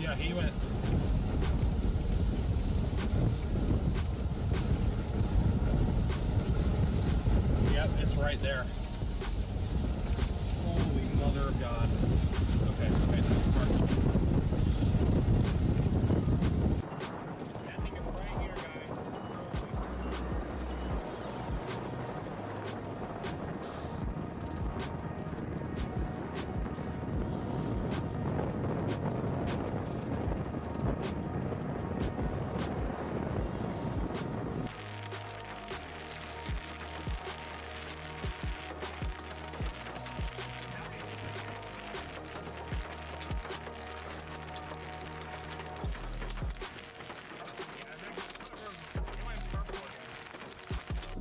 Yeah, he went. Yep, it's right there. Holy mother of God. Okay, that's Carson. I think it's right here, guys.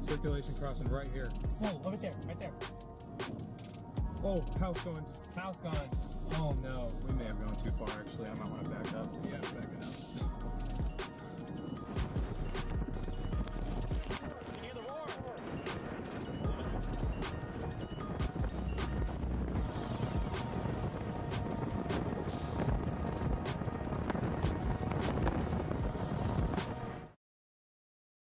Circulation crossing right here. Oh, over there, right there. Oh, house going. House gone. Oh no, we may have gone too far actually. I might want to back up. Yeah, back it up. You hear the roar?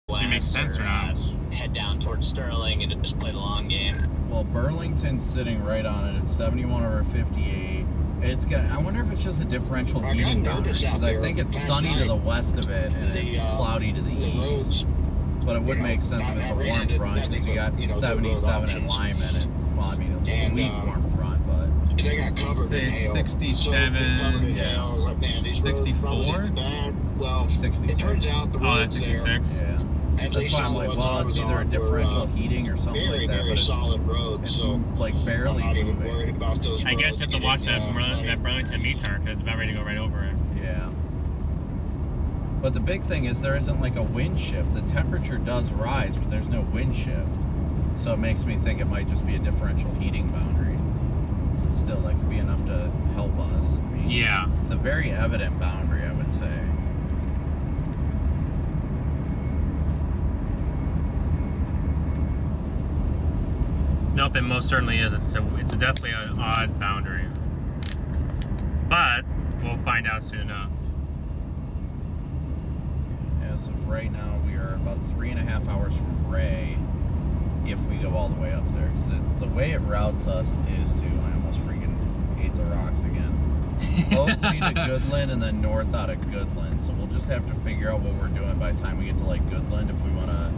Does it make sense or not? Head down towards Sterling and just play the long game. Well, Burlington's sitting right on it. It's 71 over 58. It's got. I wonder if it's just a differential heating boundary, because I think it's sunny to the west of it and it's cloudy to the east. But it would make sense if it's a warm front, because you got 77 in Lyman. It's, well, I mean, a weak warm front, but They got covered. Say it's 67, yeah. 64? Well, 66. it turns out the Oh, that's roads there, 66. yeah. at That's least why I'm on like, the well, it's either a differential were, heating or something very, like that, very but solid roads. it's So like barely I'm not even moving. worried about those I guess you have to watch that getting, that Burlington Meteor, because it's about ready to go right over it. Yeah. But the big thing is there isn't like a wind shift. The temperature does rise, but there's no wind shift. So it makes me think it might just be a differential heating boundary. But still, that could be enough to help us. I mean, Yeah. it's a very evident boundary, I would say. Nope, it most certainly is. It's definitely an odd boundary. But we'll find out soon enough. As of right now, we are about 3.5 hours from Ray, if we go all the way up there. Because the way it routes us is to, I almost freaking ate the rocks again. Hopefully to Goodland and then north out of Goodland. So we'll just have to figure out what we're doing by the time we get to like Goodland, if we want to,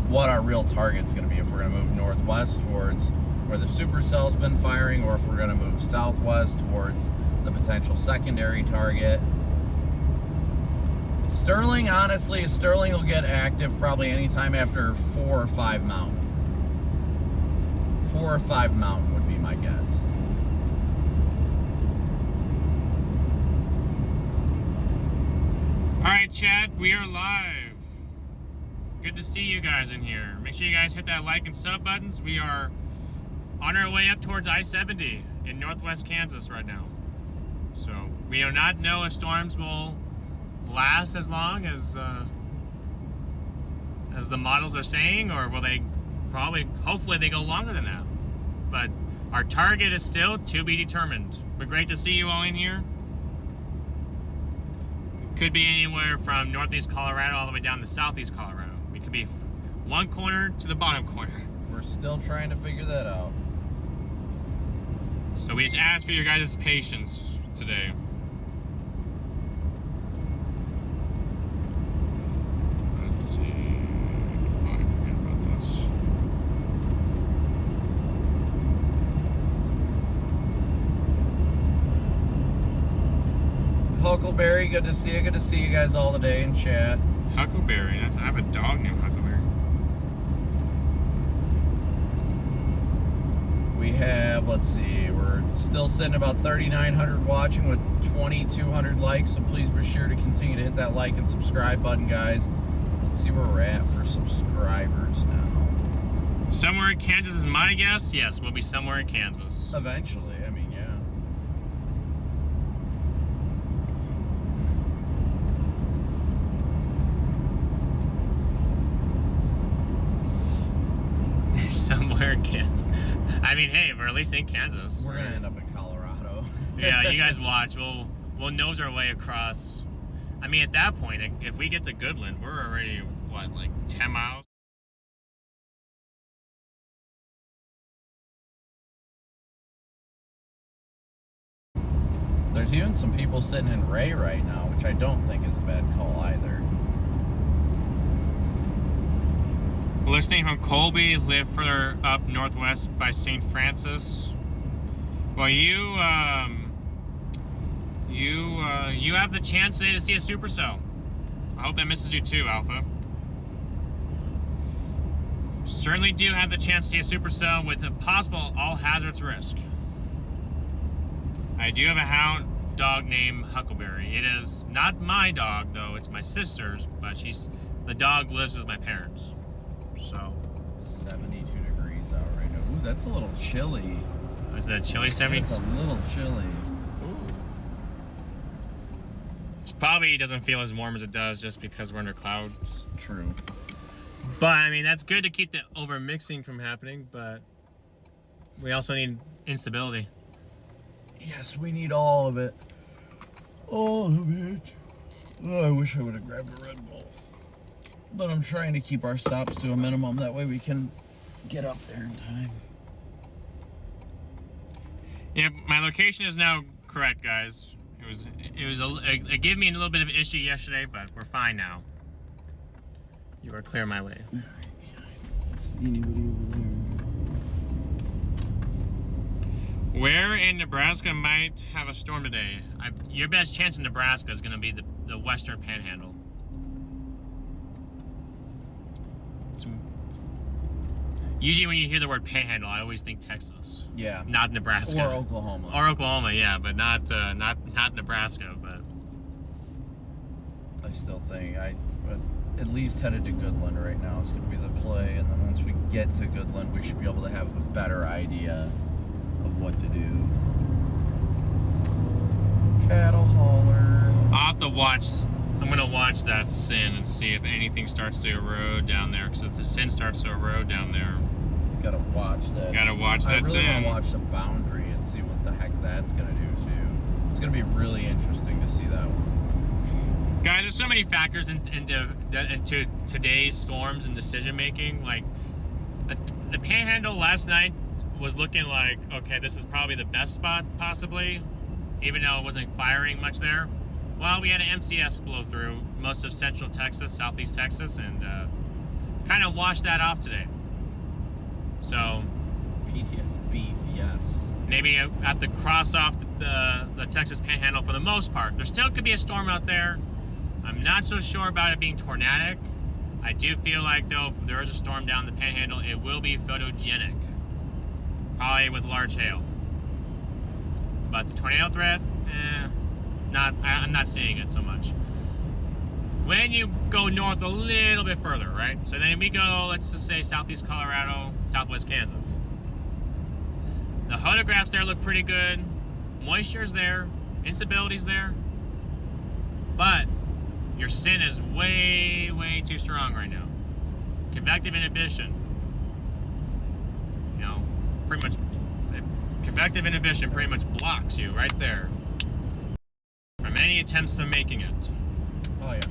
what our real target's going to be. If we're going to move northwest towards where the supercell's been firing, or if we're going to move southwest towards the potential secondary target. Sterling, honestly, Sterling will get active probably anytime after 4 or 5 mountain. 4 or 5 mountain would be my guess. Alright, chat, we are live. Good to see you guys in here. Make sure you guys hit that like and sub buttons. We are on our way up towards I-70 in northwest Kansas right now. So we do not know if storms will last as long as the models are saying, or will they hopefully they go longer than that. But our target is still to be determined. But great to see you all in here. Could be anywhere from northeast Colorado all the way down to southeast Colorado. We could be one corner to the bottom corner. We're still trying to figure that out. So we just ask for your guys' patience today. Let's see. Oh, I forget about this. Huckleberry, good to see you. Good to see you guys all today in chat. Huckleberry. I have a dog named Huckleberry. We have, let's see, we're still sitting about 3,900 watching with 2,200 likes, so please be sure to continue to hit that like and subscribe button, guys. Let's see where we're at for subscribers now. Somewhere in Kansas is my guess. Yes, we'll be somewhere in Kansas. Eventually, I mean, yeah. Somewhere in Kansas. I mean, hey, we're at least in Kansas. We're gonna end up in Colorado. Yeah, you guys watch. We'll we'll nose our way across. I mean, at that point, if we get to Goodland, we're already, what, like 10 miles? There's even some people sitting in Ray right now, which I don't think is a bad call either. Listening from Colby, live further up northwest by St. Francis. Well, you have the chance today to see a supercell. I hope that misses you too, Alpha. Certainly do have the chance to see a supercell with a possible all hazards risk. I do have a hound dog named Huckleberry. It is not my dog though, it's my sister's, but the dog lives with my parents. So 72 degrees out right now. Ooh, that's a little chilly. Is that chilly 70? It's a little chilly. It probably doesn't feel as warm as it does just because we're under clouds. True. But I mean, that's good to keep the over mixing from happening, but we also need instability. Yes, we need all of it. All of it. Oh, I wish I would have grabbed a Red Bull. But I'm trying to keep our stops to a minimum. That way we can get up there in time. Yeah, my location is now correct, guys. It gave me a little bit of an issue yesterday, but we're fine now. You are clear my way. All right, I don't see anybody over there. Where in Nebraska might have a storm today? Your best chance in Nebraska is going to be the western panhandle. Usually when you hear the word panhandle, I always think Texas. Yeah. Not Nebraska. Or Oklahoma. Or Oklahoma, yeah, but not Nebraska. But I still think but at least headed to Goodland right now is going to be the play, and then once we get to Goodland, we should be able to have a better idea of what to do. Cattle hauler. I'll have to watch. I'm going to watch that sin and see if anything starts to erode down there. Because if the sin starts to erode down there, gotta watch that. Gotta watch that sin. I really want to watch the boundary and see what the heck that's gonna do too. It's gonna be really interesting to see that one. Guys, there's so many factors into today's storms and decision making. Like the panhandle last night was looking like, okay, this is probably the best spot possibly, even though it wasn't firing much there. Well, we had an MCS blow through most of central Texas, southeast Texas, and kind of washed that off today. So PTS beef, yes. maybe I have to cross off the Texas Panhandle for the most part. There still could be a storm out there. I'm not so sure about it being tornadic. I do feel like though, if there is a storm down the Panhandle, it will be photogenic, probably with large hail. But the tornado threat, I'm not seeing it so much. When you go north a little bit further, right? So then we go, let's just say southeast Colorado, southwest Kansas. The photographs there look pretty good. Moisture's there, instability's there. But your sin is way, way too strong right now. Convective inhibition. You know, pretty much, convective inhibition pretty much blocks you right there from any attempts of making it. Oh yeah.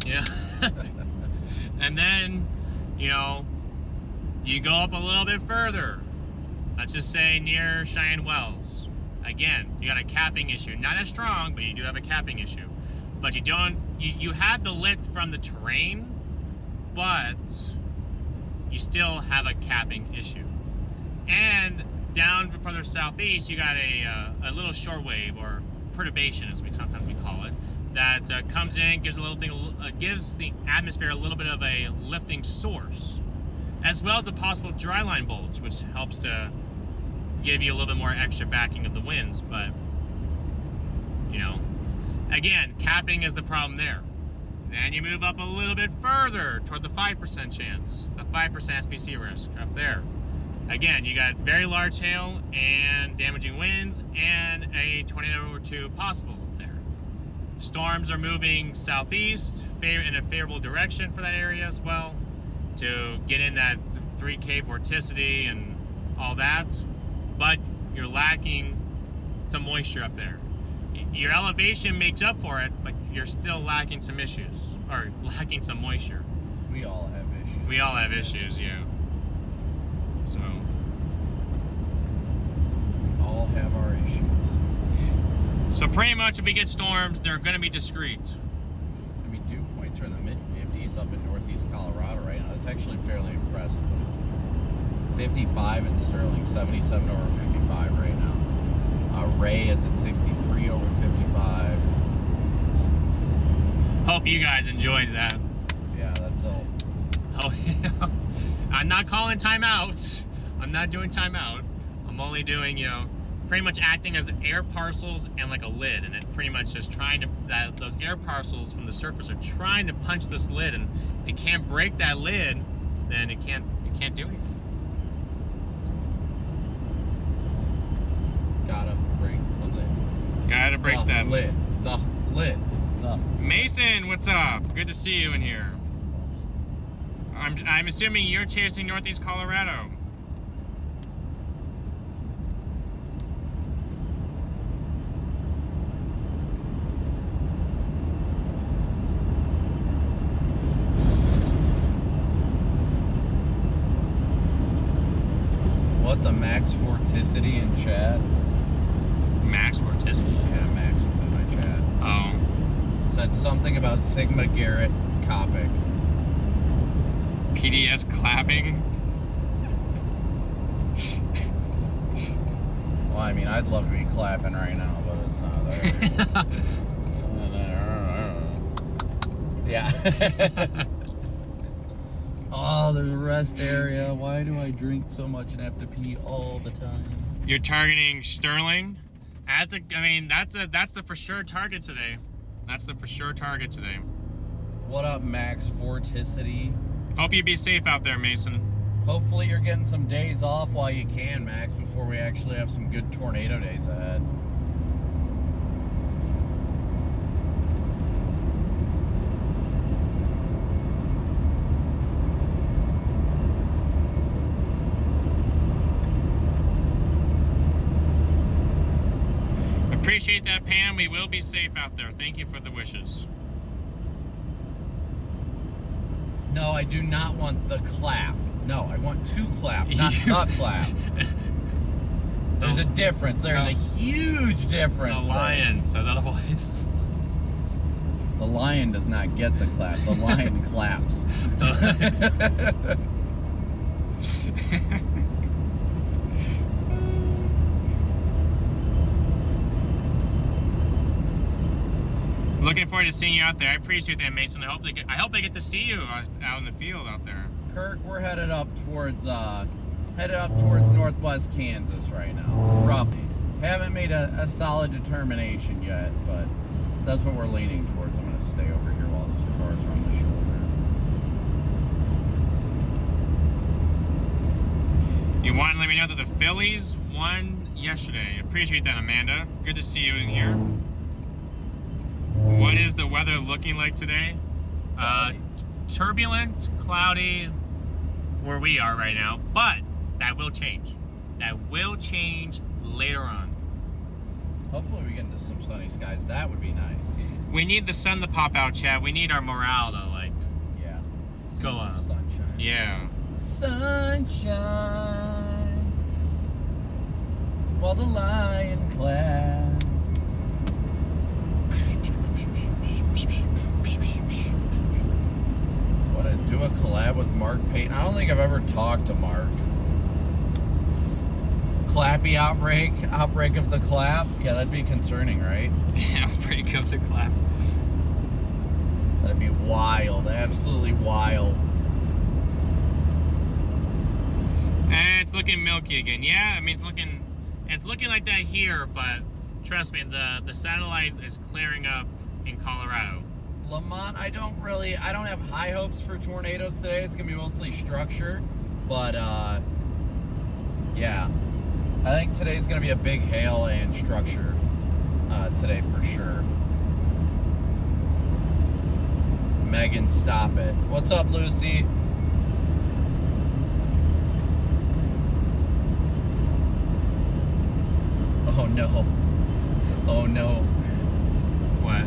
Yeah. And then, you know, you go up a little bit further. Let's just say near Cheyenne Wells. Again, you got a capping issue. Not as strong, but you do have a capping issue. But you had the lift from the terrain, but you still have a capping issue. And down further southeast, you got a little shortwave, or perturbation as sometimes we call it, that comes in, gives gives the atmosphere a little bit of a lifting source, as well as a possible dry line bulge, which helps to give you a little bit more extra backing of the winds. But you know, again, capping is the problem there. Then you move up a little bit further toward the 5% chance, the 5% SPC risk up there. Again, you got very large hail and damaging winds and a tornado or two possible there. Storms are moving southeast in a favorable direction for that area as well to get in that 3K vorticity and all that. But you're lacking some moisture up there. Your elevation makes up for it, but you're still lacking some issues, or lacking some moisture. We all have issues. We all have issues, yeah. So. We all have our issues. So pretty much if we get storms, they're going to be discreet. I mean, dew points are in the mid-50s up in northeast Colorado right now. It's actually fairly impressive. 55 in Sterling, 77 over 55 right now. Ray is at 63 over 55. Hope you guys enjoyed that. Yeah, that's all. Oh, yeah. I'm not calling timeout. I'm not doing timeout. I'm only doing, pretty much acting as air parcels and like a lid, and it pretty much just trying to, those air parcels from the surface are trying to punch this lid, and if it can't break that lid, then it can't do anything. Gotta break the lid. Gotta break that lid. The lid. Mason, what's up? Good to see you in here. I'm assuming you're chasing northeast Colorado. What the max vorticity in chat? Max vorticity? Yeah, Max is in my chat. Oh. Said something about Sigma Garrett Kopic. PDS clapping? Well, I mean, I'd love to be clapping right now, but it's not there. Yeah. Oh, there's a rest area. Why do I drink so much and have to pee all the time? You're targeting Sterling? That's the for sure target today. That's the for sure target today. What up, Max Vorticity? Hope you be safe out there, Mason. Hopefully you're getting some days off while you can, Max, before we actually have some good tornado days ahead. Appreciate that, Pam. We will be safe out there. Thank you for the wishes. No, I do not want the clap. No, I want to clap, not the clap. There's a difference. There's a huge difference. The lion said otherwise. The lion does not get the clap. The lion claps. Looking forward to seeing you out there. I appreciate that, Mason. I hope I get to see you out in the field out there. Kirk, we're headed up towards northwest Kansas right now. Roughly. Haven't made a solid determination yet, but that's what we're leaning towards. I'm gonna stay over here while those cars are on the shoulder. You want to let me know that the Phillies won yesterday. Appreciate that, Amanda. Good to see you in here. What is the weather looking like today? Turbulent, cloudy, where we are right now, but that will change. That will change later on. Hopefully we get into some sunny skies. That would be nice. We need the sun to pop out, Chad. We need our morale to, yeah, go up. Sunshine. Yeah. Sunshine while the lion claps. Do a collab with Mark Payton. I don't think I've ever talked to Mark. Clappy outbreak of the clap. Yeah, that'd be concerning, right? Yeah, outbreak of the clap. That'd be wild, absolutely wild. And it's looking milky again. Yeah, I mean it's looking like that here, but trust me, the satellite is clearing up in Colorado. Lamont, I don't have high hopes for tornadoes today. It's gonna be mostly structure, but yeah, I think today's gonna be a big hail and structure today for sure. Megan, stop it. What's up, Lucy? Oh no. Oh no. What?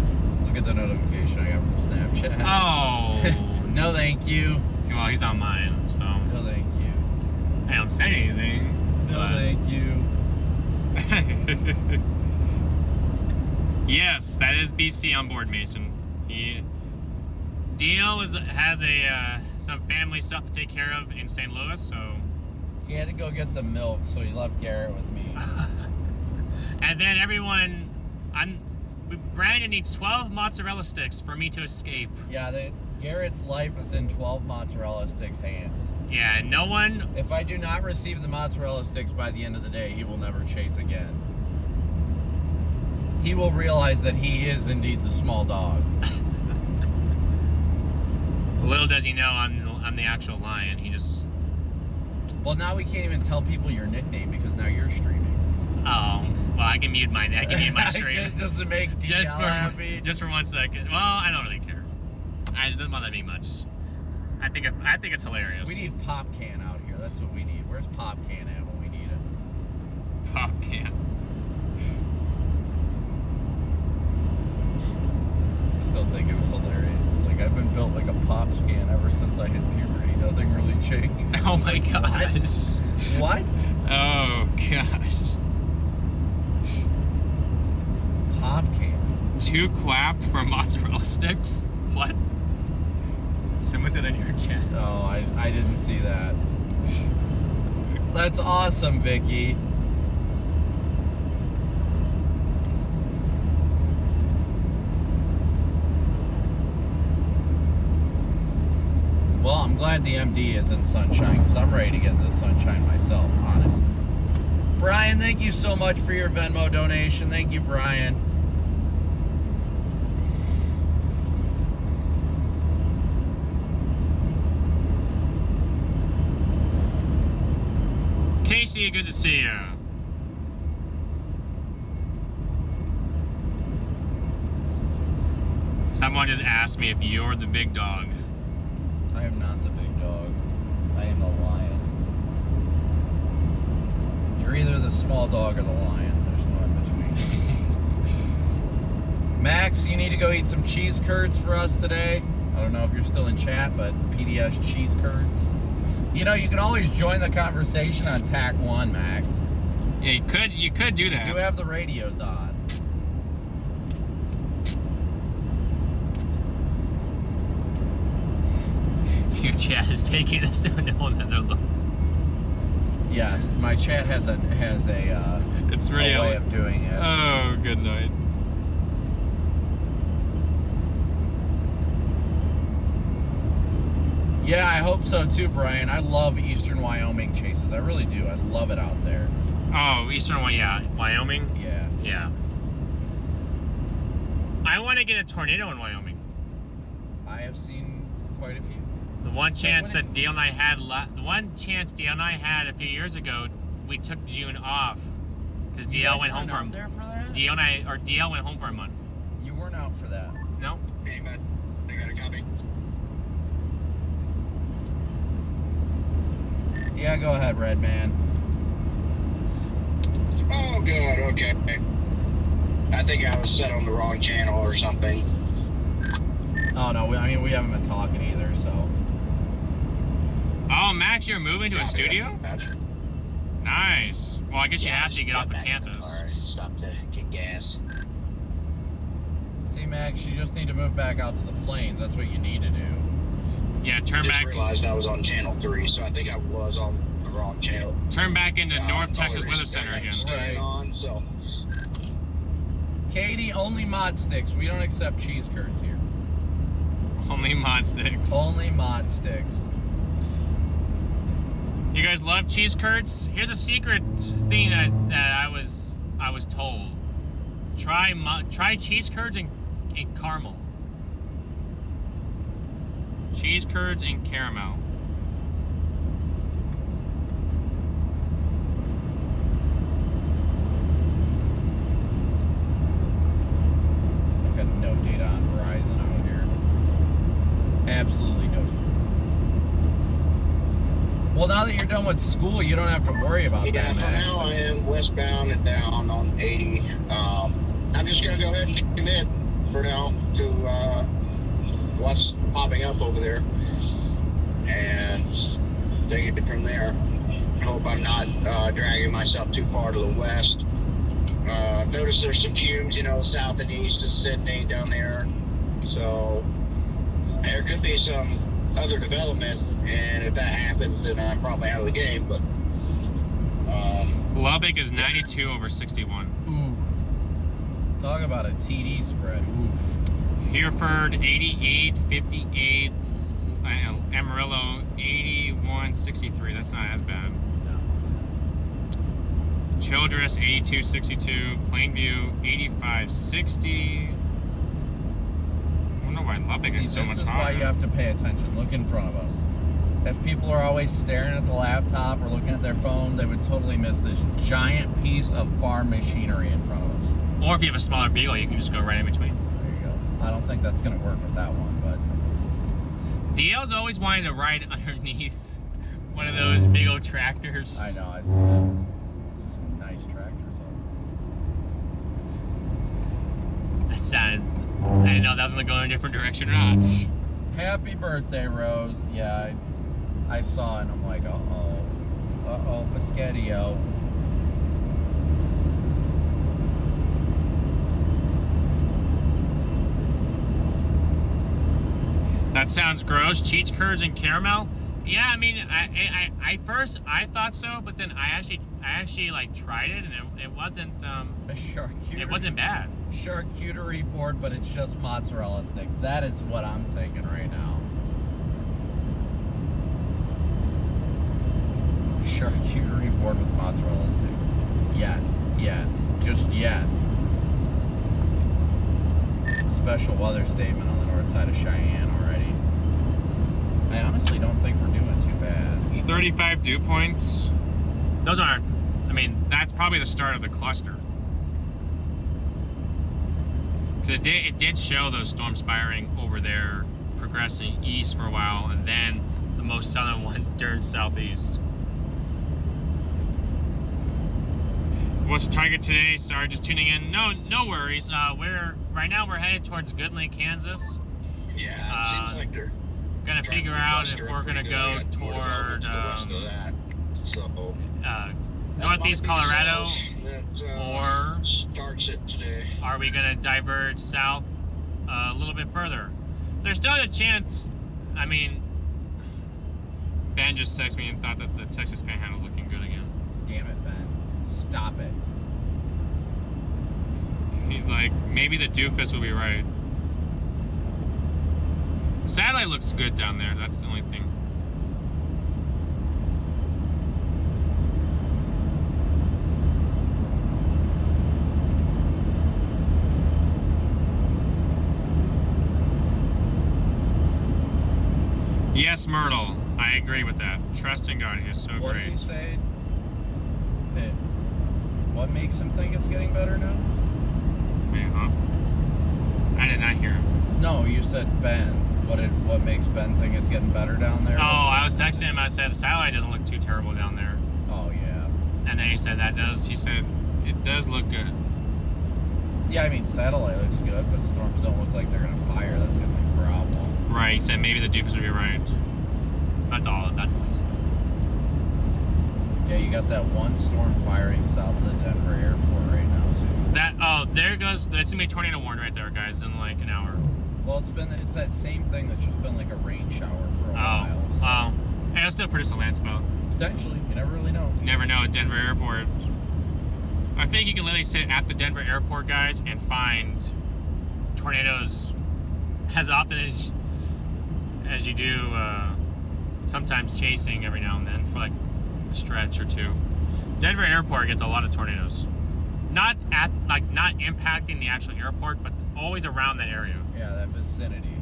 Look at the notification I got from Snapchat. Oh. No thank you. Well, he's on mine, so No thank you. I don't say anything. No but- thank you. Yes, that is BC on board, Mason. DL has some family stuff to take care of in St. Louis, so. He had to go get the milk, so he left Garrett with me. And then Brandon needs 12 mozzarella sticks for me to escape. Yeah, Garrett's life is in 12 mozzarella sticks' hands. Yeah, and no one. If I do not receive the mozzarella sticks by the end of the day, he will never chase again. He will realize that he is indeed the small dog. Little does he know I'm the actual lion. He just. Well, now we can't even tell people your nickname because now you're streaming. Oh, well, I can mute my stream. Just to make DL happy. Just for 1 second. Well, I don't really care. It doesn't bother me much. I think it's hilarious. We need Pop Can out here. That's what we need. Where's Pop Can at when we need it? Pop can. Still think it was hilarious. It's like I've been built like a Pops can ever since I hit puberty. Nothing really changed. Oh my gosh. What? Oh gosh. Pop can. 2 clapped for mozzarella sticks? What? Someone said that in your chat. Oh, I didn't see that. That's awesome, Vicky. Well, I'm glad the MD is in sunshine because I'm ready to get into the sunshine myself, honestly. Brian, thank you so much for your Venmo donation. Thank you, Brian. Casey, good to see you. Someone just asked me if you're the big dog. I am not the big dog. I am the lion. You're either the small dog or the lion. There's no in between. Max, you need to go eat some cheese curds for us today. I don't know if you're still in chat, but PDS cheese curds. You know, you can always join the conversation on TAC 1, Max. Yeah, you could do that. You have the radios on. Your chat is taking us to another level. Yes, my chat has a It's a really way of doing it. Oh, good night. Yeah, I hope so too, Brian. I love eastern Wyoming chases. I really do. I love it out there. Oh, Wyoming? Yeah. Yeah. I want to get a tornado in Wyoming. I have seen quite a few. The one chance that Dale and I had, a few years ago, we took June off because DL went home for there for that? DL went home for a month. You weren't out for that. No. Hey, man. I got a copy. Yeah, go ahead, Red Man. Oh, good. Okay. I think I was set on the wrong channel or something. Oh no, we haven't been talking either, so. Oh, Max, you're moving to a studio? Gotcha. Nice. Well, I guess you have to get off the campus. Stop to get gas. See, Max, you just need to move back out to the plains. That's what you need to do. Yeah, I turn just back. realized I was on channel 3, so I think I was on the wrong channel. Turn back into North The Texas only Weather reason Center I'm again. staying Right. on, so Katie, only mod sticks. We don't accept cheese curds here. Only mod sticks. Only mod sticks. You guys love cheese curds? Here's a secret thing that I was told. Try cheese curds and caramel. Cheese curds and caramel. I've got no data on Verizon out here. Absolutely no. Well, now that you're done with school, you don't have to worry about yeah, that, for Max. now I am westbound and down on 80. I'm just going to go ahead and commit for now to what's popping up over there and take it from there. I hope I'm not dragging myself too far to the west. Notice there's some cumes, south and east of Sydney down there. So there could be some other development, and if that happens, then I'm probably out of the game. But Lubbock is 92 over 61. Ooh. Talk about a TD spread. Oof. Hereford 88, 58. Amarillo 81, 63. That's not as bad. Childress 82, 62. Plainview 85, 60. I don't know why Lubbock is so much higher. This is why you have to pay attention. Look in front of us. If people are always staring at the laptop or looking at their phone, they would totally miss this giant piece of farm machinery in front of us. Or if you have a smaller Beagle, you can just go right in between. There you go. I don't think that's going to work with that one, but... DL's always wanting to ride underneath one of those big old tractors. I know, I see that. Just nice tractors. That sounded... I didn't know if that was going to go in a different direction or not. Happy birthday, Rose. Yeah, I saw it and I'm like, uh-oh, Pescatio. That sounds gross. Cheats, curds, and caramel. Yeah, I mean, I first thought so, but then I actually like tried it, and it wasn't A charcuterie. it wasn't bad. Charcuterie board, but it's just mozzarella sticks. That is what I'm thinking right now. Charcuterie board with mozzarella sticks. Yes, just yes. Special weather statement on the north side of Cheyenne already. I honestly don't think we're doing too bad. 35 dew points. Those aren't. I mean, that's probably the start of the cluster. Because it did show those storms firing over there, progressing east for a while, and then the most southern one turned southeast. What's the target today? Sorry, just tuning in. No worries. Right now we're headed towards Goodland, Kansas. yeah, it seems like they're Gonna trying figure to out cluster if it we're pretty gonna good. go toward the west of that. So that northeast might be Colorado, south that, or starts it today. are we gonna diverge south a little bit further? There's still a chance. I mean, Ben just texted me and thought that the Texas Panhandle is looking good again. Damn it, Ben. Stop it. He's like, maybe the doofus will be right. The satellite looks good down there. That's the only thing. Yes, Myrtle. I agree with that. Trust in God. He is so What great. did he say? What makes him think it's getting better now? Yeah, huh? I did not hear him. No, you said Ben. What makes Ben think it's getting better down there? Oh, I was texting him. I said the satellite doesn't look too terrible down there. Oh yeah. And then he said he said it does look good. Yeah, I mean satellite looks good, but storms don't look like they're gonna fire. That's the only problem. Right. He said maybe the doofus would be right. That's all he said. Yeah, you got that one storm firing south of the Denver airport right now too. There goes. That's gonna be a tornado warning right there, guys, in like an hour. Well, it's that same thing that's just been like a rain shower for a while. So Hey, it'll still produce a land spout. potentially, you never really know. You never know at Denver Airport. I think you can literally sit at the Denver Airport, guys, and find tornadoes as often as you do. Sometimes chasing every now and then for like a stretch or two. Denver Airport gets a lot of tornadoes. Not impacting the actual airport, but always around that area. Yeah, that vicinity,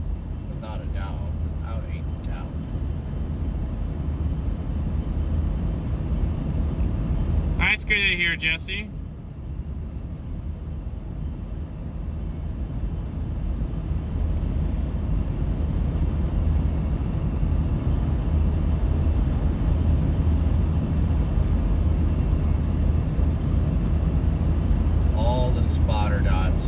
without a doubt. Without a doubt. Alright, it's good to hear, Jesse. All the spotter dots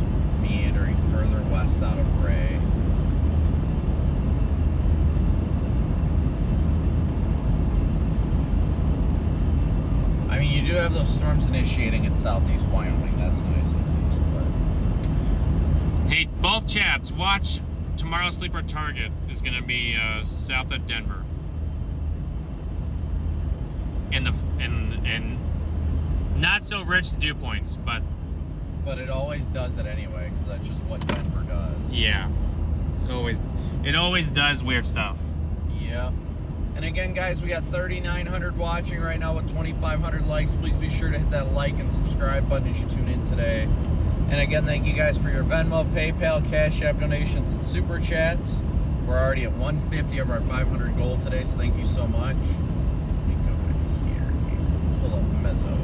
do have those storms initiating in southeast Wyoming. That's nice at least. But Hey, both chats, watch tomorrow's sleeper target is going to be south of Denver. And not so rich dew points, but it always does it anyway, because that's just what Denver does. yeah, it always does weird stuff. Yep. And again, guys, we got 3,900 watching right now with 2,500 likes. Please be sure to hit that like and subscribe button as you tune in today. And again, thank you guys for your Venmo, PayPal, Cash App donations, and Super Chats. We're already at 150 of our 500 goal today, so thank you so much. Let me go back here. Pull up Mezzo.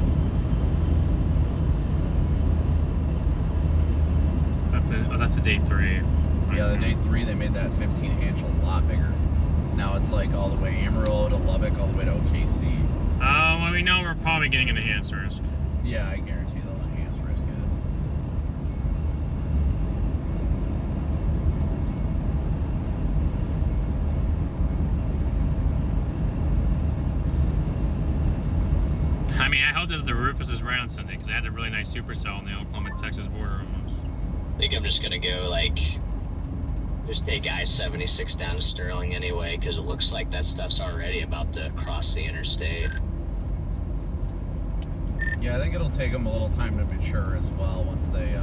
That's a day 3. Yeah, the day 3, they made that 15 inch a lot bigger. Now it's like all the way Amarillo to Lubbock, all the way to OKC. Well, we know we're probably getting an enhanced risk. Yeah, I guarantee they'll enhance risk it. I mean, I hope that the Rufus is right on Sunday, because it has a really nice supercell on the Oklahoma-Texas border almost. I think I'm just gonna go just take I-76 down to Sterling anyway, because it looks like that stuff's already about to cross the interstate. Yeah, I think it'll take them a little time to mature as well once they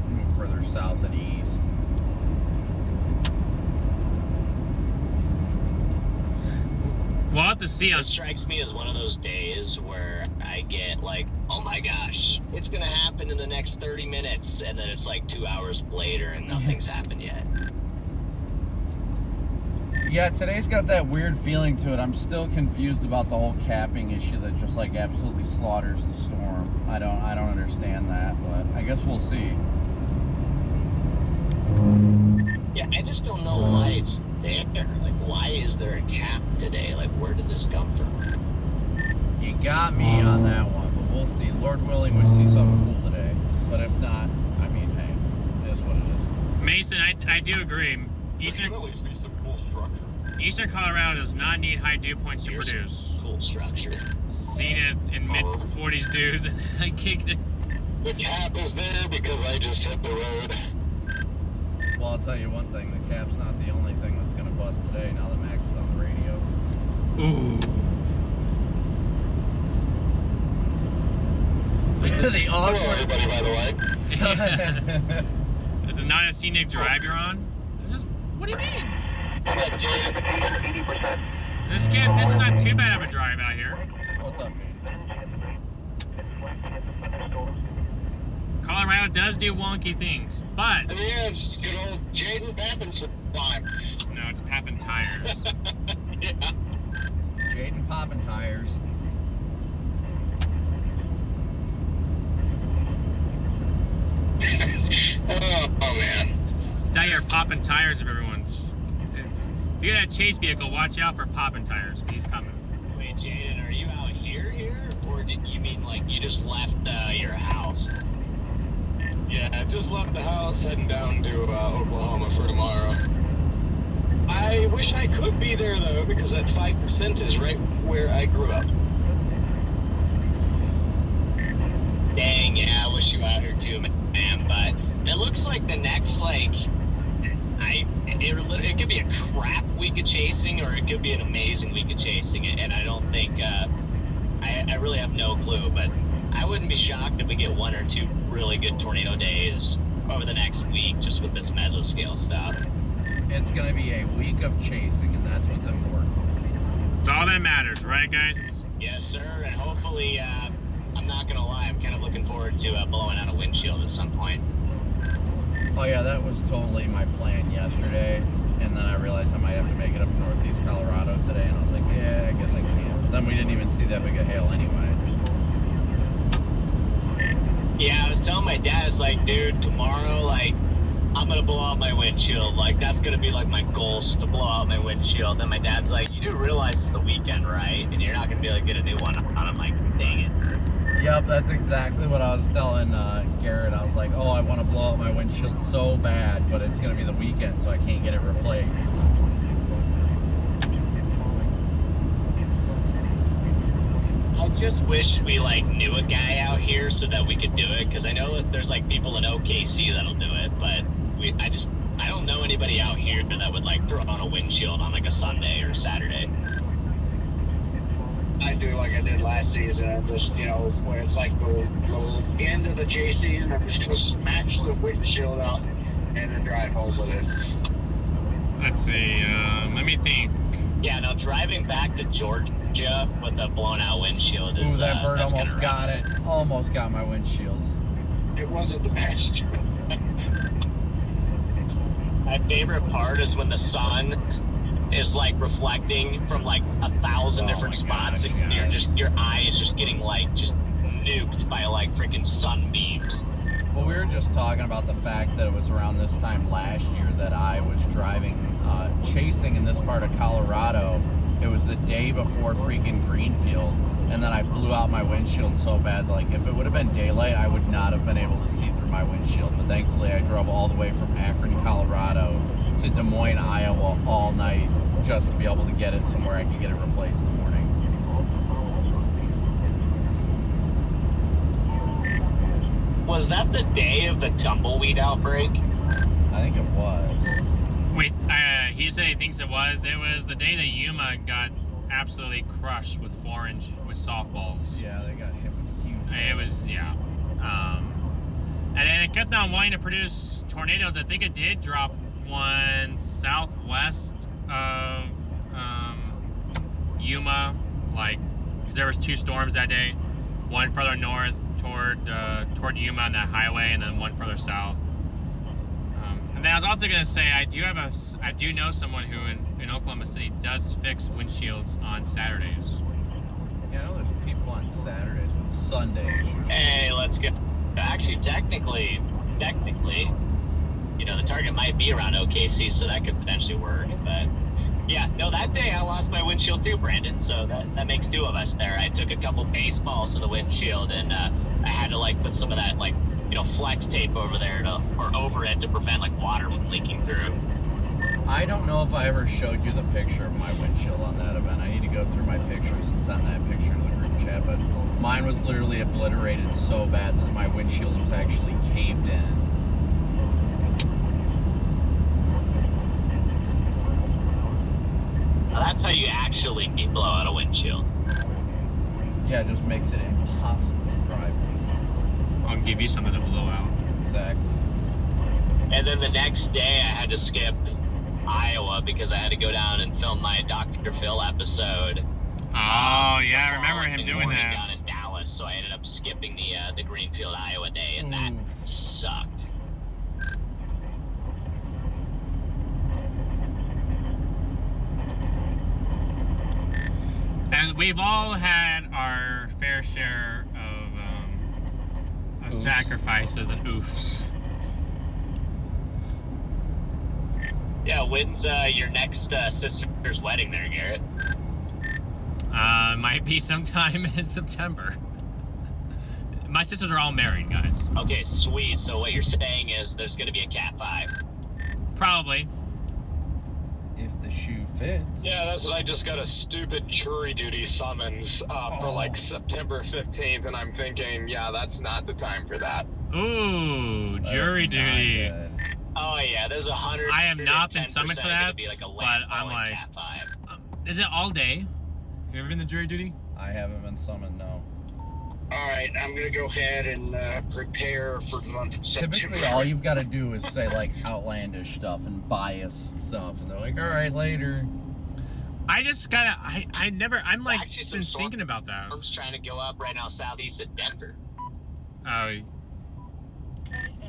move further south and east. We'll have to see It us. strikes me as one of those days where I get like, oh my gosh, it's gonna happen in the next 30 minutes, and then it's like 2 hours later and nothing's happened yet. Yeah, today's got that weird feeling to it. I'm still confused about the whole capping issue that just like absolutely slaughters the storm. I don't understand that, but I guess we'll see. Yeah, I just don't know why it's there. Like, why is there a cap today? Like, where did this come from? You got me on that one, but we'll see. Lord willing, we see something cool today. But if not, I mean, hey, it is what it is. Mason, I do agree. Eastern Colorado does not need high dew points to Here's produce. Cool structure. Seen it in mid-40s dews, and I kicked it. The cap is there because I just hit the road. Well, I'll tell you one thing. The cap's not the only thing that's going to bust today now that Max is on the radio. Ooh. The Hello, everybody, by the way. This is not a scenic drive you're on? What do you mean? This is not too bad of a drive out here. What's up, man? Colorado does do wonky things, but... Yeah, it's good old Jaden Pappin's time. No, it's Pappin Tires. Yeah. Jaden popping tires. Oh, man. It's out here popping tires of everyone. If you're that chase vehicle, watch out for popping tires. He's coming. Wait, Jaden, are you out here? Or did you mean like you just left your house? Yeah, I just left the house, heading down to Oklahoma for tomorrow. I wish I could be there, though, because that 5% is right where I grew up. Dang, yeah, I wish you were out here too, man, but it looks like the next, it could be a crap week of chasing, or it could be an amazing week of chasing, and I don't think, I really have no clue, but I wouldn't be shocked if we get 1 or 2 really good tornado days over the next week, just with this mesoscale stuff. It's going to be a week of chasing, and that's what's important. It's all that matters, right, guys? Yes, sir, and hopefully, I'm not going to lie, I'm kind of looking forward to blowing out a windshield at some point. Oh yeah, that was totally my plan yesterday, and then I realized I might have to make it up to northeast Colorado today, and I was like, yeah, I guess I can't. But then we didn't even see that big of hail anyway. Yeah, I was telling my dad, I was like, dude, tomorrow, I'm going to blow out my windshield. That's going to be, my goal, is to blow out my windshield. Then my dad's like, you do realize it's the weekend, right? And you're not going to be able to get a new one on. I'm like, dang it. Yep, that's exactly what I was telling Garrett. I was like, oh, I want to blow out my windshield so bad, but it's going to be the weekend, so I can't get it replaced. I just wish we like knew a guy out here so that we could do it, because I know that there's like people in OKC that'll do it, but I don't know anybody out here that would like throw on a windshield on like a Sunday or Saturday. I do like I did last season. I just, when it's like the end of the chase season, I'm just gonna smash the windshield out and then drive home with it. Let's see. Let me think. Yeah, no, driving back to Georgia with a blown out windshield is. Ooh, that bird that's almost kinda got rough. it. Almost got my windshield. It wasn't the best. My favorite part is when the sun is like reflecting from like 1,000 different spots, gosh, and yes. your eye is just getting like just nuked by like freaking sunbeams. Well, we were just talking about the fact that it was around this time last year that I was driving, chasing in this part of Colorado. It was the day before freaking Greenfield, and then I blew out my windshield so bad, like if it would have been daylight, I would not have been able to see through my windshield. But thankfully, I drove all the way from Akron, Colorado to Des Moines, Iowa all night just to be able to get it somewhere I could get it replaced in the morning. Was that the day of the tumbleweed outbreak? I think it was. Wait, he said he thinks it was. It was the day that Yuma got absolutely crushed with 4-inch with softballs. Yeah, they got hit with huge. It was, yeah. And then it kept on wanting to produce tornadoes. I think it did drop one southwest of Yuma, like, because there was 2 storms that day. One further north toward Yuma on that highway, and then one further south. And then I was also going to say, I do know someone who in Oklahoma City does fix windshields on Saturdays. Yeah, I know there's people on Saturdays, but Sundays. Hey, let's get. Actually, technically, the target might be around OKC, so that could potentially work. But yeah, no, that day I lost my windshield too, Brandon. So that makes 2 of us there. I took a couple baseballs to the windshield, and I had to like put some of that like flex tape over there or over it to prevent like water from leaking through. I don't know if I ever showed you the picture of my windshield on that event. I need to go through my pictures and send that picture to the group chat, but mine was literally obliterated so bad that my windshield was actually caved in. Now, that's how you actually blow out a windshield. Yeah, it just makes it impossible to drive with. I'll give you something to blow out. Exactly. And then the next day I had to skip Iowa because I had to go down and film my Dr. Phil episode. Oh, yeah, I remember him doing that. Down in Dallas, so I ended up skipping the Greenfield, Iowa day, and that sucked. And we've all had our fair share of sacrifices and oofs. Yeah, when's your next sister's wedding there, Garrett? Might be sometime in September. My sisters are all married, guys. Okay, sweet. So what you're saying is there's going to be a Cat 5. Probably. If the shoe fits. Yeah, that's what I just got a stupid jury duty summons for like September 15th, and I'm thinking, yeah, that's not the time for that. Ooh, jury duty. Oh yeah, there's 100. I have not been summoned for that, be like a but I'm like, Cat 5. is it all day? Have you ever been to jury duty? I haven't been summoned, no. All right, I'm going to go ahead and prepare for the month of September. Typically, all you've got to do is say, like, outlandish stuff and biased stuff, and they're like, all right, later. I just gotta, I'm like, Actually, some been thinking about that. Storms trying to go up right now southeast of Denver. Oh,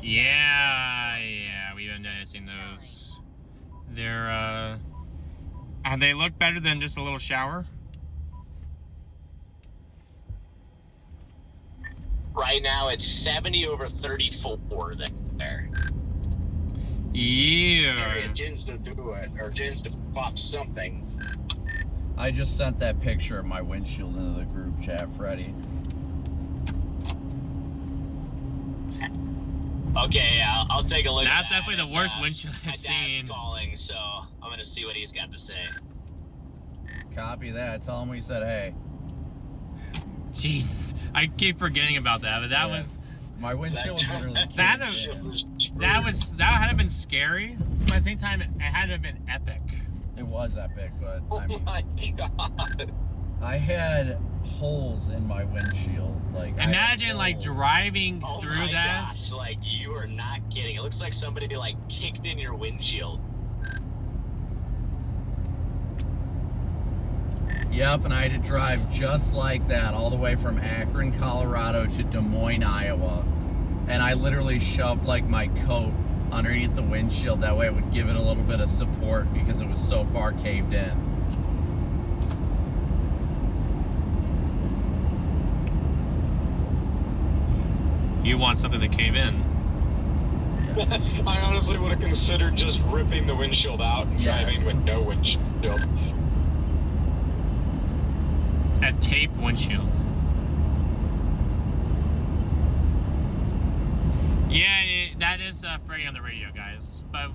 yeah, we've been noticing those. They're, they look better than just a little shower. Right now, it's 70 over 34 there. Yeah. It tends to do it, or tends to pop something. I just sent that picture of my windshield into the group chat, Freddie. Okay, I'll take a look at that. That's definitely the worst windshield My I've dad's seen. calling, so I'm going to see what he's got to say. Copy that. Tell him we said hey. Jeez, I keep forgetting about that, but that Yeah. was My windshield was literally That caved is- in. that had been scary, but at the same time, it had to have been epic. It was epic, but Oh I mean, my god. I had holes in my windshield. Like I had Imagine like holes. driving Oh through my that. gosh, like you are not kidding. It looks like somebody like kicked in your windshield. Yep, and I had to drive just like that all the way from Akron, Colorado to Des Moines, Iowa. And I literally shoved like my coat underneath the windshield. That way it would give it a little bit of support because it was so far caved in. You want something to cave in. I honestly would have considered just ripping the windshield out and Yes. driving with no windshield. A tape windshield. Yeah, that is Freddie on the radio, guys. But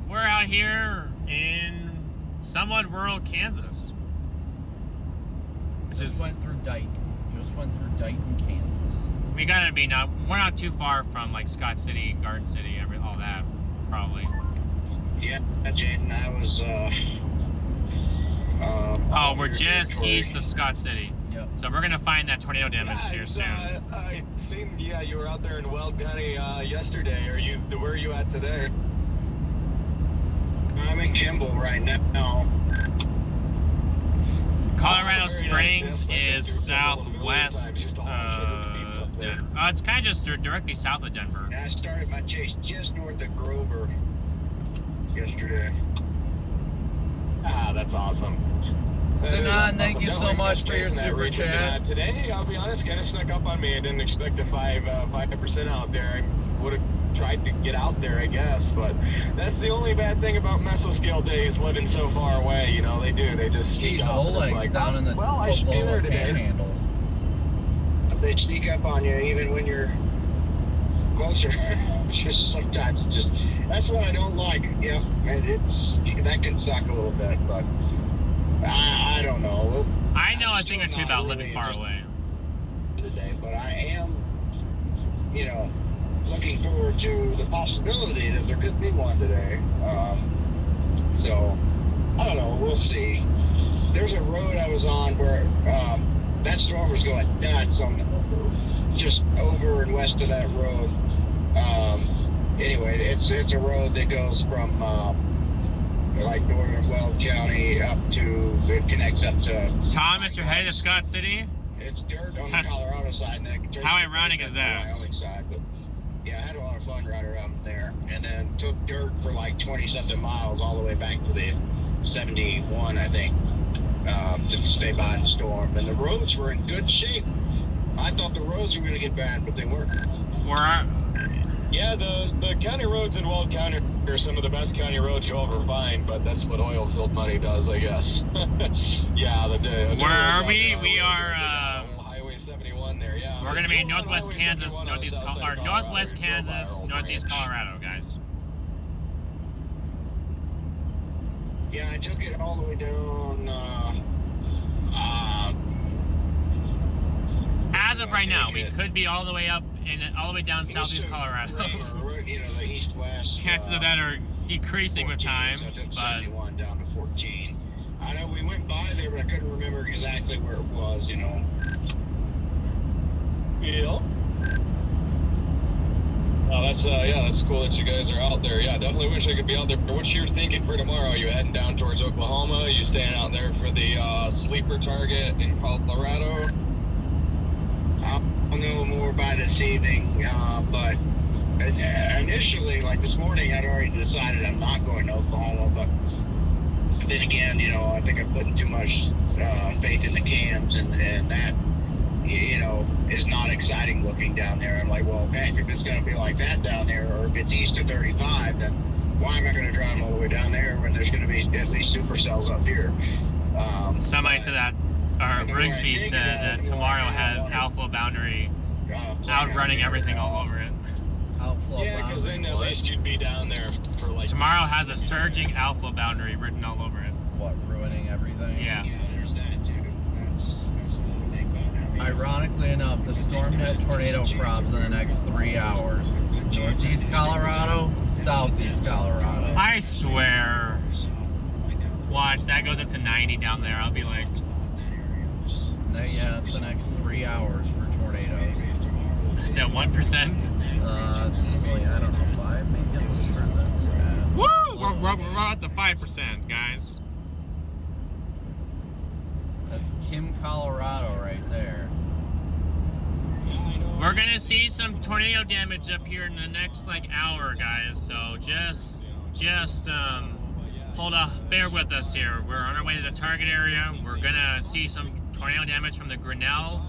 we're out here in somewhat rural Kansas, which Just is went through Dighton. Just went through Dighton, Kansas. we're not too far from like Scott City, Garden City, all that probably. Yeah, Jaden, I was. Oh, we're just east of Scott City. Yep. So we're gonna find that tornado damage here soon. I seen, yeah, you were out there in Weld County yesterday. Where are you at today? I'm in Kimball right now. Colorado Oh, very nice. Springs Yes, I've been is through Kimball a million southwest. times. Used to haul sugar beets up there. Denver. It's kind of just directly south of Denver. And I started my chase just north of Grover yesterday. Ah, that's awesome. Sinan, thank you so much for your Chasing that super region. chat. Today, I'll be honest, kind of snuck up on me. I didn't expect a 5% out there. I would have tried to get out there, I guess, but that's the only bad thing about mesoscale days living so far away. You know, they just sneak Jeez, up. and it's Oleg's like, down in the well, I should be there today. panhandle. They sneak up on you even when you're closer. Just sometimes, that's what I don't like. Yeah, and that can suck a little bit, but I don't know. I know I'm a thing or still two not about living really far interested away. today, but I am, looking forward to the possibility that there could be one today. So I don't know. We'll see. There's a road I was on where that storm was going nuts on just over and west of that road. Anyway, it's a road that goes from like northern Weld County up to, it connects up to Tom, Mr. Head of Scott City. it's dirt on the That's- Colorado side, and then it turns how to ironic dirt is on that? the Wyoming side, but yeah, I had a lot of fun riding around there, and then took dirt for like 20-something miles all the way back to the 71, I think, to stay by the storm. And the roads were in good shape. I thought the roads were going to get bad, but they weren't. Yeah, the county roads in Weld County are some of the best county roads you'll ever find, but that's what oil field money does, I guess. Yeah, Where are we? We are. Highway 71 there. Yeah. We're gonna be in You're on northwest Highway Kansas, 71 on the south side of Colorado. northwest You go by our Kansas, old northeast ranch. Colorado, guys. Yeah, I took it all the way down. As of right now, we Okay. could be all the way up and all the way down southeast east of- Colorado. The east-west. Chances of that are decreasing with 14, time, so I took but 71 down to 14. I know we went by there, but I couldn't remember exactly where it was. Yeah. Oh, that's cool that you guys are out there. Yeah, definitely wish I could be out there. What's your thinking for tomorrow? Are you heading down towards Oklahoma? Are you staying out there for the sleeper target in Colorado? I'll know more by this evening, but initially, like this morning, I'd already decided I'm not going to Oklahoma, but then again, I think I'm putting too much faith in the cams, and that, is not exciting looking down there. I'm like, well, heck, if it's going to be like that down there, or if it's east of 35, then why am I going to drive all the way down there when there's going to be at least supercells up here? somebody said that, or the more I Rigsby think said about it, that the more I tomorrow kinda has wanna- Alpha Boundary play outrunning down everything there. all over it. Outflow Yeah, because then boundary, at what? least you'd be down there for like. Tomorrow has a surging Alpha Boundary written all over it. What, ruining everything? Yeah. Yeah, there's that too. That's another thing. ironically enough, the StormNet tornado props in the next 3 hours. Northeast Colorado, Southeast Colorado. I swear. Watch, that goes up to 90 down there. I'll be like, Yeah, it's the next 3 hours for tornadoes. is that 1%? It's really, I don't know, 5 maybe. I'm not sure that's Woo! We're at the 5%, guys. That's Kim, Colorado right there. We're gonna see some tornado damage up here in the next like hour, guys. So just hold up, bear with us here. We're on our way to the target area. We're gonna see some tornado damage from the Grinnell,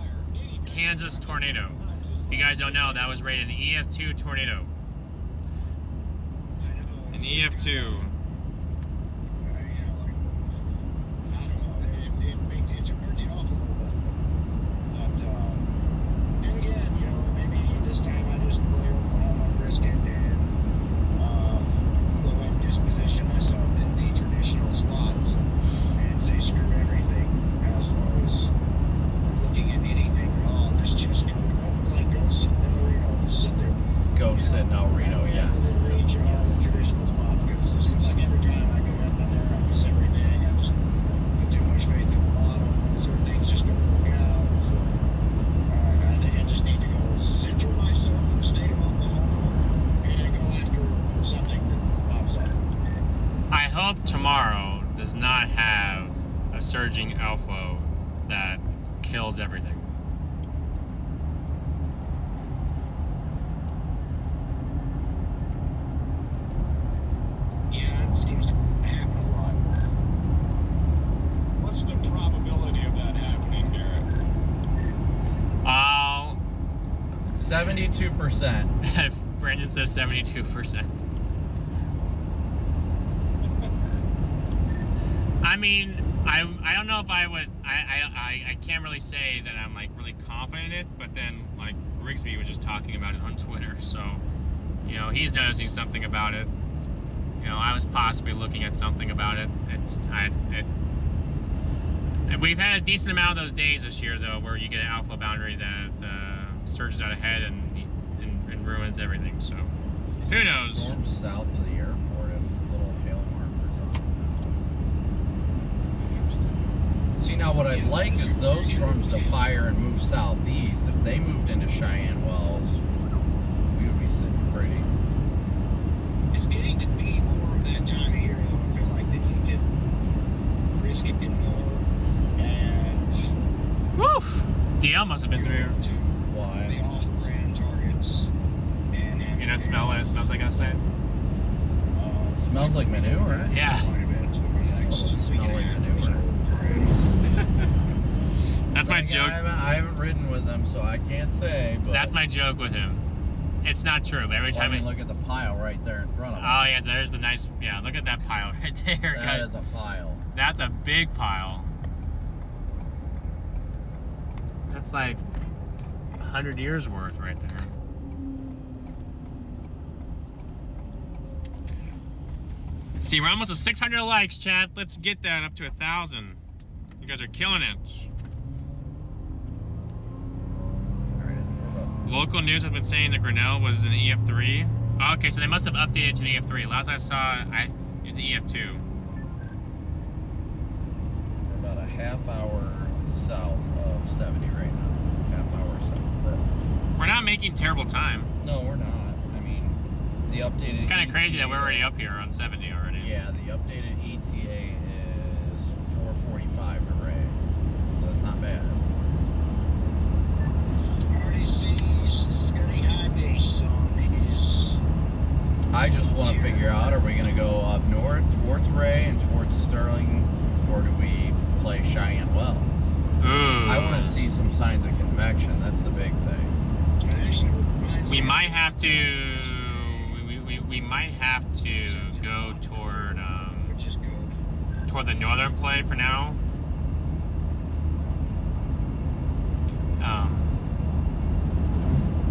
Kansas tornado. If you guys don't know, that was rated an EF2 tornado. An EF2. It's hurt you off a little bit. But, and again, you know, maybe this time I just play Oklahoma brisket and go and just position myself in the traditional slots and say screw everything as far as looking at anything at all. Just go sit in El Reno, just sit there. Go sit in El Reno, yes. Reach all the traditional spots, because it seems like every time I go up in there, I miss everything. I just put too much faith in the bottom. Certain things just don't work out. So I think I just need to go center myself in the state of Oklahoma and then go after something that pops up. I hope tomorrow does not have a surging outflow that kills everything. Yeah, it seems to happen a lot. What's the probability of that happening, Garrett? 72%. Brandon says 72%. I mean, I don't know if I would, I can't really say that I'm like really confident in it, but then like Rigsby was just talking about it on Twitter, so, you know, he's noticing something about it. You know, I was possibly looking at something about it. And we've had a decent amount of those days this year, though, where you get an outflow boundary that surges out ahead and ruins everything. So, who knows? Storms south of the airport have little hail markers on them now. Interesting. See, now what I'd like is those storms to fire and move southeast. If they moved into Cheyenne Wells, we would be sitting pretty. It's getting to be more of that time of year, though. I feel like that you get risky more and Woof! DL must have been through here. Why? the off-brand targets. And You don't smell what it smells like outside? It smells like manure, right? Yeah. Oh, it smells like manure. That's my Again, joke. I haven't ridden with them, so I can't say. But That's my joke with him. It's not true, but every well, I time mean, look at the pile right there in front of us. Oh yeah, there's a nice, yeah, look at that pile right there. That guys. is a pile. That's a big pile. That's like 100 years worth right there. See, we're almost at 600 likes, chat. Let's get that up to 1,000. You guys are killing it. Local news has been saying that Grinnell was an EF3. Oh, okay, so they must have updated to the EF3. Last I saw, it was an EF2. We're about a half hour south of 70 right now. Half hour south, bro. We're not making terrible time. No, we're not. I mean, the updated It's kind of crazy that ETA we're already up here on 70 already. Yeah, the updated ETA is 4:45 to Ray. So that's not bad. Already sees skirting high base on these. I just want to figure out, are we going to go up north towards Ray and towards Sterling, or do we play Cheyenne Wells? Ooh. I want to see some signs of convection. That's the big thing. We might have to. We might have to go toward the northern play for now.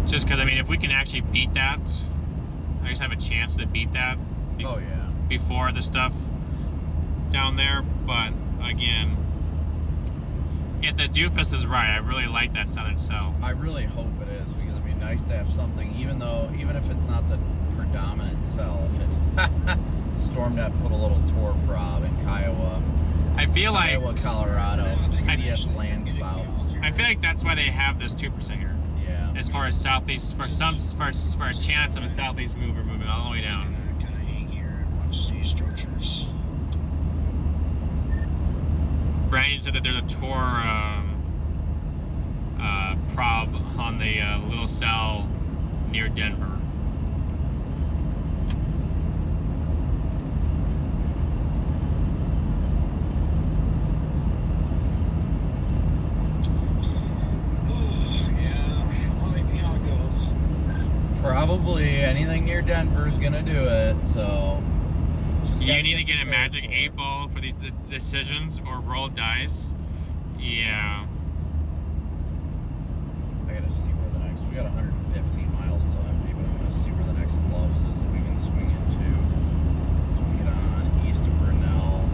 Just because, I mean, if we can actually beat that, I just have a chance to beat that. Oh yeah. Before the stuff down there, but again, If the doofus is right, I really like that southern cell. I really hope it is, because it'd be nice to have something, even if it's not the predominant cell. If it StormNet put a little tour prob in Kiowa, I feel Iowa, like Colorado, EDS land spouts. I feel like that's why they have this 2% here. Yeah. As far as southeast, for a chance of a southeast mover moving all the way down. Kind of hang here and watch these structures. Brian said that there's a tour prob on the little cell near Denver. Probably anything near Denver is gonna do it. So just You gotta need to get a prepared magic for 8 it. ball for these decisions or roll dice. Yeah. I gotta see where the next. We got 115 miles till empty, but I'm gonna see where the next loves is that we can swing into. So we get on east of Grinnell.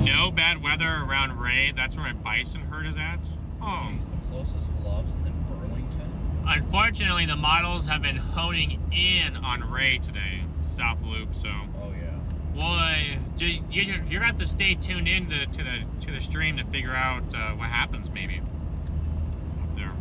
No bad weather around Ray. That's where my bison herd is at. Oh. Geez, the closest loves is in Burlington. Unfortunately, the models have been honing in on Ray today, South Loop. So, Oh yeah. well, you're gonna have to stay tuned in to the stream to figure out what happens maybe up there.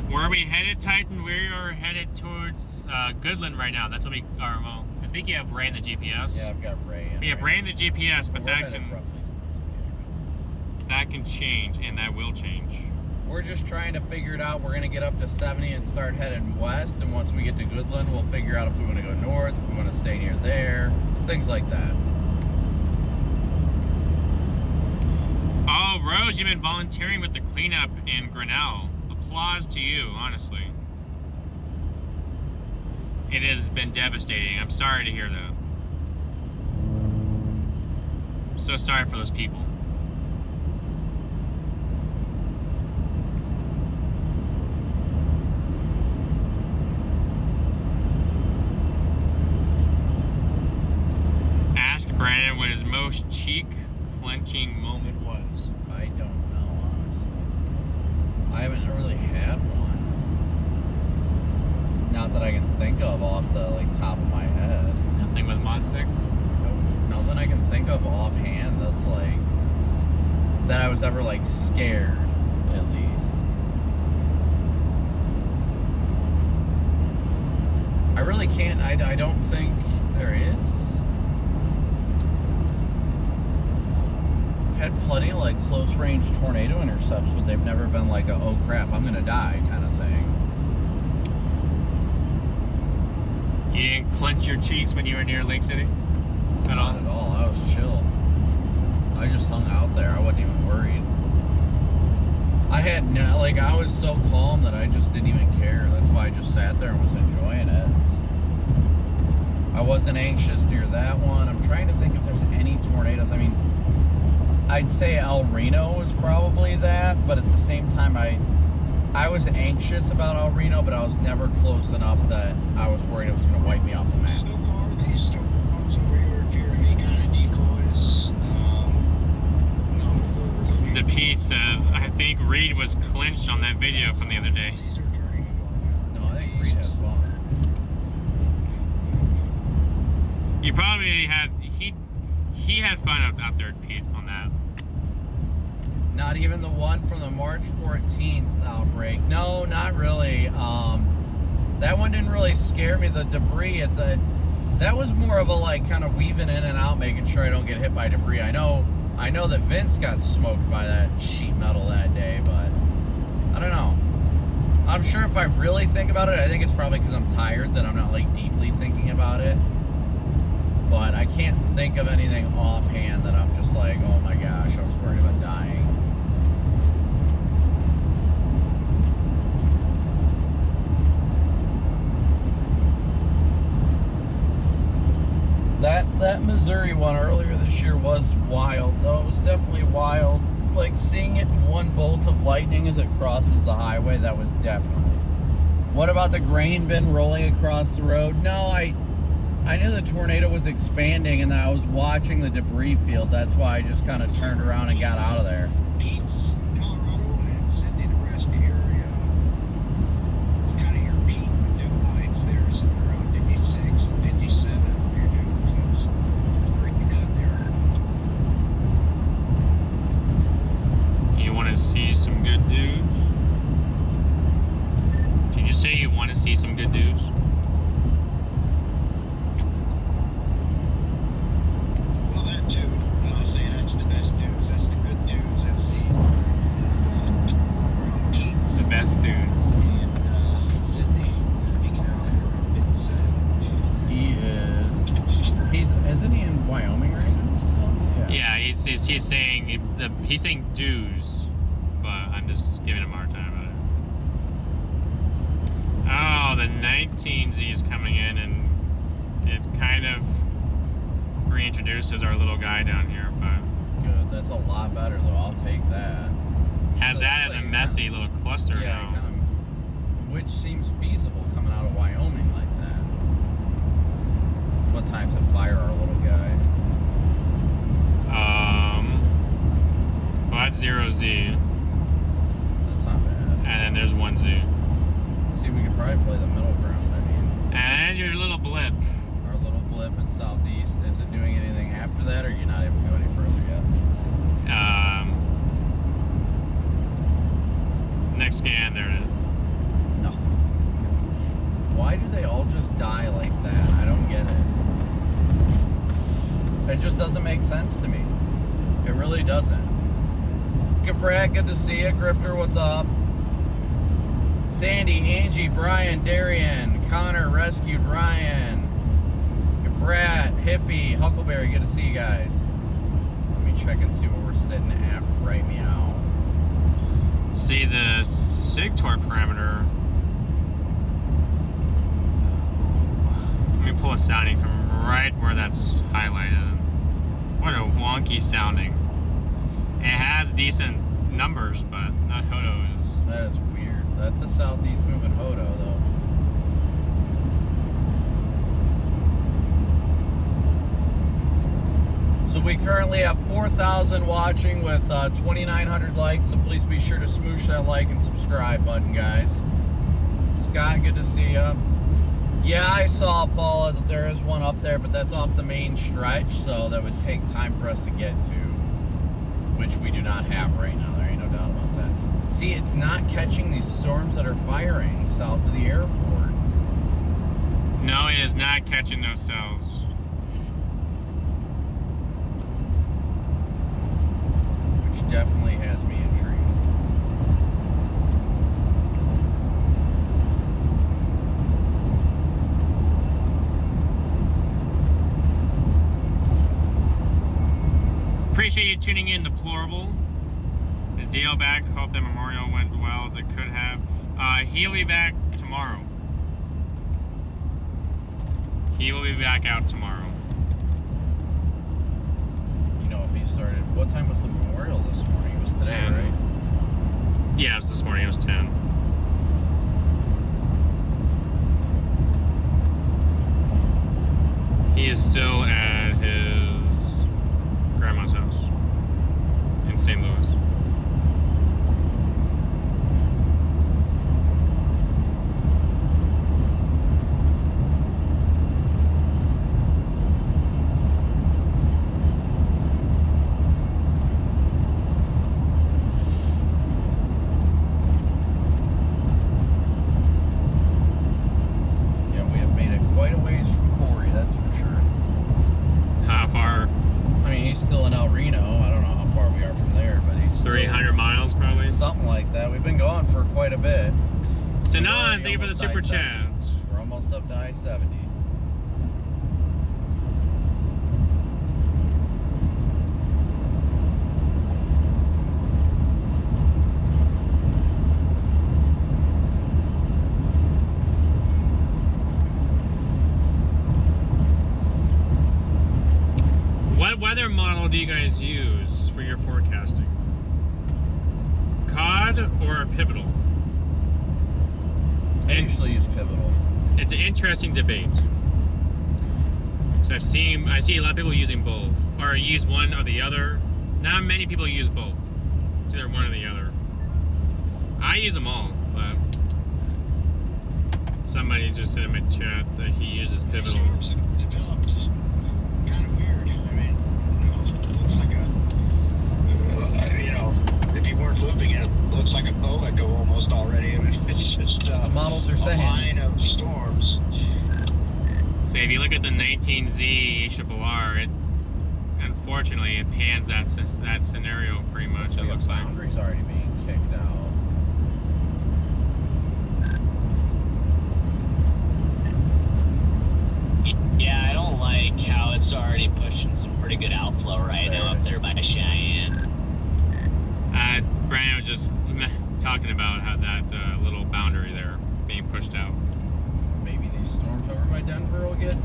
Where are we headed, Titan? We are headed towards Goodland right now. That's what we are. Well, I think you have Ray in the GPS. Yeah, I've got Ray in. We have Ray in the GPS, but We're that headed can roughly towards that can change, and that will change. We're just trying to figure it out. We're gonna get up to 70 and start heading west, and once we get to Goodland, we'll figure out if we want to go north, if we want to stay near there, things like that. Oh, Rose, you've been volunteering with the cleanup in Grinnell. Applause to you, honestly. It has been devastating. I'm sorry to hear that. I'm so sorry for those people. Ask Brandon what his most cheek-clenching moment was. I don't know, honestly. I haven't really had one. Not that I can think of off the top of my head. Nothing with Mod 6? Nothing I can think of offhand that's that I was ever scared, at least. I really can't. I don't think there is. I've had plenty of close range tornado intercepts, but they've never been a oh crap, I'm gonna die kind of thing. You didn't clench your cheeks when you were near Lake City? At all? Not at all. I was chill. I just hung out there. I wasn't even worried. I had I was so calm that I just didn't even care. That's why I just sat there and was enjoying it. I wasn't anxious near that one. I'm trying to think if there's any tornadoes. I mean, I'd say El Reno was probably that, but at the same time, I was anxious about El Reno, but I was never close enough that I was worried it was going to wipe me off the map. So far, these storms over here appear to be kind of decoys. No, DePete says, I think Reed was clinched on that video from the other day. these are turning into No, I think Reed had fun. You probably had, he had fun out there, Pete, on that. Not even the one from the March 14th outbreak. No, not really. That one didn't really scare me. The debris, that was more of a kind of weaving in and out, making sure I don't get hit by debris. I know that Vince got smoked by that sheet metal that day, but I don't know. I'm sure if I really think about it, I think it's probably because I'm tired that I'm not deeply thinking about it. But I can't think of anything offhand that I'm just oh my gosh, I was worried about dying. That Missouri one earlier this year was wild, though. It was definitely wild. like seeing it in one bolt of lightning as it crosses the highway, that was definitely. What about the grain bin rolling across the road? No, I knew the tornado was expanding and I was watching the debris field. That's why I just kind of turned around and got out of there. Pete's, Colorado, and Sydney, Nebraska area. It's kind of your peak dew points there, somewhere around 56 and 57 on your dew. So it's pretty good there. You want to see some good dudes? Did you say you want to see some good dudes? Well, that too. I'm not saying that's the best dudes. That's the good dudes I've seen. Is around Pete's The best dudes. and Sydney, peaking out at around 57. Isn't he in Wyoming right now still? Yeah, he's saying dues, but I'm just giving him a hard time about it. Oh, the 19Z is coming in, and it kind of reintroduces our little guy down here, but Good. That's a lot better though. I'll take that. has So that it's as a like- messy little cluster Yeah, now. kind of, which seems feasible coming out of Wyoming like that. What time to fire our little guy? Well, that's 0Z, That's not bad. and then there's 1Z. See, we could probably play the middle ground. I mean, And your little blip. our little blip in southeast. Is it doing anything after that, or you're not able to go any further yet? Next scan, there it is. Nothing. Why do they all just die like that? I don't get it. It just doesn't make sense to me. It really doesn't. Good, Brad. Good to see you. Grifter, what's up? Sandy, Angie, Brian, Darian, Connor, rescued Ryan. Good, Brad, Hippie, Huckleberry. Good to see you guys. Let me check and see what we're sitting at right meow. See the SIGTOR parameter. Let me pull a sounding from right where that's highlighted. What a wonky sounding. It has decent numbers, but that Hodo is. That is weird. That's a southeast moving Hodo, though. So we currently have 4,000 watching with 2,900 likes, so please be sure to smoosh that like and subscribe button, guys. Scott, good to see you. Yeah, I saw, Paula, that there is one up there, but that's off the main stretch, so that would take time for us to get to, which we do not have right now. There ain't no doubt about that. See, it's not catching these storms that are firing south of the airport. No, it is not catching those cells. Which definitely has me intrigued. Appreciate you tuning in, Deplorable. Is Dio back? Hope the memorial went well as it could have. He'll be back tomorrow. He will be back out tomorrow. You know, if he started, what time was the memorial this morning? It was today, 10. right? Yeah, it was this morning. It was 10. He is still at his grandma's house in St. Louis. Yeah, we have made it quite a ways from Corey, that's for sure. How far? I mean, he's still in El Reno. I don't know how far we are from there, but he's still 300 miles probably. something like that. We've been going for quite a bit. Sanan, thank you for the Almost super I-70. chats. We're almost up to I-70. What weather model do you guys use for your forecasting? good or pivotal? I usually use pivotal. It's an interesting debate. So I see a lot of people using both, or use one or the other. Not many people use both. It's either one or the other. I use them all, but somebody just said in my chat that he uses pivotal. Storms have developed kind of weird. I mean, it looks like if you weren't looping it, it looks like a bow echo almost already. I mean, it's just The models are saying. a line of storms. So if you look at the 19Z HRR, it unfortunately it pans that scenario pretty much. So It looks the like. boundary's already being kicked out. Yeah, I don't like how it's already pushing some pretty good outflow right now up there by Cheyenne. Brian was just talking about how that little boundary there being pushed out. Maybe these storms over by Denver will get.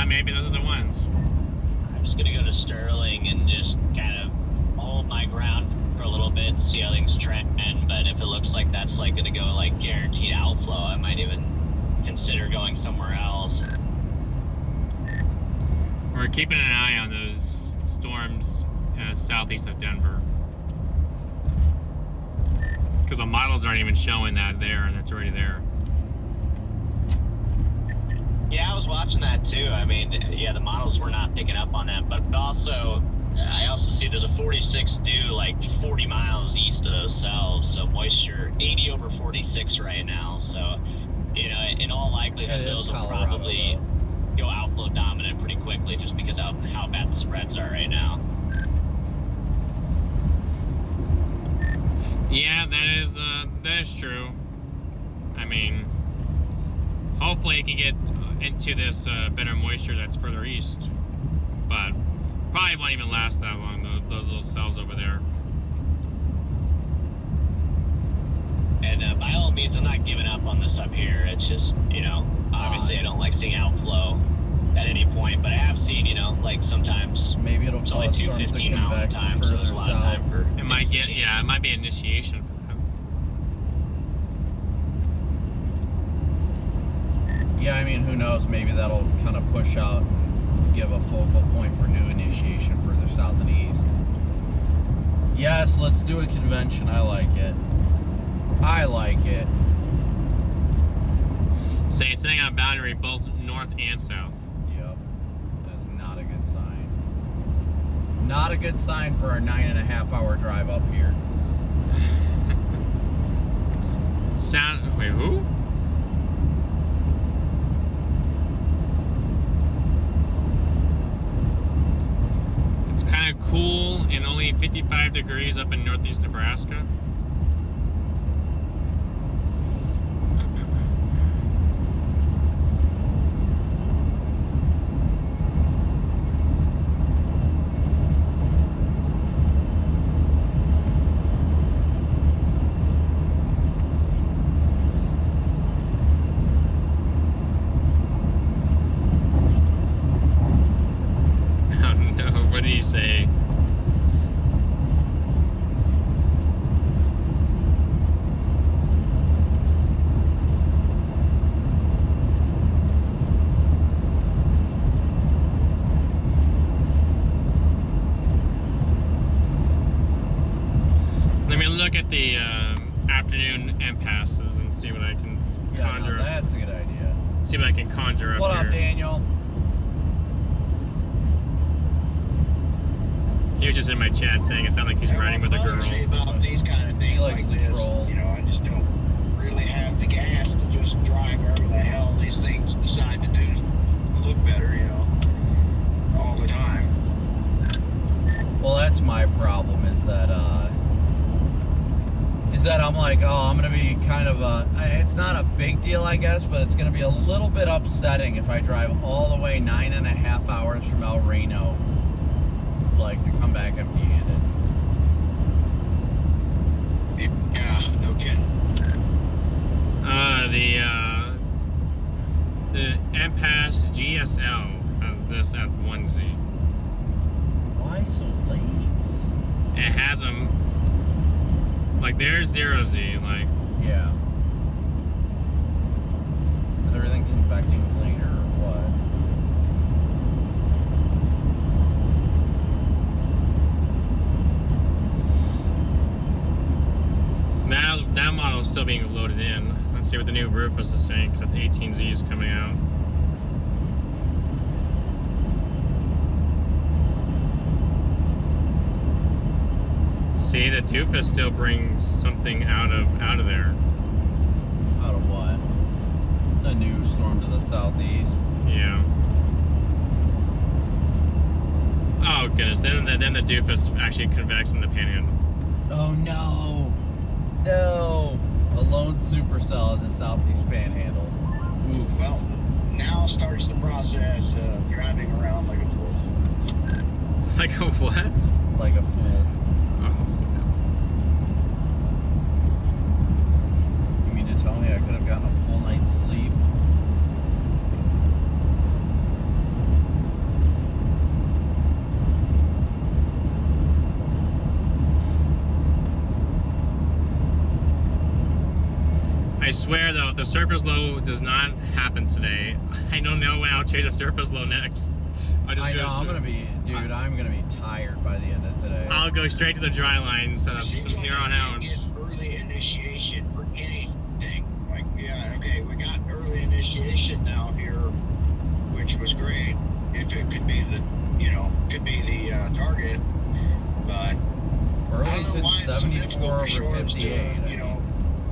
Maybe those are the ones. I'm just gonna go to Sterling and just kind of hold my ground for a little bit and see how things trend. But if it looks like that's like gonna go like guaranteed outflow, I might even consider going somewhere else. We're keeping an eye on those storms southeast of Denver. Because the models aren't even showing that there, and it's already there. Yeah, I was watching that too. I mean, yeah, the models were not picking up on that, but also, I also see there's a 46 due like 40 miles east of those cells, so moisture 80 over 46 right now. So, in all likelihood, those will probably go outflow dominant pretty quickly just because of how bad the spreads are right now. Yeah, that is true. I mean, hopefully it can get into this better moisture that's further east, but probably won't even last that long. Those little cells over there. And by all means, I'm not giving up on this up here. It's just, obviously I don't like seeing outflow at any point, but I have seen, like sometimes Maybe it'll it's only cause 2:15 storms to Mountain convect time, so there's a further lot of time south. for It might things to get, change. yeah, it might be an initiation for them. Yeah, I mean, who knows? Maybe that'll kind of push out, give a focal point for new initiation further south and east. Yes, let's do a convention. I like it. I like it. Say it's sitting on a boundary both north and south. Yep. That's not a good sign. Not a good sign for our 9.5-hour drive up here. Wait, who? It's kind of cool and only 55 degrees up in northeast Nebraska. What did he say? Let me look at the afternoon impasses and see what I can conjure. Yeah, that's a good idea. See what I can conjure up What here. up, Daniel? He was just in my chat saying it sounded like he's riding with a girl. About these kind of things He likes like to this, troll. I just don't really have the gas to just drive wherever the hell these things decide to do to look better, all the time. Well, that's my problem is that I'm like, oh, I'm going to be kind of it's not a big deal, I guess, but it's going to be a little bit upsetting if I drive all the way 9.5 hours from El Reno, like, to come back empty-handed. Yeah, no kidding. The impasse GSL has this at 1Z. Why so late? It has them. Like, there's 0Z, like... Yeah. Is everything convecting later or what? That model is still being loaded in. Let's see what the new Rufus is saying, because that's 18Z's coming out. See, the doofus still brings something out of there. Out of what? A new storm to the southeast. Yeah. Oh goodness! Then the doofus actually convects in the panhandle. Oh no! No! A lone supercell in the southeast panhandle. Oof. Well, now starts the process of driving around like a fool. Like a what? Like a fool. Oh. You mean to tell me I could have gotten a full night's sleep? I swear though, if the surface low does not happen today, I don't know when I'll chase a surface low next. I know, I'm gonna be tired by the end of today. I'll go straight to the dry line setup Seems from here on like out. we get early initiation for anything. Like, yeah, okay, we got early initiation now here, which was great. If it could be the, target, but Burlington 74 over 58.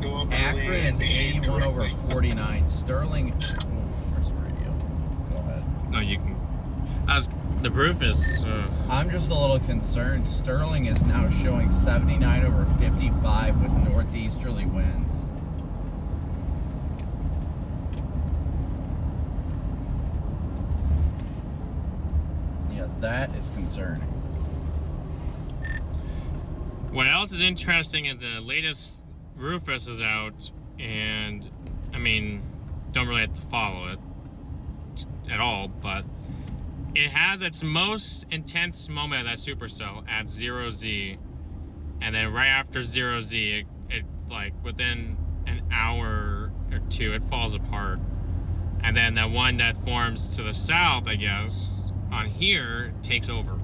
Go up Akron is 81 over 49. Sterling. Oh, where's the radio? Go ahead. No, you can. The Rufus. I'm just a little concerned. Sterling is now showing 79 over 55 with northeasterly winds. Yeah, that is concerning. What else is interesting is the latest Rufus is out, and I mean, don't really have to follow it at all, but it has its most intense moment of that supercell at 0Z, and then right after 0Z, it like within an hour or two, it falls apart. And then the one that forms to the south, I guess, on here, takes over.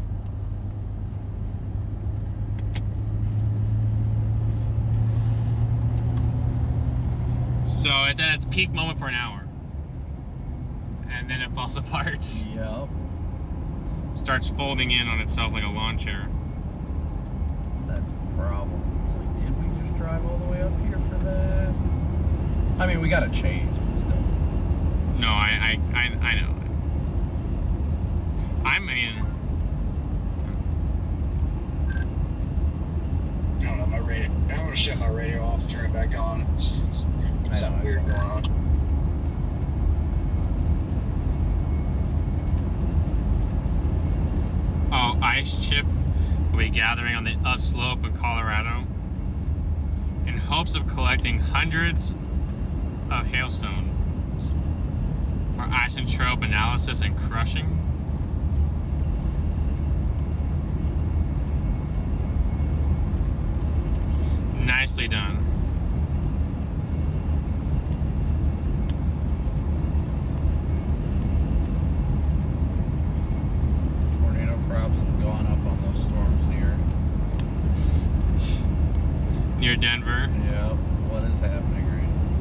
So it's at its peak moment for an hour. And then it falls apart. Yep. Starts folding in on itself like a lawn chair. That's the problem. It's like, did we just drive all the way up here for that? I mean, we got a chase, but still. No, I know. I mean... I don't know, my radio. I'm gonna shut my radio off and turn it back on. Something weird going on. Oh, ice chip will be gathering on the upslope in Colorado in hopes of collecting hundreds of hailstones for isotope analysis and crushing. Nicely done. Tornado crops have gone up on those storms Near Denver. Yeah, what is happening right now?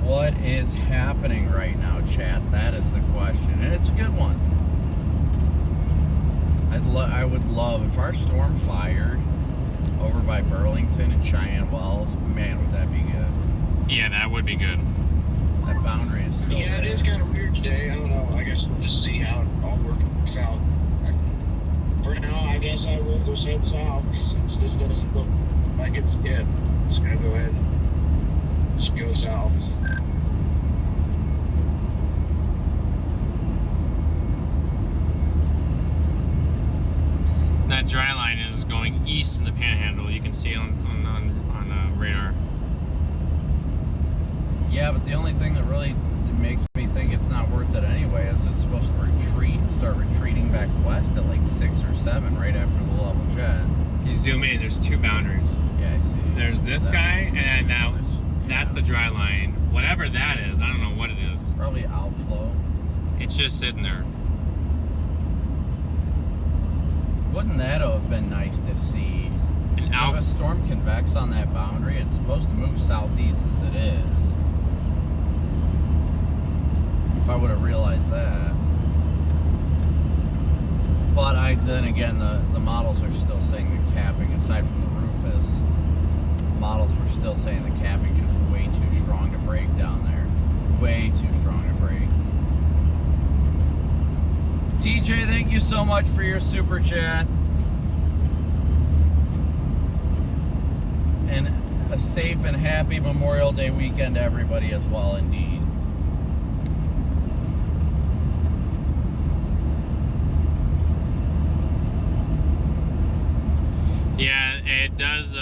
What is happening right now, chat? That is the question, and it's a good one. I would love if our storm fired over by Burlington and Cheyenne Wells. Man, would that be good? Yeah, that would be good. That boundary is still Yeah, there. it is kind of weird today. I don't know. I guess we'll just see how it all works out. For now, I guess I will just head south since this doesn't look like it's it. I'm just gonna go ahead and just go south. That dry line is going east in the Panhandle. You can see it on radar. Yeah, but the only thing that really makes me think it's not worth it anyway is it's supposed to start retreating back west at like 6 or 7 right after the level jet. You zoom in, there's 2 boundaries. Yeah, I see. There's this guy, and now that's the dry line. Whatever that is, I don't know what it is. Probably outflow. It's just sitting there. Wouldn't that have been nice to see? An If a storm convex on that boundary, it's supposed to move southeast as it is. If I would have realized that. But then again, the models are still saying the capping, aside from the Rufus, models were still saying the capping's just way too strong to break down there. Way too strong to break. TJ, thank you so much for your super chat. And a safe and happy Memorial Day weekend to everybody as well, indeed. Yeah, it does.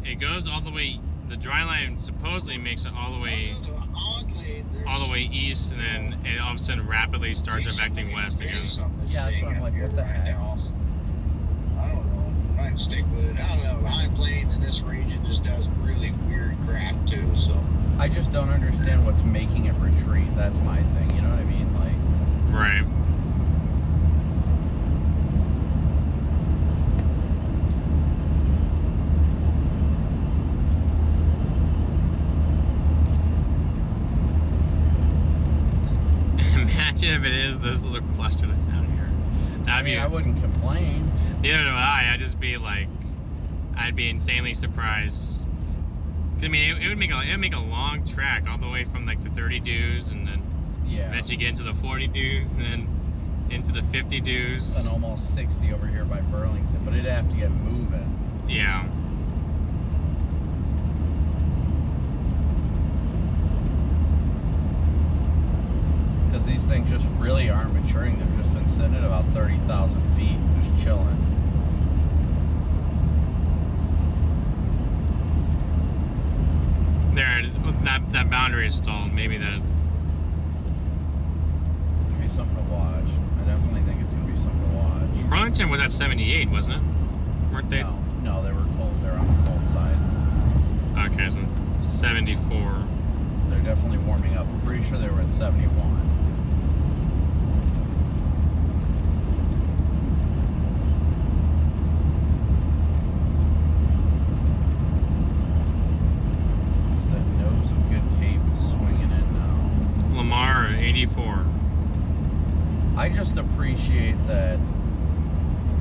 It goes all the way. The dry line supposedly makes it all the way east, and then it all of a sudden rapidly starts affecting west again. Yeah, that's what I'm like, what the heck? I don't know. I'm trying to stick with it. I don't know. The high plains in this region just does really weird crap too. So I just don't understand what's making it retreat. That's my thing. You know what I mean? Like, Right. Imagine if it is this little cluster that's down here. I mean, I wouldn't complain. Neither do I. I'd just be like, I'd be insanely surprised. I mean, it would make a long track all the way from like the 30 dews, and then eventually get into the 40 dews, and then into the 50 dews. And almost 60 over here by Burlington, but it'd have to get moving. Yeah. Because these things just really aren't maturing. They've just been sitting at about 30,000 feet, just chilling. There, that boundary is stalled. Maybe that's... It's going to be something to watch. I definitely think it's going to be something to watch. Burlington was at 78, wasn't it? Weren't they? No, they were cold. They're on the cold side. Okay, so 74. They're definitely warming up. I'm pretty sure they were at 71. That nose of Good Cape is swinging in now. Lamar, 84. I just appreciate that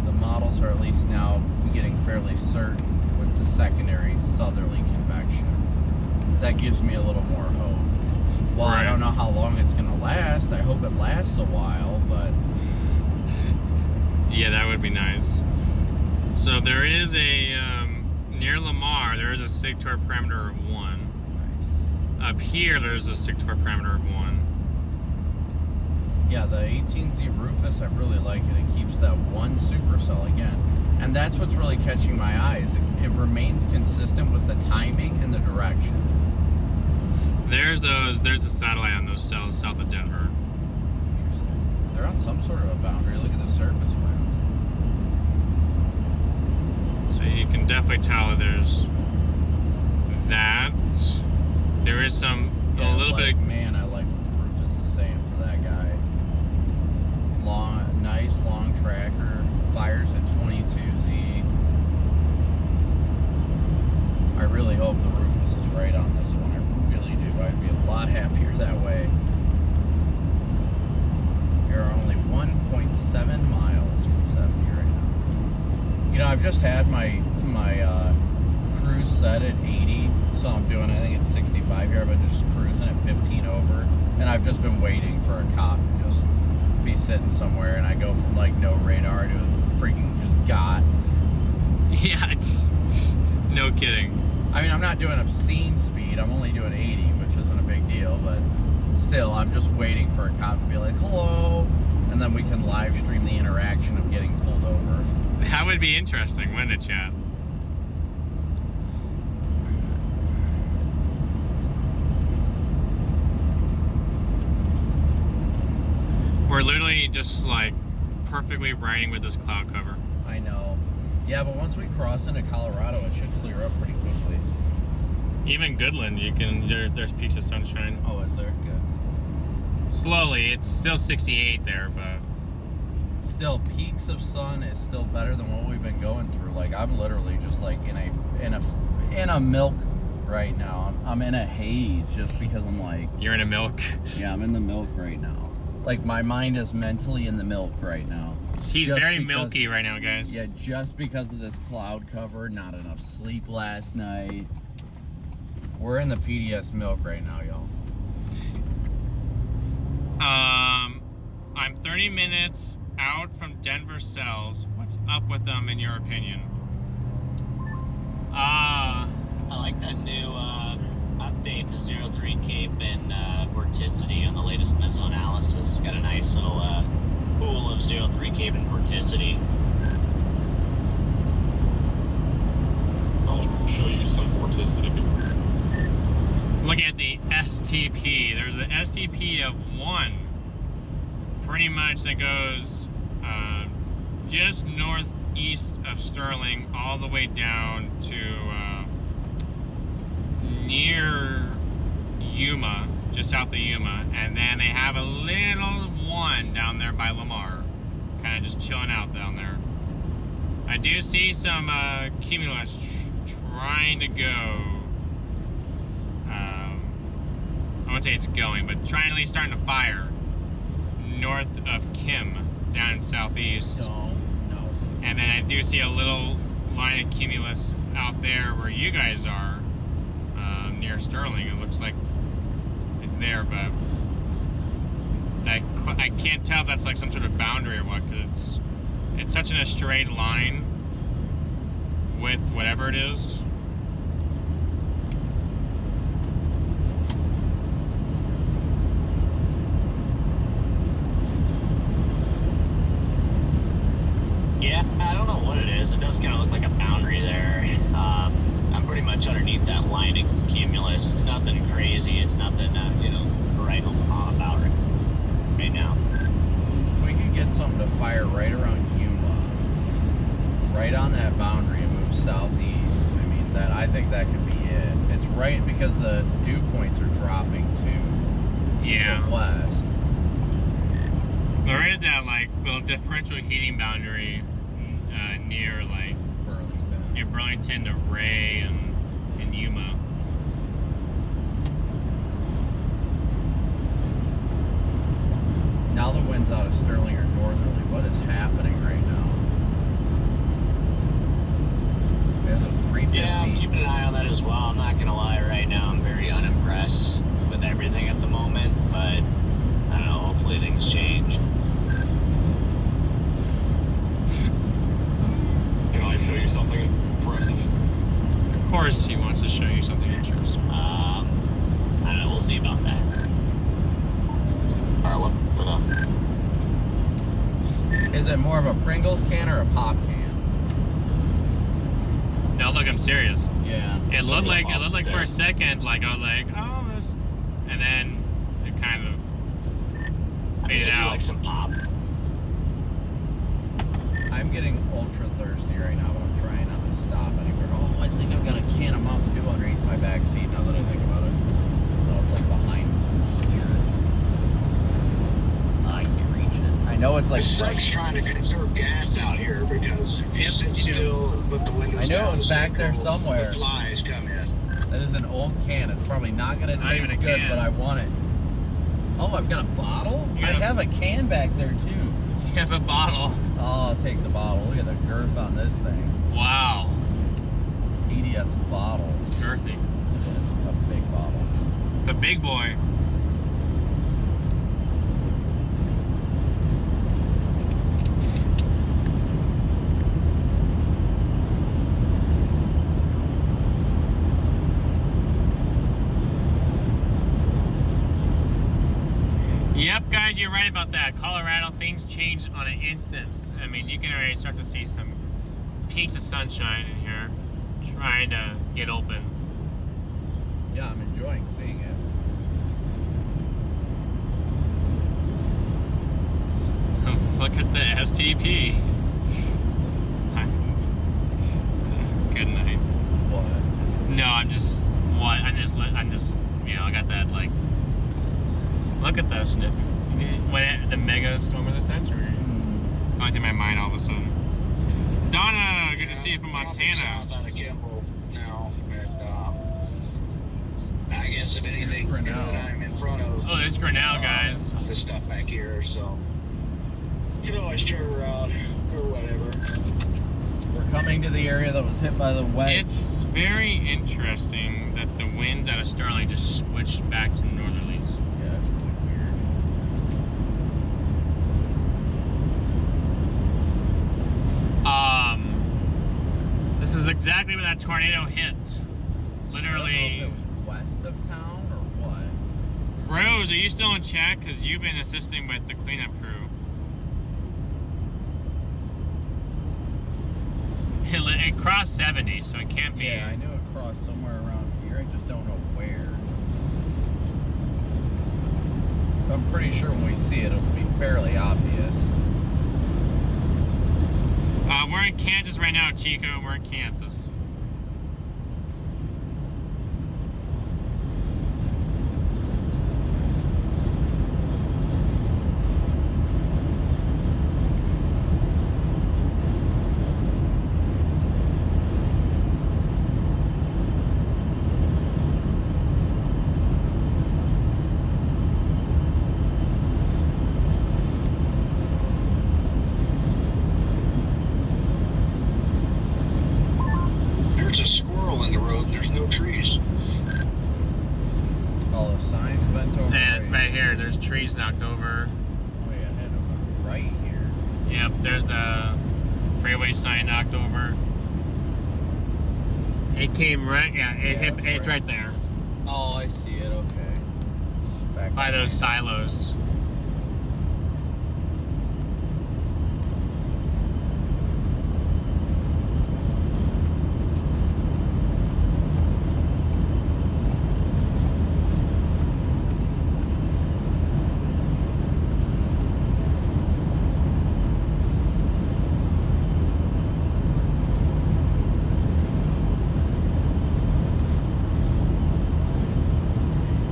the models are at least now getting fairly certain with the secondary southerly convection. That gives me a little more hope. Well, Right. I don't know how long it's going to last. I hope it lasts a while, but... Yeah, that would be nice. So there is a, near Lamar, there is a sigtoid parameter of 1. Nice. Up here, there's a sigtoid parameter of 1. Yeah, the 18Z Rufus, I really like it. It keeps that one supercell again. And that's what's really catching my eye, is it remains consistent with the timing and the direction. There's a satellite on those cells south of Denver. Interesting. They're on some sort of a boundary. Look at the surface winds. So you can definitely tell that there's that. There is some, Yeah, a little bit of... Man, I like what the Rufus is saying for that guy. Nice long tracker. Fires at 22Z. I really hope the Rufus is right on this one. I really do. I'd be a lot happier that way. You're only 1.7 miles from 70 right now. You know, I've just had my cruise set at 80, so I'm doing, I think it's 65 here. I've been just cruising at 15 over, and I've just been waiting for a cop to just be sitting somewhere, and I go from like no radar to freaking just got. Yeah, it's... No kidding. I mean, I'm not doing obscene speed. I'm only doing 80, which isn't a big deal, but still, I'm just waiting for a cop to be like, hello, and then we can live stream the interaction of getting pulled over. That would be interesting, wouldn't it, chat? We're literally just like perfectly riding with this cloud cover. I know. Yeah, but once we cross into Colorado, it should clear up pretty quickly. Even Goodland, you can there's peaks of sunshine. Oh, is there? Good. Slowly, it's still 68 there, but Still, peaks of sun is still better than what we've been going through. Like, I'm literally just like in a milk right now. I'm in a haze just because I'm like, you're in a milk. yeah, I'm in the milk right now. Like, my mind is mentally in the milk right now. He's Just very because- milky right now, guys. Yeah, just because of this cloud cover, not enough sleep last night. We're in the PDS milk right now, y'all. I'm 30 minutes out from Denver cells. What's up with them, in your opinion? I like that new update to 03 Cape and vorticity on the latest missile analysis. Got a nice little pool of 03 Cape and vorticity. I'll show you some vorticity. Looking at the STP, there's an STP of 1, pretty much that goes just northeast of Sterling, all the way down to near Yuma, just south of Yuma, and then they have a little one down there by Lamar, kind of just chilling out down there. I do see some cumulus trying to go. I won't say it's going, but trying at least starting to fire north of Kim down in southeast. No. And then I do see a little line of cumulus out there where you guys are, near Sterling. It looks like it's there, but I can't tell if that's like some sort of boundary or what, because it's such in a straight line with whatever it is. Yeah, I don't know what it is. It does kind of look like a boundary there. I'm pretty much underneath that line of cumulus. It's nothing crazy. It's nothing, right about right now. If we could get something to fire right around Yuma, right on that boundary and move southeast, I think that could be it. It's right because the dew points are dropping to the west. There is that like little differential heating boundary near like Burlington. near Burlington to Ray and Yuma. Now the winds out of Sterling are northerly. What is happening right now? There's a 315. Yeah, I'm keeping an eye on that as well. I'm not gonna lie, right now I'm very unimpressed with everything at the moment, but I don't know, hopefully things change. Can I show you something impressive? Of course, he wants to show you something interesting. I don't know, we'll see about that. Alright, look enough. Is it more of a Pringles can or a pop can? No, look, I'm serious. Yeah. It looked like Yeah. for a second, like I was like, oh, this, and then it kind of faded out. Like some pop. I'm getting ultra thirsty right now, but I'm trying not to stop anywhere. Oh, I think I've got a can of Mountain Dew underneath my back seat now that I think about it. Oh, it's like behind here. Oh, I can't reach it. I know it's like This right. sucks trying to conserve gas out here because if you Yep, sit you do. still and put the windows I knew it down, was the back there cold, somewhere. the flies come in. That is an old can. It's probably not going to Not even taste a good, can. but I want it. Oh, I've got a bottle? You I got a- have a can back there, too. You have a bottle. Oh, I'll take the bottle. Look at the girth on this thing. Wow, PDS bottle. it's girthy. It's a big bottle. The big boy. Yep, guys, you're right about that. Colorado, things change on an instant. I mean, you can already start to see some peaks of sunshine in here, trying to get open. Yeah, I'm enjoying seeing it. The STP. Good night. What? No, I'm just, you know, I got that, like, look at this. When the mega storm of the century. Going through my mind all of a sudden. Donna, good to see you from Montana. South out of Kimball now, and I guess if anything's good, I'm in front of. Oh, there's Grinnell, guys. This stuff back here, so you can always turn around or whatever. We're coming to the area that was hit by the wedge. It's very interesting that the winds out of Sterling just switched back to northerlies. Yeah, it's really weird. This is exactly where that tornado hit. I Literally. don't know if it was west of town or what. Rose, are you still in chat? Because you've been assisting with the cleanup crew. It crossed 70, so it can't be. Yeah, I knew it crossed somewhere around here. I just don't know where. I'm pretty sure when we see it, it'll be fairly obvious. We're in Kansas right now, Chico. We're in Kansas. There's a squirrel in the road. There's no trees. All the signs bent over. And it's right here. There's trees knocked over. Oh yeah, head over right here. Yep, there's the freeway sign knocked over. It came right, yeah, it hit, it's right there. Oh, I see it. Okay. Back By those behind. silos.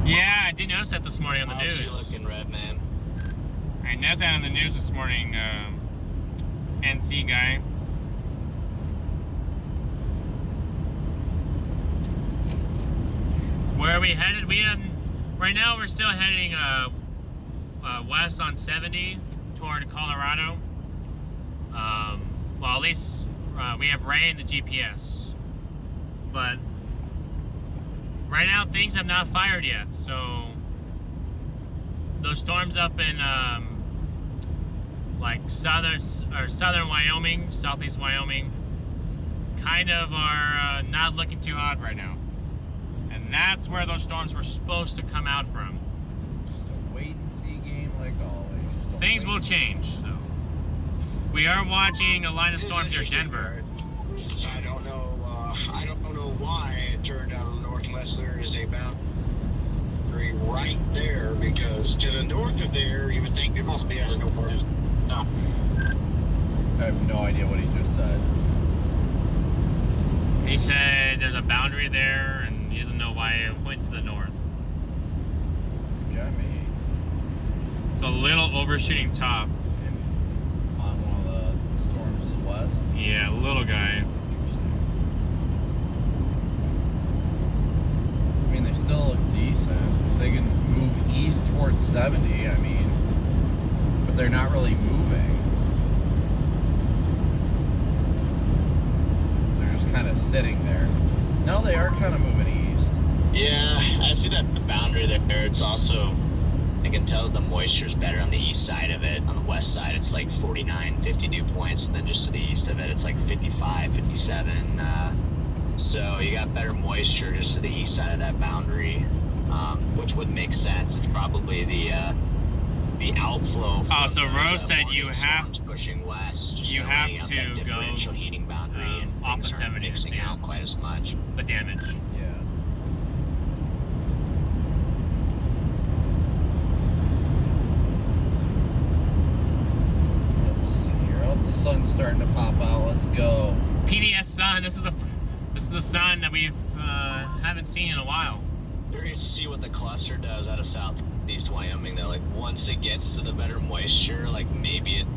Yeah, I did notice that this morning on the news. How's she looking, Red Man? I noticed that on the news this morning, NC guy. Where are we headed? Right now we're still heading west on 70 toward Colorado. Well, at least we have Ray in the GPS. But right now things have not fired yet, so those storms up in like southern Wyoming, southeast Wyoming, kind of are not looking too hot right now. And that's where those storms were supposed to come out from. Just a wait and see game like always. Just a Things wait will and see. change, though. We are watching a line of storms near Denver. I don't know. I don't know why it turned out on the north unless there is a boundary right there. Because to the north of there, you would think there must be a north. I have no idea what he just said. He said there's a boundary there, and he doesn't know why it went to the north. Yeah, maybe. It's a little overshooting top. On one of the storms to the west. Yeah, little guy. Interesting. I mean, they still look decent. If they can move east towards 70, I mean, but they're not really moving. They're just kind of sitting there. No, they are kind of moving east. Yeah, I see that the boundary there. It's also, I can tell the moisture's better on the east side of it. On the west side, it's like 49, 50 dew points, and then just to the east of it, it's like 55, 57. So you got better moisture just to the east side of that boundary, which would make sense. It's probably the outflow. Oh, so from Rose those, said warming you have- storms pushing west. Just you filling have out to that go, differential heating boundary, and off things of aren't 70 to mixing see out it. quite as much. The damage. Yeah. Let's sun. This is a sun that we've haven't seen in a while. Curious to see what the cluster does out of southeast Wyoming. Though, like once it gets to the better moisture, like maybe it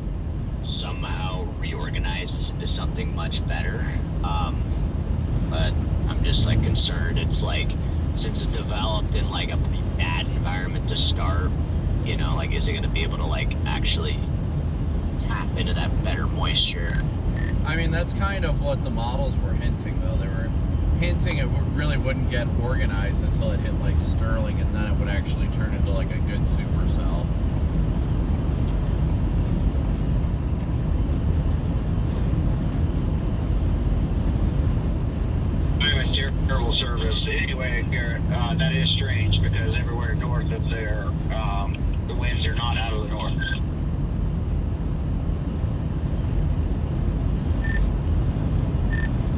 somehow reorganizes into something much better. But I'm just like concerned. It's like since it's developed in like a pretty bad environment to start, you know, like is it going to be able to like actually tap into that better moisture? I mean, that's kind of what the models were hinting, though. They were hinting it really wouldn't get organized until it hit like Sterling, and then it would actually turn into like a good supercell. I'm in terrible service. Anyway, Garrett, that is strange because everywhere north of there, the winds are not out of the north.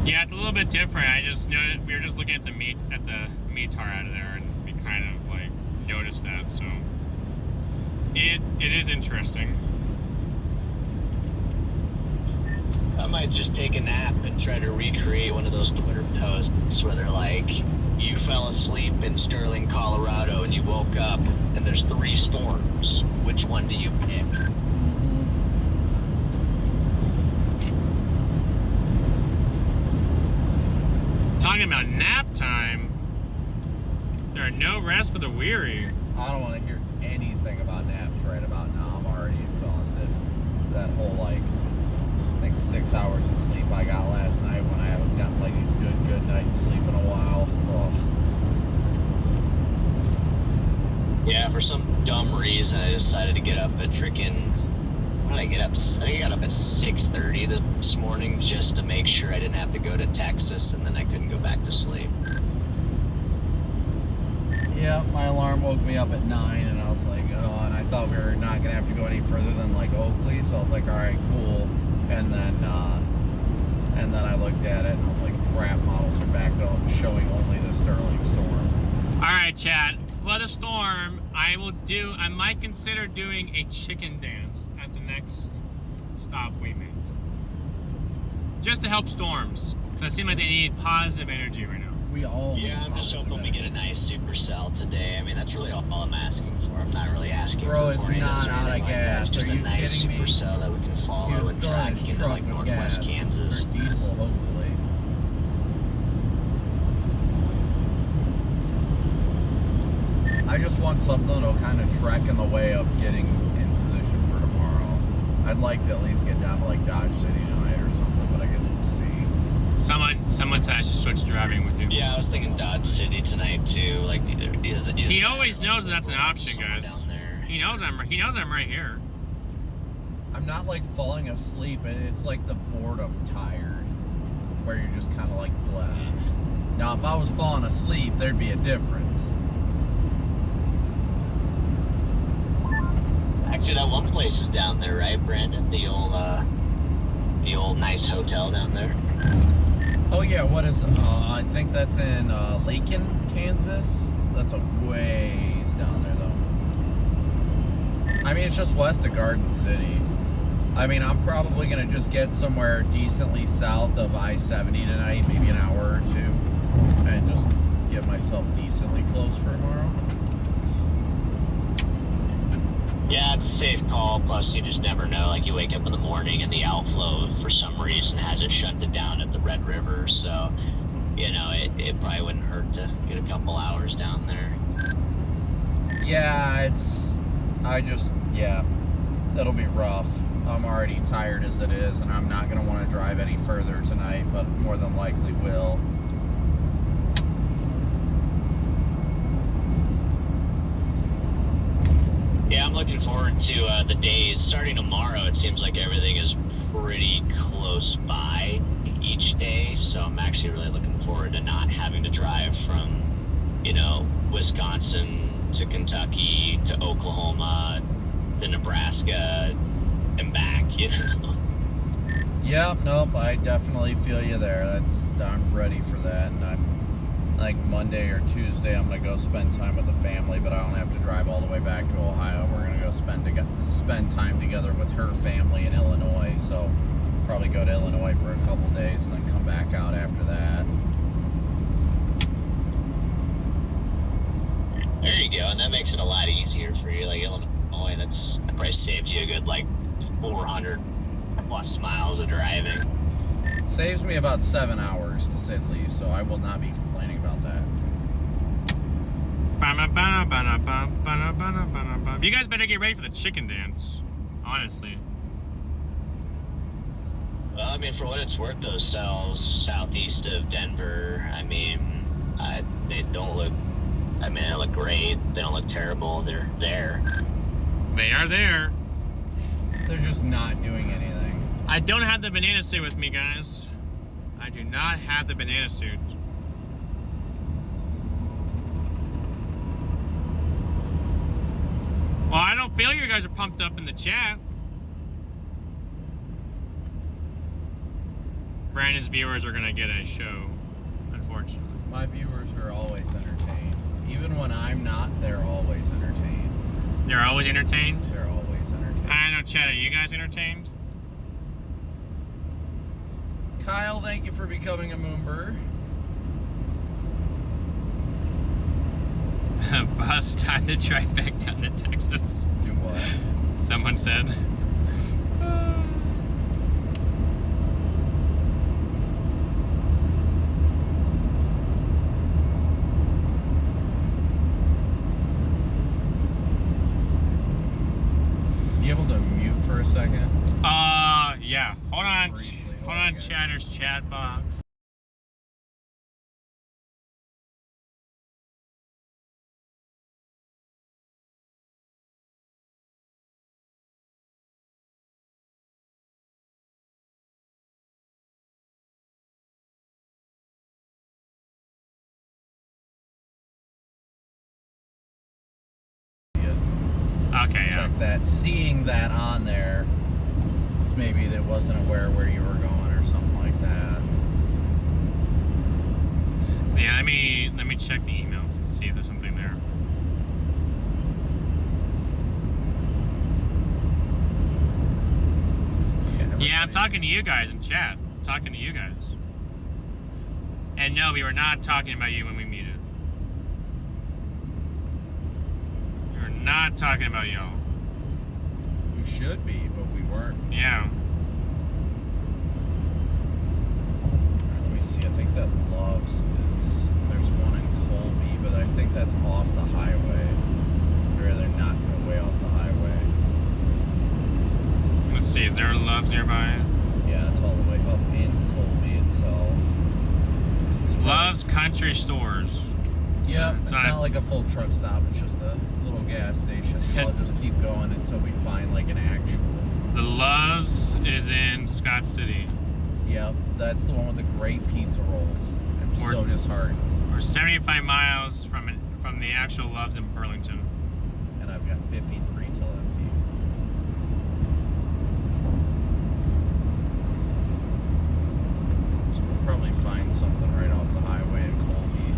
Yeah, it's a little bit different. I just noticed we were just looking at the METAR out of there, and we kind of like noticed that. So it is interesting. I might just take a nap and try to recreate one of those Twitter posts where they're like, you fell asleep in Sterling, Colorado, and you woke up, and there's 3 storms. Which one do you pick? Talking about nap time, there are no rest for the weary. I don't want to hear anything about naps right about now. I'm already exhausted. That whole like, I think 6 hours of sleep I got last night when I haven't gotten like a good night's sleep in a while. Ugh. Yeah, for some dumb reason, I decided to get up at freaking. When did I get up? I got up at 6:30 this morning just to make sure I didn't have to go to Texas, and then I couldn't go back to sleep. Yeah, my alarm woke me up at 9, and I was like, oh, and I thought we were not gonna have to go any further than like Oakley, so I was like, all right, cool. And then I looked at it, and I was like, crap, models are backed up, showing only the Sterling storm. All right, Chad. For the storm, I might consider doing a chicken dance at the next stop we make. Just to help storms, because it seems like they need positive energy right now. We all Yeah, I'm just hoping we get a nice supercell today. I mean, that's really all I'm asking for. I'm not really asking Bro, for it's tornadoes not or out of anything like that. gas. It's just Are a you nice kidding me? supercell that we can He follow was and filling track his into truck like with northwest gas, Kansas. or diesel, hopefully. I just want something that'll kind of trek in the way of getting in position for tomorrow. I'd like to at least get down to like Dodge City tonight or something, but I guess we'll see. Someone said I should switch driving with you. Yeah, I was thinking Dodge City tonight too. Like either He that always or, knows like, that's an option, somewhere guys. down there. He knows I'm right here. I'm not like falling asleep. It's like the boredom tired, where you're just kind of like blah. Now, if I was falling asleep, there'd be a difference. Actually, that one place is down there, right, Brandon? The old nice hotel down there. Oh yeah, what is? I think that's in Lakin, Kansas. That's a ways down there, though. I mean, it's just west of Garden City. I mean, I'm probably gonna just get somewhere decently south of I-70 tonight, maybe an hour or two, and just get myself decently close for tomorrow. Yeah, it's a safe call. Plus, you just never know. Like, you wake up in the morning and the outflow, for some reason, hasn't shut it down at the Red River. So, you know, it probably wouldn't hurt to get a couple hours down there. Yeah, yeah, that'll be rough. I'm already tired as it is, and I'm not going to want to drive any further tonight, but more than likely will. Yeah, I'm looking forward to the days. Starting tomorrow, it seems like everything is pretty close by each day, so I'm actually really looking forward to not having to drive from, you know, Wisconsin to Kentucky to Oklahoma to Nebraska and back, you know. Yep, nope, I definitely feel you there. I'm ready for that, and I'm like Monday or Tuesday I'm gonna go spend time with the family, but I don't have to drive all the way back to Ohio. We're gonna go spend time together with her family in Illinois, so probably go to Illinois for a couple days and then come back out after that. There you go, and that makes it a lot easier for you. Like Illinois, that probably saved you a good like 400 plus miles of driving. It saves me about 7 hours to say the least, so I will not be complaining about that. You guys better get ready for the chicken dance, honestly. Well, I mean, for what it's worth, those cells southeast of Denver, I mean, they don't look, I mean, they look great. They don't look terrible. They're there. They are there. They're just not doing anything. I don't have the banana suit with me, guys. I do not have the banana suit. Well, I don't feel you guys are pumped up in the chat. Brandon's viewers are gonna get a show, unfortunately. My viewers are always entertained. Even when I'm not, they're always entertained. They're always entertained? They're always entertained. I know, chat, are you guys entertained? Kyle, thank you for becoming a moomber. Bus, time to drive back down to Texas. Do what? Someone said. You able to mute for a second? Yeah. Hold on. Briefly, Hold on, chatter's chat box. Okay, yeah. Check that. Seeing that on there, it's maybe that wasn't aware where you were going or something like that. Yeah, let me check the emails and see if there's something there. Yeah, I'm talking to you guys in chat. I'm talking to you guys. And no, we were not talking about you when we muted. We were not talking about y'all. We should be, but we weren't. Yeah. Let me see. I think that Loves is. There's one in Colby, but I think that's off the highway. I'd rather not go way off the highway. Let's see, is there a Love's nearby? Yeah, it's all the way up in Colby itself. Love's Country Stores. Yeah, So it's not like a full truck stop. It's just a little gas station. So I'll just keep going until we find like an actual. The Love's is in Scott City. Yep, that's the one with the great pizza rolls. I'm so disheartened. We're 75 miles from the actual Love's in Burlington. And I've got 53 till empty. So we'll probably find something right off the highway in Colby.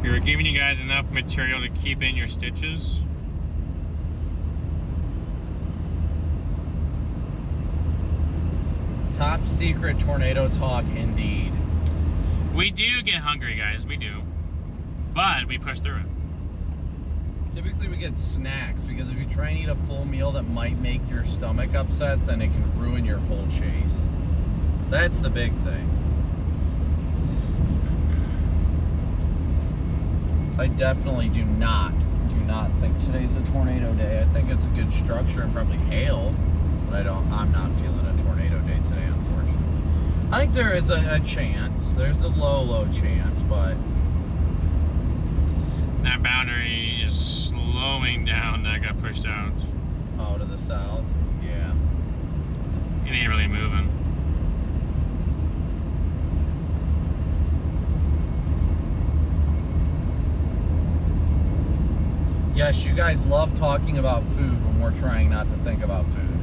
We were giving you guys enough material to keep in your stitches. Top secret tornado talk indeed. We do get hungry, guys, we do. But we push through it. Typically we get snacks because if you try and eat a full meal that might make your stomach upset, then it can ruin your whole chase. That's the big thing. I definitely do not think today's a tornado day. I think it's a good structure and probably hail, but I'm not feeling a tornado day today, unfortunately. I think there is a chance. There's a low chance, but That boundary is slowing down. That got pushed out. oh, to the south, yeah. It ain't really moving. Yes, you guys love talking about food when we're trying not to think about food.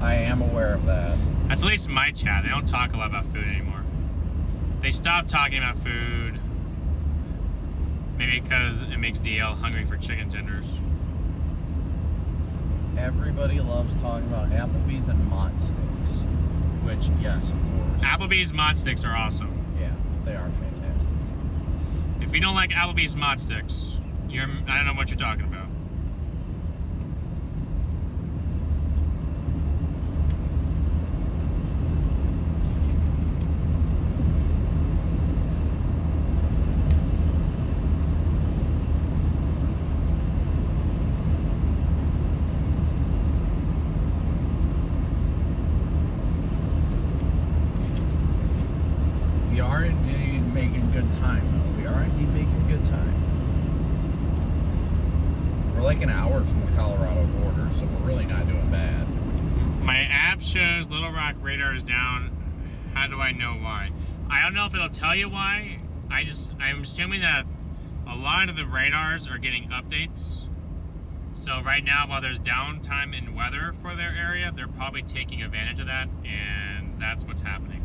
I am aware of that. That's at least my chat. They don't talk a lot about food anymore. They stopped talking about food Maybe because it makes DL hungry for chicken tenders. Everybody loves talking about Applebee's and Mott Sticks, which, yes, of course. Applebee's Mott Sticks are awesome. Yeah, they are fantastic. If you don't like Applebee's Mott Sticks, I don't know what you're talking about. We are indeed making good time, though. We are indeed making good time. We're like an hour from the Colorado border, so we're really not doing bad. My app shows Little Rock radar is down. How do I know why? I don't know if it'll tell you why. I'm assuming that a lot of the radars are getting updates. So right now, while there's downtime in weather for their area, they're probably taking advantage of that, and that's what's happening.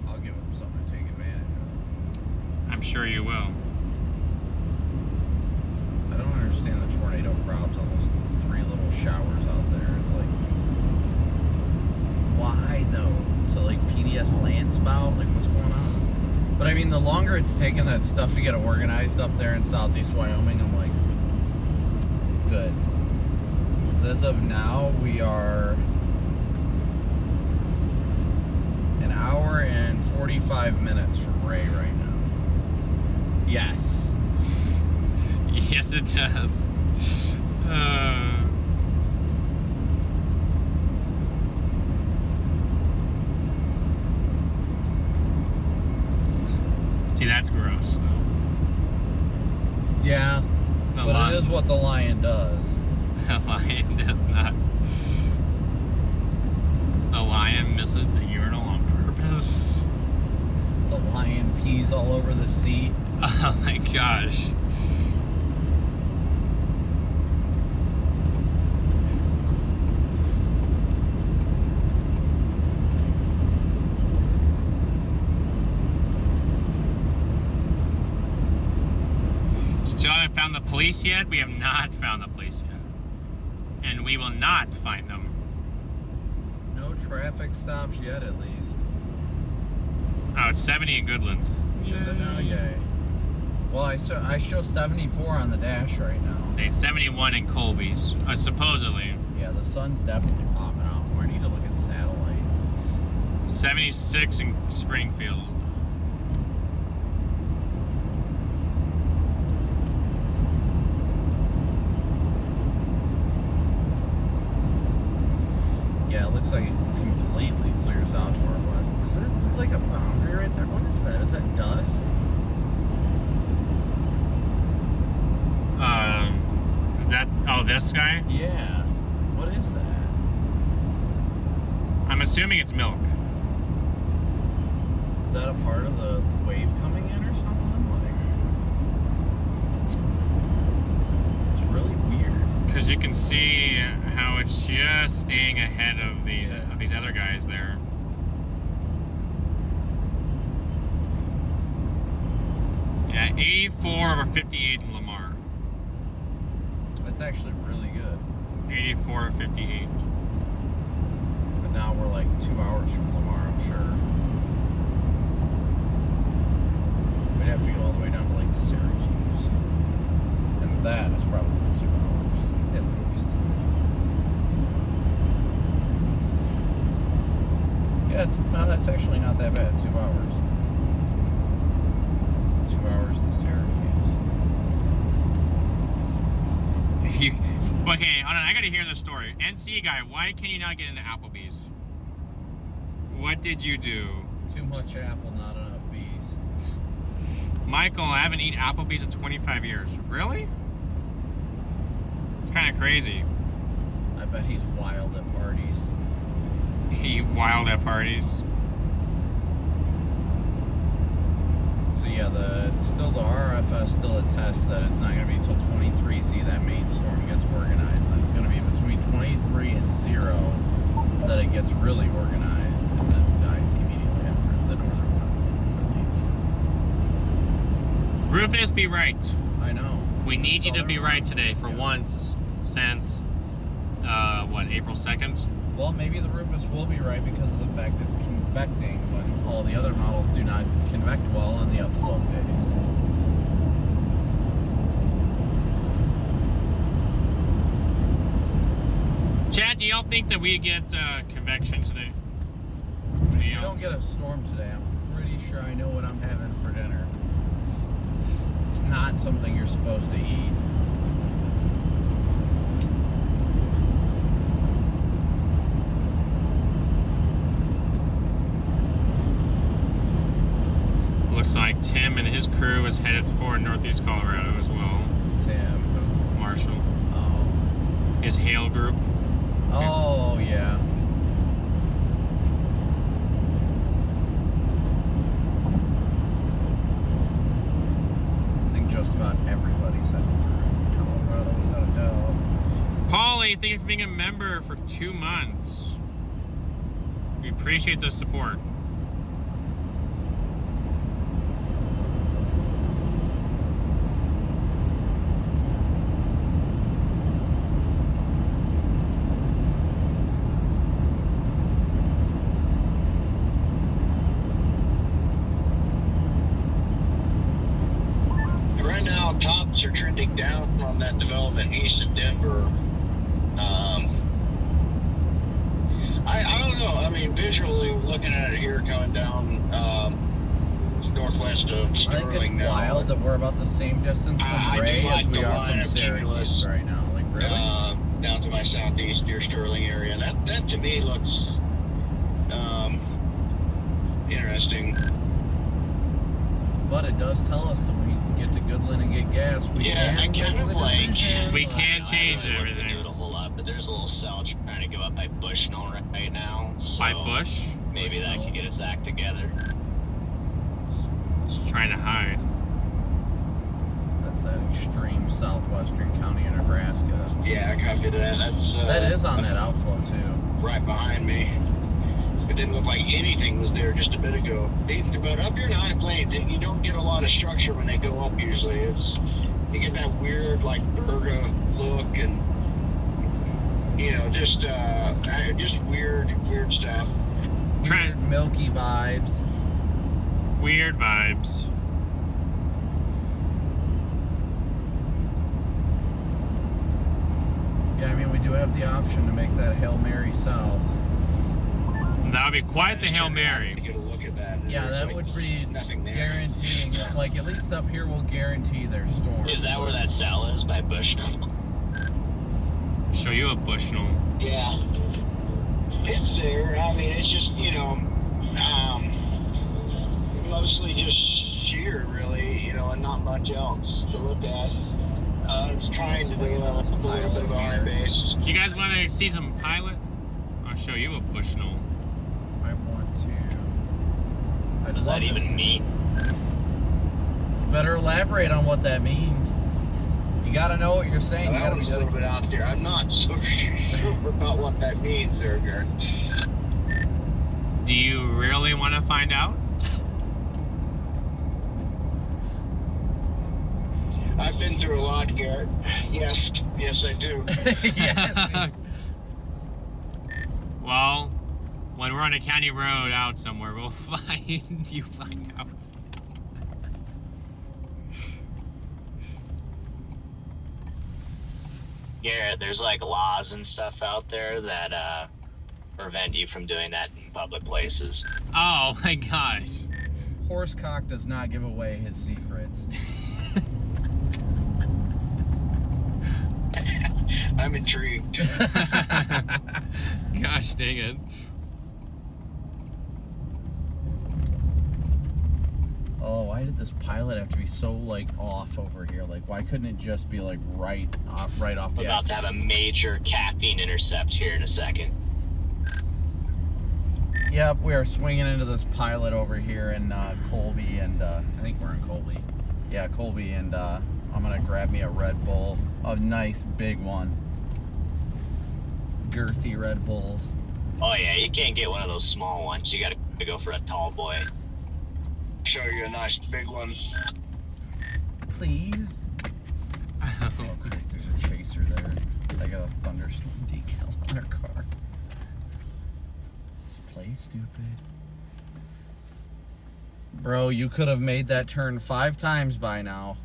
I'll give them something to take advantage of. I'm sure you will. I don't understand the tornado props on those 3 little showers out there. It's like, why though? So like PDS land spout? Like what's going on? But I mean, the longer it's taken that stuff to get organized up there in southeast Wyoming, I'm like, good. Because as of now, we are an hour and 45 minutes from Ray right now. Yes. Yes, it does. See, that's gross, though. Yeah, but it is what the lion does. The lion does not. A lion misses the urinal on purpose. The lion pees all over the seat. Oh my gosh. Still haven't found the police yet? We have not found the police yet. And we will not find them. No traffic stops yet, at least. Oh, it's 70 in Goodland. Is it now? Yay. Well, I show 74 on the dash right now. Say 71 in Colby's, supposedly. Yeah, the sun's definitely popping out more. I need to look at satellite. 76 in Springfield. Yeah, it looks like it completely clears out to our west. Does it look like a boundary right there? What is that? Is that dust? Is that, oh, this guy? Yeah. What is that? I'm assuming it's milk. Is that a part of the wave coming in or something? Like, it's really weird. Because you can see how it's just staying ahead of these other guys there. Yeah, 84 over 58 in Lamar. That's actually really good. 84 or 58. But now we're like 2 hours from Lamar, I'm sure. We'd have to go all the way down to like Syracuse. And that is probably 2 hours, at least. Yeah, that's actually not that bad, 2 hours. 2 hours to Syracuse. Okay, hold on, I gotta hear the story. NC guy, why can you not get into Applebee's? What did you do? Too much apple, not enough bees. Michael, I haven't eaten Applebee's in 25 years. Really? It's kind of crazy. I bet he's wild at parties. He wild at parties. So yeah, the RFS still attests that it's not going to be until 23Z that main storm gets organized. And it's going to be between 23 and 0 that it gets really organized and then dies immediately after the northern one, at least. Rufus, be right. I know. We need you to be Southern- right today for once since, April 2nd? Well, maybe the Rufus will be right because of the fact it's convecting when all the other models do not convect well on the upslope days. Chad, do y'all think that we get convection today? If you don't get a storm today, I'm pretty sure I know what I'm having for dinner. It's not something you're supposed to eat. Looks like Tim and his crew is headed for Northeast Colorado as well. Tim, who? Marshall. Oh. His hail group. Oh, yeah. I think just about everybody's heading for Colorado, without a doubt. Paulie, thank you for being a member for 2 months. We appreciate the support. Right now, tops are trending down on that development east of Denver. I don't know. I mean, visually looking at it here, coming down northwest of I think Sterling it's now. wild that we're about the same distance from I do Ray like as we the are line from of Syracuse Cumulus, right now. Like, really? down to my southeast near Sterling area. That to me looks interesting. But it does tell us that we can get to Goodland and get gas. We Yeah, I can kind make of the like. decision. We can change I really everything. looked into it a whole lot, but there's a little cell trying to go up by Bushnell right now. So By Bush? maybe that Bushnell. could get its act together. Just trying to hide. That's that extreme southwestern county of Nebraska. Yeah, I copied that. That's That is on that outflow too. right behind me. It didn't look like anything was there just a bit ago. But up here in High Plains, you don't get a lot of structure when they go up usually. You get that weird like Berga look and just weird stuff. Trent. Weird milky vibes. Weird vibes. Yeah, I mean we do have the option to make that Hail Mary south. That would be quite the Just Hail turned around Mary. to get a look at that. and Yeah, there's, that like, would be nothing there. guaranteeing, like at least up here we'll guarantee there's storms. Is that where that cell is by Bushnell? Show you a Bushnell. Yeah, it's there. I mean, it's just mostly just sheer, really, and not much else to look at. It's trying to do a little bit of a high base. You guys want to see some pilot? I'll show you a Bushnell. I want to. What does that even mean? You better elaborate on what that means. You gotta know what you're saying. You That gotta one's be a little bit out there. I'm not so sure about what that means there, Garrett. Do you really want to find out? I've been through a lot, Garrett. Yes, I do. Yes. Well, when we're on a county road out somewhere, we'll find out. Garrett, there's like laws and stuff out there that prevent you from doing that in public places. Oh my gosh. Horsecock does not give away his secrets. I'm intrigued. Gosh dang it. Oh, why did this pilot have to be so off over here? Like, why couldn't it just be right off We're the about to have a major caffeine intercept here in a second. Yep, we are swinging into this pilot over here in Colby, and I think we're in Colby. Yeah, Colby, and I'm gonna grab me a Red Bull, a nice big one. Girthy Red Bulls. Oh yeah, you can't get one of those small ones. You gotta go for a tall boy. Show you a nice big one. Please. Oh, great. There's a chaser there. I got a thunderstorm decal on their car. Just play stupid. Bro, you could have made that turn 5 times by now.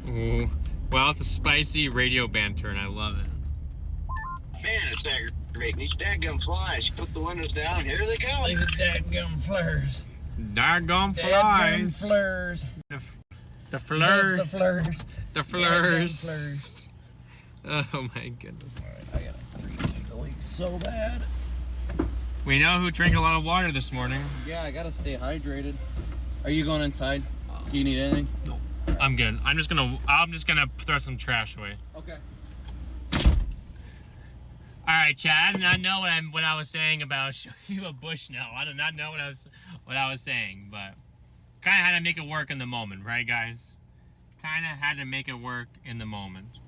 Ooh. Well, it's a spicy radio band turn. I love it. Man, it's aggravating. These dadgum flies. You put the windows down, here they come. Look at dadgum flares. Doggone Dadgum flies. flares. The That's fleur. the flares. The Dadgum fleurs. Oh my goodness. Alright, I gotta freeze the leak so bad. We know who drank a lot of water this morning. Yeah, I gotta stay hydrated. Are you going inside? Do you need anything? No. I'm good. I'm just gonna throw some trash away. Okay. All right, Chad. I did not know what I was saying about show you a bush. No, I did not know what I was saying, but kind of had to make it work in the moment, right, guys? Kind of had to make it work in the moment.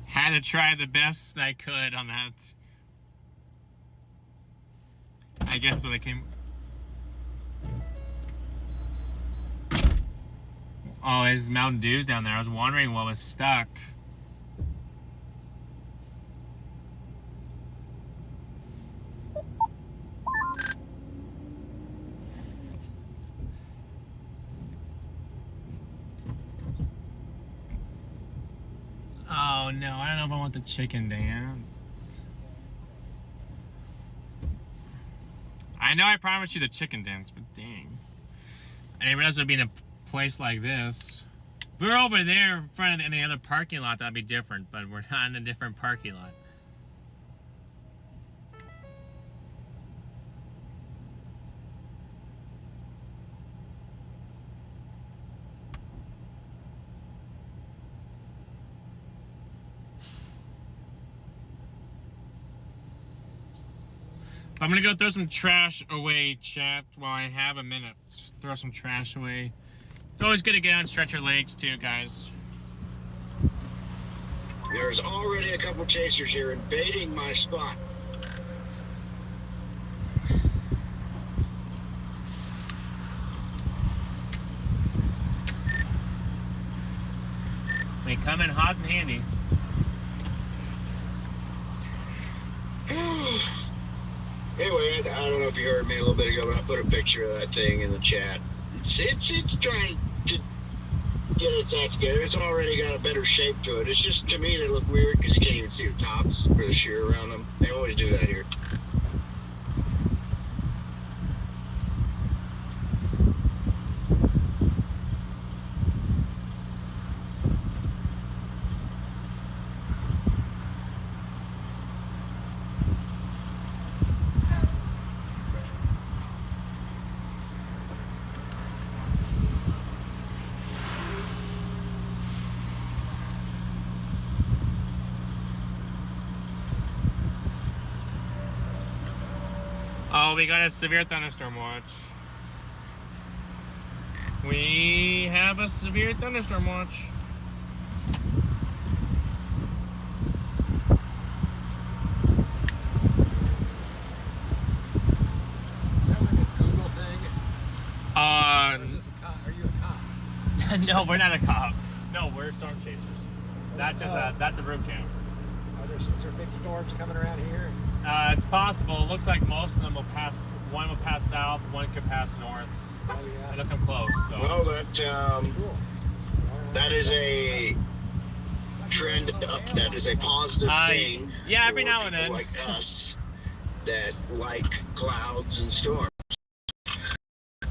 Had to try the best I could on that. I guess that's what I came. Oh, his Mountain Dew's down there. I was wondering what was stuck. Oh no, I don't know if I want the chicken dance. I know I promised you the chicken dance, but dang. I didn't realize it would be in a place like this. If we were over there in front of any other parking lot, that'd be different, but we're not in a different parking lot. I'm gonna go throw some trash away, chat, while I have a minute. Throw some trash away. It's always good to get out and stretch your legs too, guys. There's already a couple chasers here invading my spot. They come in hot and handy. Anyway, I don't know if you heard me a little bit ago, but I put a picture of that thing in the chat. It's trying to get its act together. It's already got a better shape to it. It's just, to me, they look weird because you can't even see the tops for the shear around them. They always do that here. Oh, we got a severe thunderstorm watch. We have a severe thunderstorm watch. Is that like a Google thing? Or is this a cop? Are you a cop? No, we're not a cop. No, we're storm chasers. That's just that's a root camp. Is there big storms coming around here? It's possible. It looks like most of them will pass. One will pass south. One could pass north. Oh yeah. It'll come close though. Well, that Cool. that is a trend up. That is a positive thing. Yeah, every for now and people then. like us that like clouds and storms. This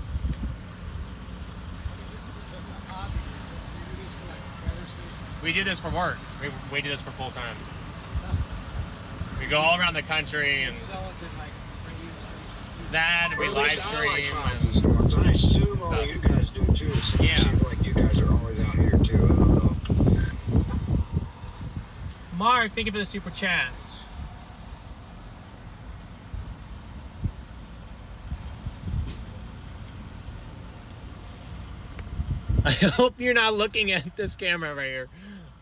isn't just a hobby. You do this for like weather stations. We do this for work. We do this for full time. We go all around the country and Sell it to like radio stations. that we Well, live at least I like stream. clouds and storms. I assume all stuff. you guys do too. So Yeah. It seems like you guys are always out here too. I don't know. Mark, thank you for the super chat. I hope you're not looking at this camera right here.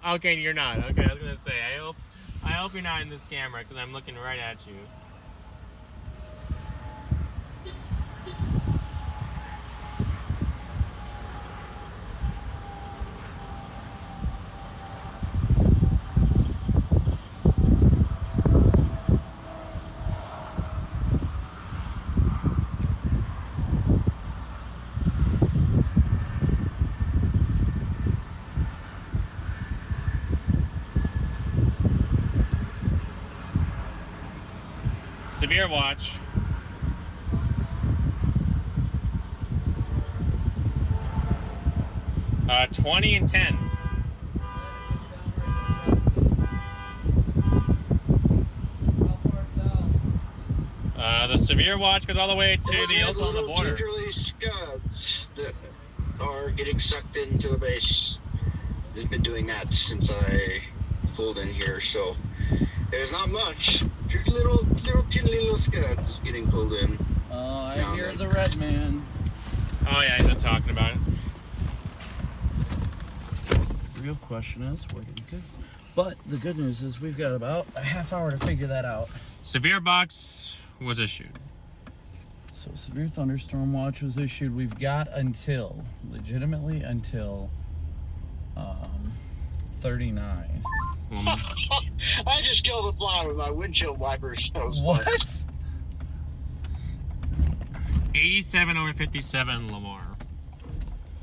Okay, you're not. Okay, I was gonna say, I hope you're not in this camera because I'm looking right at you. Severe watch. Uh, 20 and 10. The severe watch goes all the way to the Oklahoma border. Gingerly scuds that are getting sucked into the base. It's been doing that since I pulled in here, so there's not much. Just little scuds getting pulled in. Oh, I hear the red man. Oh yeah, he's been talking about it. The real question is, we're getting good. But the good news is we've got about a half hour to figure that out. Severe box was issued. So severe thunderstorm watch was issued. We've got until, legitimately until 39. I just killed a fly with my windshield wipers. What? 87 over 57 Lamar.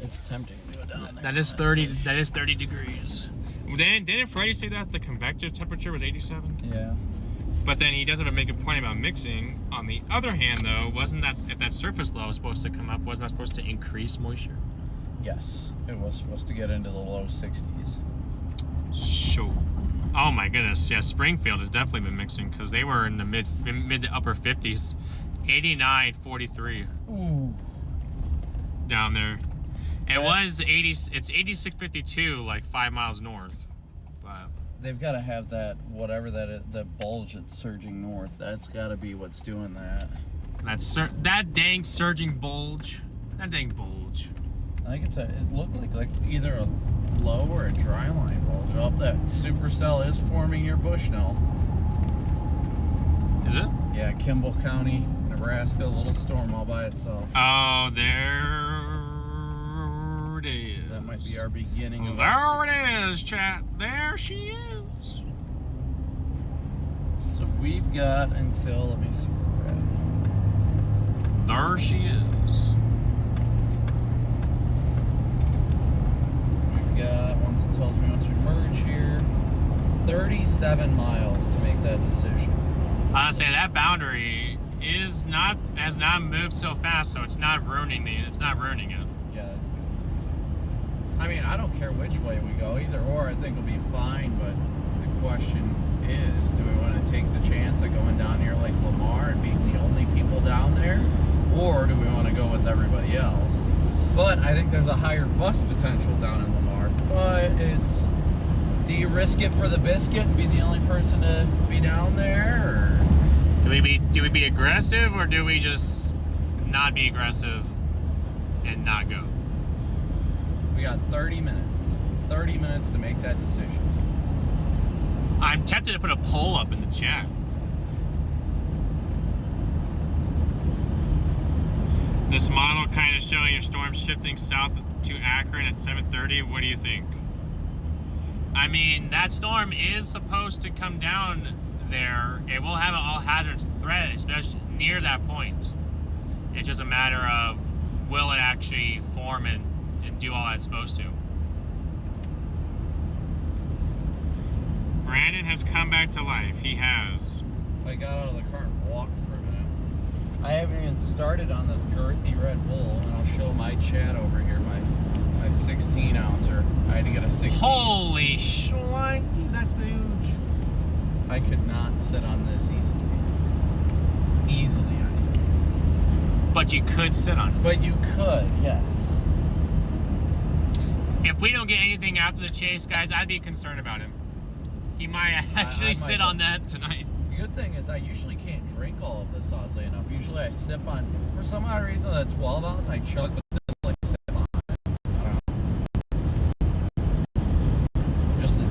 It's tempting to go down there. That is 30. That is 30 degrees. Didn't Freddie say that the convective temperature was 87? Yeah. But then he does have a make a point about mixing. On the other hand, though, wasn't that if that surface low was supposed to come up, wasn't that supposed to increase moisture? Yes, it was supposed to get into the low 60s. Sure. Oh my goodness, yeah, Springfield has definitely been mixing because they were in the mid to upper 50s. 89, 43. Ooh. Down there. It was 80, it's 86.52, like 5 miles north. But they've got to have that, whatever that is, the bulge that's surging north. That's got to be what's doing that. that dang surging bulge. That dang bulge. I think it looked like either a low or a dry line bulge. Oh, that supercell is forming your Bushnell. Is it? Yeah, Kimball County, Nebraska, a little storm all by itself. Oh, there it is. That might be our beginning of There it is, chat. There she is. So we've got until, let me see where we're at. There she is. We've got, once it tells me once we merge here, 37 miles to make that decision. I say that boundary has not moved so fast, so it's not ruining it. Yeah, that's good. I mean, I don't care which way we go, either or. I think we'll be fine. But the question is, do we want to take the chance of going down here like Lamar and being the only people down there, or do we want to go with everybody else? But I think there's a higher bust potential down in Lamar. But it's, do you risk it for the biscuit and be the only person to be down there, or? Do we be aggressive, or do we just not be aggressive and not go? We got 30 minutes. 30 minutes to make that decision. I'm tempted to put a poll up in the chat. This model kind of showing your storm shifting south to Akron at 7:30. What do you think? I mean, that storm is supposed to come down there. It will have an all hazards threat, especially near that point. It's just a matter of will it actually form and do all it's supposed to. Brandon has come back to life. He has. I got out of the car and walked for a minute. I haven't even started on this girthy Red Bull, and I'll show my chat over here, my 16 ouncer. I had to get a 16. Holy shnikes, that's huge. I could not sit on this easily. Easily, I said. But you could sit on it. But you could, yes. If we don't get anything after the chase, guys, I'd be concerned about him. He might actually sit on that tonight. The good thing is I usually can't drink all of this, oddly enough. Usually I sip on, for some odd reason, the 12 ounce I chug with this, like, sip on it. I don't know. Just the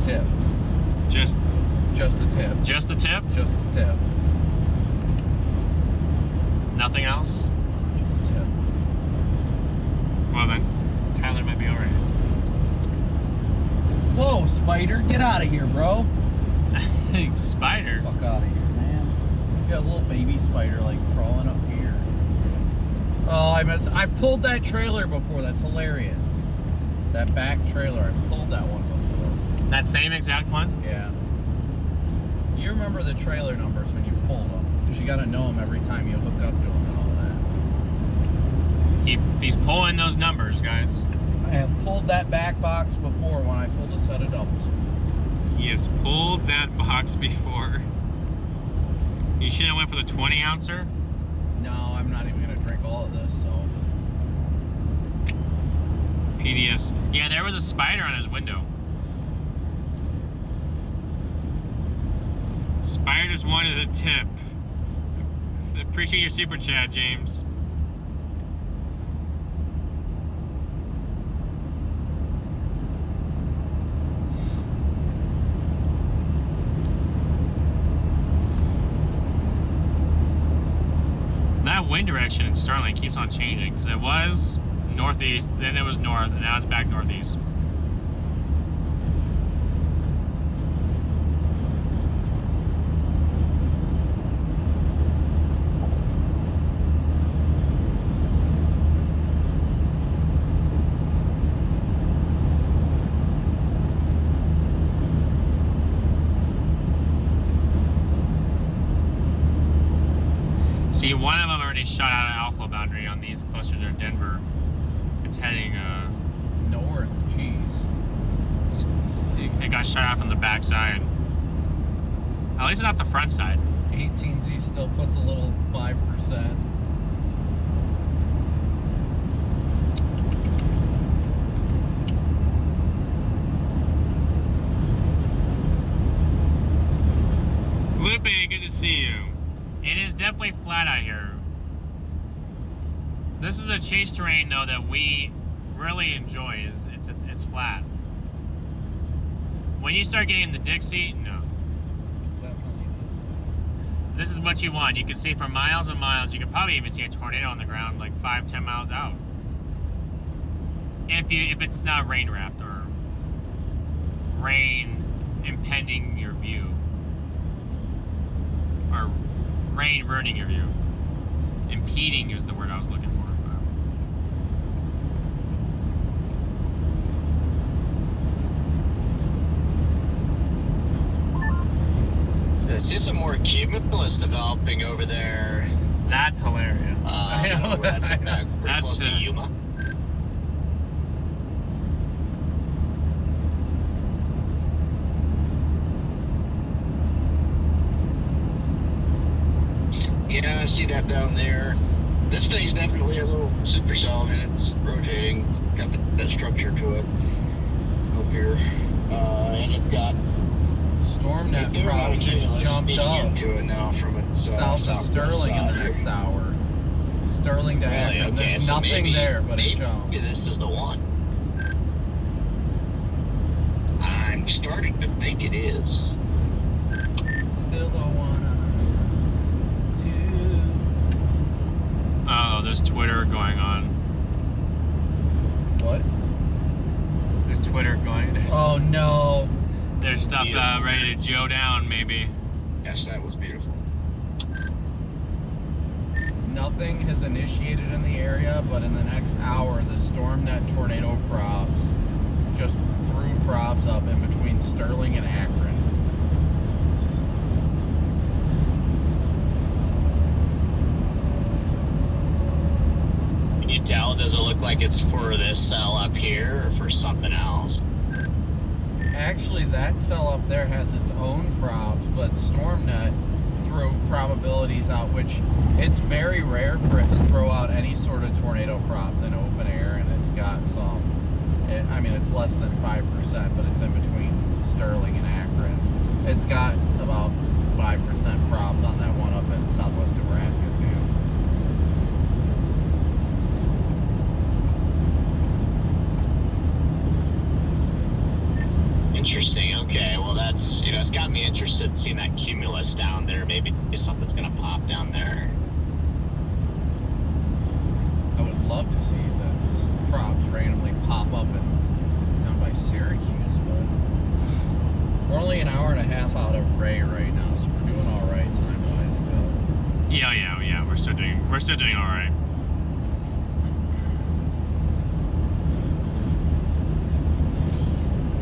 spider. Get out of here, bro. Spider. Fuck out of here, man. You got a little baby spider like crawling up here. Oh, I've pulled that trailer before. That's hilarious. That back trailer, I've pulled that one before. That same exact one? Yeah. You remember the trailer numbers when you've pulled them, because you got to know them every time you hook up to them and all that. He's pulling those numbers, guys. I have pulled that back box before when I pulled a set of doubles. He has pulled that box before. You should have went for the 20 ouncer. No, I'm not even going to drink all of this, so. PDS. Yeah, there was a spider on his window. Spider just wanted a tip. Appreciate your super chat, James. That wind direction in Sterling keeps on changing, because it was northeast, then it was north, and now it's back northeast. See, one of them already shot out an alpha boundary on these clusters of Denver. It's heading north. Jeez. It got shot out from the back side. At least not the front side. 18Z still puts a little 5%. Lupe, good to see you. It is definitely flat out here. This is a chase terrain though that we really enjoy. It's flat. When you start getting the Dixie, no. Definitely not. This is what you want. You can see for miles and miles. You could probably even see a tornado on the ground like 5-10 miles out. If it's not rain wrapped or rain impeding your view. Or rain ruining your view. Impeding is the word I was looking for. I see some more cumulus developing over there. That's hilarious. I know. That's I know. pretty That's close to Yuma. Yeah, I see that down there. This thing's definitely a little supercell, and it's rotating. Got that structure to it up here, and it's got StormNet props just jumped up into it now from its south of Sterling in the next hour. Sterling to Really? Akron. Okay, There's so nothing maybe, there but a jump. maybe this is the one. I'm starting to think it is. Still don't wanna do. Oh, there's Twitter going on. What? There's Twitter going. Oh no. There's stuff ready to Joe down, maybe. Yes, that was beautiful. Nothing has initiated in the area, but in the next hour, the StormNet tornado props just threw props up in between Sterling and Akron. Can you tell? Does it look like it's for this cell up here or for something else? Actually, that cell up there has its own props, but StormNet threw probabilities out, which it's very rare for it to throw out any sort of tornado props in open air, and it's got some. I mean, it's less than 5%, but it's in between Sterling and Akron. It's got about 5% props on that one up in southwest Nebraska, too. Interesting. Okay. Well, that's, it's got me interested in seeing that cumulus down there. Maybe something's going to pop down there. I would love to see the props randomly pop up down by Syracuse, but an hour and a half out of Ray right now, so we're doing all right time-wise still. Yeah. We're still doing all right.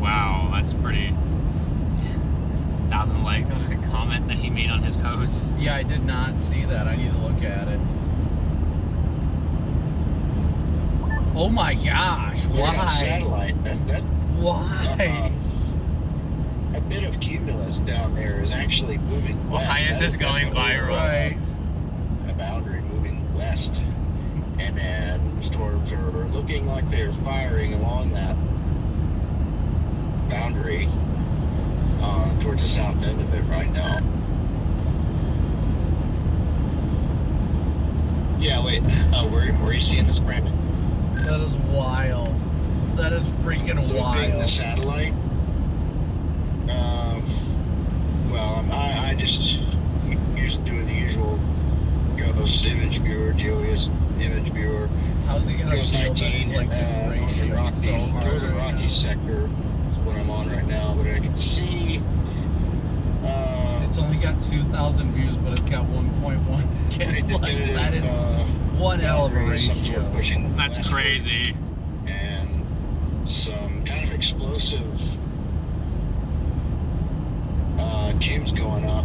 Wow, that's pretty. 1,000 likes on a comment that he made on his post. Yeah, I did not see that. I need to look at it. Oh my gosh, Look at that why? satellite. Why? A bit of cumulus down there is actually moving west. Why is That this going definitely viral? Right. A boundary moving west. And then storms are looking like they're firing along that boundary towards the south end of it right now. Yeah, wait. Where are you seeing this, Brandon? That is wild. That is freaking Looping the wild. satellite. Well, I just doing the usual GOES image viewer, GOES image viewer. How's he gonna GOES feel that 19, he's like getting ratio so hard Northern right Rockies sector is what I'm on right now, but I can see. It's only got 2,000 views, but it's got 1.1K likes. That is one hell of a ratio. That's crazy. And some kind of explosive cubes going up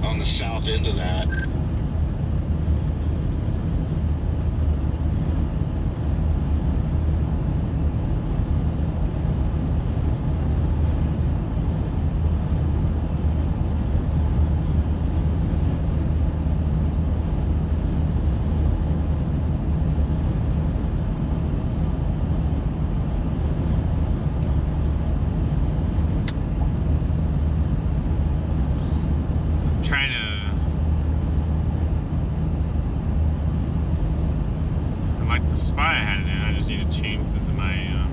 on the south end of that. Spot I had it in. I just need to change my.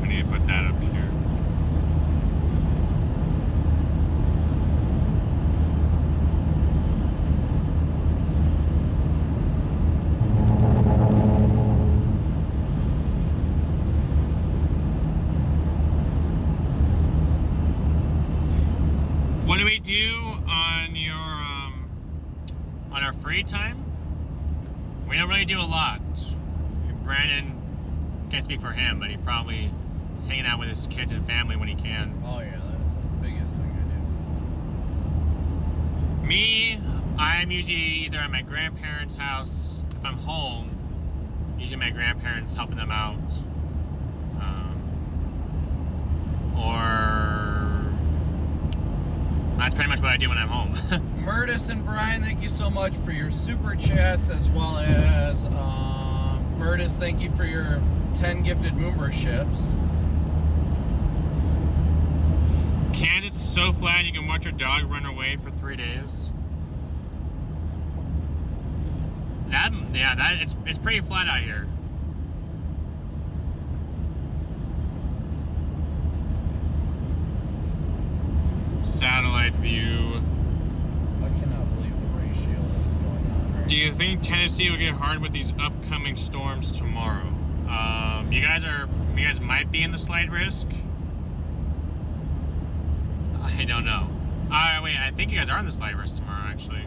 I need to put that up here. What do we do on your on our free time? We don't really do a lot. Brandon, can't speak for him, but he probably is hanging out with his kids and family when he can. Oh yeah, that is the biggest thing I do. Me, I'm usually either at my grandparents' house. If I'm home, usually my grandparents helping them out. Or that's pretty much what I do when I'm home. Murtis and Brian, thank you so much for your super chats, as well as Murtis, thank you for your 10 gifted memberships. Kansas is so flat you can watch your dog run away for 3 days. It's pretty flat out here. Satellite view. I cannot believe the ratio that is going on right Do you think Tennessee will get hard with these upcoming storms tomorrow? You guys might be in the slight risk. I don't know. Wait, I think you guys are in the slight risk tomorrow, actually.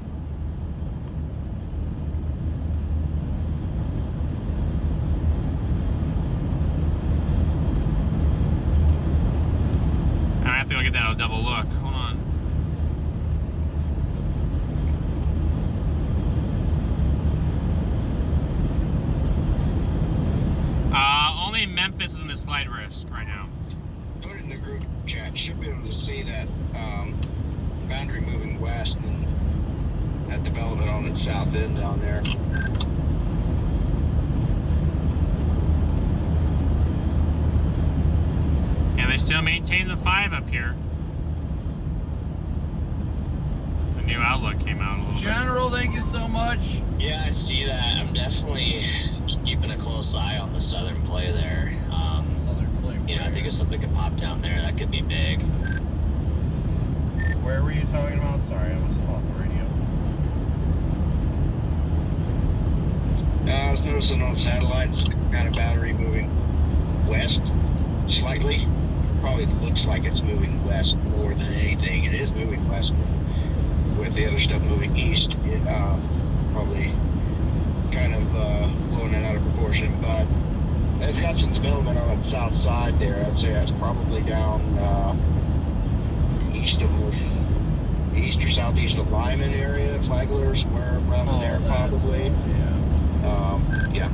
I have to go get that. I'll double look. Hold on. Only Memphis is in the slight risk right now. Put it in the group chat. Should be able to see that boundary moving west and that development on the south end down there. And they still maintain the 5 up here. The new outlook came out a little bit. General, thank you so much. Yeah, I see that. I'm definitely keeping a close eye on the southern play there. Southern play. You know, I think if something could pop down there, that could be big. Where were you talking about? Sorry, I was off the radio. I was noticing on satellites, kind of boundary moving west slightly, probably looks like it's moving west more than anything. It is moving west with the other stuff moving east. It, probably kind of blowing it out of proportion, but it's got some development on its south side there. I'd say that's probably down east or southeast of Lyman area, Flagler, somewhere around there probably. Yeah.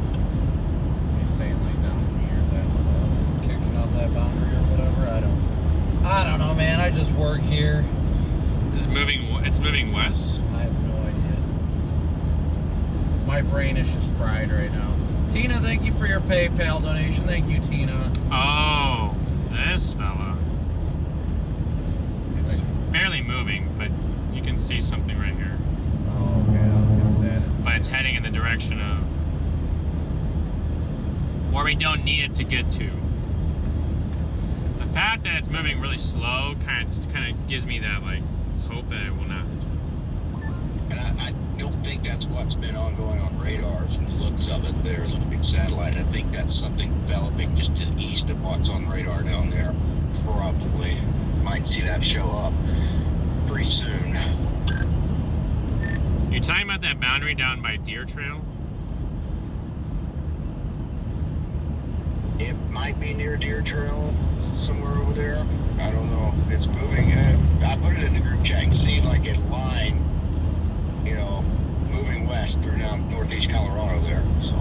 He's saying like down here, that stuff, kicking up that boundary or whatever. I don't know, man. I just work here. It's moving west. I have no idea. My brain is just fried right now. Tina, thank you for your PayPal donation. Thank you, Tina. Oh, this fella. It's barely moving, but you can see something right here. Oh, okay. I was gonna say it. But it's heading in the direction of where we don't need it to get to. The fact that it's moving really slow kind of gives me that like hope that it will not. And I don't think that's what's been ongoing on radar from the looks of it. There's a big satellite. I think that's something developing just to the east of what's on radar down there. Probably might see that show up pretty soon. You're talking about that boundary down by Deer Trail? It might be near Deer Trail, somewhere over there. I don't know. It's moving. I put it in the group chat and see like a line, you know, moving west through down northeast Colorado there. So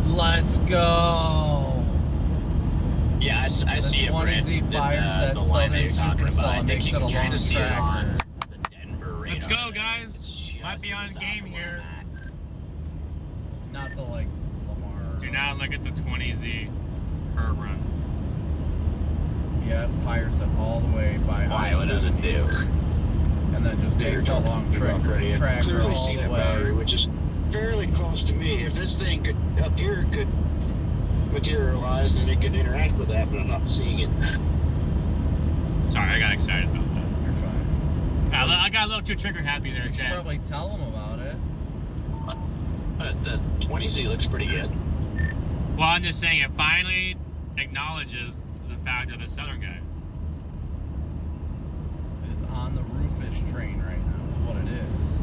let's go. Yeah, I see it. 20Z fires that the line that southern you're talking about. supercell I and think makes you it a can kind long of see it tracker. on the Denver radar. Let's go, there. guys. It's Might be just on game south of here. that. Not the like Lamar. Do not look at the 20Z Herd Run. Yeah, it fires it all the way by Why? What does it do? and then just they're makes a long talking about ready. I tracker clearly all see the that way. boundary, which is fairly close to me. If this thing could up here could materialize, then it could interact with that, but I'm not seeing it. Sorry, I got excited about that. You're fine. I got a little too trigger happy there, You should Chad. probably tell them about it. The 20Z looks pretty good. Well, I'm just saying it finally acknowledges the fact of the southern guy. It is on the Roofish train right now, is what it is.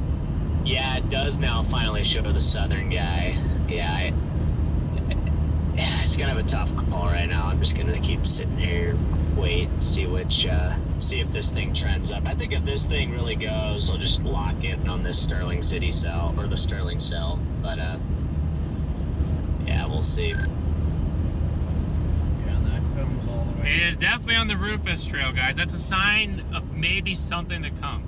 Yeah, it does now finally show the southern guy. Yeah, it's kind of a tough call right now. I'm just gonna keep sitting here, wait, see if this thing trends up. I think if this thing really goes, I'll just lock in on this Sterling City cell or the Sterling cell. But yeah, we'll see. Yeah, and that comes all the way. It is definitely on the Rufus Trail, guys. That's a sign of maybe something to come.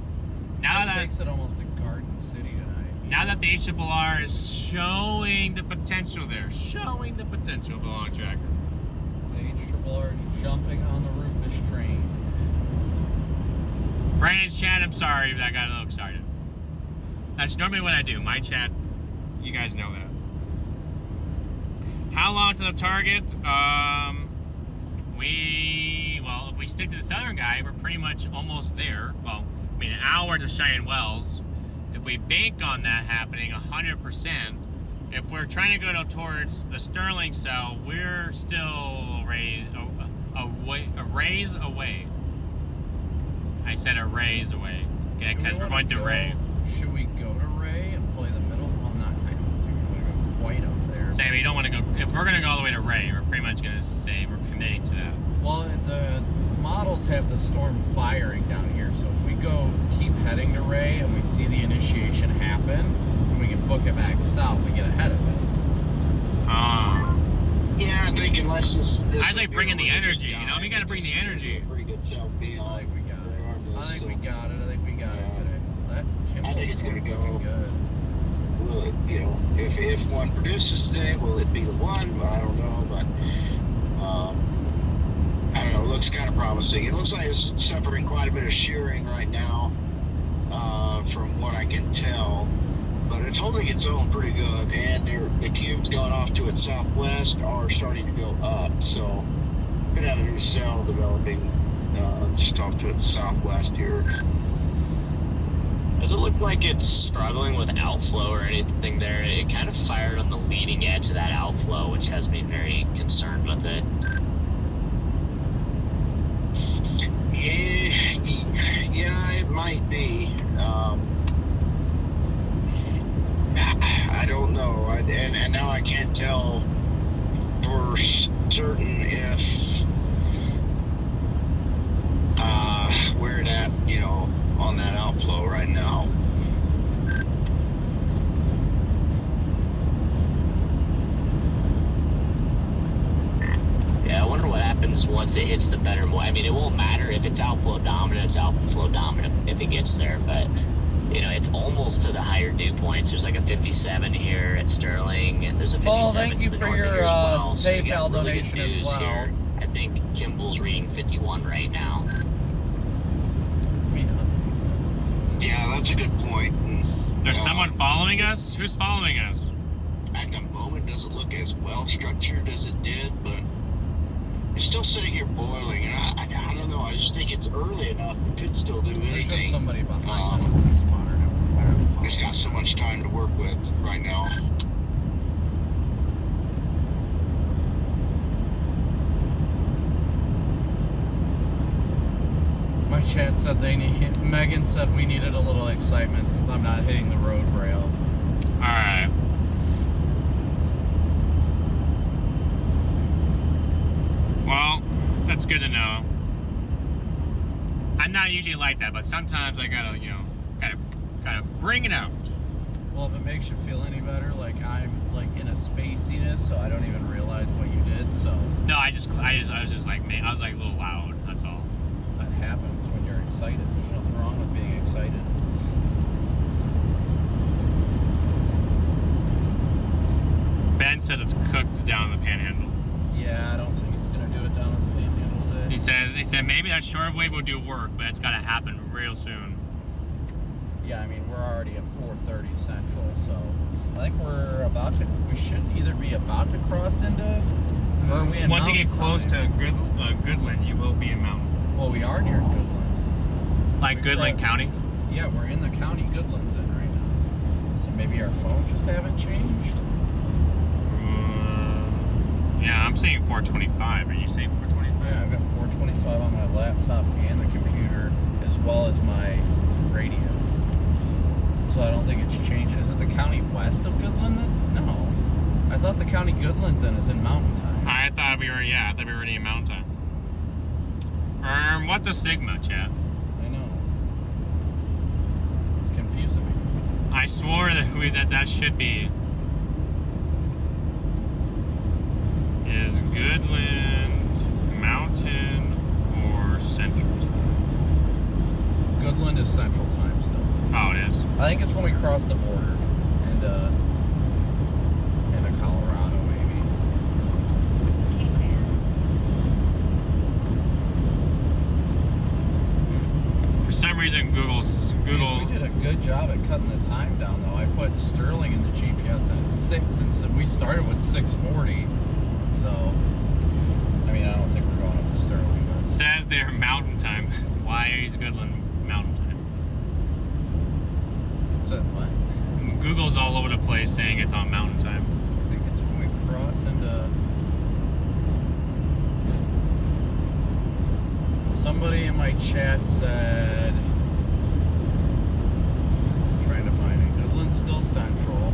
Now That that takes it almost to Garden City tonight. now that the HRRR is showing the potential there, showing the potential of the long tracker. The HRRR is jumping on the Roofish train. Brandon's chat, I'm sorry, but I got a little excited. That's normally what I do. My chat, you guys know that. How long to the target? Well, if we stick to the southern guy, we're pretty much almost there. Well, I mean, an hour to Cheyenne Wells. If we bank on that happening 100%, if we're trying to go towards the Sterling cell, we're still a raise away. I said a raise away, okay, because we're going to Ray. Should we go to Ray and play the middle? Well, I don't think we're going to go quite up there. Say we don't want to go. If we're going to go all the way to Ray, we're pretty much going to say we're committing to that. Well, the models have the storm firing down here, so if we keep heading to Ray and we see the initiation happen, then we can book it back south and get ahead of it. Yeah, I think unless this I was like bringing the energy, you know? We got to bring the energy. Pretty good self I think we got it. I think we got it today. That I think it's Kimball's gonna go. looking good. Will it, you know, if one produces today, will it be the one? I don't know, but I don't know. It looks kind of promising. It looks like it's suffering quite a bit of shearing right now, from what I can tell. But it's holding its own pretty good, and the cubes going off to its southwest are starting to go up. So could have a new cell developing just off to its southwest here. Doesn't look like it's struggling with outflow or anything there. It kind of fired on the leading edge of that outflow, which has me very concerned with it. Yeah, it might be. I don't know. And now I can't tell for certain if we're at, on that outflow right now. Yeah, I wonder what happens once it hits the better. I mean, it won't matter if it's outflow dominant. It's outflow dominant if it gets there, but it's almost to the higher dew points. There's like a 57 here at Sterling, and there's a 57 Paul, thank you to the for north your of here as well. So we PayPal got really good donation as news well. here. I think Kimball's reading 51 right now. Yeah, that's a good point. There's someone following us? Who's following us? At the moment, doesn't look as well structured as it did, but it's still sitting here boiling. And I don't know. I just think it's early enough. It could still do anything. There's just somebody behind us in the spotter. It's got so much time to work with right now. My chat said Megan said we needed a little excitement since I'm not hitting the road rail. Alright. Well, that's good to know. I'm not usually like that, but sometimes I gotta, gotta bring it out. Well, if it makes you feel any better, like I'm like in a spaciness, so I don't even realize what you did. So No, I was just like, man, I was like a little loud. That's all. that happens when you're excited. There's nothing wrong with being excited. Ben says it's cooked down in the Panhandle. Yeah, I don't think it's gonna do it down in the Panhandle today. They said maybe that shortwave will do work, but it's gotta happen real soon. Yeah, I mean we're already at 4:30 Central, so I think we should either be about to cross into, or are we in Once you get mountain close time? to Goodland, you will be in mountain. Well, we are near Goodland. Like Goodland County? Yeah, we're in the county Goodland's in right now. So maybe our phones just haven't changed. Yeah, I'm saying 425. Are you saying 425? Yeah, I've got 425 on my laptop and the computer, as well as my radio. So I don't think it's changing. Is it the county west of Goodland that's? No. I thought the county Goodland's in is in mountain time. I thought we were already in mountain time. What the Sigma, chat? I know. It's confusing me. I swore that that should be. Is Goodland mountain or central time? Goodland is central time still. Oh, it is. I think it's when we cross the border into Colorado, maybe. For some reason, Google. We did a good job at cutting the time down, though. I put Sterling in the GPS and it's 6, and we started with 6:40. So, I mean, I don't think we're going up to Sterling. But Says they're mountain time. Why is Goodland mountain time? so what? Google's all over the place saying it's on mountain time. I think it's when we cross into. Somebody in my chat said. I'm trying to find it. Goodland's still central.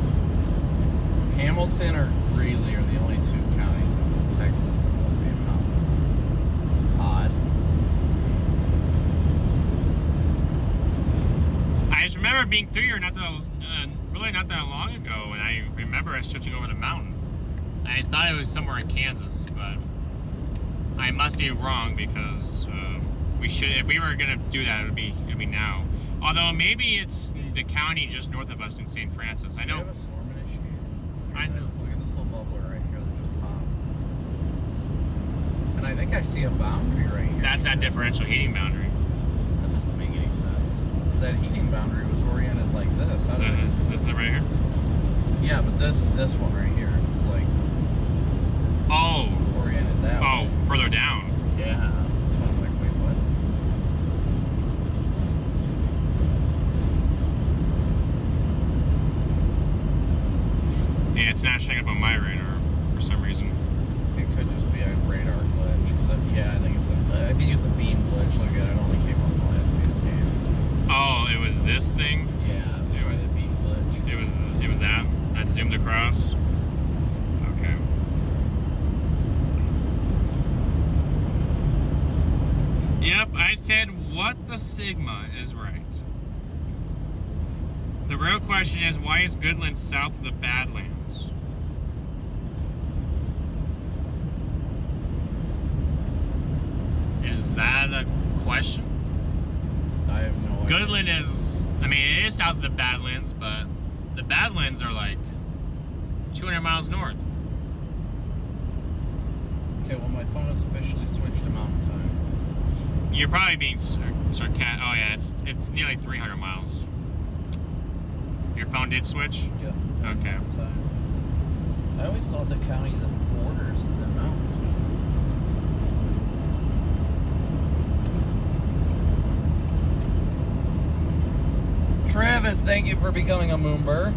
Hamilton or Greeley are the only two counties in Texas that must be in mountain. Odd. I just remember being through here really not that long ago, and I remember us switching over to mountain. I thought it was somewhere in Kansas, but I must be wrong because we should. If we were gonna do that, it'd be now. Although maybe it's the county just north of us in St. Francis. I know. We have a storm initiator. I know. Look at this little bubbler right here that just popped. And I think I see a boundary right here. That's that differential heating boundary. That doesn't make any sense. That heating boundary was oriented like this. Is this it right here? Yeah, but this one right here, it's like Oh. oriented that way. Oh, further down. Yeah. That's why I'm like, wait, what? it's not showing up on my radar for some reason. It could just be a radar glitch. Yeah, I think it's a beam glitch. Look at it, only came up in the last 2 scans. Oh, it was this thing? Yeah, it was a beam glitch. It was that zoomed across. Okay. Yep, I said what the Sigma is right. The real question is, why is Goodland south of the Badlands? Is that a question? I have no idea. Goodland is, I mean, it is south of the Badlands, but the Badlands are like 200 miles north. Okay, well, my phone has officially switched to mountain time. You're probably being sarcastic. Oh yeah, it's nearly 300 miles. Your phone did switch? Yep. Okay. Mountain time. I always thought the county that borders is in mountain time. Travis, thank you for becoming a moomber.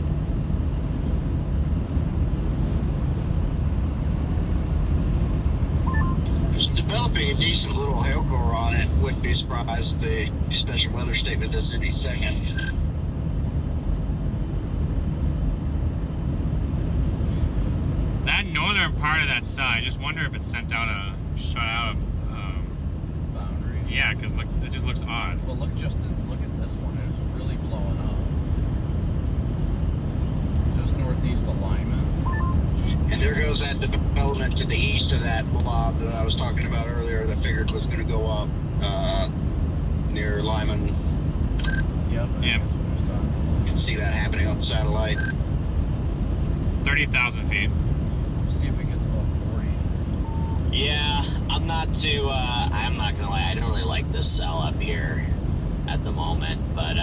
It's developing a decent little hail core on it. Wouldn't be surprised if the special weather statement does any second. That northern part of that side, I just wonder if it sent out a shutout. Boundary. Yeah, because look, it just looks odd. Well, look at this one. It is really blowing up. Just northeast of Lyman. And there goes that development to the east of that blob that I was talking about earlier that I figured was going to go up near Lyman. Yep. Yep. That's what I was talking about. You can see that happening on satellite. 30,000 feet. See if it gets above 40. Yeah, I'm not gonna lie, I don't really like this cell up here at the moment, but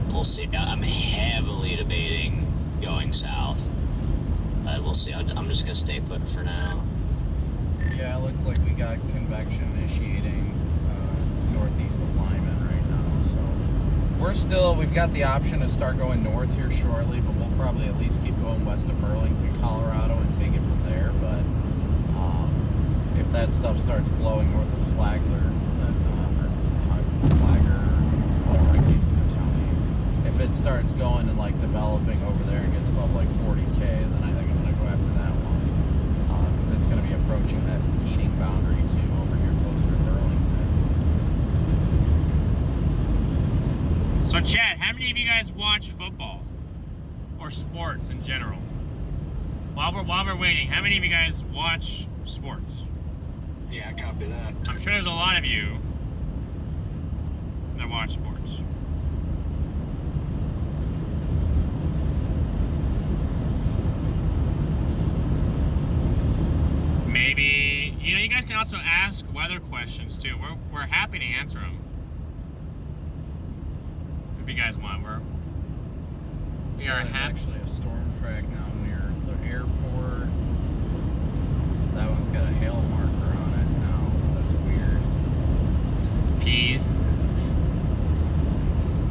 we'll see. I'm heavily debating going south, but we'll see. I'm just gonna stay put for now. Yeah, it looks like we got convection initiating northeast of Lyman right now, so we've got the option to start going north here shortly, but we'll probably at least keep going west of Burlington, Colorado, and take it from there. But if that stuff starts blowing north of Flagler, then Flagler, whatever I can't see the town name. If it starts going and like developing over there and gets above like 40K, then I think I'm gonna go after that one because it's gonna be approaching that heating boundary too over here closer to Burlington. So, Chad, how many of you guys watch football or sports in general? While we're waiting, how many of you guys watch sports? Yeah, I copy that. I'm sure there's a lot of you that watch sports. Maybe, you guys can also ask weather questions too. We're happy to answer them. If you guys want, we are There's happy. actually a storm track now near the airport. That one's got a hail marker on it now. That's weird.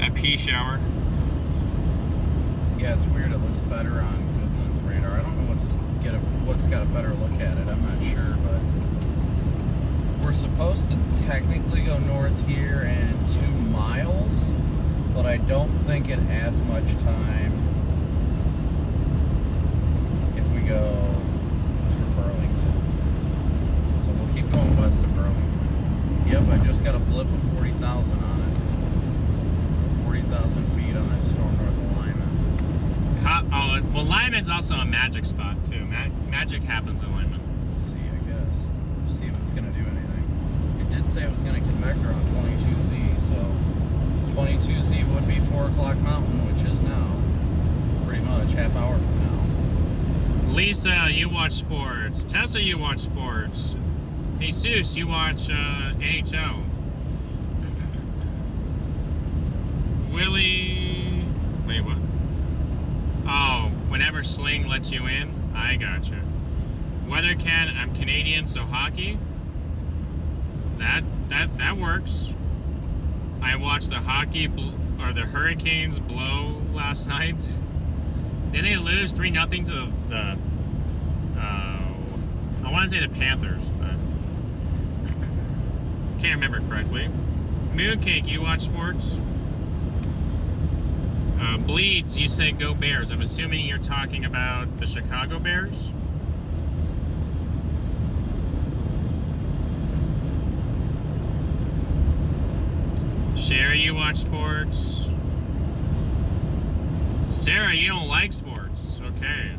A pea shower. Yeah, it's weird. It looks better on Goodland's radar. I don't know what's got a better look at it. I'm not sure, but we're supposed to technically go north here and 2 miles, but I don't think it adds much time if we go through Burlington. So we'll keep going west of Burlington. Yep, I just got a blip of 40,000 on it. 40,000 feet on that storm north of Lyman. Well, Lyman's also a magic spot too. Magic happens in Lyman. We'll see, I guess. See if it's going to do anything. It did say it was going to convector on 22Z, so 22Z would be 4 o'clock mountain, which is now. Pretty much, half hour from now. Lisa, you watch sports. Tessa, you watch sports. Jesus, you watch NHL. Willie... Wait, what? Oh, whenever Sling lets you in? I gotcha. WeatherCat, I'm Canadian, so hockey? That works. I watched the Hurricanes blow last night. Did they lose 3-0 to the? I want to say the Panthers, but can't remember correctly. Mooncake, you watch sports? Bleeds, you say go Bears. I'm assuming you're talking about the Chicago Bears. Sherry, you watch sports? Sarah, you don't like sports. Okay.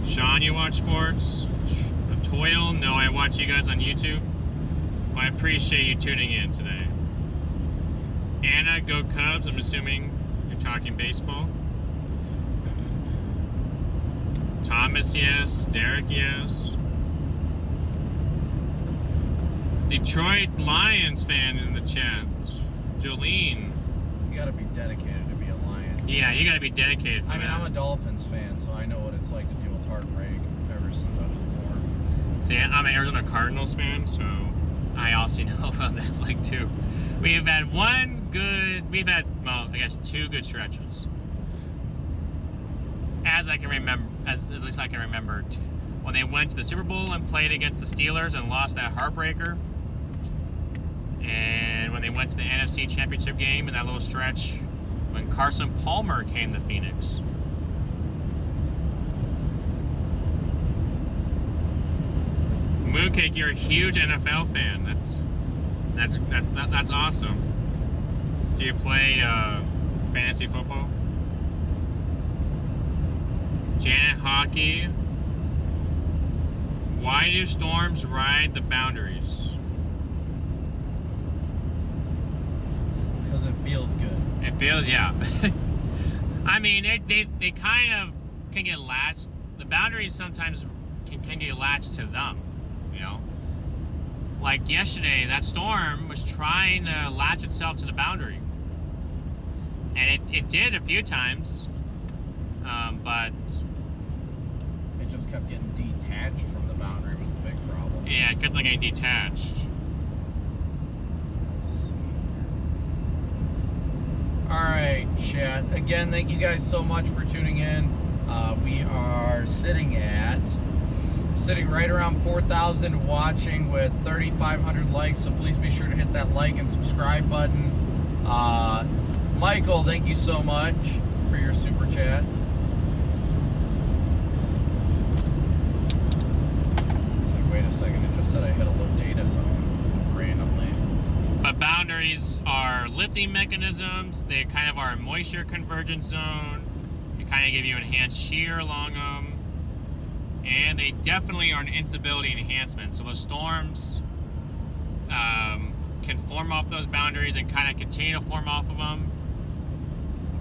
Sean, you watch sports? Toil? No, I watch you guys on YouTube. Well, I appreciate you tuning in today. Anna, go Cubs. I'm assuming you're talking baseball. Thomas, yes. Derek, yes. Detroit Lions fan in the chat. Jolene. You gotta be dedicated to be a Lions. Yeah, you gotta be dedicated for I mean, that. I'm a Dolphins fan, so I know what it's like to deal with heartbreak ever since I was born. See, I'm an Arizona Cardinals fan, so I also know what that's like too. We've had well, I guess 2 good stretches. As I can remember, as at least I can remember, when they went to the Super Bowl and played against the Steelers and lost that heartbreaker. And when they went to the NFC Championship game in that little stretch when Carson Palmer came to Phoenix. Mooncake, you're a huge NFL fan. That's awesome. Do you play fantasy football? Janet Hockey. Why do storms ride the boundaries? Because it feels good. It feels, yeah. I mean, they kind of can get latched. The boundaries sometimes can get latched to them, you know? Like yesterday, that storm was trying to latch itself to the boundary. And it did a few times, but... It just kept getting detached from the boundary was the big problem. Yeah, it kept getting detached. Let's see. Alright, chat. Again, thank you guys so much for tuning in. We are sitting right around 4,000 watching with 3,500 likes, so please be sure to hit that like and subscribe button. Michael, thank you so much for your super chat. It's like, wait a second, it just said I hit a low data zone randomly. But boundaries are lifting mechanisms. They kind of are a moisture convergence zone. They kind of give you enhanced shear along them. And they definitely are an instability enhancement. So the storms can form off those boundaries and kind of continue to form off of them.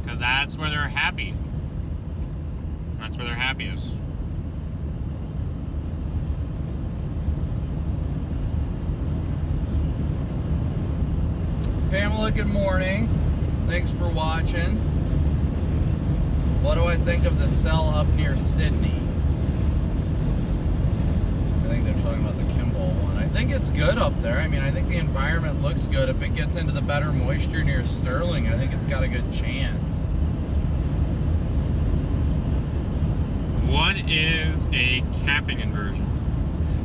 Because that's where they're happy. That's where they're happiest. Pamela, good morning. Thanks for watching. What do I think of the cell up near Sydney? I think they're talking about the Kimball one. I think it's good up there. I mean, I think the environment looks good. If it gets into the better moisture near Sterling, I think it's got a good chance. What is a capping inversion?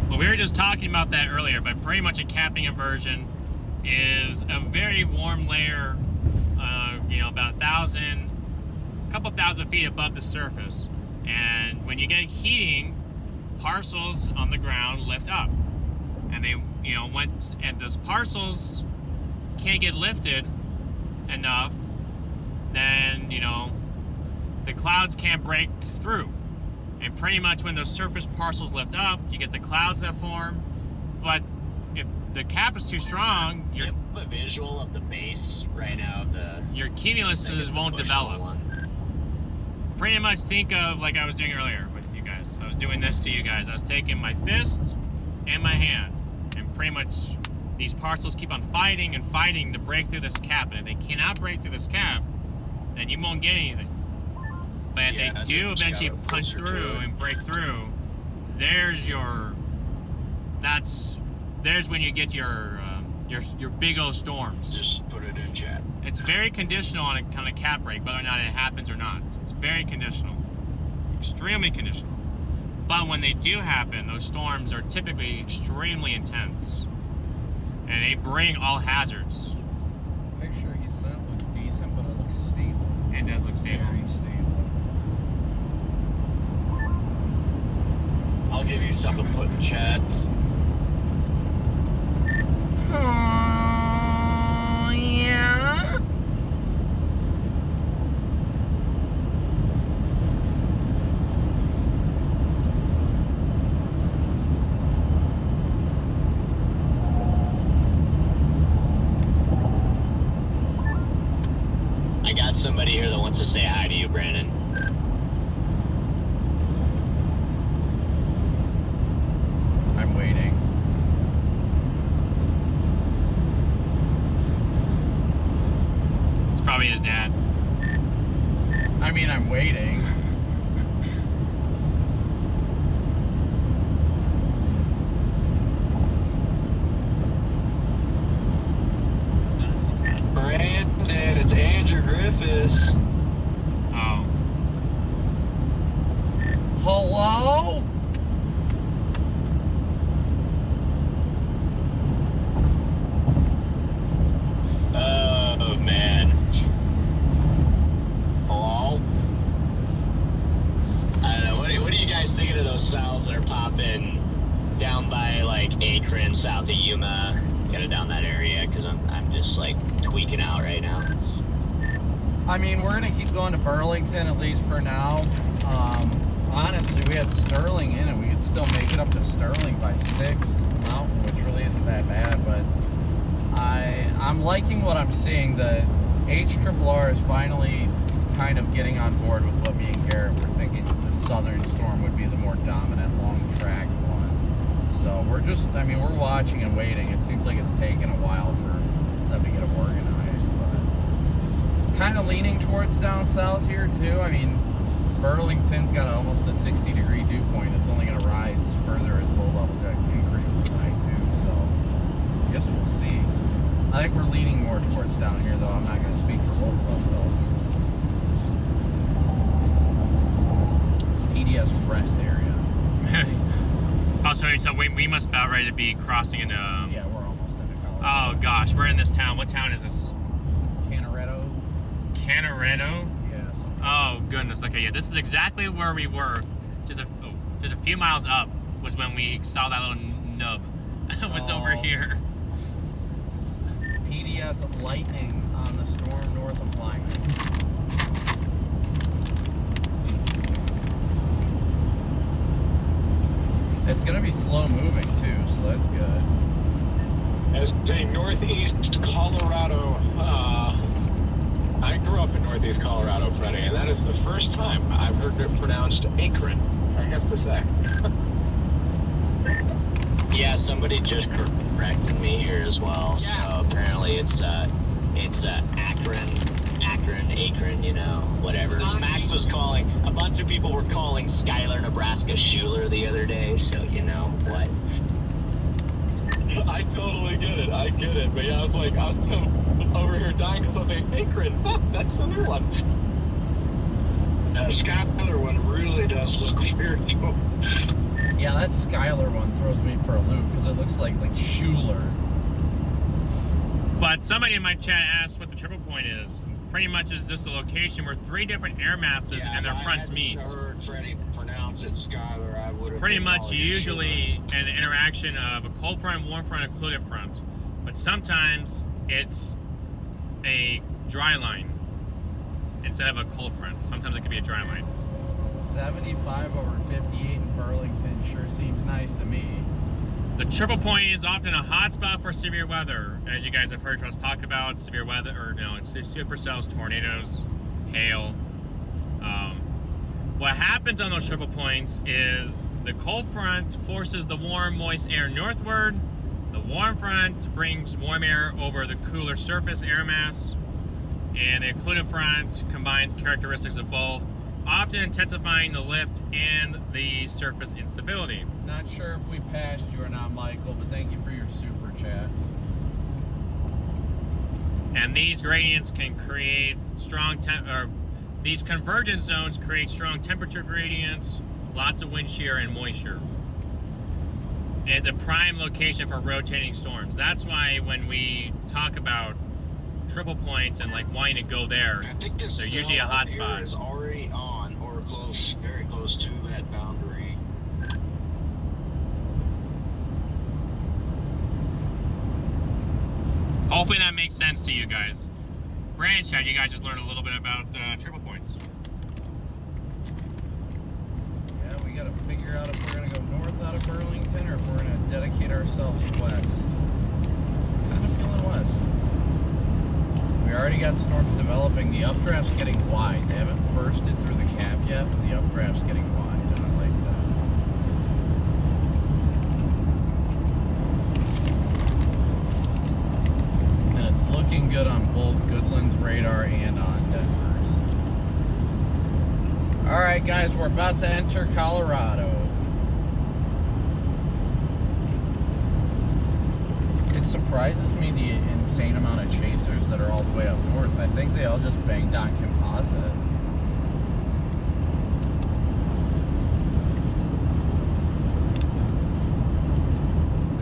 Well, we were just talking about that earlier, but pretty much a capping inversion is a very warm layer, about a couple thousand feet above the surface. And when you get heating, parcels on the ground lift up. And they, and those parcels can't get lifted enough, then, the clouds can't break through. And pretty much when those surface parcels lift up, you get the clouds that form. But if the cap is too strong, You have a visual of the base right now. Your cumuluses won't develop. Pretty much think of like I was doing earlier with you guys. I was doing this to you guys. I was taking my fist and my hand, and pretty much these parcels keep on fighting and fighting to break through this cap. And if they cannot break through this cap, then you won't get anything. But if they do eventually punch through and break through, there's when you get your your big old storms. Just put it in chat. It's very conditional on a kind of cap break, whether or not it happens or not. It's very conditional, extremely conditional. But when they do happen, those storms are typically extremely intense, and they bring all hazards. The picture he sent looks decent, but it looks stable. It does look stable. Very stable. I'll give you something to put in chat. Oh, yeah. I got somebody here that wants to say hi to you, Brandon. I'm waiting. It's probably his dad. I mean, I'm waiting. Brandon, it's Andrew Griffiths. Oh. Hello? Oh, man. Hello? I don't know. What are you guys thinking of those sounds that are popping down by, like, Akron, south of Yuma, kind of down that area? Because I'm just, like, tweaking out right now. I mean, we're gonna keep going to Burlington at least for now. Honestly, we had Sterling in it. We could still make it up to Sterling by 6 Mountain, which really isn't that bad. But I'm liking what I'm seeing. The HRRR is finally kind of getting on board with what me and Garrett were thinking. The southern storm would be the more dominant, long track one. So we're just, I mean, we're watching and waiting. It seems like it's taken a while for them to get it organized, but kind of leaning towards down south here too. I mean, Burlington's got almost a 60-degree dew point. It's only going to rise further as low-level jet increases tonight too. So I guess we'll see. I think we're leaning more towards down here, though. I'm not going to speak for both of us, though. PDS rest area. Oh, sorry. So we must about ready to be crossing into. Yeah, we're almost into Colorado. Oh gosh, we're in this town. What town is this? Canaretto. Canaretto. Yeah. Something. Oh goodness. Okay, yeah. This is exactly where we were. Just a few miles up was when we saw that little nub. was over here. PDS lightning on the storm north of Lyman. It's going to be slow moving too, so that's good. As a northeast Colorado, I grew up in northeast Colorado, Freddie, and that is the first time I've heard it pronounced Akron, I have to say. Yeah, somebody just corrected me here as well. Yeah. So apparently it's Akron, you know, whatever. Max was calling, a bunch of people were calling Schuyler, Nebraska Schuler the other day, so you know what. I totally get it. I get it. But yeah, I was like, I was over here dying because I was like, Akron, that's the new one. The Schuyler one really does look weird, too. Yeah, that Schuyler one throws me for a loop because it looks like Schuler. But somebody in my chat asked what the triple point is. Pretty much is just a location where 3 different air masses and their fronts meet. I heard Freddie pronounce it Schuyler. I would It's have pretty been much calling it usually an interaction of a cold front, warm front, and occluded front. But sometimes it's a dry line instead of a cold front. Sometimes it could be a dry line. 75 over 58 in Burlington sure seems nice to me. The triple point is often a hot spot for severe weather. As you guys have heard us talk about, severe weather, or no, it's supercells, tornadoes, hail. What happens on those triple points is the cold front forces the warm, moist air northward. The warm front brings warm air over the cooler surface air mass. And the occluded front combines characteristics of both, often intensifying the lift and the surface instability. Not sure if we passed you or not, Michael, but thank you for your super chat. And these gradients can create strong these convergence zones create strong temperature gradients, lots of wind shear and moisture. And it's a prime location for rotating storms. That's why when we talk about triple points and like wanting to go there, I think this they're usually a hot spot. is already on or close, very close to that boundary. Hopefully that makes sense to you guys. Brand chat, you guys just learned a little bit about triple points. Yeah, we gotta figure out if we're gonna go north out of Burlington or if we're gonna dedicate ourselves west. Kind of feeling west. We already got storms developing. The updraft's getting wide. They haven't bursted through the cap yet, but the updraft's getting wide, and I like that. And it's looking good on both Goodland's radar and on Denver's. All right, guys, we're about to enter Colorado. It surprises me the insane amount of chasers that are all the way up north. I think they all just banged on composite.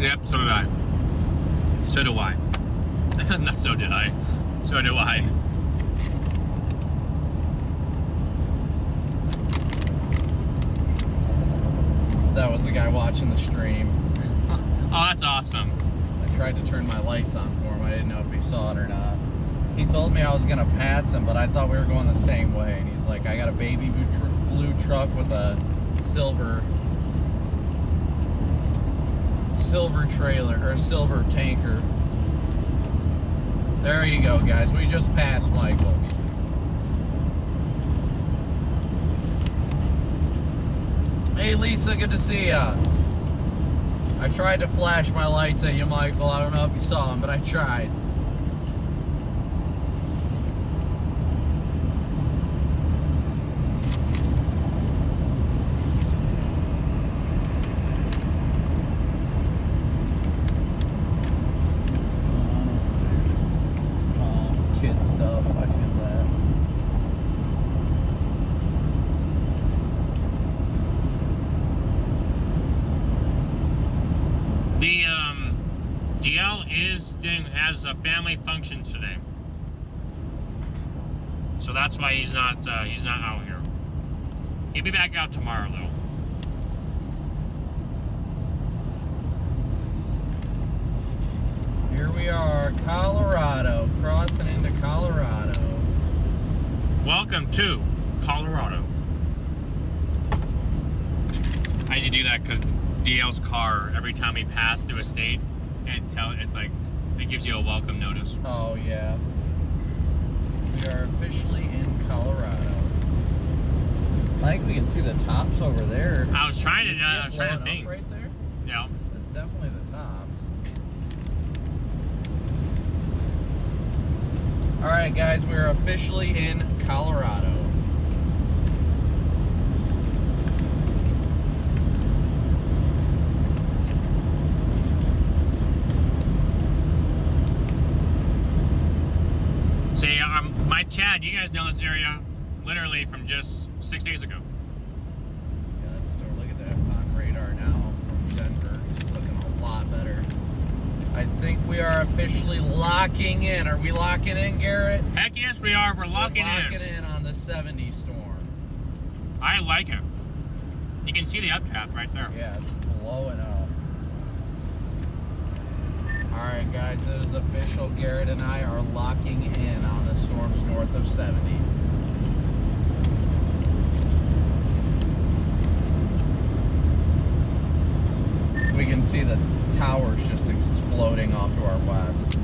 Yep, so did I. So do I. Not so did I. So do I. That was the guy watching the stream. Oh, that's awesome. I tried to turn my lights on for him. I didn't know if he saw it or not. He told me I was gonna pass him, but I thought we were going the same way. And he's like, I got a baby blue truck with a silver trailer or silver tanker. There you go, guys. We just passed Michael. Hey Lisa, good to see ya. I tried to flash my lights at you, Michael. I don't know if you saw them, but I tried. Oh, kid stuff. I feel that. The DL has a family function today, so that's why he's not out here. He'll be back out tomorrow though. Here we are, Colorado, crossing into Colorado. Welcome to Colorado. I usually do that because DL's car, every time we pass through a state, it's like, it gives you a welcome notice. Oh, yeah. We are officially in Colorado. I think we can see the tops over there. I was trying You see it to blowing think. up right there? Yeah. That's definitely the tops. All right, guys, we're officially in Colorado. See, my Chad, you guys know this area literally from just 6 days ago. Yeah, let's look at that on radar now from Denver. It's looking a lot better. I think we are officially locking in. Are we locking in, Garrett? Heck yes, we are. We're locking in on the 70 storm. I like it. You can see the updraft right there. Yeah, it's blowing up. Alright guys, it is official. Garrett and I are locking in on the storms north of 70. We can see the towers just exploding off to our west.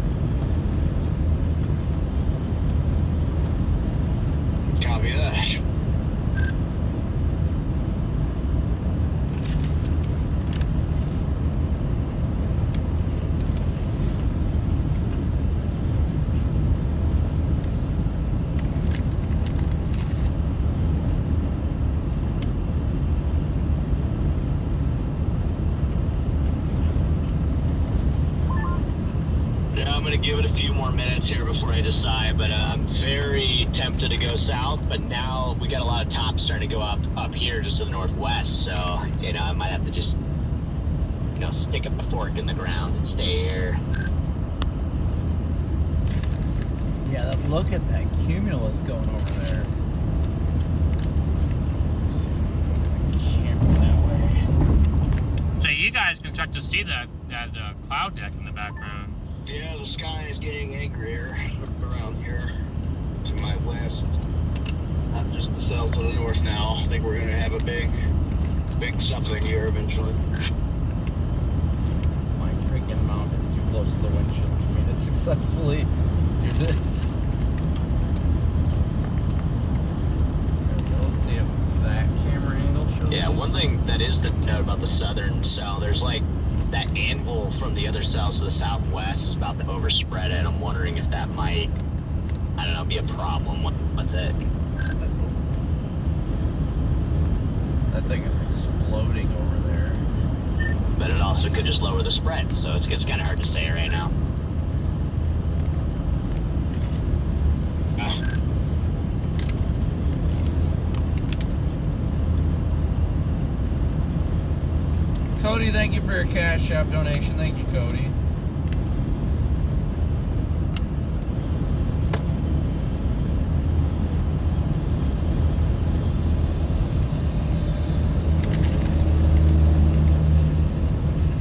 Copy that. minutes here before I decide, but I'm very tempted to go south, but now we got a lot of tops starting to go up here just to the northwest, so, I might have to just, stick up a fork in the ground and stay here. Yeah, look at that cumulus going over there. Let's see if we can put the camera that way. So you guys can start to see that cloud deck in the background. Yeah, the sky is getting angrier around here to my west. Not just the south to the north now. I think we're going to have a big something here eventually. My freaking mount is too close to the windshield for me to successfully do this. Let's see if that camera angle shows. Yeah, one thing that is to note about the southern cell, there's like that anvil from the other cells to the southwest is about to overspread it. I'm wondering if that might, I don't know, be a problem with it. That thing is exploding over there. But it also could just lower the spread, so it's kind of hard to say right now. Cody, thank you for your Cash App donation. Thank you, Cody.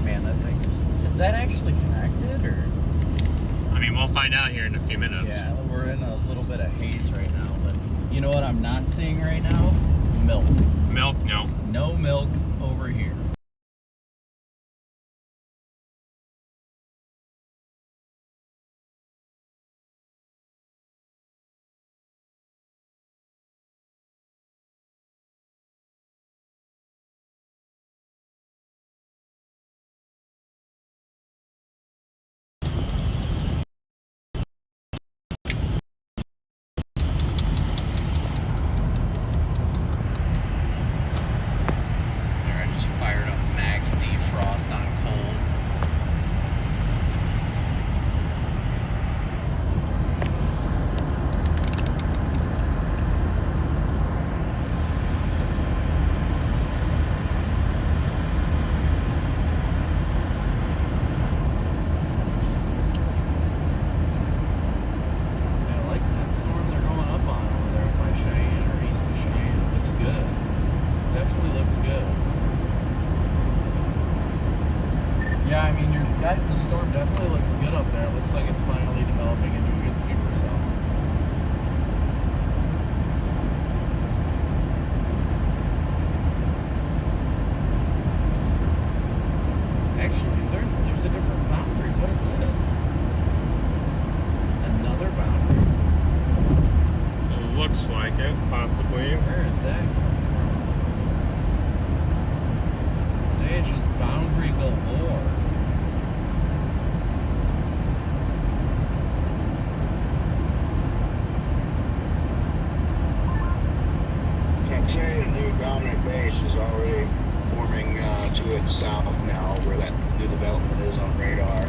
Man, that thing is that actually connected, or? I mean, we'll find out here in a few minutes. Yeah, we're in a little bit of haze right now, but you know what I'm not seeing right now? Milk. Milk, no. No milk over here. Fired up max defrost on cold. I like that storm they're going up on over there by Cheyenne or east of Cheyenne. It looks good. Definitely looks good. Yeah, I mean, guys, the storm definitely looks good up there. It looks like it's finally developing into a good supercell. Actually, there's a different boundary. What is this? It's another boundary. It looks like it, possibly. Where did that come from? Today it's just boundary galore. I'd say the new dominant base is already forming to its south now, where that new development is on radar.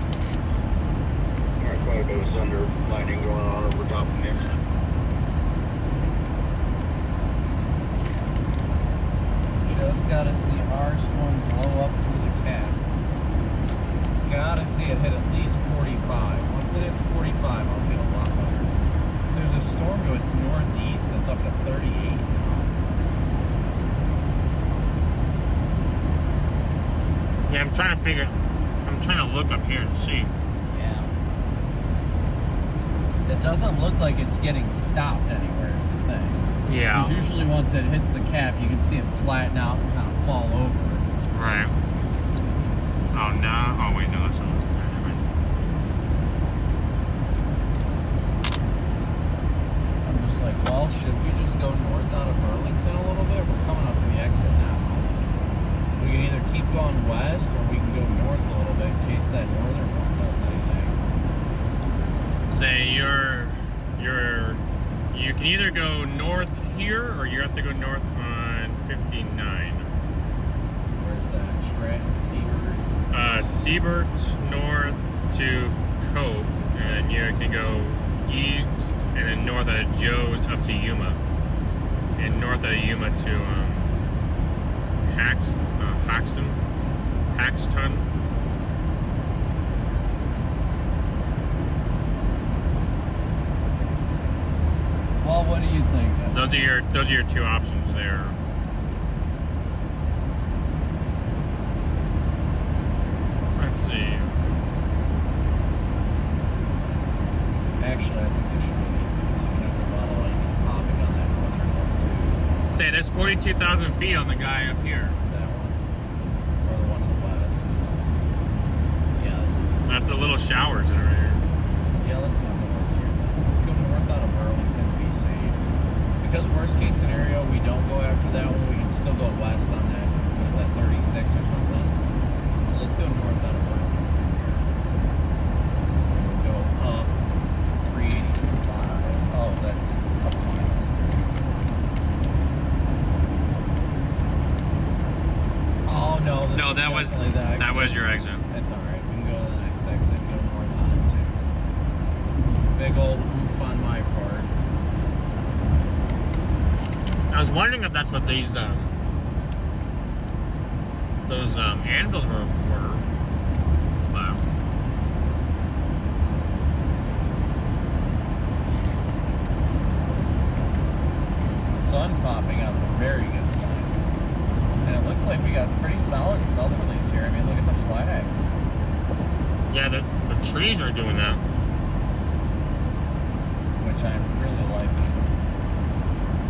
There's quite a bit of thunder lightning going on over top of there. Just gotta see our storm blow up through the cap. Gotta see it hit at least 45. Once it hits 45, I'll feel a lot better. There's a storm to its northeast that's up to 38 now. Yeah, I'm trying to look up here and see. Yeah. It doesn't look like it's getting stopped anywhere is the thing. Yeah. Because usually once it hits the cap, you can see it flatten out and kind of fall over. Right. Oh, no. Oh, wait, no, that's not what's happening. I'm just like, well, should we just go north out of Burlington a little bit? We're coming up to the exit now. We can either keep going west or we can go north a little bit in case that northern one does anything. Say you can either go north here or you have to go north on 59. Where's that? Stratton, Seabird? Seabird north to Cope, and you can go east, and then north out of Joe's up to Yuma, and north out of Yuma to Haxton. Well, what do you think? Those are your two options there. Let's see. Actually, I think this should be an easy decision if they're modeling hopping on that northern one too. Say, there's 42,000 feet on the guy up here. That one. Or the one to the west. Yeah, That's the little showers that are right here. yeah, let's go north here then. Let's go north out of Burlington to be safe. Because worst case scenario, we don't go after that one, we can still go west on that, what is that, 36 or something? So let's go north out of Burlington here. We'll go up 385. Oh, that's a couple miles. Oh no, this No, is that was definitely the exit. that was your exit. That's alright, we can go to the next exit and go north on it too. Big old oof on my part. I was wondering if that's what these those anvils were. Wow. Sun popping out's a very good sign. And it looks like we got pretty solid southerlies here. I mean, look at the flag. Yeah, the trees are doing that. Which I'm really liking.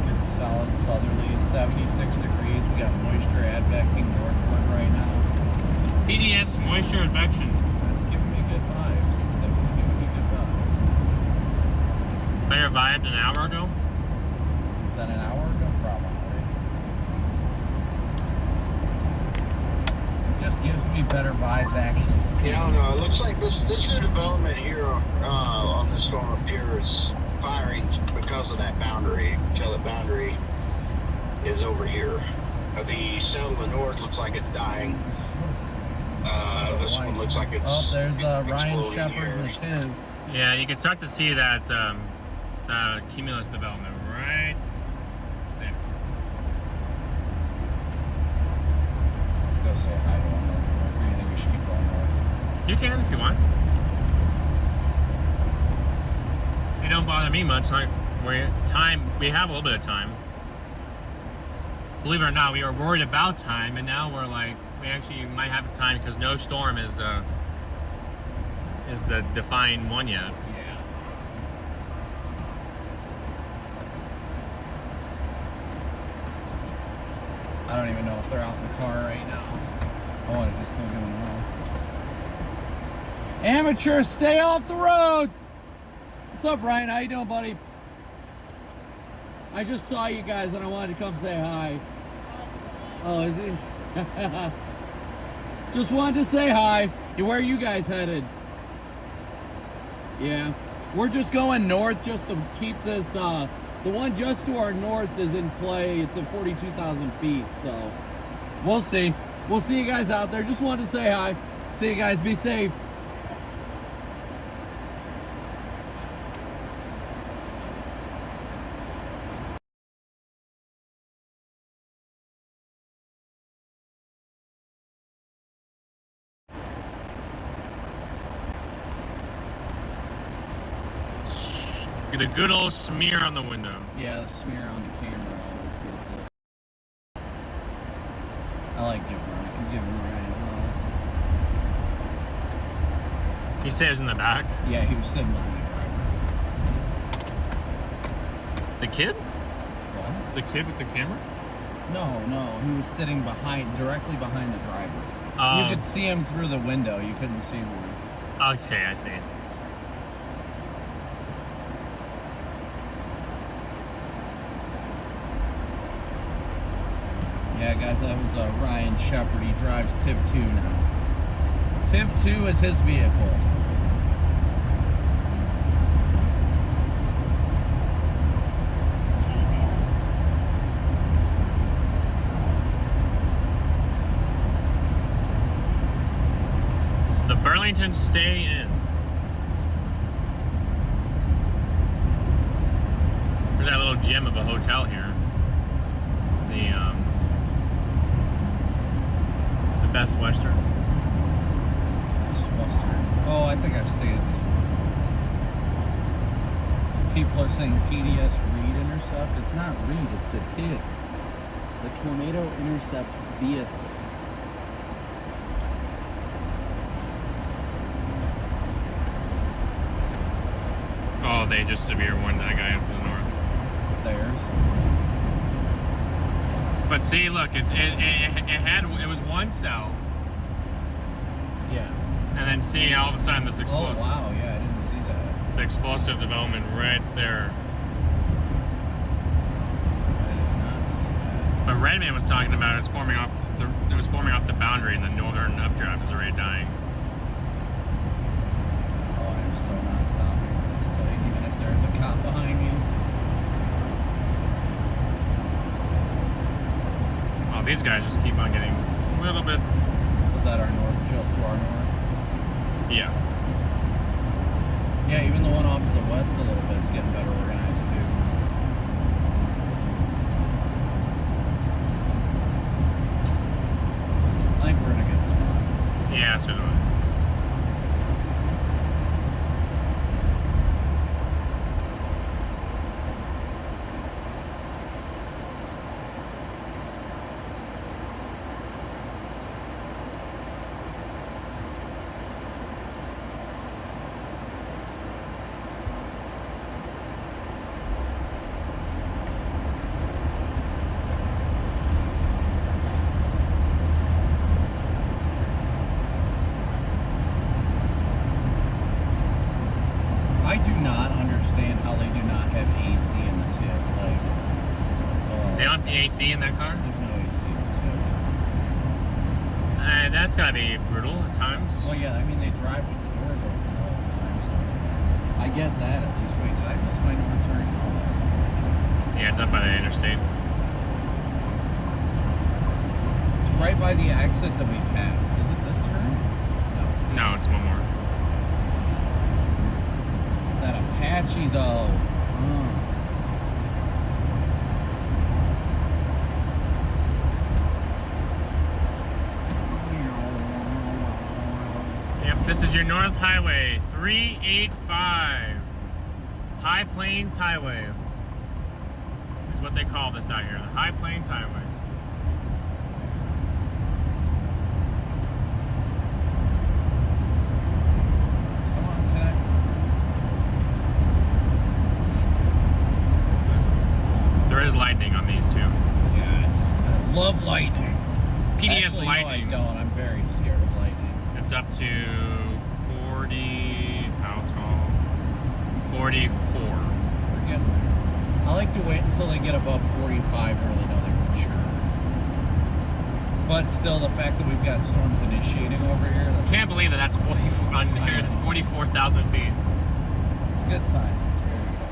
Good solid southerlies, 76 degrees. We got moisture advecting northward right now. PDS moisture advection. That's giving me good vibes. It's definitely giving me good vibes. Better vibe than an hour ago. Than an hour ago, probably. It just gives me better vibes actually. Yeah, I don't know. It looks like this new development here on the storm up here is firing because of that boundary. Until the boundary is over here. The cell to the north looks like it's dying. This one looks like it's. Oh, there's Ryan exploding Shepard here. with Tiv. Yeah, you can start to see that cumulus development right there. Go say hi to him. Or do you think we should keep going north? You can if you want. It don't bother me much. Like we have a little bit of time. Believe it or not, we were worried about time, and now we're like, we actually might have time because no storm is the defined one yet. Yeah. I don't even know if they're out in the car right now. I want to just go give them a roll. Amateurs, stay off the roads! What's up, Ryan? How you doing, buddy? I just saw you guys and I wanted to come say hi. Oh, is he? Just wanted to say hi. Where are you guys headed? Yeah. We're just going north just to keep this, the one just to our north is in play. It's at 42,000 feet, so we'll see. We'll see you guys out there. Just wanted to say hi. See you guys. Be safe. Get a good old smear on the window. Yeah, the smear on the camera always gets it. I like giving Ryan He said it was in the back. Yeah, he was sitting behind the driver. The kid? What? The kid with the camera? No, he was sitting directly behind the driver. Oh. You could see him through the window. You couldn't see more. Okay, I see. Yeah, guys, that was Ryan Shepard. He drives TIV 2 now. TIV 2 is his vehicle. The Burlington stay in. gem of a hotel here. The Best Western. Oh, I think I've stated this one. People are saying PDS Reed intercept. It's not Reed, it's the TIG. The Tornado Intercept Vehicle. Oh, they just severe warned that guy up to the north. Theirs. But see, look, it was one cell, Yeah. and then see all of a sudden this explosive. Oh, wow, yeah, I didn't see that. The explosive development right there. I did not see that. But Redman was talking about it was forming off the boundary, and the northern updraft is already dying. Oh, I'm so not stopping for this light, even if there's a cop behind me. Oh, these guys just keep on getting a little bit. Was that our north, just to our north? Yeah. Yeah, even the one off to the west a little bit is getting better organized too. I think we're in a good spot. Yeah, so do I. I do not understand how they do not have AC in the tip. Like, They don't have the AC in that car? there's no AC in the tip. That's gotta be brutal at times. Well, yeah, I mean they drive with the doors open the whole time, so I get that at least. Wait, did I miss my north turn? Oh, that's Yeah, it's up by the interstate. It's right by the exit that we passed. Is it this turn? No. No, it's one more. That Apache though. Yep, this is your North Highway 385. High Plains Highway is what they call this out here. The High Plains Highway. Come on, connect. There is lightning on these two. Yes. I love lightning. PDS Actually, lightning. No, I don't. I'm very scared of lightning. It's up to 40. How tall? 44. We're getting there. I like to wait until they get above 45 to really know they're mature. But still, the fact that we've got storms initiating over here, Can't believe that that's 44 on here. It's 44,000 feet. it's a good sign. It's very good.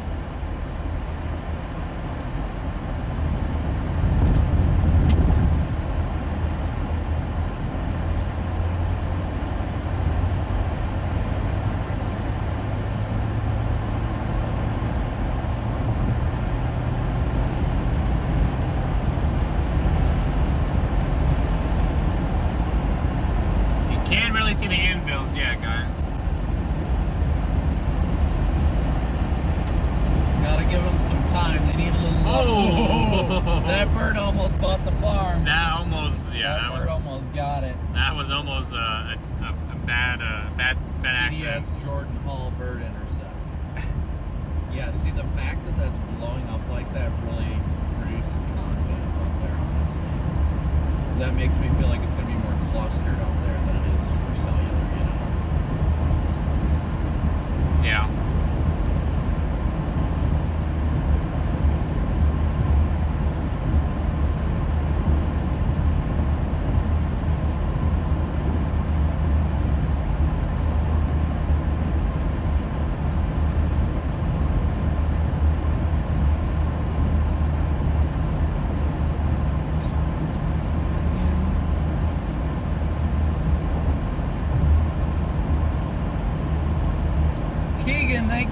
You can't really see the anvils yet, guys. Gotta give them some time. They need a little love. Oh! That bird almost bought the farm. That almost, yeah, that bird almost got it. that was almost a bad accident. PDS Jordan Hall bird intercept. Yeah, see, the fact that that's blowing up like that really produces confidence up there, honestly. 'Cause that makes me feel like it's going to be more clustered up there than it is super cellular, you know? Yeah.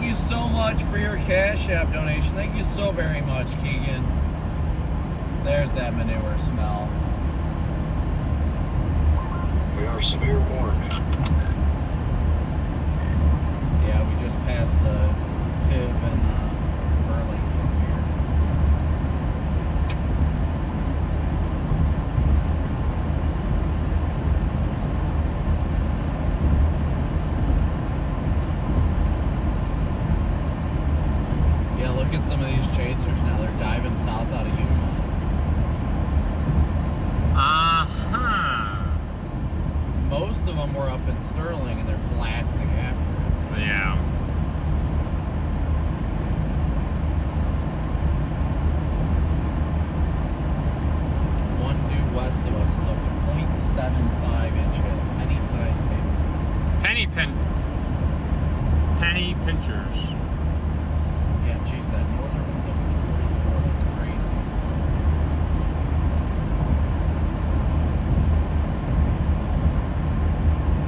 you so much for your Cash App donation. Thank you so very much, Keegan. There's that manure smell. We are severe warned. Yeah, we just passed the Tiv and Burlington here. Yeah, look at some of these chasers now. They're diving south out of Yuma. Most of them were up in Sterling and they're blasting after it. Yeah. One due west of us is up to 0.75 inch hill, penny-sized hail. Penny pinchers. Yeah, geez, that northern one's up to 44. That's crazy.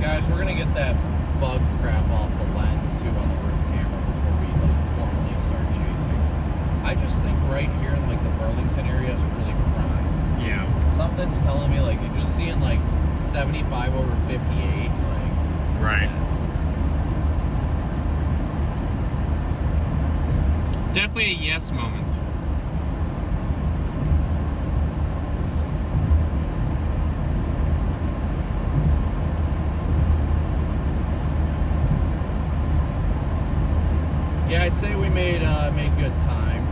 Guys, we're gonna get that bug crap off the lens too on the roof camera before we formally start chasing. I just think right here in like the Burlington area is really prime. Yeah. Something's telling me like you're just seeing like 75 over 58. Like, Right. yes. Definitely a yes moment. Yeah, I'd say we made good time.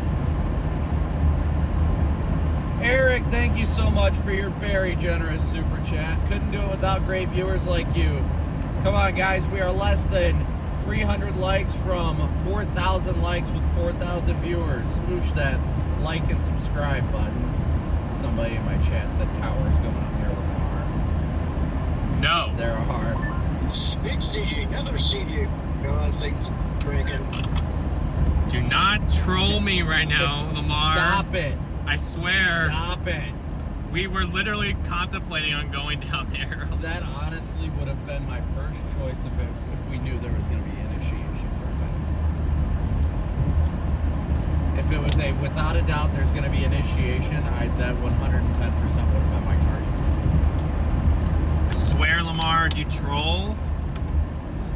Eric, thank you so much for your very generous super chat. Couldn't do it without great viewers like you. Come on, guys, we are less than 300 likes from 4,000 likes with 4,000 viewers. Smoosh that like and subscribe button. Somebody in my chat said towers going up near Lamar. No. There are. Big CG, another CG. No, I think it's drinking. Do not troll me right now, Lamar. Stop it. I swear. Stop it. We were literally contemplating on going down there. That honestly would have been my first choice if we knew there was going to be initiation for it. If it was a without a doubt there's going to be initiation, that 110% would have been my target. I swear, Lamar, if you troll,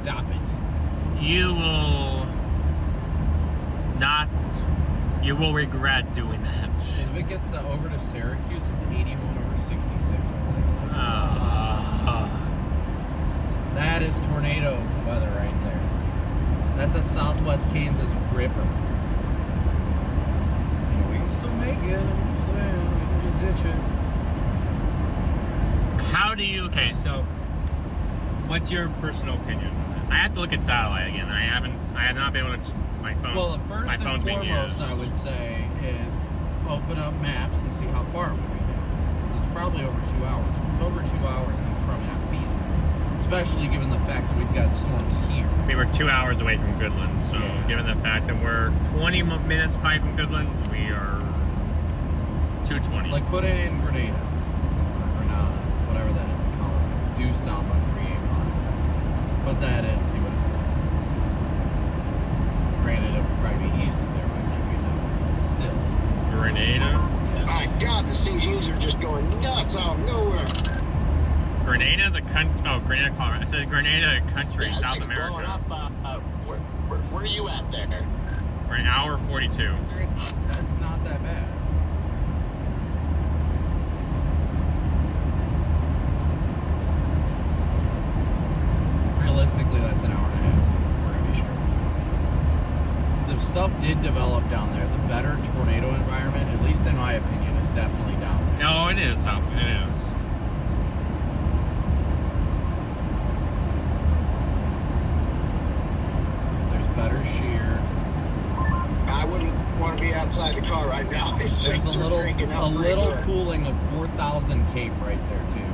Stop it. you will not. You will regret doing that. If it gets over to Syracuse, it's 81 over 66 over there. That is tornado weather right there. That's a Southwest Kansas ripper. You know, we can still make it. I'm just saying, we can just ditch it. How do you? Okay, so what's your personal opinion? I have to look at satellite again. I have not been able to. My phone. Well, the first my and phone's being foremost, used. I would say, is open up maps and see how far we can get. Because it's probably over 2 hours. If it's over 2 hours, then it's probably not feasible. Especially given the fact that we've got storms here. We were 2 hours away from Goodland, so Yeah. given the fact that we're 20 minutes probably from Goodland, we are 220. Like, put in Grenada. Or Grenada. Whatever that is in Colorado. It's due south on 385. Put that in, see what it says. Granted, it would probably be east of there by the time we know. Still. Grenada? Yeah. My God, the CGs are just going nuts out of nowhere. Grenada is a country. Oh, Grenada, Colorado. I said Grenada, a country, Yeah, South it's blowing America. up. Where are you at there? We're an hour 42. That's not that bad. Realistically, that's an hour and a half, if we're going to be sure. Because if stuff did develop down there, the better tornado environment, at least in my opinion, is definitely down there. No, it is South. It is. There's better shear. I wouldn't want to be outside the car right now. These There's things a are little cranking up pretty little good. cooling of 4,000 cape right there too.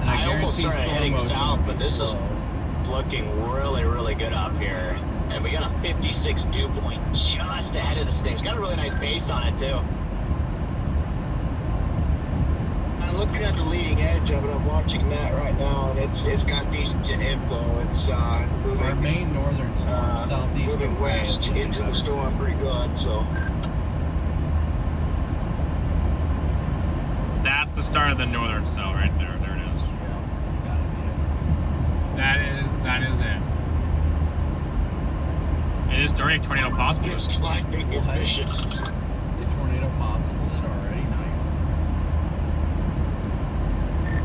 And I almost guarantee started storm heading motion south, would be but this is slow. looking really, really good up here. And we got a 56 dew point just ahead of this thing. It's got a really nice base on it, too. And looking at the leading edge of it. I'm watching that right now, and it's got decent inflow. It's moving. Our main northern storm, southeastern moving west way, into the storm pretty good. So That's the start of the northern cell right there. There it is. Yeah, that's gotta be That is it. It is already tornado possible. it's lightning is vicious. it. The tornado possible then already, nice.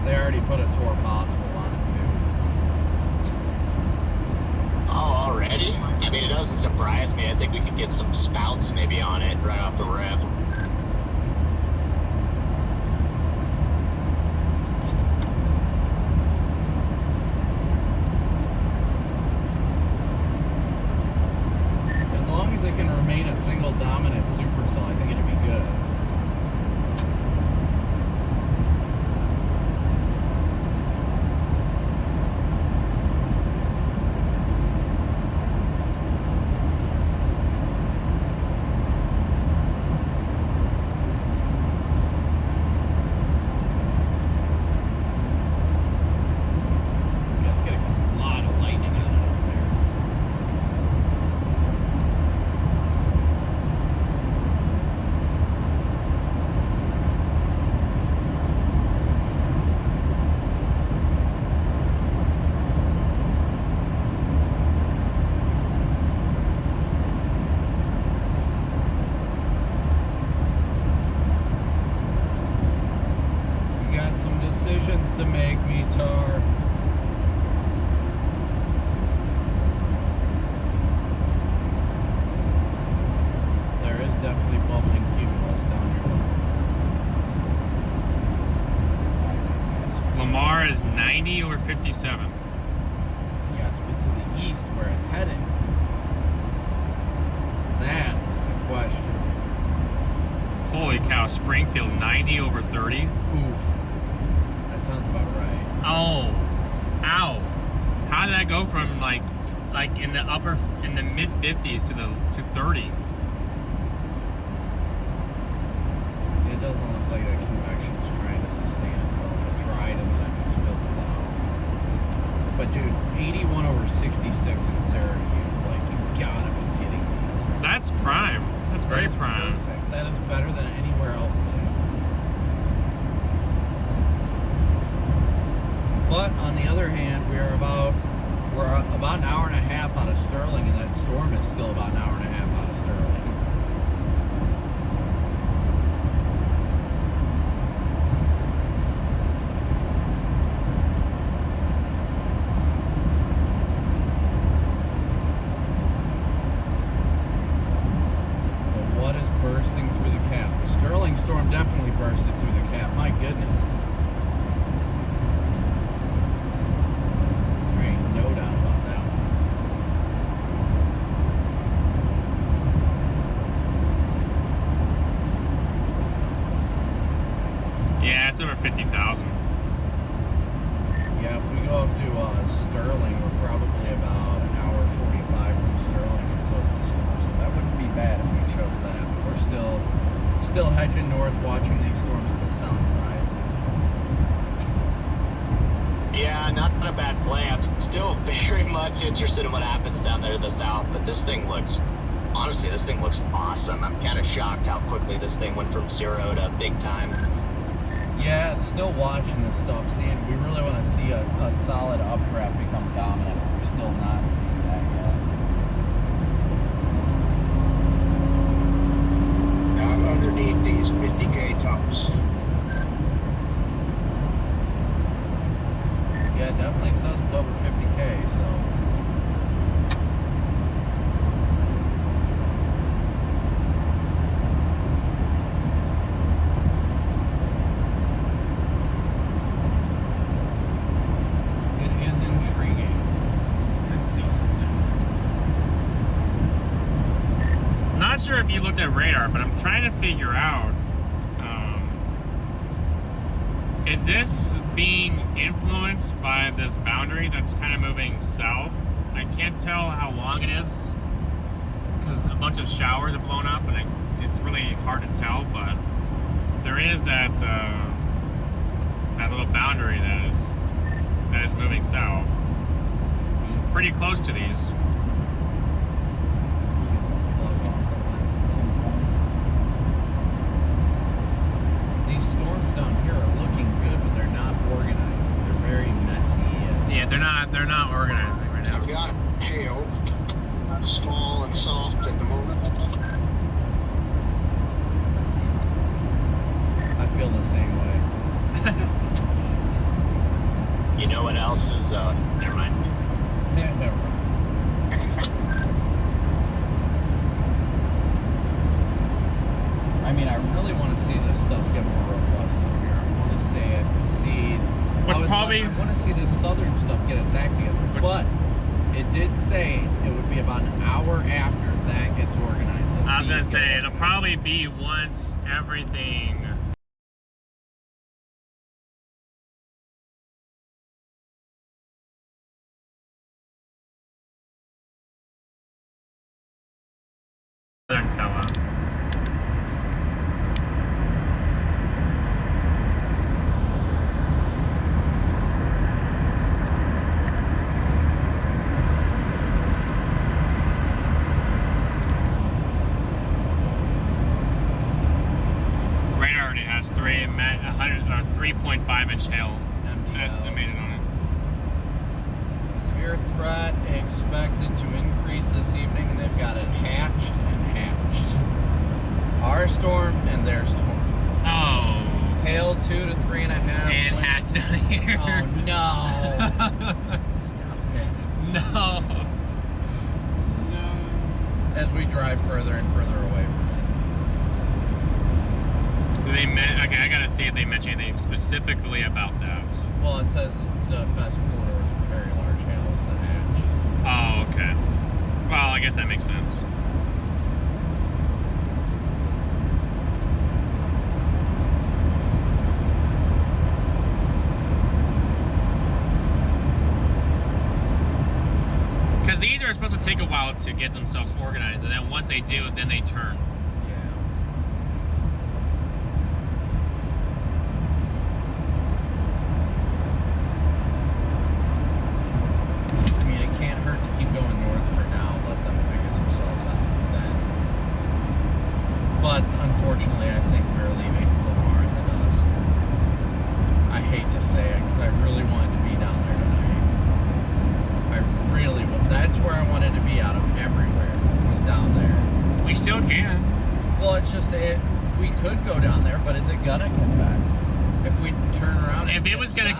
They already put a tor possible on it too. Oh, already? I mean, it doesn't surprise me. I think we could get some spouts maybe on it right off the rip. As long as it can remain a single dominant supercell, I think it'd be good. Yeah, it's getting a lot of lightning on it up there. We got some decisions to make, Meteor. There is definitely bubbling cumulus down here. Lamar is 90 over 57. Yeah, it's been to the east where it's heading. That's the question. Holy cow, Springfield 90 over 30. Oof. That sounds about right. Oh, ow. How did that go from like in the mid 50s to 30? It doesn't look like that convection's trying to sustain itself. It tried and then it just filtered out. But dude, 81 over 66 in Syracuse. Like, you've gotta be kidding me. That's prime. That's very That is prime. perfect. That is better than anywhere else today. But on the other hand, we're about an hour and a half out of Sterling, and that storm is still about an hour and a half out of Sterling. But what is bursting through the cap? The Sterling storm definitely bursted through the cap. My goodness. There ain't no doubt about that one. Yeah, it's over 50,000. Yeah, if we go up to Sterling, we're probably about an hour 45 from Sterling, and so is the storm. So that wouldn't be bad if we chose that. But we're still hedging north, watching these storms to the south side. Yeah, not a bad play. I'm still very much interested in what happens down there to the south, but this thing looks awesome. I'm kind of shocked how quickly this thing went from 0 to big time. Yeah, still watching this stuff, seeing we really want to see a solid updraft become dominant. We're still not seeing that yet. I'm underneath these 50K tops. Yeah, it definitely says it's over 50K, so. It is intriguing. Let's see something. Not sure if you looked at radar, but I'm trying to figure out, is this being influenced by this boundary that's kind of moving south? I can't tell how long it is because a bunch of showers have blown up, and it's really hard to tell, but there is that that little boundary that is moving south. I'm pretty close to these. These storms down here are looking good, but they're not organizing. They're very messy. Yeah, they're not organizing right now. I've got hail, small and soft at the moment. I feel the same way. You know what else is? Never mind. Yeah, never mind. I mean, I really want to see this stuff get more robust up here. I want to see What's I want to see this southern stuff get its act together. But it did say it would be about an hour after that gets organized. I was gonna say it'll probably be once everything. Southern fella. Radar already has 3.5 inch hail estimated on it. Severe threat expected to increase this evening, and they've got it hatched and hatched. Our storm and their storm. Oh. Hail 2 to 3.5. And hatched down here. Oh no! Stop it. No. As we drive further and further away from Okay, I gotta see if they mention anything specifically about that. it. Well, it says the best corridors for very large hail is the hatch. Oh, okay. Well, I guess that makes sense. Because these are supposed to take a while to get themselves organized, and then once they do, then they turn. But unfortunately, I think we're leaving Lamar in the dust. I hate to say it because I really wanted to be down there tonight. I really want. That's where I wanted to be out of everywhere. Was down there. We still can. Well, it's just we could go down there, but is it gonna convect? If we turn around. If it was gonna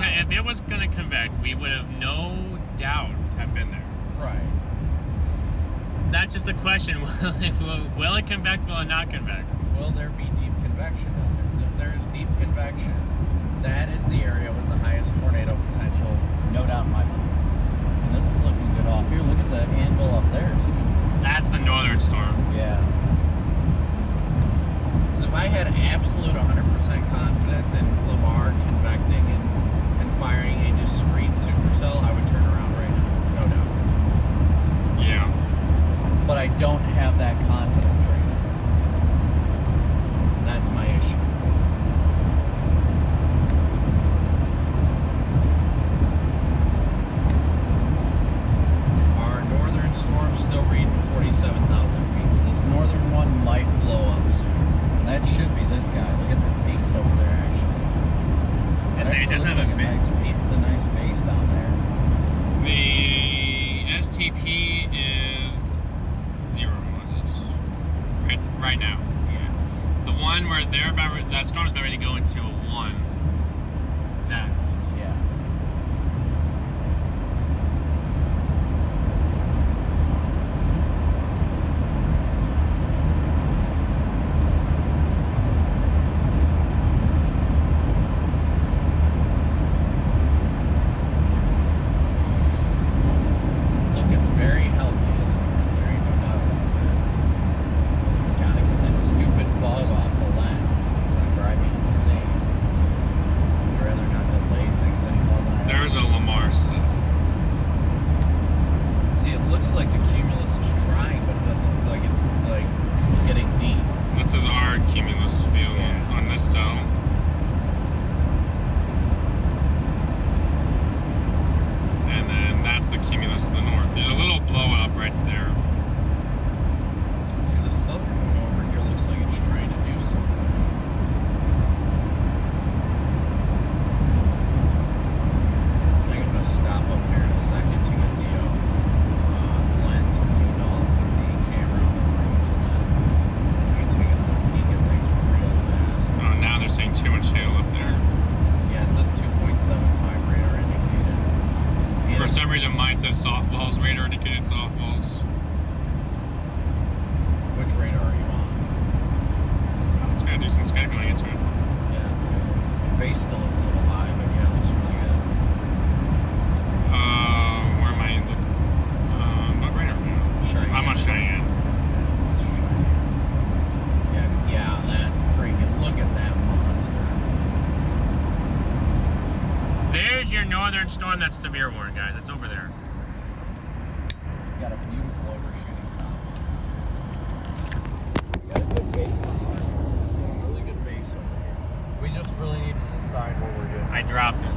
convect, we would have no doubt have been there. Right. That's just a question. Will it convect? Will it not convect? Will there be deep convection down there? 'Cause if there is deep convection, that is the area with the highest tornado potential, no doubt in my mind. And this is looking good off here. Look at the anvil up there too. That's the northern storm. Yeah. Because if I had absolute 100% confidence in Lamar convecting and firing a discrete supercell, I would turn around right now, no doubt. Yeah. But I don't have that confidence right now. That's my issue. Our northern storm's still reading 47,000 feet, so this northern one might blow up soon. And that should be this guy. Look at the base over there, actually. It doesn't have looks a like a nice base down there. The STP is 0 right now. Yeah. The one where that storm's about ready to go into a 1. That. Yeah. It's looking very healthy. There ain't no doubt about that. Gotta get that stupid bug off the lens. It's gonna drive me insane. base still looks a little high, but yeah, it looks really good. Where am I in the? But right over now. Cheyenne. I'm on Cheyenne. Yeah, that freaking, look at that monster. There's your northern storm that's severe warning, guys. It's over there. Got a beautiful overshooting top on it, too. Got a good base on it. Really good base over here. We just really need to decide what we're doing. I dropped it.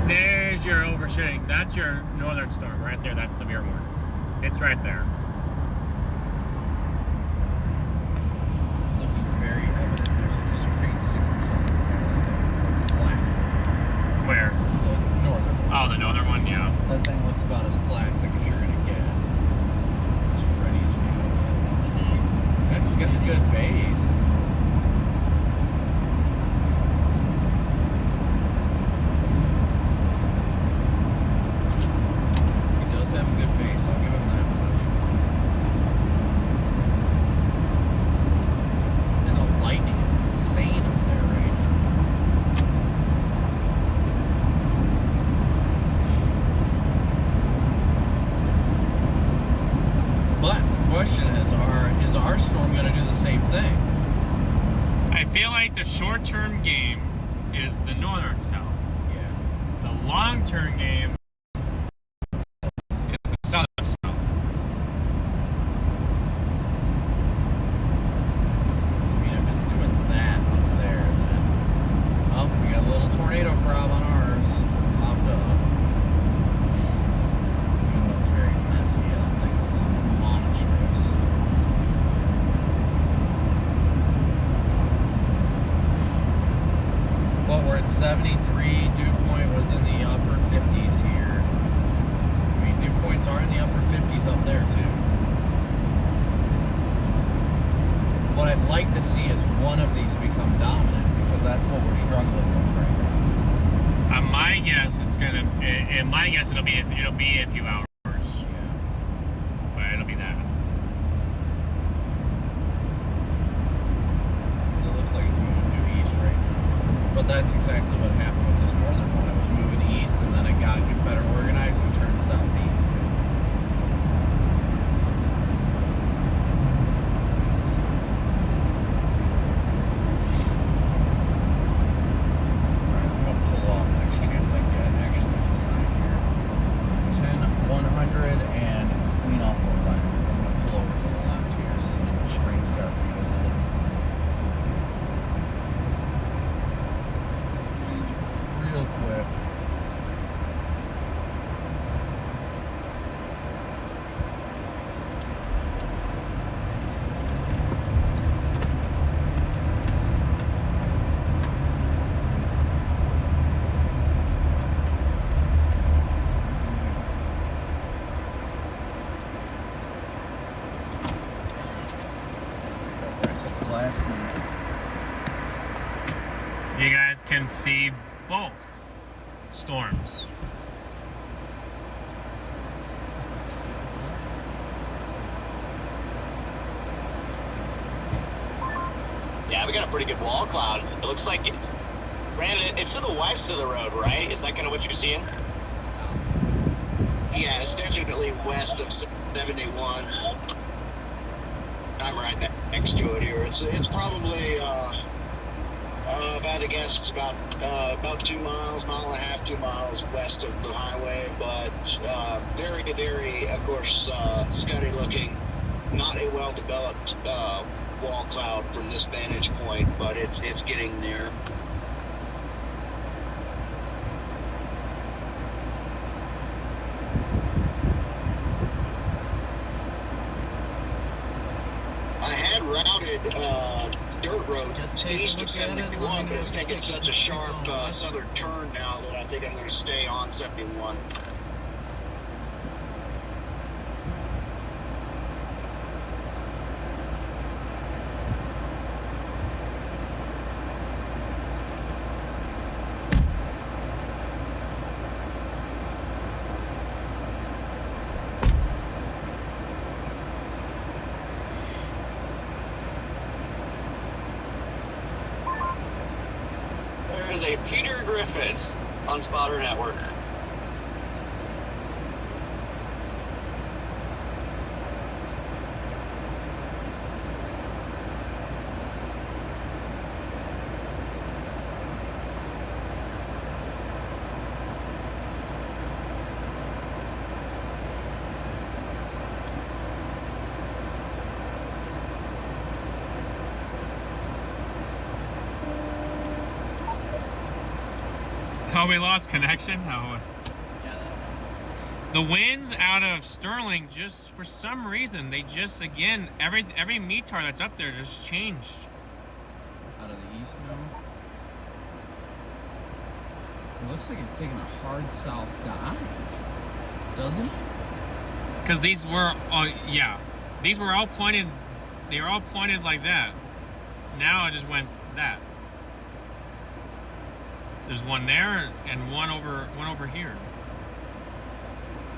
There's your overshooting. That's your northern storm right there. That's severe warning. It's right there. It's looking very evident. There's a discrete supercell there. It's like classic. Where? The northern one. Oh, the northern one, yeah. That thing looks about as classic as you're gonna get. It's Freddy's view of it. That's got a good base. He does have a good base, I'll give him that much. And the lightning is insane up there right now. But the question is our storm going to do the same thing? I feel like the short-term game is the northern cell. Yeah. The long-term game is the southern cell. I mean, if it's doing that up there, then... Oh, we got a little tornado prob on ours. Popped up. Even though it's very messy, I don't think it looks monstrous. Well, we're at 73. Dew point was in the upper 50s here. I mean, dew points are in the upper 50s up there, too. What I'd like to see is one of these become dominant, because that's what we're struggling with right now. My guess it'll be a few hours, Yeah. but it'll be that. Because it looks like it's moving due east right now. But that's exactly what happened with this northern one. It was moving east, and then it got better organized and turned southeast. Alright, I'm going to pull off next chance I get. Actually, there's a sign here. 10-100 and clean off the lens. I'm going to pull over to the left here so that the string's got rid of this. Just real quick. Rest of the glass clean. You guys can see both storms. Yeah, we got a pretty good wall cloud. It looks like Brandon, it's to the west of the road, right? Is that kind of what you're seeing? Yeah, it's definitely west of 71. I'm right next to it here. It's probably, if I had to guess, it's about 2 miles, mile and a half, 2 miles west of the highway, but very, very, of course, scuddy looking. Not a well-developed wall cloud from this vantage point, but it's getting there. I had routed dirt road east of 71, but it's taking such a sharp southern turn now that I think I'm going to stay on 71. is a Peter Griffin on Spotter Network. Oh, we lost connection? Oh. Yeah, The winds out of Sterling, just for some reason, they just, again, every METAR that's up there just changed. out of the east now. It looks like it's taking a hard south dive, doesn't it? Because these were, yeah, these were all pointed, they were all pointed like that. Now it just went that. There's one there and one over here.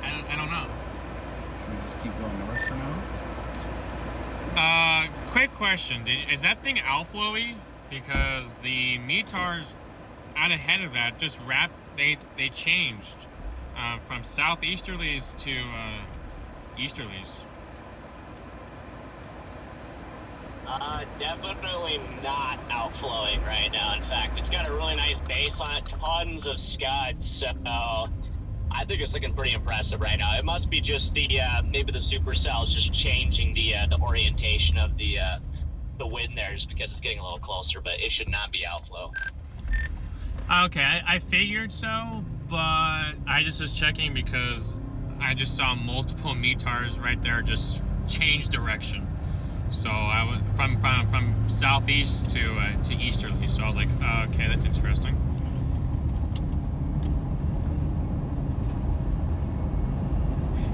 I don't know. Should we just keep going north for now? Quick question. Is that thing outflowy? Because the METARs out ahead of that just they changed from southeasterlies to easterlies. Definitely not outflowing right now. In fact, it's got a really nice base on it, tons of scuds. So I think it's looking pretty impressive right now. It must be just the maybe the supercells just changing the orientation of the wind there, just because it's getting a little closer. But it should not be outflow. Okay, I figured so, but I just was checking because I just saw multiple METARs right there just change direction. So I was from southeast to easterly. So I was like, okay, that's interesting.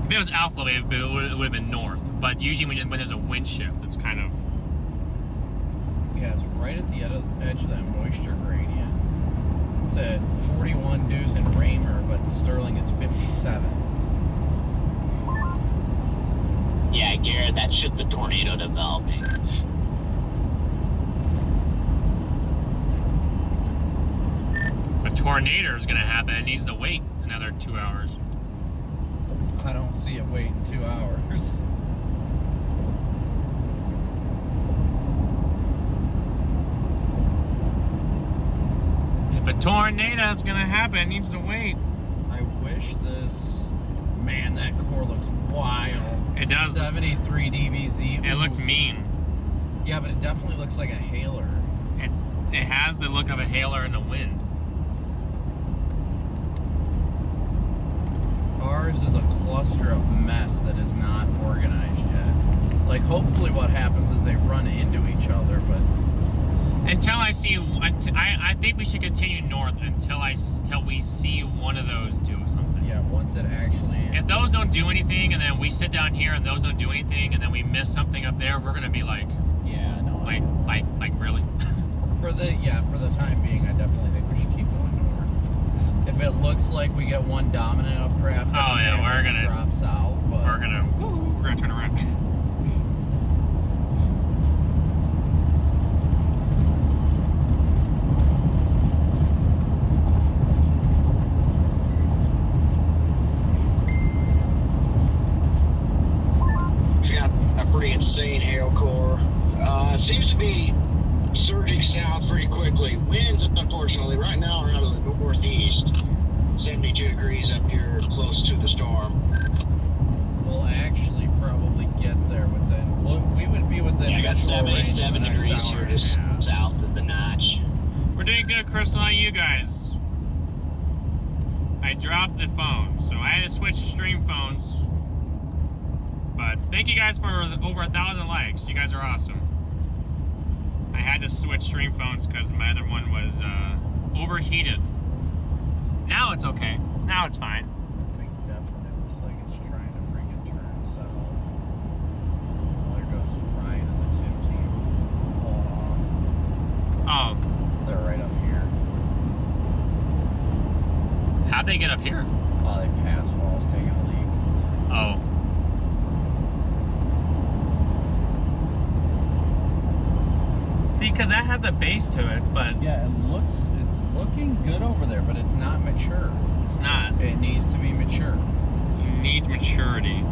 If it was outflow, it would have been north. But usually when there's a wind shift, it's kind of... Yeah, it's right at the edge of that moisture gradient. It's at 41 dews in Raymer, but in Sterling it's 57. Yeah, Garrett, that's just the tornado developing. A tornado is going to happen. It needs to wait another 2 hours. I don't see it waiting 2 hours. If a tornado is going to happen, it needs to wait. I wish this... Man, that core looks wild. It does. 73 dBz. It Ooh. looks mean. Yeah, but it definitely looks like a hailer. It has the look of a hailer in the wind. Ours is a cluster of mess that is not organized yet. Like, hopefully what happens is they run into each other, but... Until I see... I think we should continue north until we see one of those do something. Yeah, once it actually... If those don't do anything, and then we sit down here and those don't do anything, and then we miss something up there, we're gonna be like... Yeah, no. Like really? For the time being, I definitely think we should keep going north. If it looks like we get one dominant updraft, we're gonna drop south, but... We're gonna turn around. It's got a pretty insane hail core. Seems to be surging south pretty quickly. Winds, unfortunately, right now are out of the northeast. 72 degrees up here, close to the storm. We'll actually probably get there within... We would be within... Yeah, I got visual range 77 in the next degrees hour here and a just half. south of the notch. We're doing good, Crystal. How are you guys? I dropped the phone, so I had to switch stream phones. But thank you guys for over 1,000 likes. You guys are awesome. I had to switch stream phones because my other one was overheated. Now it's okay. Now it's fine. I think definitely looks like it's trying to freaking turn south. There goes Ryan and the TIF team. Pull off. Oh, They're right up here. how'd they get up here? Oh, they passed while I was taking a leak. Oh. See, See, because that has a base to it, but Yeah, it's looking good over there, but it's not mature. it's not. It needs to be mature. It needs maturity.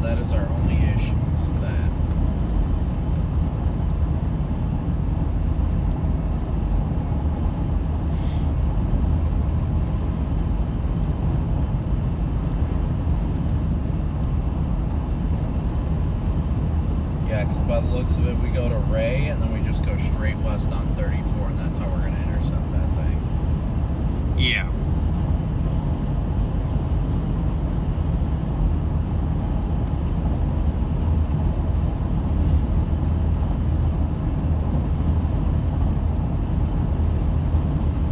That is our only issue, is that. Yeah, because by the looks of it, we go to Ray, and then we just go straight west on 34, and that's how we're going to intercept that thing. Yeah.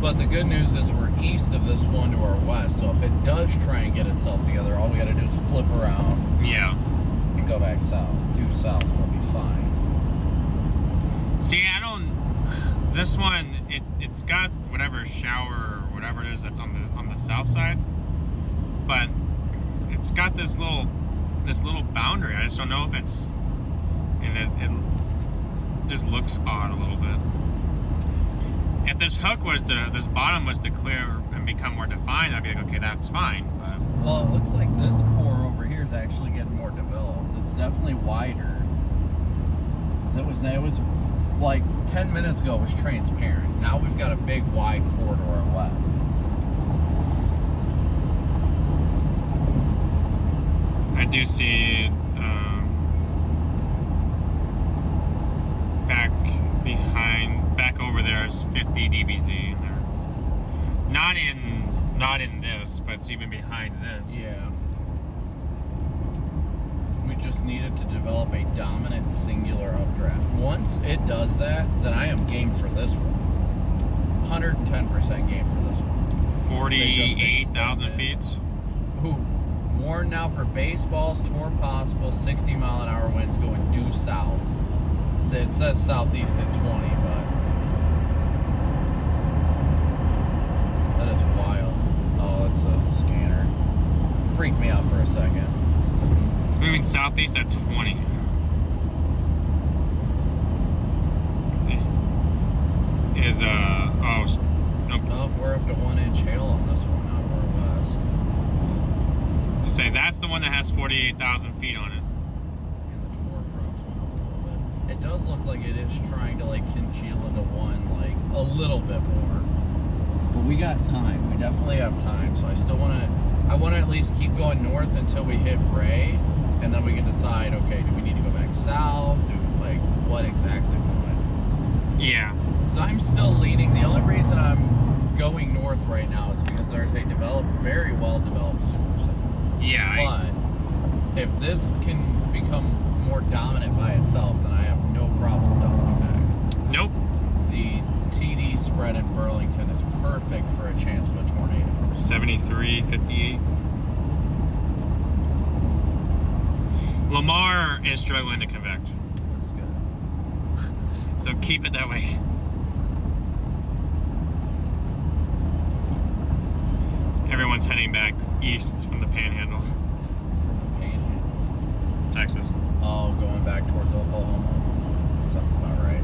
But the good news is we're east of this one to our west, so if it does try and get itself together, all we got to do is flip around Yeah. and go back south. Due south, and we'll be fine. See, I don't. This one, it's got whatever shower or whatever it is that's on the south side, but it's got this little boundary. I just don't know if it's, and it just looks odd a little bit. If this hook was this bottom was to clear and become more defined, I'd be like, okay, that's fine. But Well, it looks like this core over here is actually getting more developed. It's definitely wider. 'Cause it was like 10 minutes ago it was transparent. Now we've got a big wide core to our west. I do see back over there is 50 dBz in there. Not in this, but it's even behind this. Yeah. We just needed to develop a dominant singular updraft. Once it does that, then I am game for this one. 110% game for this one. 48,000 feet. Ooh, warn now for baseballs, tour possible, 60 mile an hour winds going due south. So it says southeast at 20, but that is wild. Oh, that's a scanner. Freaked me out for a second. Moving southeast at 20. Is nope. Oh, we're up to 1 inch hail on this one now. We're west. Say that's the one that has 48,000 feet on it. And the tour props went up a little bit. It does look like it is trying to like congeal into one, like a little bit more. But we got time. We definitely have time. So I want to at least keep going north until we hit Ray, and then we can decide, okay, do we need to go back south? What exactly we want to do? Yeah. So I'm still leaning. The only reason I'm going north right now is because there's a very well developed supercell. Yeah. But if this can become more dominant by itself, then I have no problem doubling back. Nope. The TD spread in Burlington is perfect for a chance of a tornado. 73, 58. Lamar is struggling to convect. That's good. So keep it that way. Everyone's heading back east from the Panhandle, From the Panhandle. Texas. Oh, going back towards Oklahoma. Sounds about right.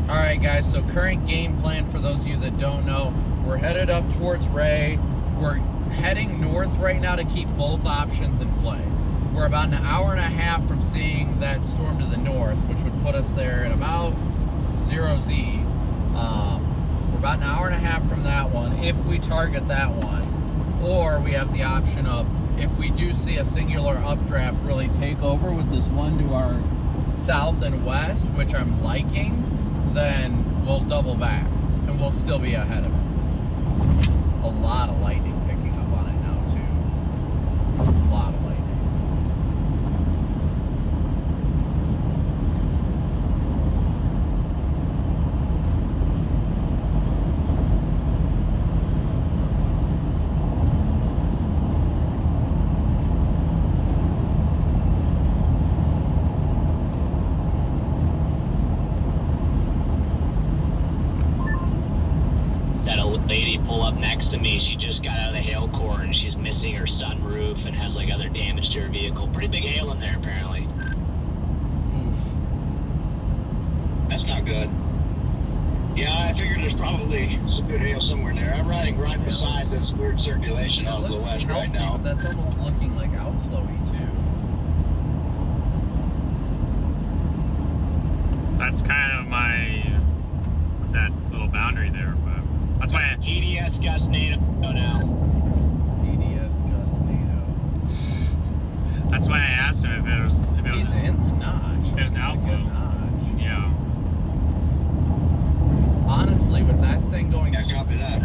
Alright guys, so current game plan for those of you that don't know, we're headed up towards Ray. We're heading north right now to keep both options in play. We're about an hour and a half from seeing that storm to the north, which would put us there at about 0Z. We're about an hour and a half from that one if we target that one. Or we have the option of, if we do see a singular updraft really take over with this one to our south and west, which I'm liking, then we'll double back and we'll still be ahead of it. A lot of lightning picking up on it now too. A lot of lightning. Had a lady pull up next to me. She just got and she's missing her sunroof and has like other damage to her vehicle. Pretty big hail in there apparently. Oof. That's not good. Yeah, I figured there's probably some good hail somewhere in there. I'm riding right beside this weird circulation It out of the looks west healthy, right now. but that's almost looking like outflowy too. That's kind of that little boundary there, but that's why EDS gust NATO now. EDS gust NATO. that's why I asked him if it was He's in the notch. It was It's a outflow. good notch. yeah. Honestly, with that thing going, Yeah, copy that.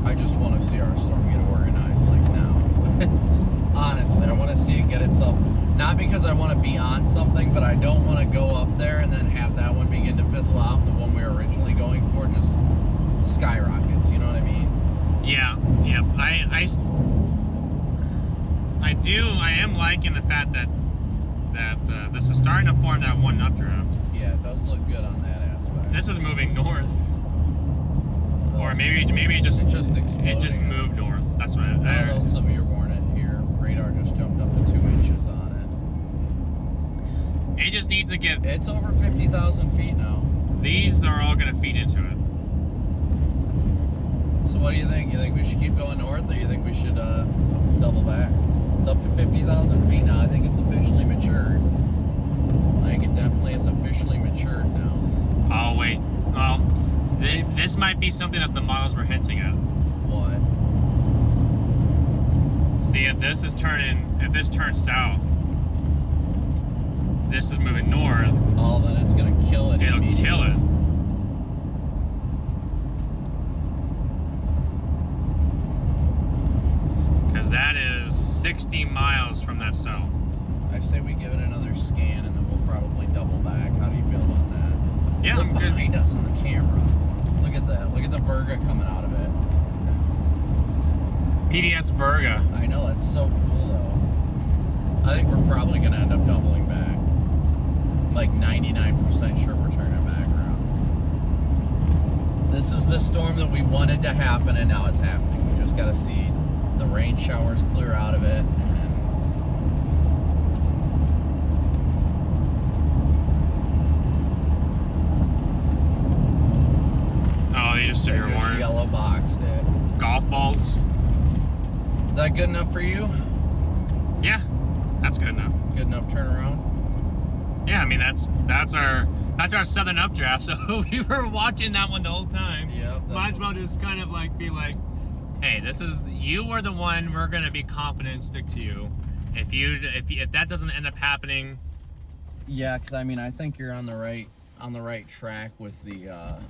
I just want to see our storm get organized like now. Honestly, I want to see it get itself. Not because I want to be on something, but I don't want to go up there and then have that one begin to fizzle out. The one we were originally going for just skyrockets. You know what I mean? Yeah, yeah. I am liking the fact that this is starting to form that one updraft. Yeah, it does look good on that aspect. This is moving north, or maybe it just exploding. moved north. That's what. A little severe warning here. Radar just jumped up to 2 inches on It just needs to get. it. It's over 50,000 feet now. These are all going to feed into it. So what do you think? You think we should keep going north, or you think we should double back? It's up to 50,000 feet now. I think it's officially matured. I think it definitely is officially matured now. Oh wait. Well, this might be something that the models were hinting at. What? See, if this turns south, this is moving north. Oh, then it's gonna kill it. It'll immediately. kill it. Because that is 60 miles from that cell. I say we give it another scan, and then we'll probably double back. How do you feel about that? Yeah, Look I'm good. behind us on the camera. Look at that. Look at the Virga coming out of it. PDS Virga. I know, that's so cool though. I think we're probably gonna end up doubling back. Like 99% sure we're turning back around. This is the storm that we wanted to happen, and now it's happening. We just gotta see the rain showers clear out of it. Oh, they just They severe just warning. yellow boxed it. Golf balls. Is that good enough for you? Yeah, that's good enough. Good enough turnaround? Yeah, I mean that's our southern updraft. So we were watching that one the whole time. Yep. Might as well just kind of like be like, hey, you were the one. We're gonna be confident and stick to you. If that doesn't end up happening, Yeah, because I mean, I think you're on the right track with the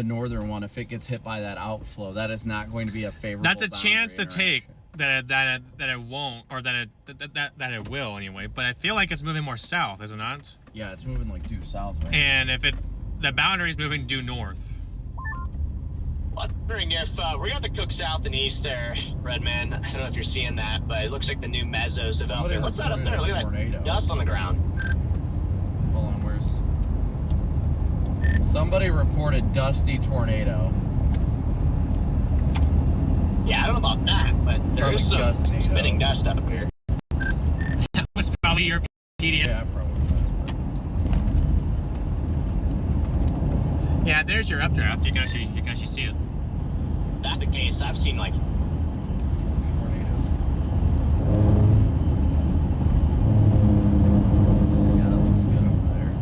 northern one. If it gets hit by that outflow, that is not going to be a favorable. that's a boundary chance to take interaction. that it won't, or that it will anyway. But I feel like it's moving more south, is it not? Yeah, it's moving like due south right And if the boundary is moving due north. Wondering if we got the cook south and east there, Redman. I don't know if you're seeing that, but it looks like the new mezzos developing. What's that up there? Look at Tornado. that dust on the ground. now. Hold on, somebody reported dusty tornado. Yeah, I don't know about that, but there Probably is some gust, spinning dust up here. That was probably your PDS. Yeah, probably. Yeah, there's your updraft. You can actually see it. If that's the case, I've seen like Tornadoes. Yeah, that looks good over there.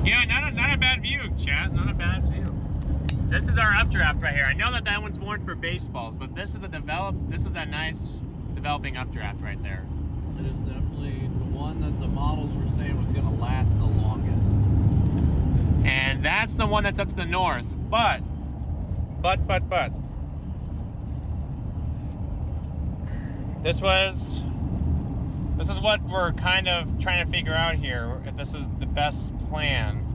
Yeah, not a bad view, chat. Not a bad view. This is our updraft right here. I know that one's warned for baseballs, but this is a nice developing updraft right there. It is definitely the one that the models were saying was going to last the longest. And that's the one that's up to the north. But. This was This is what we're kind of trying to figure out here. If this is the best plan,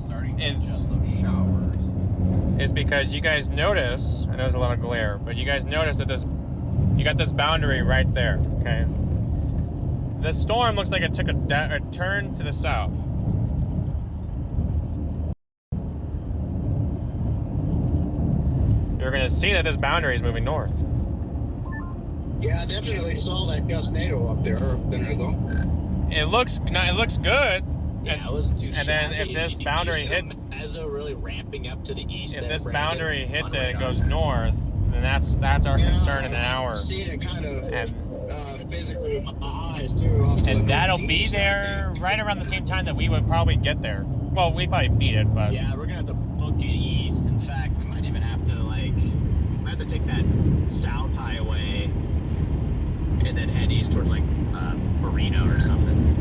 Starting to Is- adjust those showers. is because you guys notice. I know there's a lot of glare, but you guys notice that you got this boundary right there. Okay. The storm looks like it took a turn to the south. You're gonna see that this boundary is moving north. Yeah, I definitely saw that gustnado up there a minute ago. It looks good. Yeah, it wasn't too And then shabby. if this You boundary see hits, Mezzo really ramping up to the east. if there, this Brandon, boundary hits on it, the it radar. goes north, then that's our concern in an hour. I've seen it kind of And physically with my eyes too. off to the and that'll be northeast, I there think. right around the same time that we would probably get there. Well, we probably beat it, but Yeah, we're gonna have to book it east. In fact, we might even have to take that south highway and then head east towards Marino or something.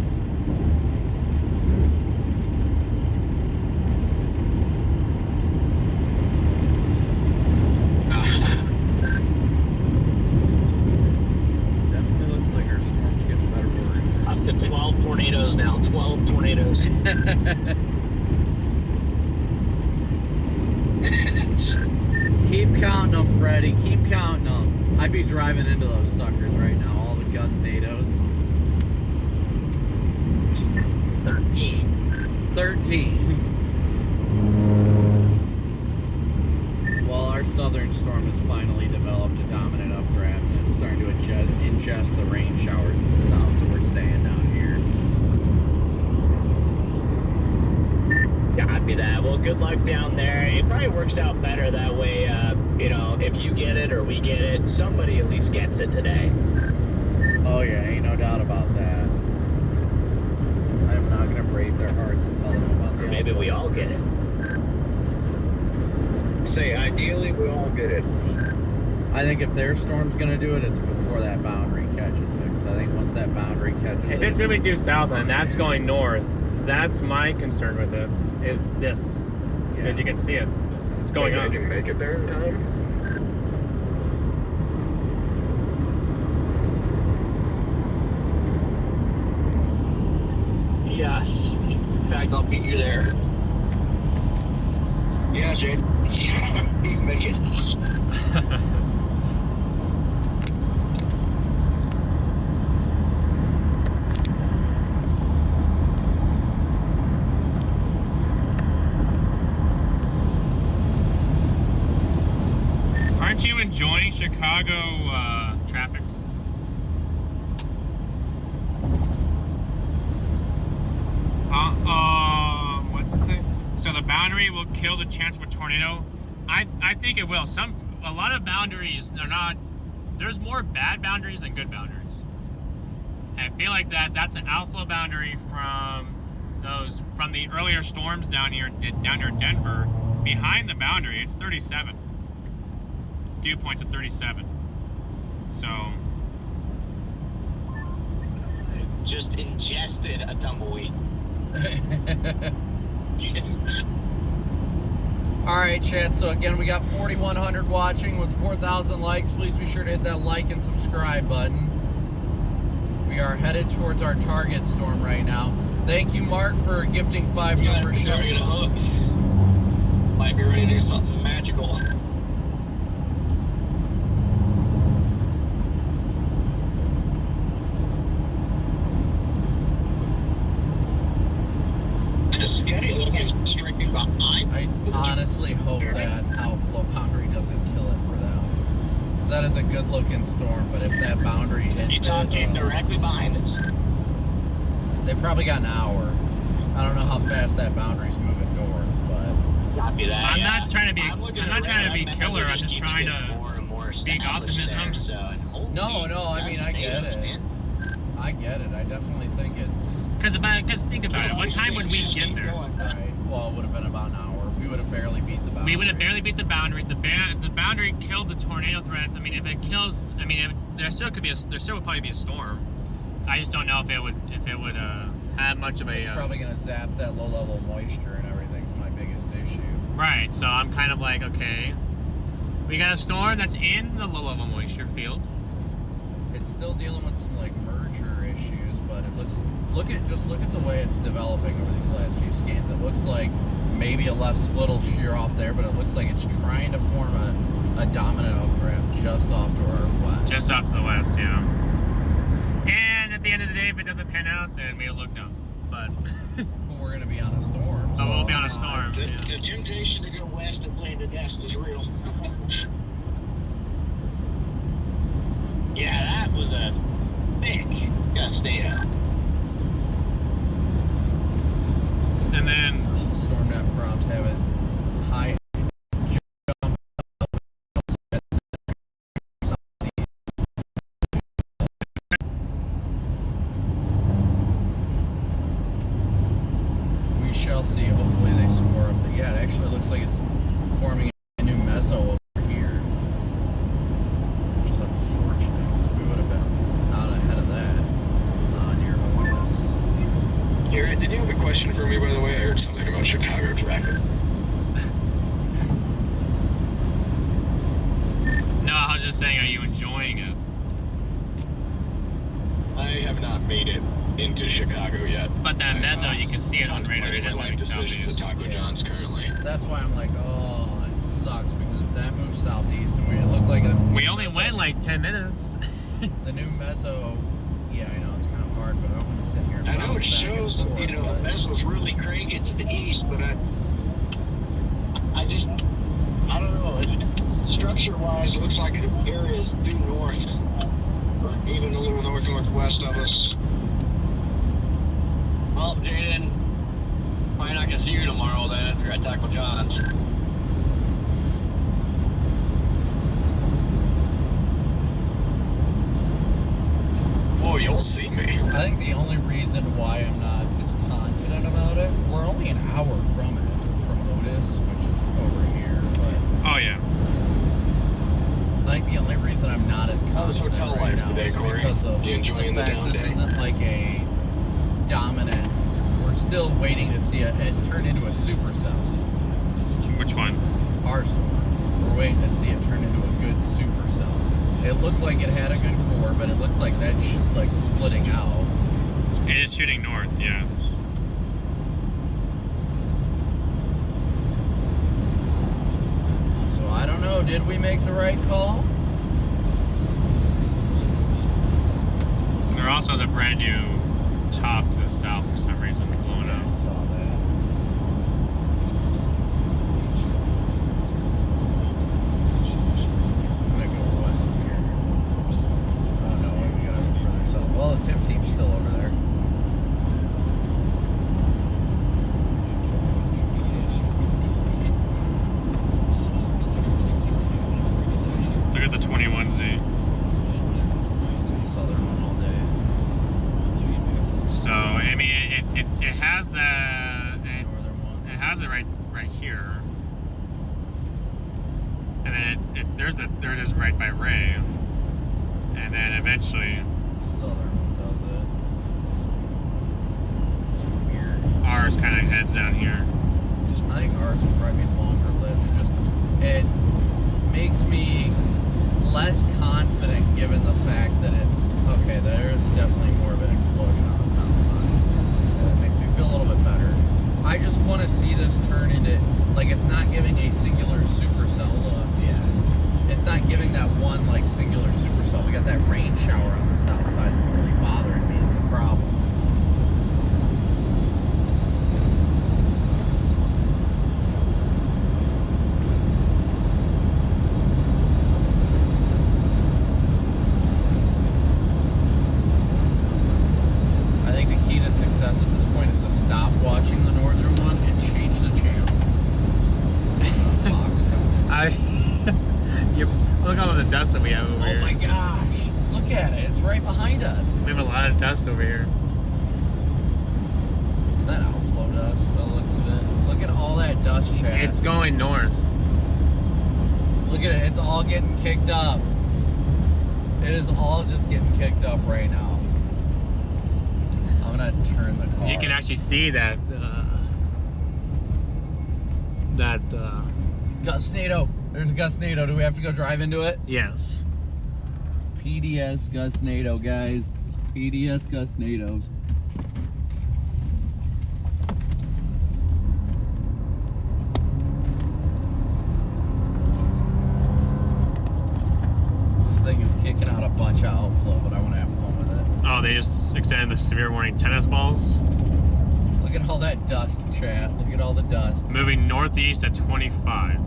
Definitely looks like our storm's getting better for Up to 12 tornadoes now. 12 tornadoes. Keep counting them, Freddie. Keep counting them. I'd be driving into those suckers right now. All the gustnados. 13. Well, our southern storm has finally developed a dominant updraft, and it's starting to ingest the rain showers to the south, so we're staying down here. Copy that. Well, good luck down there. It probably works out better that way. If you get it or we get it, somebody at least gets it today. Oh yeah, ain't no doubt about that. I'm not gonna break their hearts and tell them about the Or maybe we all get it. Say, ideally, we all get it. I think if their storm's gonna do it, it's before that boundary catches it. Because I think once that boundary catches it, if it's moving due south and that's going north, that's my concern with it. Is this? Because you can see it. It's going Maybe I up. can make it there in time. Yes. In fact, I'll beat you there. Yeah, Jake. You can make it. Aren't you enjoying Chicago traffic? What's it say? So the boundary will kill the chance of a tornado. I think it will. A lot of boundaries are not. There's more bad boundaries than good boundaries. And I feel like that's an outflow boundary from the earlier storms down near Denver. Behind the boundary, it's 37. Dew points at 37. So Just ingested a tumbleweed. Alright, chat, so again, we got 4,100 watching with 4,000 likes. Please be sure to hit that like and subscribe button. We are headed towards our target storm right now. Thank you, Mark, for gifting 5 memberships. Sorry to hook. Might be ready to do something magical. Scary looking straight behind. I honestly hope that outflow boundary doesn't kill it for them. Because that is a good looking storm, but if that boundary hits You talking directly behind us. They've probably got an hour. I don't know how fast that boundary's moving north, but Copy that. I'm yeah. not trying to be. I'm I'm looking not trying to be around, killer. that I'm just keeps trying getting to more and more speak established optimism. there, so, and holy No, I mean, I get potatoes, it. man. I get it. I definitely think it's Because think about it. What time would we get there? right. Well, it would have been about an hour. We would have barely beat the boundary. We would have barely beat the boundary. The boundary killed the tornado threat. I mean, if it kills, I mean, there still would probably be a storm. I just don't know if it would have much of a. It's probably gonna zap that low level moisture and everything's my biggest issue. Right. So I'm kind of like, okay, we got a storm that's in the low level moisture field. It's still dealing with some like merger issues, Just look at the way it's developing over these last few scans. It looks like maybe a left split will shear off there, but it looks like it's trying to form a dominant updraft just off to our west. Just off to the west, yeah. And at the end of the day, if it doesn't pan out, then we'll look dumb. But we're going to be on a storm. Oh, we'll be on a storm. The temptation to go west and play to nest is real. Yeah, that was a big gustado. And then StormNet props have it high jump. We shall see. Hopefully they score up there. Yeah, it actually looks like it's forming a new meso over here, which is unfortunate because we would have been out ahead of that near Otis. Garrett, did you have a question for me, by the way? I heard something about Chicago traffic. no, I was just saying, are you enjoying it? I have not made it into Chicago yet. But that meso, you can see it on radar. It My is life moving decisions at southeast. Taco John's currently. That's why I'm like, oh, it sucks because if that moves southeast and it looked like We only went like 10 minutes. the new meso. Yeah, I know it's kind of hard, but I don't want to sit here. And I know it bounce back and shows that, forth, the but- meso's really cranking to the east, but I don't know. Structure-wise, it looks like an area is due north, or even a little northwest of us. Well, Jaden, probably not gonna see you tomorrow then if you're at Taco John's. Oh, you'll see me. I think the only reason why I'm not as confident about it, we're only an hour from Otis, which is over here. But Oh, yeah. I think the only reason I'm not as How's confident hotel right life now today, is Corey? because of You enjoying the the fact down this day? isn't like a dominant. We're still waiting to see it turn into a supercell. Which one? Our storm. We're waiting to see it turn into a good supercell. It looked like it had a good core, but it looks like that's like splitting out. It is shooting north, yeah. So I don't know. Did we make the right call? There also is a brand new top to the south for some reason blowing I up. saw that. I'm gonna go west here. Oh no, we gotta go further south. Well, the TIF team's still over there. Look at the 21Z. It's in the southern one all day. So, I mean, it has the... Northern one. It has it right here. And then there it is right by Ray. And then eventually The southern one does it. It's weird. ours kind of heads down here. I think ours will probably be longer lived. It makes me less confident given the fact that it's okay. There is definitely more of an explosion on the south side. That makes me feel a little bit better. I just want to see this turn into like it's not giving a singular supercell look yet. It's not giving that one like singular supercell. We got that rain shower on the south side that's really bothering me. Is the problem. I think the key to success at this point is to stop watching the northern one and change the channel. Fox coming. You look at all the dust that we have over Oh here. my gosh! Look at it. It's right behind us. We have a lot of dust over here. Is that outflow dust? By the looks of it. Look at all that dust, Chad. It's going north. Look at it. It's all getting kicked up. It is all just getting kicked up right now. I'm gonna turn the car. You can actually see that Gustnado. There's a Gustnado. Do we have to go drive into it? yes. PDS Gustnado, guys. PDS Gustnados. extended the severe warning tennis balls. Look at all that dust, chat. Look at all the dust. Moving northeast at 25.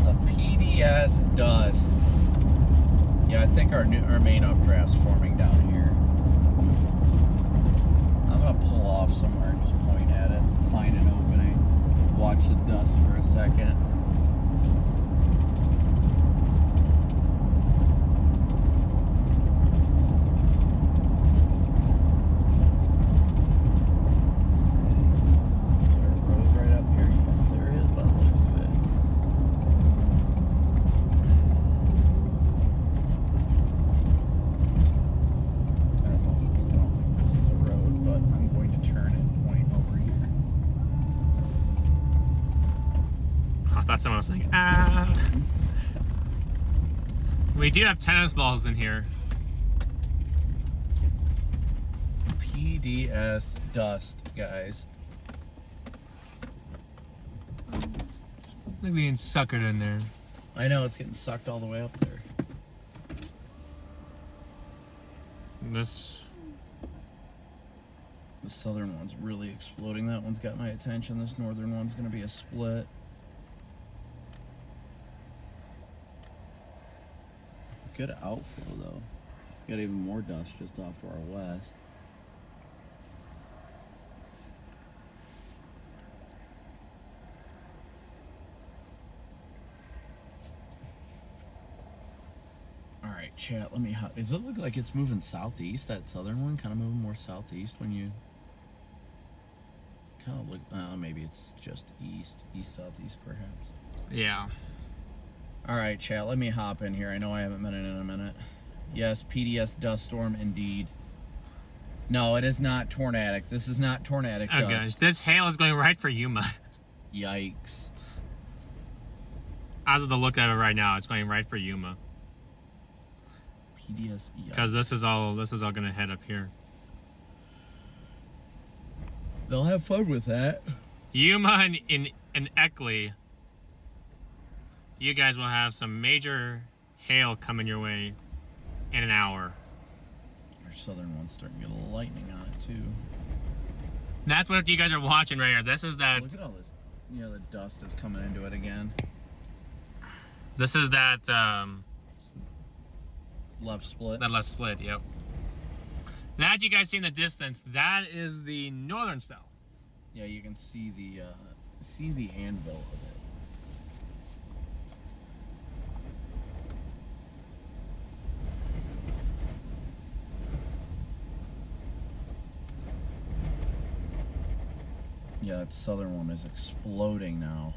The PDS dust. Yeah, I think our main updraft's forming down here. I'm gonna pull off somewhere and just point at it, find an opening, watch the dust for a second. Is there a road right up here? Yes, there is, by the looks of it. I don't think this is a road, but I'm going to turn and point over here. I thought someone was saying, ah. We do have tennis balls in here. PDS dust, guys. Look being suckered in there. I know, it's getting sucked all the way up there. This. The southern one's really exploding. That one's got my attention. This northern one's going to be a split. Good outflow, though. Got even more dust just off to our west. Alright, chat, let me... Does it look like it's moving southeast, that southern one? Kind of moving more southeast when you... Kind of look... maybe it's just east. East-southeast, perhaps. Yeah. Alright, chat, let me hop in here. I know I haven't been in a minute. Yes, PDS dust storm, indeed. No, it is not tornadic. This is not tornadic Oh, dust. gosh. This hail is going right for Yuma. Yikes. As of the look at it right now, it's going right for Yuma. PDS, yikes. Because this is all going to head up here. They'll have fun with that. Yuma and Eckley, you guys will have some major hail coming your way in an hour. Our southern one's starting to get a little lightning on it, too. That's what you guys are watching right here. This is that. Look at all this. Yeah, the dust is coming into it again. This is that. Left split. That left split. Yep. That you guys see in the distance. That is the northern cell. Yeah, you can see the anvil of it. Yeah, that southern one is exploding now.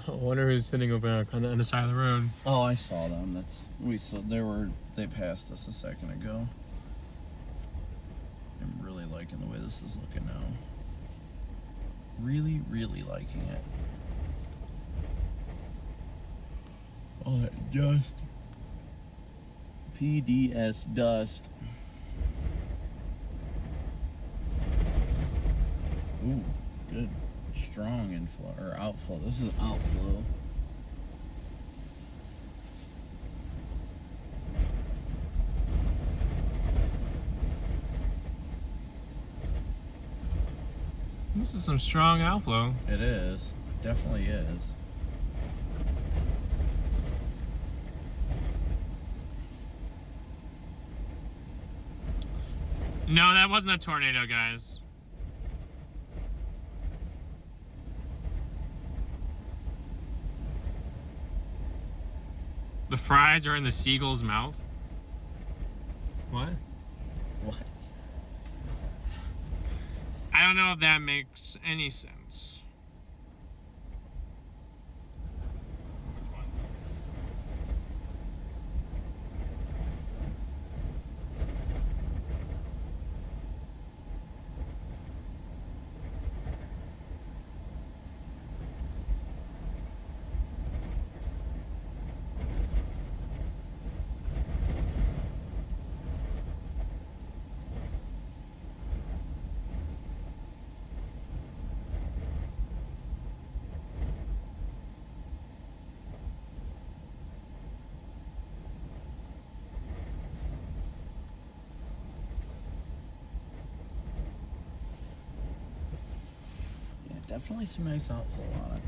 I wonder who's sitting over on the other side of the road. Oh, I saw them. They passed us a second ago. I'm really liking the way this is looking now. Really, really liking it. Oh, that dust. PDS dust. Ooh, good. Strong inflow or outflow. This is outflow. This is some strong outflow. It is. Definitely is. No, that wasn't a tornado, guys. The fries are in the seagull's mouth. What? What? I don't know if that makes any sense. Definitely some nice outflow on it.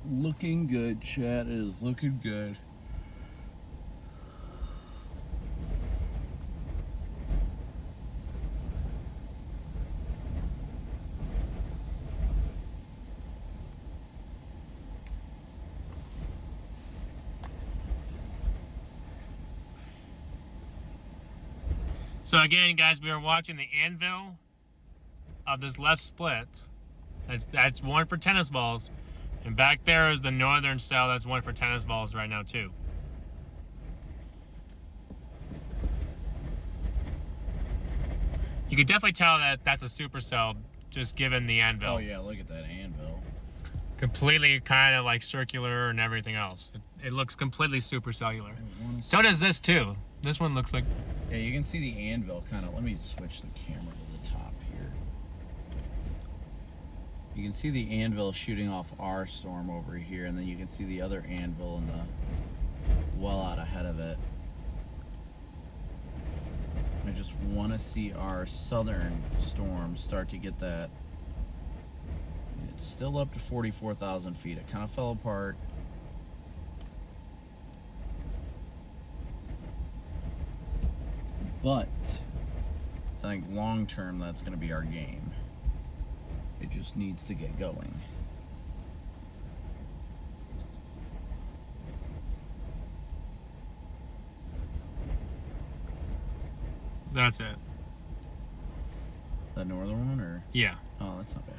Looking good, chat. It is looking good. So again, guys, we are watching the anvil of this left split. That's one for tennis balls. And back there is the northern cell. That's one for tennis balls right now, too. You could definitely tell that that's a supercell, just given the anvil. Oh yeah, look at that anvil. Completely kind of like circular and everything else. It looks completely supercellular. So does this, too. This one looks like... Yeah, you can see the anvil kind of... Let me switch the camera to the top here. You can see the anvil shooting off our storm over here, and then you can see the other anvil in the well out ahead of it. I just want to see our southern storm start to get that. It's still up to 44,000 feet. It kind of fell apart. But I think long term that's going to be our game. It just needs to get going. That's it. That northern one, or? Yeah. Oh, that's not bad.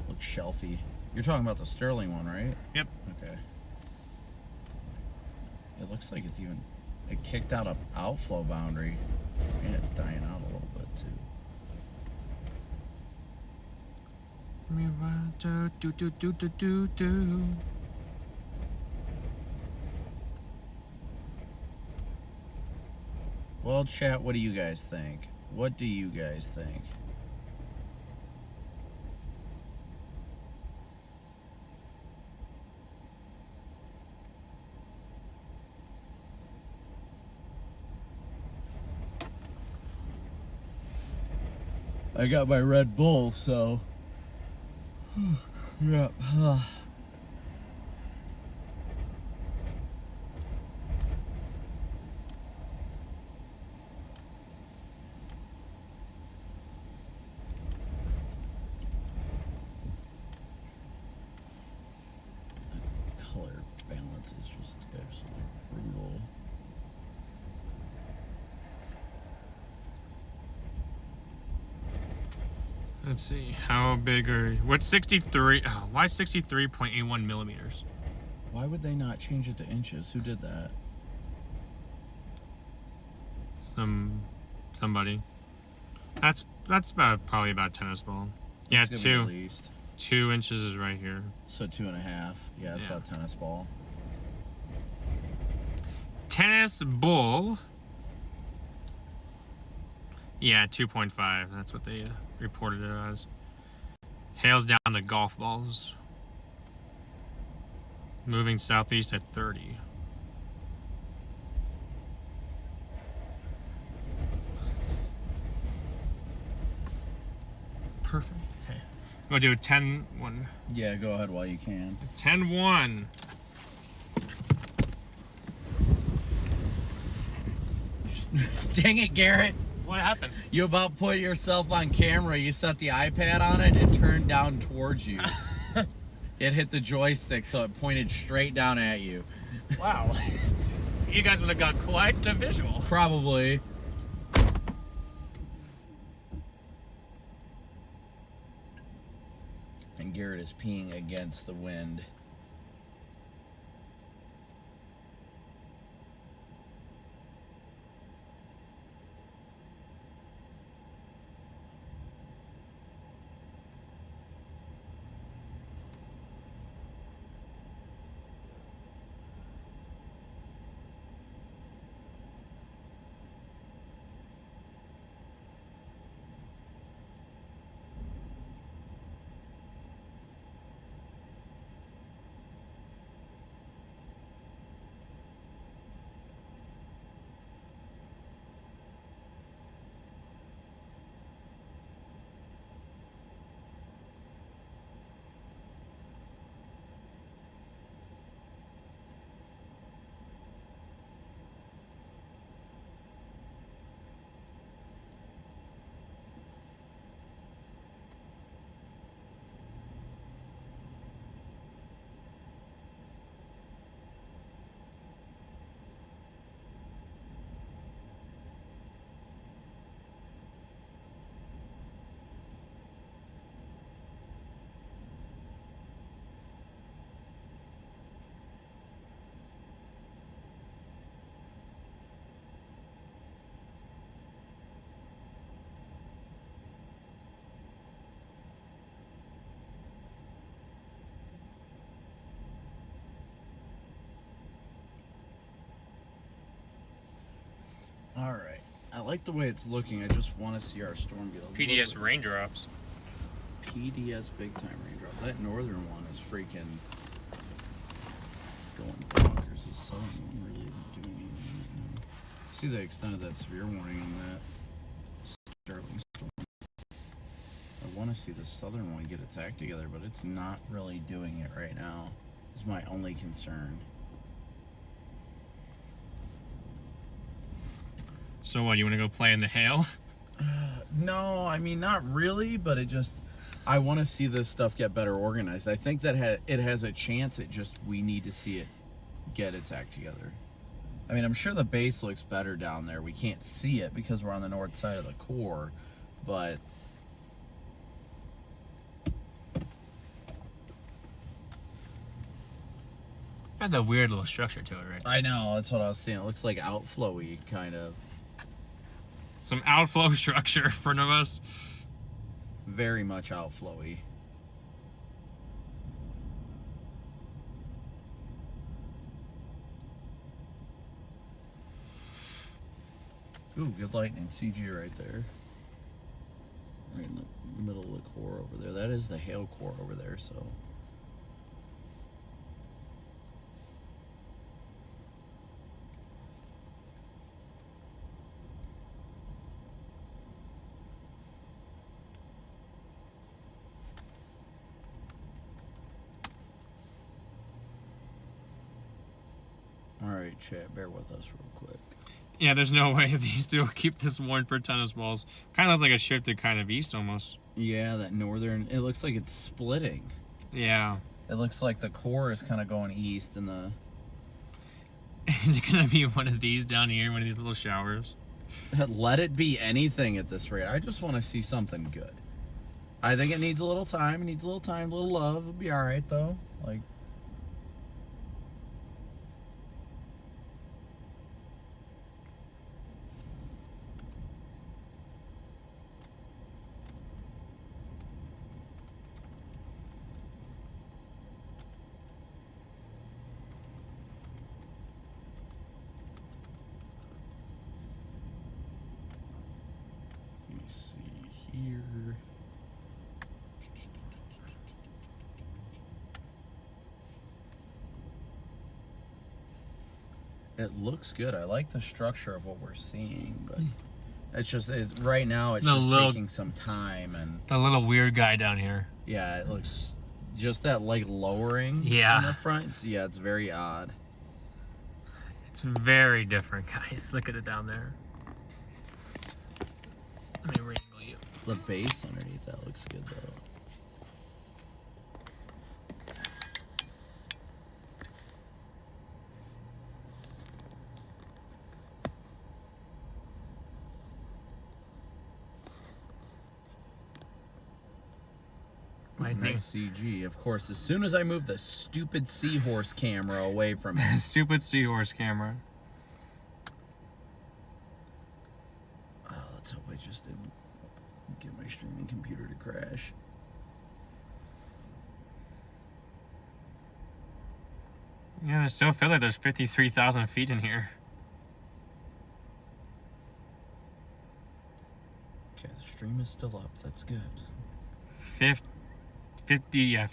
Looks shelfy. You're talking about the Sterling one, right? Yep. Okay. It looks like it's even... It kicked out a outflow boundary, and it's dying out a little bit too. Well, chat, what do you guys think? What do you guys think? I got my Red Bull, so yeah. Color balance is just absolutely brutal. Let's see, how big are... What's 63? Oh, why 63.81 millimeters? Why would they not change it to inches? Who did that? Somebody. That's about probably about tennis ball. Yeah, It's gonna be at 2. least. 2 inches is right here. So 2.5. Yeah, it's Yeah. about tennis ball. Tennis ball. Yeah, 2.5. That's what they reported it as. Hails down to golf balls. Moving southeast at 30. Perfect. Okay. We'll do a 10-1. Yeah, go ahead while you can. 10-1. Dang it, Garrett. What happened? You about put yourself on camera. You set the iPad on it and it turned down towards you. It hit the joystick, so it pointed straight down at you. Wow. You guys would have got quite a visual. Probably. And Garrett is peeing against the wind. All right. I like the way it's looking. I just want to see our storm get a PDS little- raindrops. PDS big time raindrop. That northern one is freaking going bonkers. The southern one really isn't doing anything right now. See the extent of that severe warning on that Sterling storm. I want to see the southern one get its act together, but it's not really doing it right now. Is my only concern. So what, you want to go play in the hail? No, I mean, not really, but it just, I want to see this stuff get better organized. I think that it has a chance. It just, we need to see it get its act together. I mean, I'm sure the base looks better down there. We can't see it because we're on the north side of the core, but Has a weird little structure to it, right? I know, that's what I was saying. It looks like outflowy, kind of. Some outflow structure for none of us. Very much outflowy. Ooh, good lightning. CG right there. Right in the middle of the core over there. That is the hail core over there, so. Alright, chat, bear with us real quick. Yeah, there's no way these two will keep this warm for tennis balls. Kind of looks like a shifted kind of east almost. Yeah, that northern, it looks like it's splitting. Yeah. It looks like the core is kind of going east and the... Is it going to be one of these down here, one of these little showers? Let it be anything at this rate. I just want to see something good. I think it needs a little time. It needs a little time, a little love. It'll be alright, though. Like... Let me see here. It looks good. I like the structure of what we're seeing, but it's just right now. It's just taking some time, and A little weird guy down here. yeah, it looks just that like lowering. Yeah. On the front. Yeah, it's very odd. It's very different, guys. Look at it down there. Let me wrinkle you. The base underneath that looks good though. I think Nice CG. Of course, as soon as I move the stupid seahorse camera away from it. stupid seahorse camera. Oh, let's hope I just didn't get my streaming computer to crash. Yeah, I still feel like there's 53,000 feet in here. Okay, the stream is still up. That's good. 53, yeah.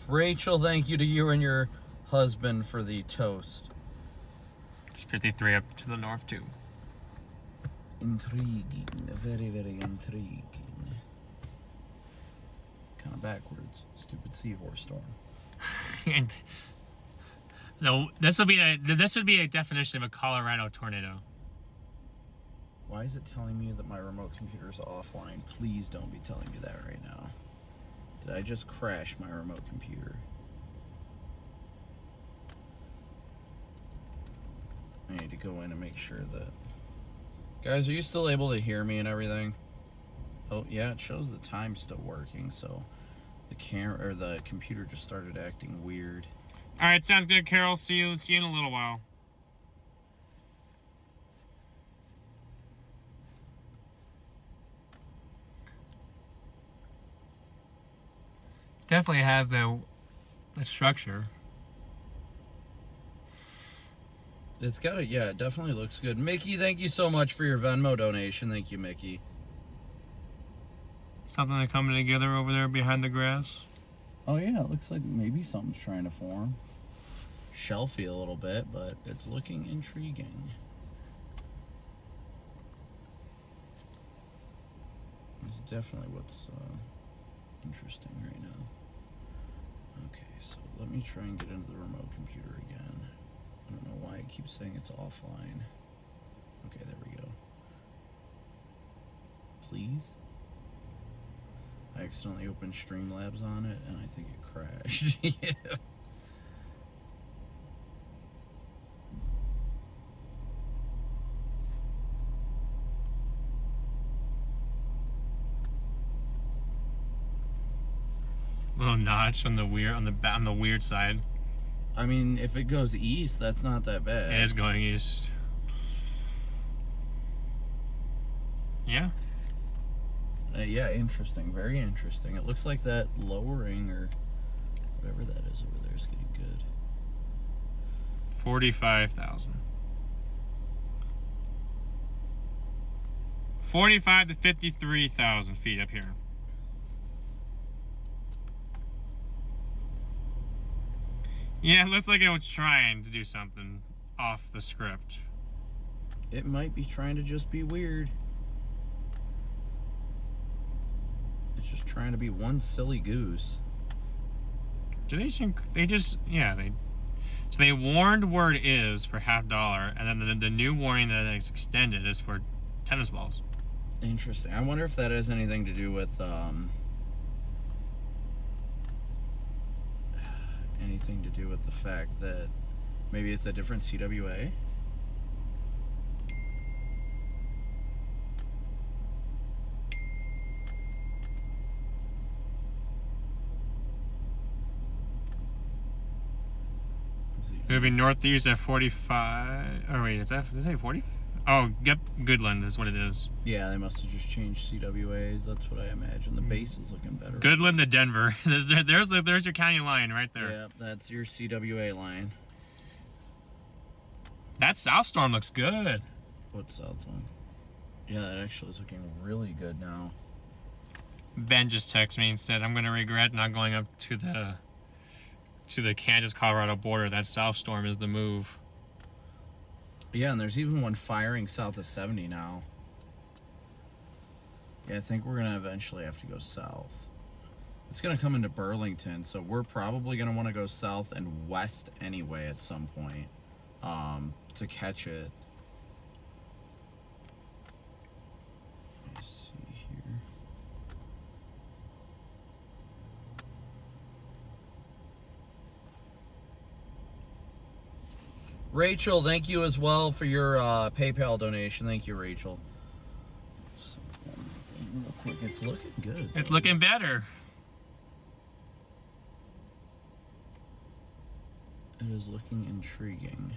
Rachel, thank you to you and your husband for the toast. There's 53 up to the north, too. Intriguing. Very, very intriguing. Kind of backwards. Stupid seahorse storm. And no, this would be a definition of a Colorado tornado. Why is it telling me that my remote computer is offline? Please don't be telling me that right now. Did I just crash my remote computer? I need to go in and make sure that... Guys, are you still able to hear me and everything? Oh, yeah, it shows the time's still working, so the camera or the computer just started acting weird. All right, sounds good, Carol. See you in a little while. Definitely has the structure. It's got it. Yeah, it definitely looks good. Mickey, thank you so much for your Venmo donation. Thank you, Mickey. Something coming together over there behind the grass. Oh yeah, it looks like maybe something's trying to form. Shelfy a little bit, but it's looking intriguing. It's definitely what's interesting right now. Okay, so let me try and get into the remote computer again. I don't know why it keeps saying it's offline. Okay, there we go. Please? I accidentally opened Streamlabs on it and I think it crashed. Yeah. Little notch on the weird side. I mean, if it goes east, that's not that bad. It is going east. Yeah. Yeah, interesting. Very interesting. It looks like that lowering or whatever that is over there is getting good. 45,000. 45 to 53,000 feet up here. Yeah, it looks like it was trying to do something off the script. It might be trying to just be weird. It's just trying to be one silly goose. Do they think they just, yeah, so they warned where it is for $50, and then the new warning that is extended is for tennis balls. Interesting. I wonder if that has anything to do with anything to do with the fact that maybe it's a different CWA. Moving northeast at 45. Oh wait, does it say 45? Oh, yep, Goodland is what it is. Yeah, they must have just changed CWAs. That's what I imagine. The base is looking better. Goodland to Denver. There's your county line right there. Yeah, that's your CWA line. That south storm looks good. What south one? Yeah, that actually is looking really good now. Ben just texted me and said, I'm going to regret not going up to the Kansas-Colorado border. That south storm is the move. Yeah, and there's even one firing south of 70 now. Yeah, I think we're going to eventually have to go south. It's going to come into Burlington, so we're probably going to want to go south and west anyway at some point to catch it. Let me see here. Rachel, thank you as well for your PayPal donation. Thank you, Rachel. So, real quick, it's looking good. It's looking better. It is looking intriguing.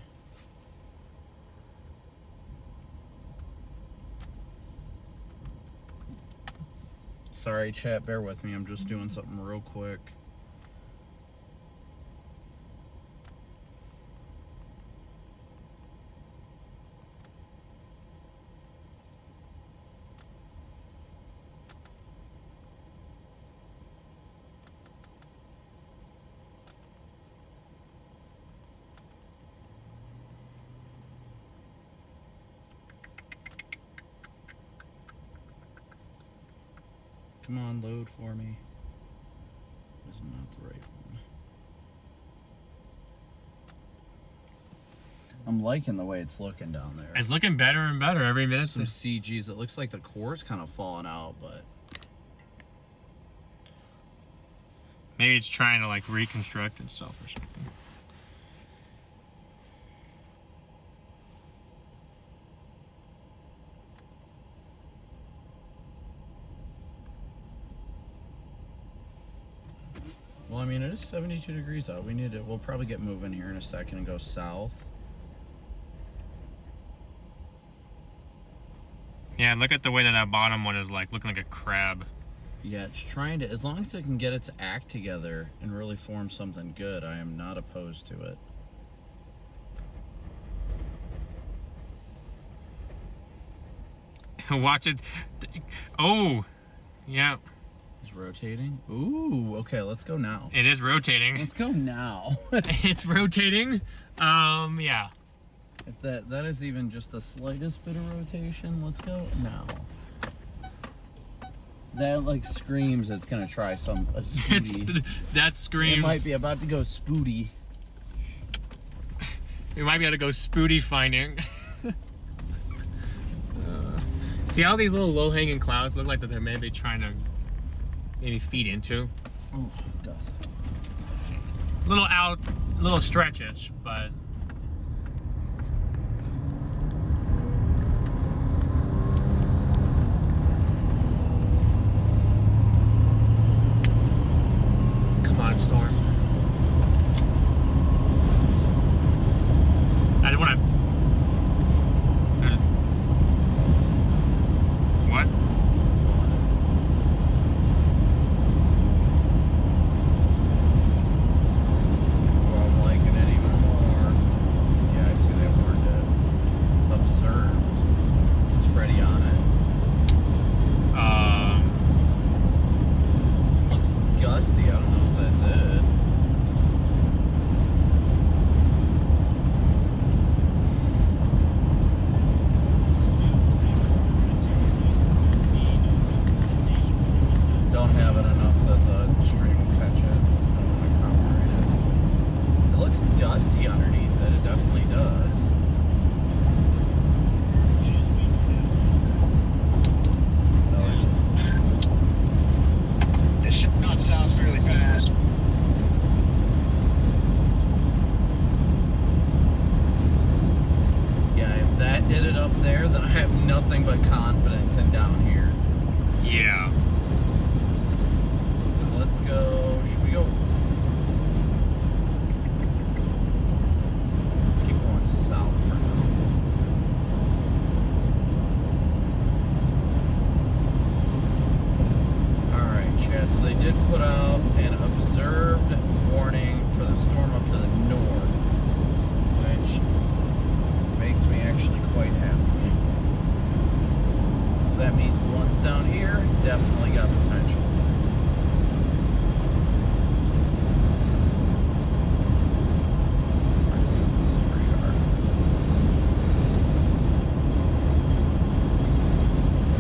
Sorry, chat, bear with me. I'm just doing something real quick. Come on, load for me. This is not the right one. I'm liking the way it's looking down there. It's looking better and better every minute. Some CGs. It looks like the core's kind of falling out, but maybe it's trying to like reconstruct itself or something. well, I mean, it is 72 degrees out. We'll probably get moving here in a second and go south. Yeah, look at the way that bottom one is like looking like a crab. Yeah, it's trying to, as long as it can get its act together and really form something good, I am not opposed to it. Watch it. Oh, yeah. It's rotating. Ooh, okay, let's go now. It is rotating. Let's go now. It's rotating. Yeah. If that is even just the slightest bit of rotation, let's go now. That like screams it's gonna try a spooty. That screams. It might be about to go spooty. We might be able to go spooty finding. See how these little low-hanging clouds look like that they're maybe trying to feed into? Ooh, dust. Little stretch-ish, but come on, Storm. I just want to. What? Well, I'm liking it even more. Yeah, I see that word observed. Is Freddy on it? Looks gusty. I don't know if that's it. Don't have it enough that the stream will catch it. Don't want to copyright it. It looks dusty underneath it. It definitely does. This should not sound fairly fast. Yeah, if that did it up there, then I have nothing but confidence in down here. Yeah. So let's go. Should we go? Let's keep going south for now. Alright, Chad. So they did put out an observed warning for the storm up to the north, which makes me actually quite happy. So that means the ones down here definitely got potential. Let's go with this radar.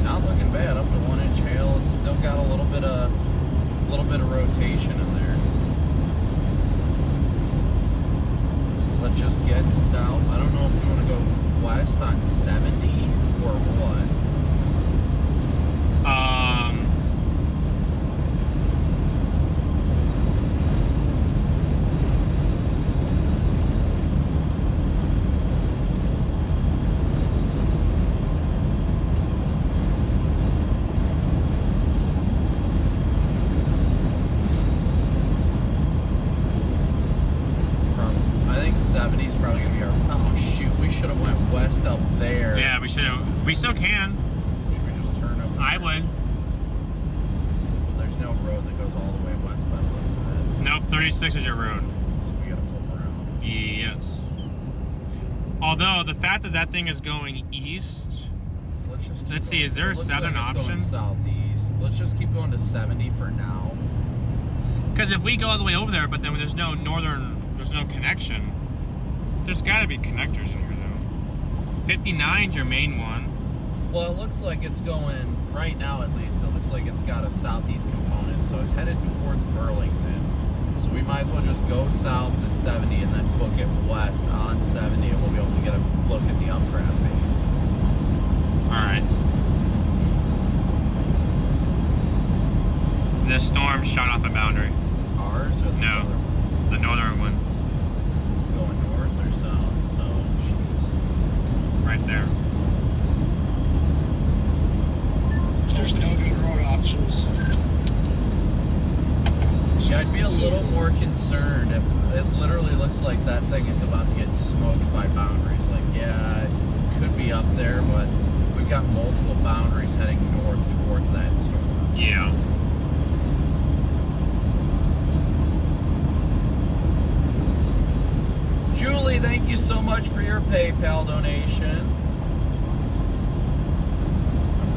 Not looking bad. Up to 1 inch hail. It's still got a little bit of rotation in there. Let's just get south. I don't know if we want to go west on 70 or what. I think 70 is probably gonna be our. Oh shoot, we should have went west up there. Yeah, we should have. We still can. Should we just turn over? I would. There's no road that goes all the way west by the looks of it. Nope, 36 is your road. So we gotta flip around. Yes. Although the fact that that thing is going east. Let's just. Let's see, is there a It looks southern like it's option? going southeast. Let's just keep going to 70 for now. Because if we go all the way over there, but then there's no there's no connection. There's got to be connectors in here though. 59's your main one. Well, it looks like it's going right now. At least it looks like it's got a southeast component, so it's headed towards Burlington. So we might as well just go south to 70 and then book it west on 70, and we'll be able to get a look at the updraft base. All right. This storm shot off a boundary. Ours or the No. southern one? The northern one, Going north or south? Oh, jeez. right there. There's no good road options. Yeah, I'd be a little more concerned if it literally looks like that thing is about to get smoked by boundaries. Like, yeah, it could be up there, but we've got multiple boundaries heading north towards that storm. Yeah. Julie, thank you so much for your PayPal donation. I'm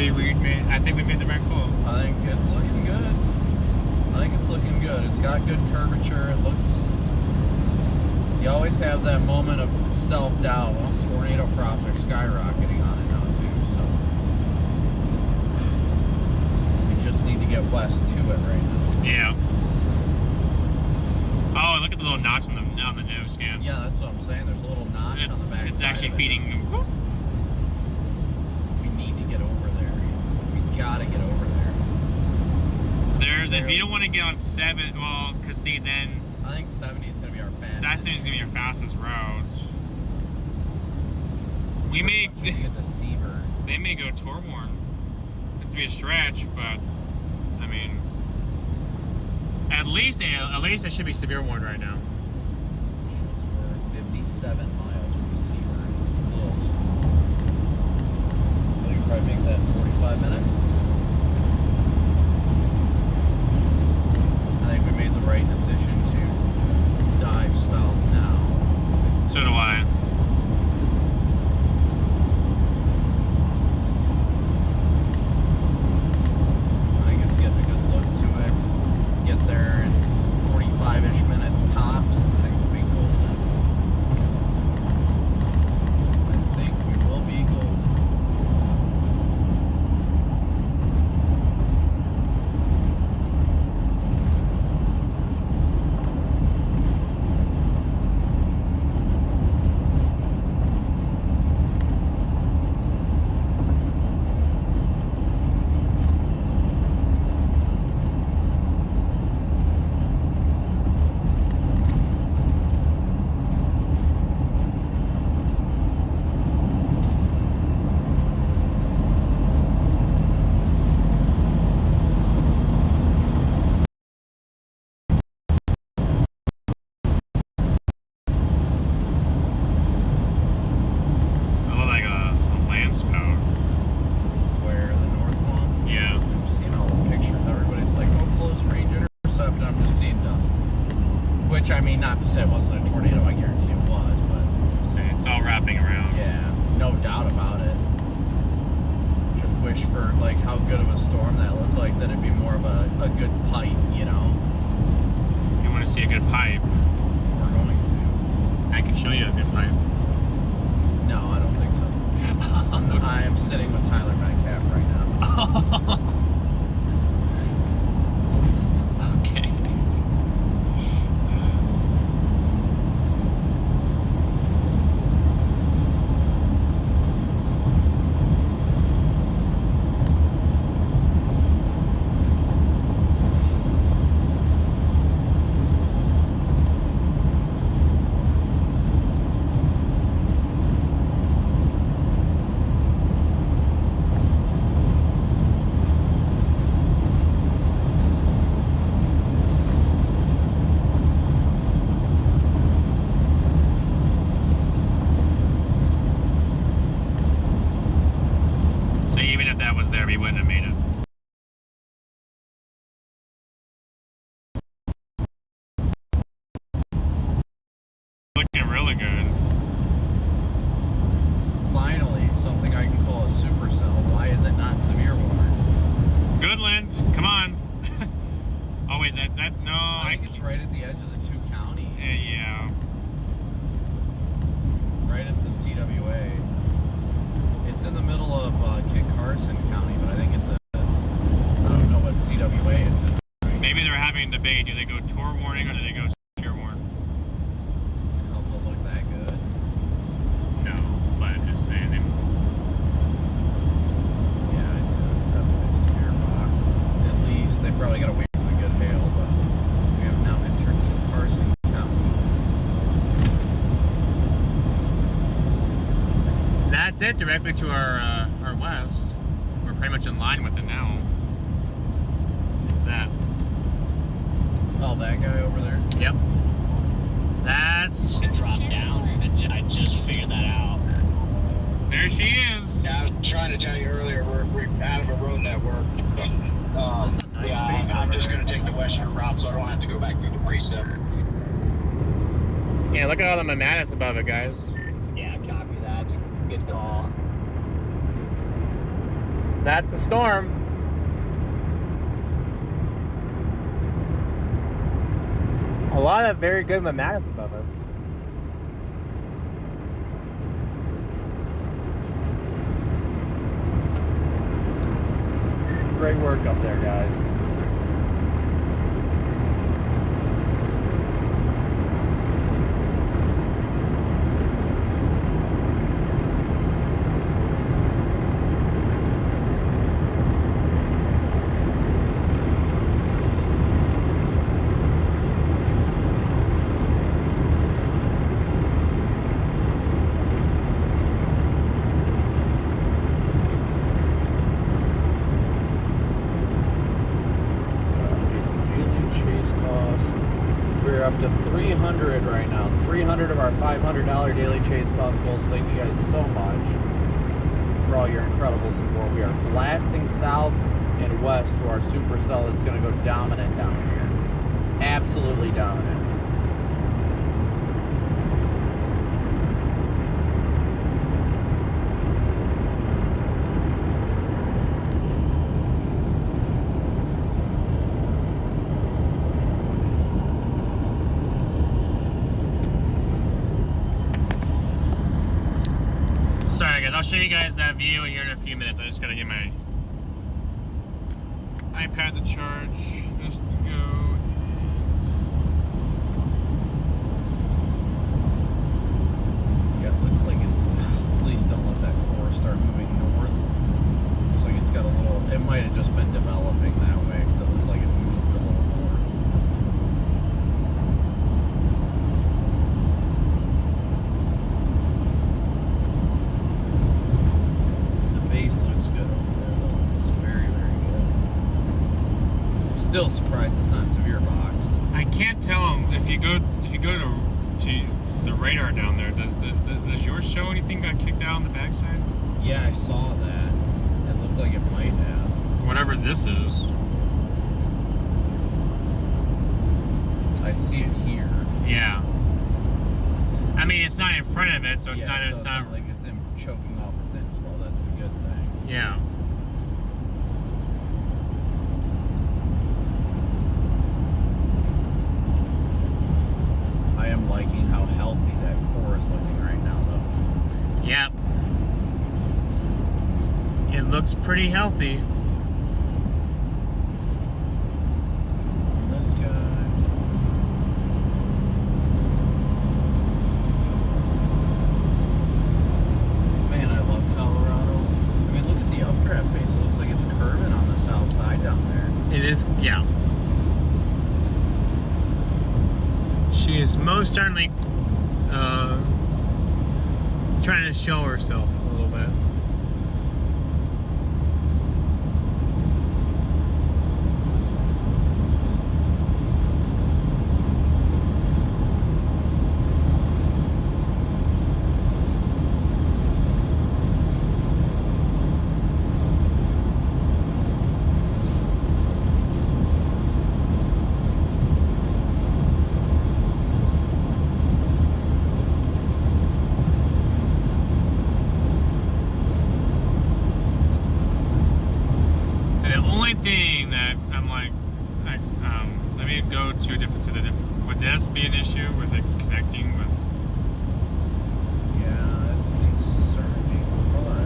believe I think we made the right call. I think it's looking good. It's got good curvature. It looks. You always have that moment of self-doubt. Well, tornado props are skyrocketing on it now too. So we just need to get west to it right now. Yeah. Oh, look at the little notch on the nose scan. Yeah, that's what I'm saying. There's a little notch on the back. It's actually feeding. We need to get over there. We gotta get over there. If you don't want to get on 7, well, because see, then I think 70 is going to be our fastest. 70 is going to be our fastest route. We may get the Seabird. They may go Torborn. It's to be a stretch, but I mean, at least it should be severe warned right now. We're 57 miles from Seabird. We can probably make that in 45 minutes. I think we made the right decision to dive south now. So do I. I think it's getting a good look to it. Get there in 45-ish minutes tops. I think we'll be golden. I think we will be golden. I mean, not to say it wasn't a tornado, I guarantee it was, but... So it's all wrapping around. Yeah, no doubt about it. Just wish for, like, how good of a storm that looked like, that it'd be more of a good pipe, you know? You want to see a good pipe? We're going to. I can show you a good pipe. No, I don't think so. I am sitting with Tyler Metcalf right now. Okay. We wouldn't have made it. Looking really good. Finally, something I can call a supercell. Why is it not severe warning? Goodland, come on. Oh wait, that's that? No, I think it's right at the edge of the two counties. Yeah. Right at the CWA. It's in the middle of Carson County, but I think it's I don't know what CWA it's in. Maybe they're having a debate. Do they go tour warning or do they go severe warning? Does it help to look that good? No, but I'm just saying. Yeah, it's definitely a severe box. At least they probably got to wait for the good hail, but we have now entered Carson County. That's it, directly to our west. We're pretty much in line with it now. It's that. Oh, that guy over there? Yep. That's... It dropped down. I just figured that out. There she is. Yeah, I was trying to tell you earlier, we're out of a road network. That's a nice base I'm over just there. going to take the western route so I don't have to go back through the precept. Yeah, look at all the mammatus above it, guys. Yeah, copy that. Good call. that's the storm. A lot of very good mathematics above us. Great work up there, guys. Up to 300 right now. 300 of our $500 daily chase cost goals. Thank you guys so much for all your incredible support. We are blasting south and west to our supercell that's going to go dominant down here. Absolutely dominant. Sorry guys, I'll show you guys that view here in a few minutes. I just gotta get my iPad to charge. Just to go. Yeah, it looks like it's... Please don't let that core start moving north. Looks like it's got a little... It might have just been developing that way because it looked like it moved a little north. Still surprised it's not severe boxed. I can't tell them if you go to the radar down there. Does yours show anything got kicked out on the backside? Yeah, I saw that. It looked like it might have. Whatever this is. I see it here. Yeah. I mean, it's not in front of it, so it's not. So It's not like it's choking off its inflow. That's the good thing. Yeah. I am liking how healthy that core is looking right now, though. Yep. It looks pretty healthy. This guy. Man, I love Colorado. I mean, look at the updraft base. It looks like it's curving on the south side down there. It is, yeah. She is most certainly trying to show herself a little bit. Thing that I'm like, let me go to the different. Would this be an issue with it connecting with? Yeah, it's concerning, but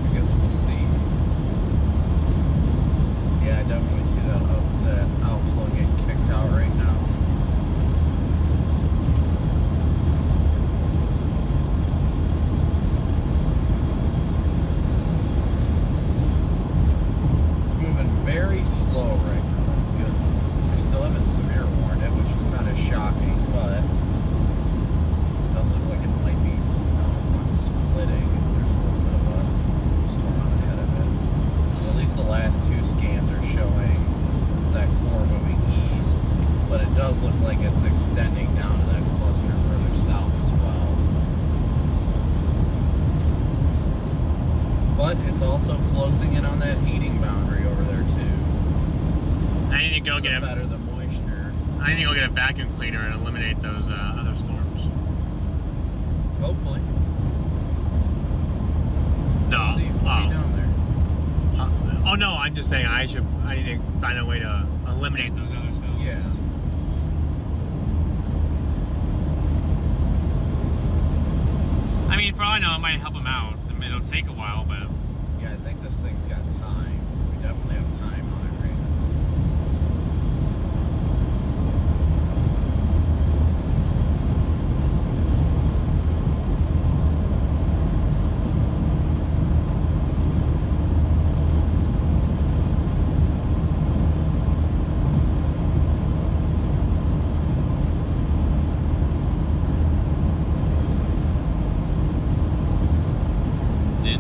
I guess we'll see. Yeah, I definitely see that outflow getting kicked out right now. Very slow right now. That's good. I still haven't severe warned it, which is kind of shocking, but it does look like it might be. No, it's not splitting. There's a little bit of a storm on ahead of it. Well, at least the last two scans are showing that core moving east, but it does look like it's extending down to that cluster further south as well. But it's also closing in on that heating boundary over there too. I need to go get better the moisture. I need to go get a vacuum cleaner and eliminate those other storms. Hopefully. No. Let's see, we'll be down there. Oh no, I'm just saying I need to find a way to eliminate those other cells. Yeah. I mean, for all I know, it might help them out. I mean, it'll take a while, but Yeah, I think this thing's got time. We definitely have time on it right now. did.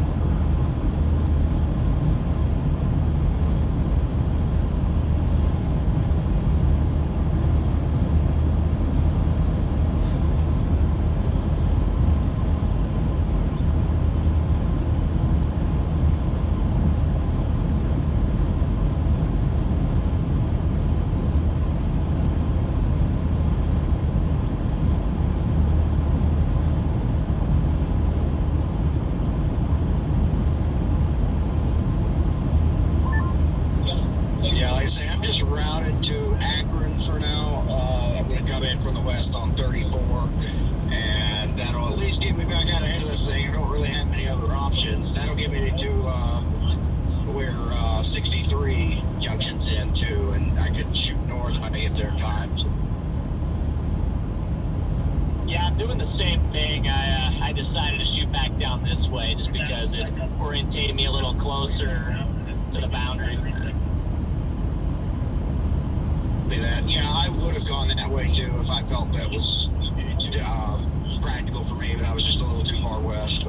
Yeah, like I say, I'm just routed to Akron for now. I'm going to come in from the west on 34, and that'll at least get me back out ahead of this thing. I don't really have many other options. That'll get me to where 63 junctions into, and I can shoot north if I get there in time. Yeah, I'm doing the same thing. I decided to shoot back down this way just because it orientated me a little closer to the boundary. That. Yeah, I would have gone that way too if I felt that was practical for me, but I was just a little too far west.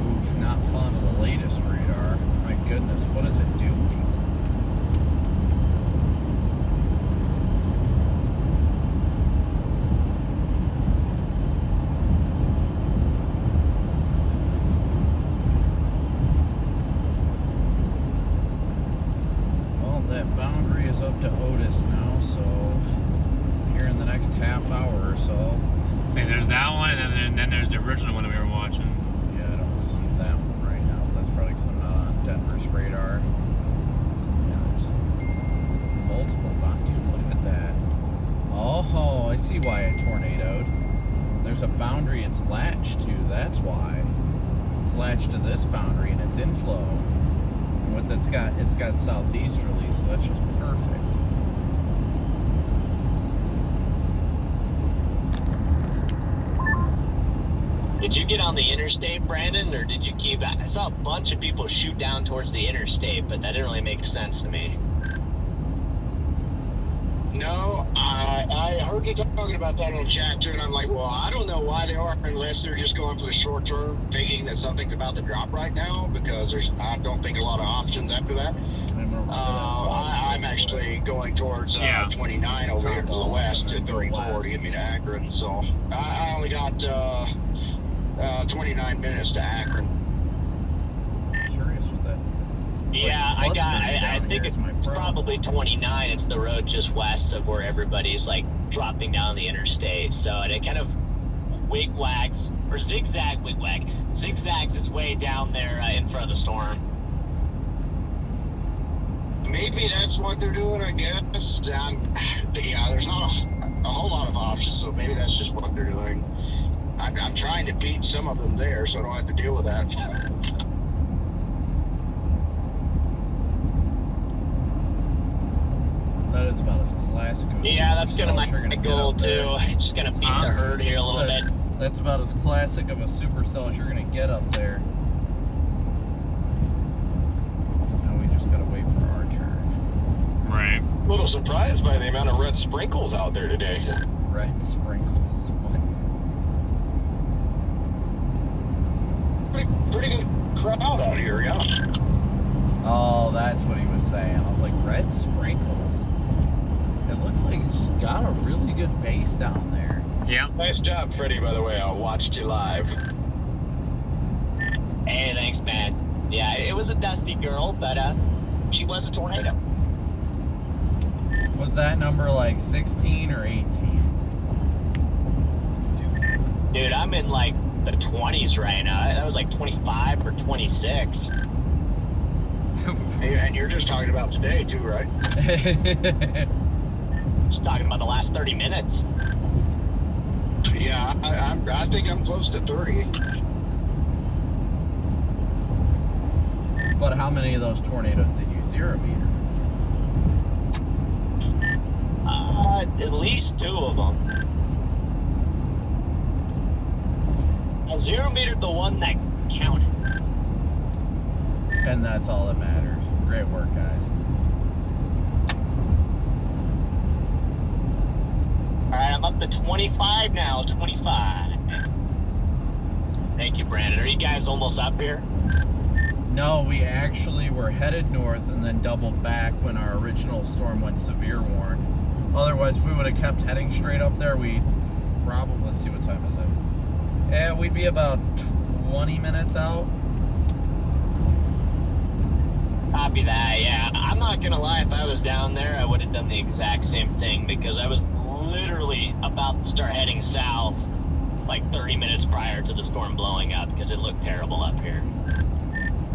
Oof, not fun of the latest radar. My goodness, what is it doing? Well, that boundary is up to Otis now, so here in the next half hour or so. Say there's that one, and then there's the original one that we were watching. Yeah, I don't see that one right now. That's probably because I'm not on Denver's radar. Yeah, there's multiple boundaries. Look at that. Oh, I see why it tornadoed. There's a boundary it's latched to. That's why. It's latched to this boundary and it's inflow. And what it's got southeasterly, so that's just perfect. Did you get on the interstate, Brandon, or did you keep... I saw a bunch of people shoot down towards the interstate, but that didn't really make sense to me. No, I heard you talking about that on chat too, and I'm like, well, I don't know why they are, unless they're just going for the short term, thinking that something's about to drop right now, because I don't think a lot of options after that. I'm actually going towards 29 over here to the west to 34 to get me to Akron, so I only got 29 minutes to Akron. Curious what that. Yeah, I think it's probably 29. It's the road just west of where everybody's like dropping down the interstate. So it kind of wigwags, or zigzags its way down there in front of the storm. Maybe that's what they're doing, I guess. Yeah, there's not a whole lot of options, so maybe that's just what they're doing. I'm trying to beat some of them there, so I don't have to deal with that. That is about as classic of a Yeah, that's kind of my goal too. Just gonna beat the herd here a little bit. That's about as classic of a supercell as you're gonna get up there. Now we just gotta wait for our turn. Right. A little surprised by the amount of red sprinkles out there today. Red sprinkles. What? Pretty say, and I was like, red sprinkles. It looks like it's got a really good base down there. Yeah. Nice job, Freddie, by the way. I watched you live. Hey, thanks, man. Yeah, it was a dusty girl, but she was a tornado. Was that number like 16 or 18? Dude, I'm in like the 20s right now. That was like 25 or 26. And you're just talking about today, too, right? Just talking about the last 30 minutes. Yeah, I think I'm close to 30. But how many of those tornadoes did you 0 meter? At least 2 of them. I 0 metered the one that counted. And that's all that matters. Great work, guys. Alright, I'm up to 25 now. 25. Thank you, Brandon. Are you guys almost up here? No, we actually were headed north and then doubled back when our original storm went severe warned. Otherwise, if we would have kept heading straight up there, we'd probably, let's see, what time is it? Yeah, we'd be about 20 minutes out. Copy that, yeah. I'm not gonna lie, if I was down there, I would have done the exact same thing because I was literally about to start heading south like 30 minutes prior to the storm blowing up because it looked terrible up here.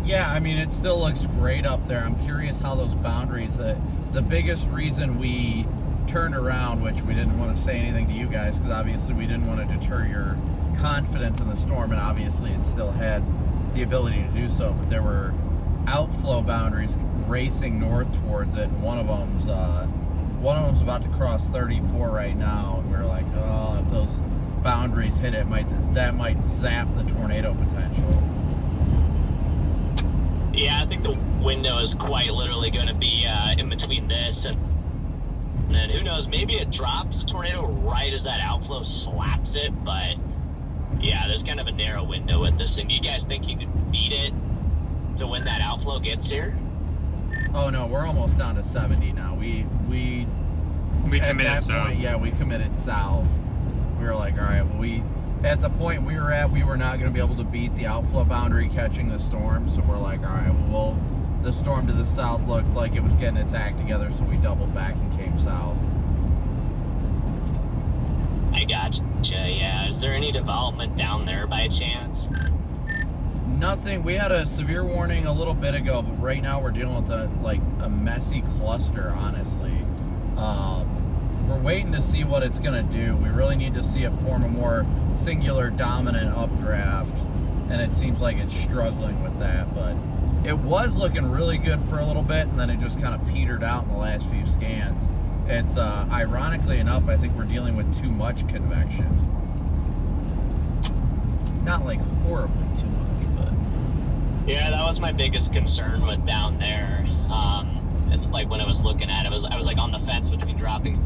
Yeah, I mean, it still looks great up there. I'm curious how those boundaries, the biggest reason we turned around, which we didn't want to say anything to you guys because obviously we didn't want to deter your confidence in the storm, and obviously it still had the ability to do so, but there were outflow boundaries racing north towards it, and one of them's about to cross 34 right now, and we were like, oh, if those boundaries hit it, that might zap the tornado potential. Yeah, I think the window is quite literally going to be in between this and then who knows, maybe it drops the tornado right as that outflow slaps it, but yeah, there's kind of a narrow window with this thing. Do you guys think you could beat it to when that outflow gets here? Oh no, we're almost down to 70 now. We committed south. Point, yeah, we committed south. We were like, all right, well, at the point we were at, we were not going to be able to beat the outflow boundary catching the storm, so we're like, all right, well, the storm to the south looked like it was getting its act together, so we doubled back and came south. I gotcha, yeah. Is there any development down there by chance? Nothing. We had a severe warning a little bit ago, but right now we're dealing with a messy cluster, honestly. We're waiting to see what it's going to do. We really need to see it form a more singular dominant updraft, and it seems like it's struggling with that, but it was looking really good for a little bit, and then it just kind of petered out in the last few scans. It's, ironically enough, I think we're dealing with too much convection. Not like horribly too much, but... Yeah, that was my biggest concern with down there. Like when I was looking at it, I was like on the fence between dropping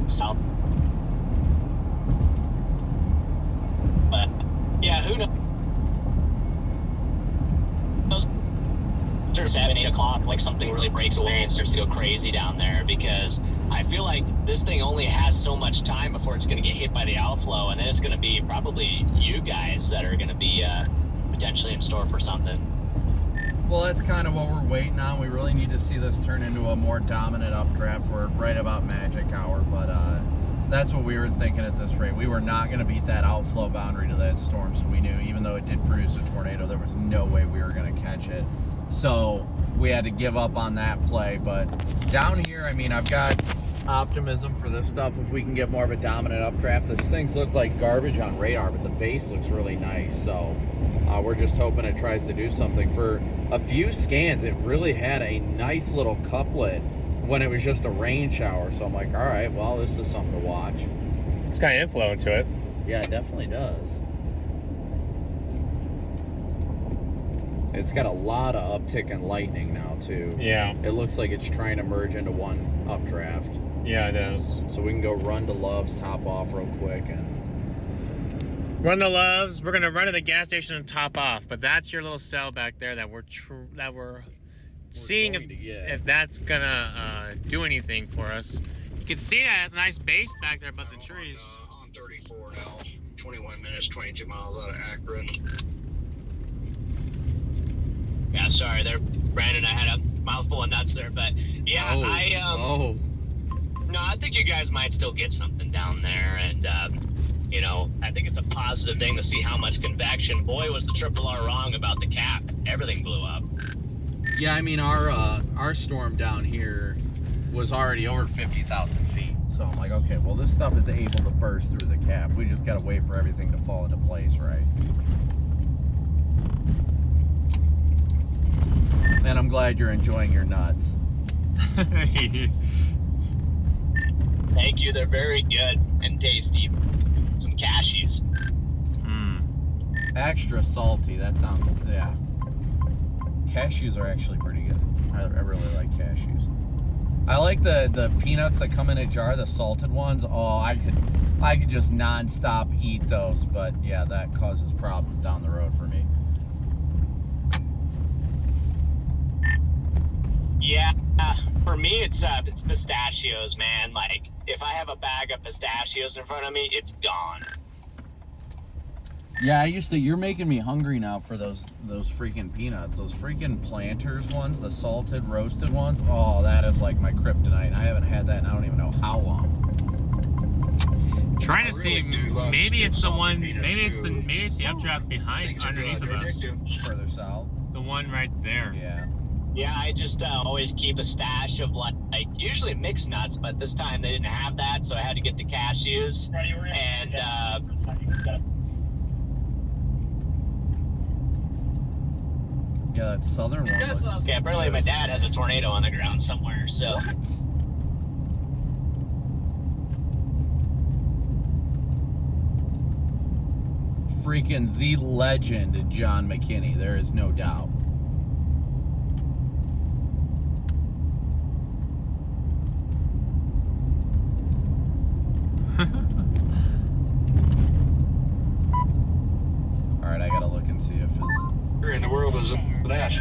south. But yeah, who knows? 7, 8 o'clock, like something really breaks away and starts to go crazy down there, because I feel like this thing only has so much time before it's going to get hit by the outflow, and then it's going to be probably you guys that are going to be potentially in store for something. Well, that's kind of what we're waiting on. We really need to see this turn into a more dominant updraft. We're right about magic hour, but that's what we were thinking at this rate. We were not going to beat that outflow boundary to that storm, so we knew even though it did produce a tornado, there was no way we were going to catch it. So we had to give up on that play. But down here, I mean, I've got optimism for this stuff. If we can get more of a dominant updraft, these things look like garbage on radar, but the base looks really nice. So we're just hoping it tries to do something. For a few scans, it really had a nice little couplet when it was just a rain shower. So I'm like, all right, well, this is something to watch. It's got inflow to it. Yeah, it definitely does. It's got a lot of uptick in lightning now, too. Yeah. It looks like it's trying to merge into one updraft. Yeah, it is. So we can go run to Love's, top off real quick, and... Run to Love's. We're going to run to the gas station and top off. But that's your little cell back there that we're seeing going to get. if that's gonna do anything for us. You can see that it's a nice base back there above the trees. On 34 now, 21 minutes, 22 miles out of Akron. Yeah, sorry there, Brandon. I had a mouthful of nuts there, but yeah, no, I think you guys might still get something down there, and you know, I think it's a positive thing to see how much convection. Boy, was the Triple R wrong about the cap. Everything blew up. Yeah, I mean our storm down here was already over 50,000 feet. So I'm like, okay, well this stuff is able to burst through the cap. We just gotta wait for everything to fall into place, right? And I'm glad you're enjoying your nuts. Thank you. They're very good and tasty. Some cashews. Extra salty. That sounds, yeah. Cashews are actually pretty good. I really like cashews. I like the peanuts that come in a jar, the salted ones. Oh, I could just non-stop eat those. But yeah, that causes problems down the road for me. Yeah, for me, it's pistachios, man. Like, if I have a bag of pistachios in front of me, it's gone. Yeah, you're making me hungry now for those freaking peanuts. Those freaking Planters ones, the salted, roasted ones. Oh, that is like my kryptonite. I haven't had that in I don't even know how long. Trying to see, maybe it's the one, maybe it's the updraft behind, underneath of us. Further south. The one right there. Yeah. Yeah, I just always keep a stash of like usually mixed nuts, but this time they didn't have that, so I had to get the cashews. And yeah, that southern one looks okay, apparently my dad has a tornado on the ground somewhere. So what? Freaking the legend John McKinney, there is no doubt. Alright, I gotta look and see if Where in the world is that?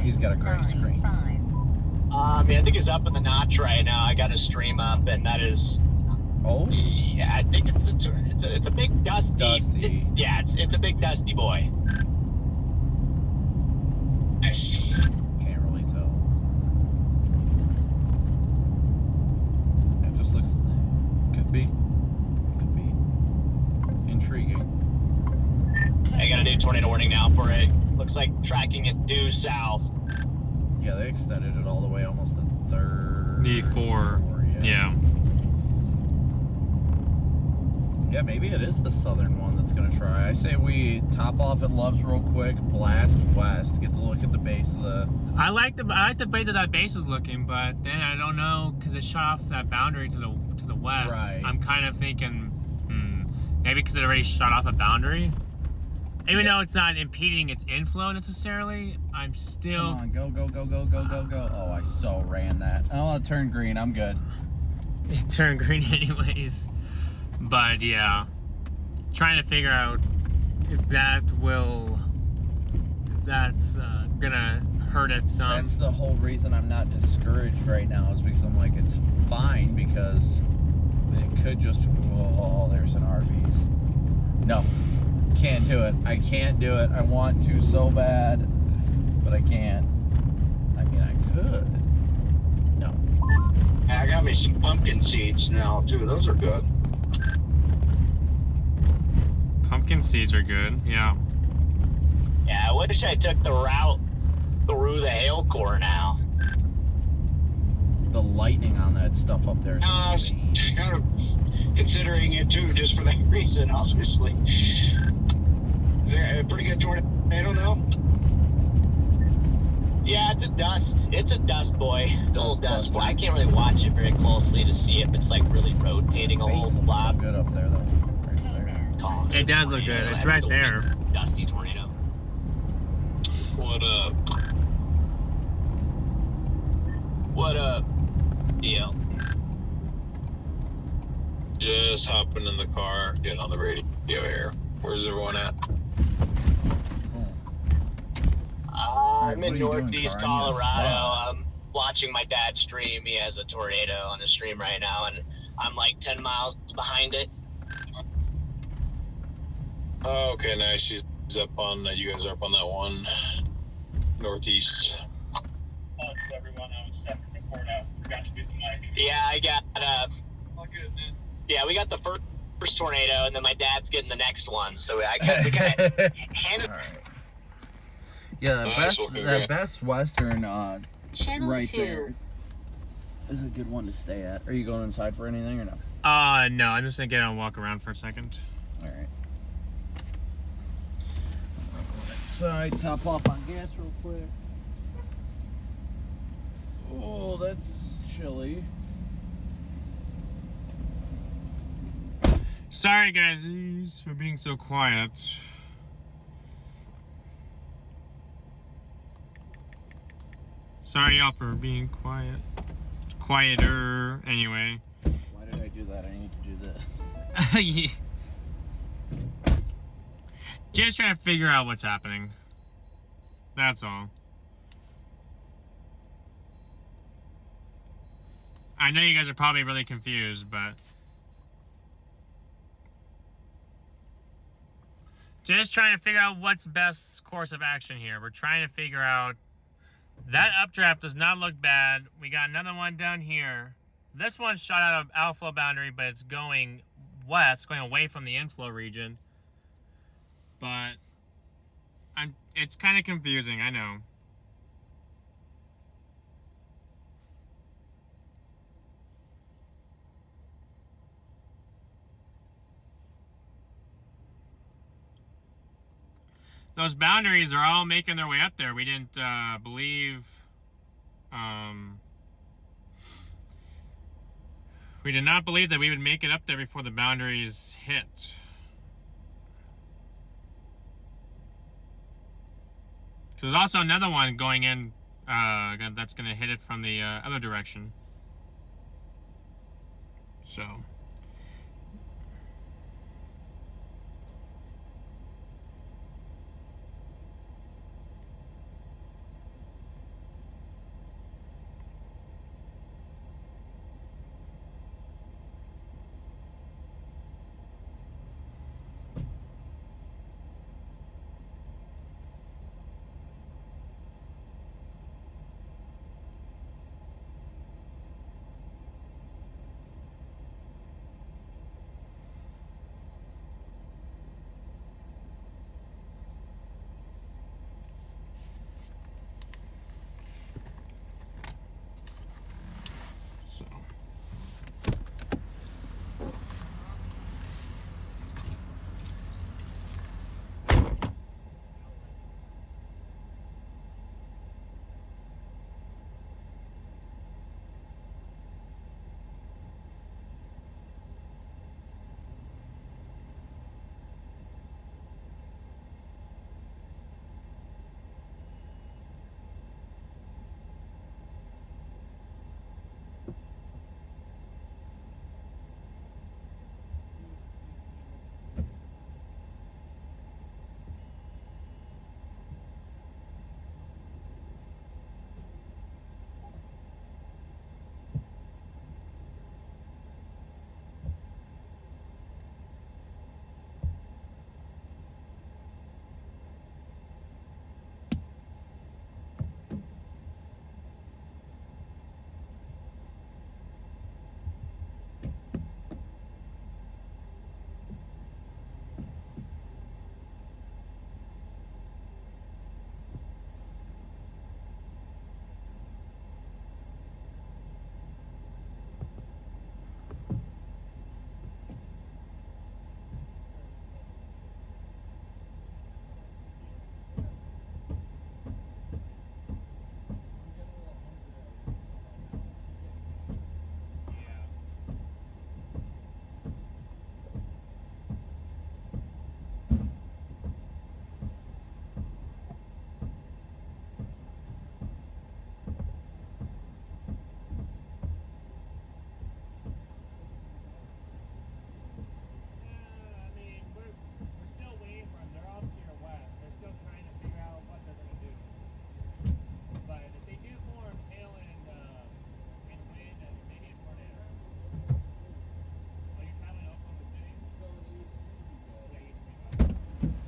he's got a gray screen. I think he's up in the notch right now. I got his stream up, and that is. Oh? Yeah, I think it's a big dusty. It's a big dusty boy. Can't really tell. It just looks, could be intriguing. I got a new tornado warning now for it. Looks like tracking it due south. Yeah, they extended it all the way almost to 34. Yeah. Yeah, maybe it is the southern one that's gonna try. I say we top off at Loves real quick, blast west, get to look at the base of the. I like the way that base is looking, but then I don't know because it shot off that boundary to the west. Right. I'm kind of thinking, maybe because it already shot off a boundary. Even though it's not impeding its inflow necessarily, I'm still. Come on, go. Oh, I so ran that. Oh, it turned green. I'm good. It turned green anyways. But yeah, trying to figure out if that's gonna hurt it some. That's the whole reason I'm not discouraged right now, is because I'm like, it's fine, because it could just. Oh, there's an RVs. No. Can't do it. I can't do it. I want to so bad, but I can't. I mean, I could. No. I got me some pumpkin seeds now too. Those are good. Pumpkin seeds are good. Yeah. Yeah, I wish I took the route through the hail core now. The lightning on that stuff up there is insane. Kind of considering it too, just for that reason, obviously. Is there a pretty good tornado now? Yeah, it's a dust boy. The old dust boy. I can't really watch it very closely to see if it's like really rotating a whole blob. Good up there though. Right there. It does look good. It's right there. Dusty tornado. What up? What up, DL? Just hopping in the car, getting on the radio here. Where's everyone at? Alright, I'm what in are you doing, northeast Car? I need a Colorado. spot. I'm watching my dad stream. He has a tornado on the stream right now, and I'm like 10 miles behind it. Oh, okay, nice. He's up on, you guys are up on that one northeast. Everyone, I was set to report out. Forgot to do the mic. Yeah, I got, All good, man. yeah, we got the first tornado, and then my dad's getting the next one. So we kind of handed. Alright. Yeah, Nice, that Best Western Channel right 2. there is a good one to stay at. Are you going inside for anything or no? No, I'm just gonna get out and walk around for a second. Alright. Inside, top off on gas real quick. Oh, that's chilly. Sorry, guys, for being so quiet. Sorry, y'all, for being quiet. Quieter, anyway. Why did I do that? I need to do this. Yeah. Just trying to figure out what's happening. That's all. I know you guys are probably really confused, but just trying to figure out what's best course of action here. We're trying to figure out that updraft does not look bad. We got another one down here. This one's shot out of outflow boundary, but it's going west, going away from the inflow region. But it's kind of confusing, I know. Those boundaries are all making their way up there. We didn't believe... we did not believe that we would make it up there before the boundaries hit. There's also another one going in that's going to hit it from the other direction. So...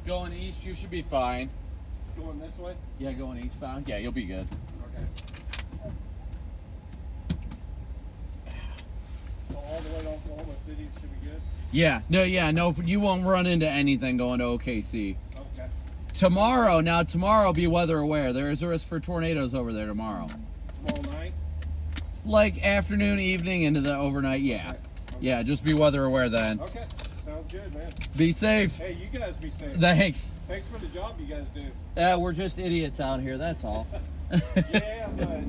Going east, you should be fine. Going this way? Yeah, going eastbound. Yeah, you'll be good. Okay. So all the way to Oklahoma City should be good? Yeah, no, you won't run into anything going to OKC. Okay. Tomorrow, be weather aware. There is a risk for tornadoes over there tomorrow. Tomorrow night? Like afternoon, evening, into the overnight, yeah. Okay. Yeah, just be weather aware then. Okay. Sounds good, man. Be safe. Hey, you guys be safe. Thanks. Thanks for the job you guys do. Yeah, we're just idiots out here, that's all. Yeah, but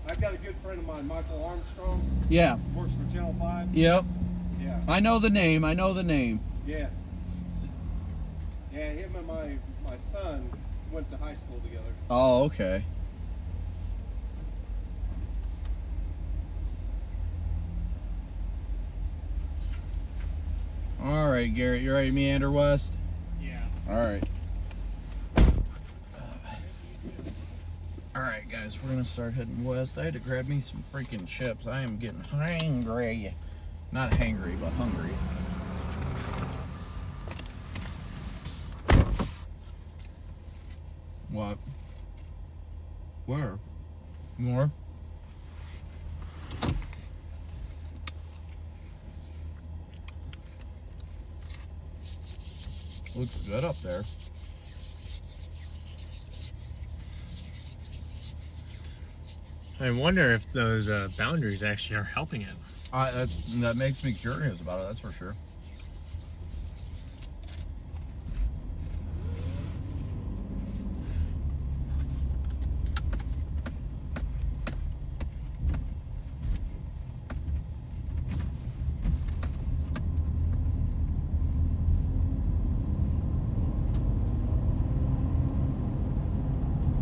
I've got a good friend of mine, Michael Armstrong. Yeah. Works for Channel 5. Yep. Yeah. I know the name. Yeah. Yeah, him and my son went to high school together. Oh, okay. All right, Garrett, you ready to meander west? Yeah. All right. All right, guys, we're gonna start heading west. I had to grab me some freaking chips. I am getting hangry. Not hangry, but hungry. What? Where? More? Looks good up there. I wonder if those boundaries actually are helping it. That makes me curious about it, that's for sure.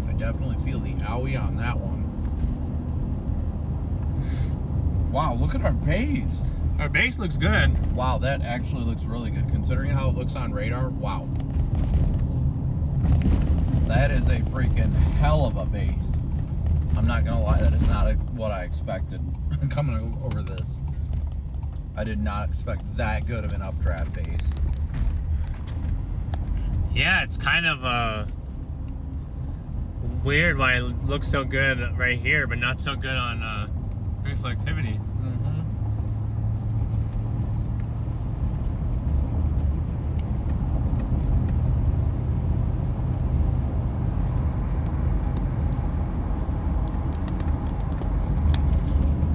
I definitely feel the owie on that one. Wow, look at our base. Our base looks good. Wow, that actually looks really good. Considering how it looks on radar, wow. That is a freaking hell of a base. I'm not gonna lie, that is not what I expected coming over this. I did not expect that good of an updraft base. Yeah, it's kind of weird why it looks so good right here, but not so good on reflectivity.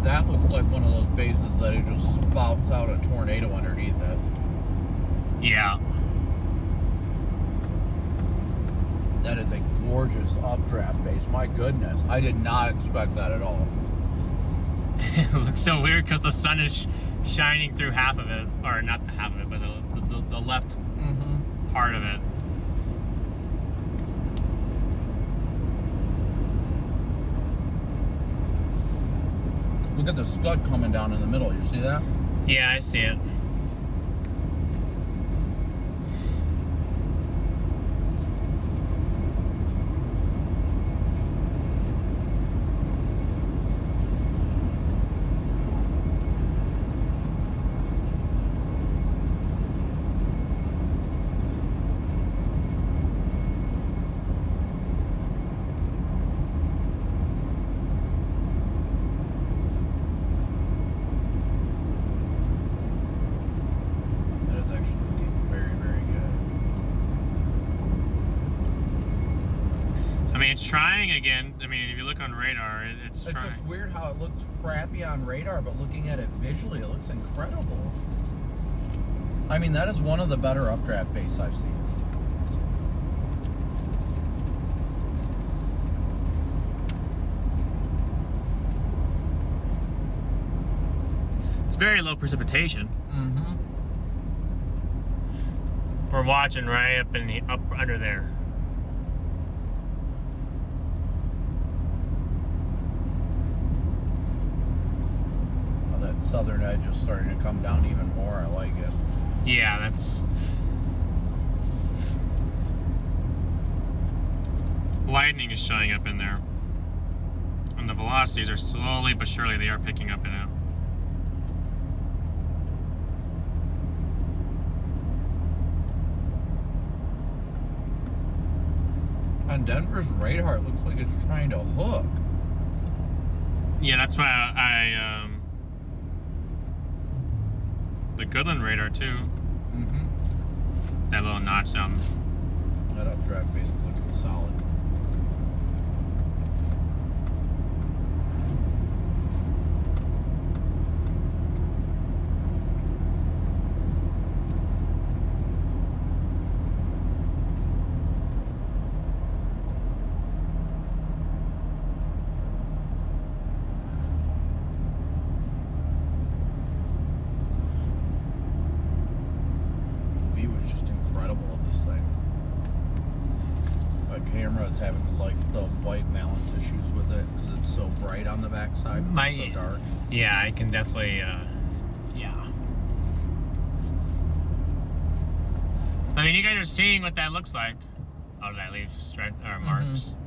That looks like one of those bases that it just spouts out a tornado underneath it. Yeah. That is a gorgeous updraft base. My goodness, I did not expect that at all. It looks so weird because the sun is shining through half of it, or not the half of it, but the left part of it. Look at the scud coming down in the middle. You see that? Yeah, I see it. It's trying again. I mean, if you look on radar, it's trying. It's just weird how it looks crappy on radar, but looking at it visually, it looks incredible. I mean, that is one of the better updraft bases I've seen. It's very low precipitation. We're watching right up in the up under there. That southern edge is starting to come down even more. I like it. Yeah, that's... Lightning is showing up in there. And the velocities are slowly but surely, they are picking up in it. On Denver's radar, it looks like it's trying to hook. Yeah, that's why I the Goodland radar too. Mm-hmm. That little notch down. That updraft base is looking solid. Camera is having like the white balance issues with it because it's so bright on the backside. It's so dark. Yeah, I can definitely. Yeah. I mean, you guys are seeing what that looks like. Oh, did I leave marks? Mm-hmm.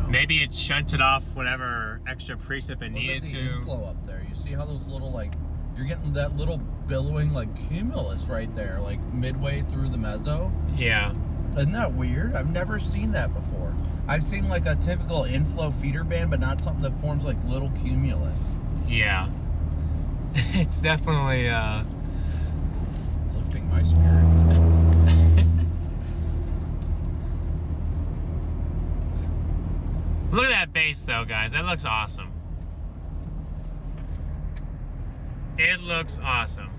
Maybe it shunted off whatever extra precip it needed to. Inflow up there. You see how those little you're getting that little billowing cumulus right there, midway through the mezzo. Yeah. Isn't that weird? I've never seen that before. I've seen a typical inflow feeder band, but not something that forms little cumulus. Yeah. It's definitely it's lifting my spirits. Look at that base though, guys. That looks awesome. It looks awesome.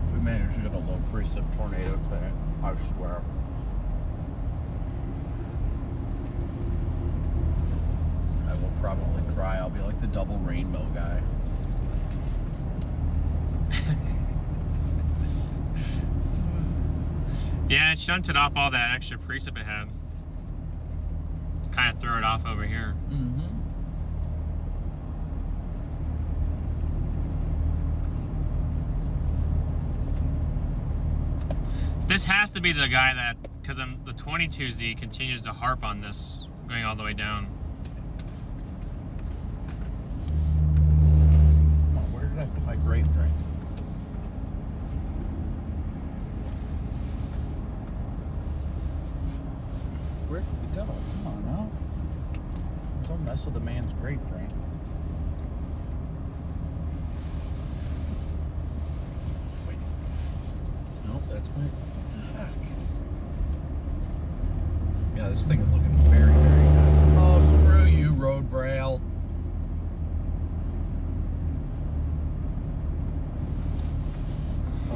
If we manage to get a low precip tornado today, I swear. Probably cry. I'll be like the double rainbow guy. Yeah, it shunted off all that extra precip it had. Kind of threw it off over here. Mm-hmm. This has to be the guy that, because the 22Z continues to harp on this, going all the way down. I put my grape drink. Where did we go? Come on now. Don't mess with the man's grape drink. Wait. Nope, that's my... What the heck? Yeah, this thing is looking very, very good. Oh, screw you, road braille.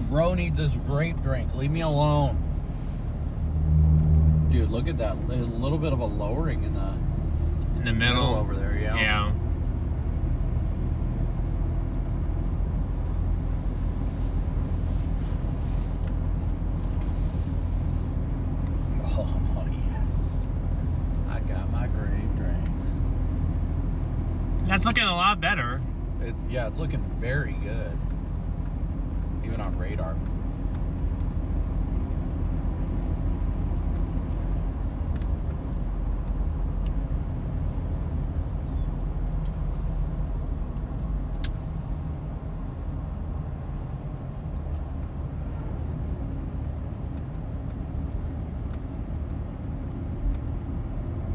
Bro needs his grape drink. Leave me alone. Dude, look at that. There's a little bit of a lowering in the middle over there, yeah. Yeah. Oh, yes. I got my grape drink. That's looking a lot better. Yeah, it's looking very good. Even on radar.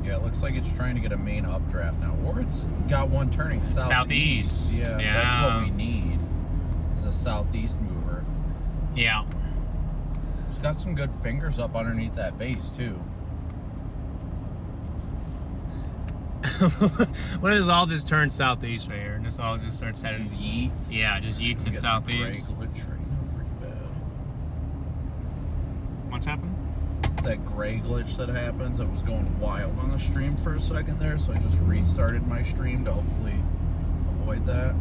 Yeah, it looks like it's trying to get a main updraft now. Or it's got one turning southeast. Yeah, that's what we need. Is a southeast mover. Yeah. It's got some good fingers up underneath that base too. What does all just turn southeast right here? Just all just starts heading. Yeet. Yeah, just yeets it southeast. Pretty bad. What's happened? That gray glitch that happens. It was going wild on the stream for a second there, so I just restarted my stream to hopefully avoid that.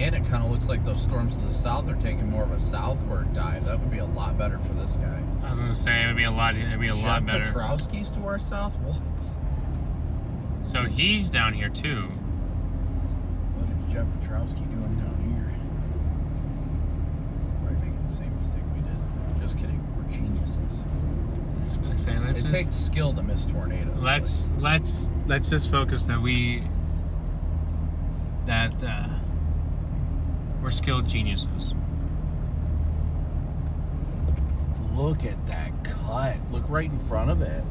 And it kind of looks like those storms to the south are taking more of a southward dive. That would be a lot better for this guy. I was gonna say it'd be a lot Jeff better. Petrowski's to our south? What? So he's down here too. What is Jeff Petrowski doing down here? Probably making the same mistake we did. Just kidding. We're geniuses. I was gonna say It takes skill to miss tornadoes. Let's just focus that we're skilled geniuses. Look at that cut. Look right in front of it.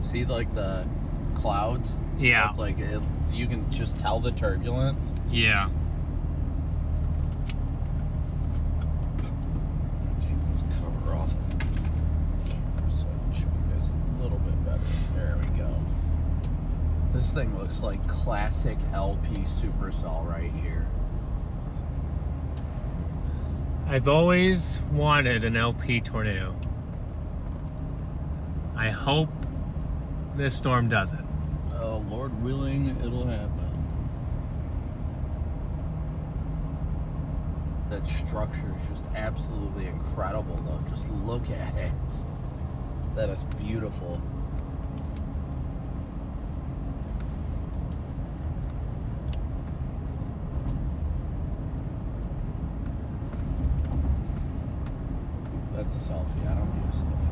See like the clouds? Yeah. It's like you can just tell the turbulence. Yeah. Keep this cover off of the camera so I can show you guys a little bit better. There we go. This thing looks like classic LP Supercell right here. I've always wanted an LP tornado. I hope this storm does it. Oh, Lord willing, it'll happen. That structure is just absolutely incredible, though. Just look at it. That is beautiful. That's a selfie. I don't need a selfie.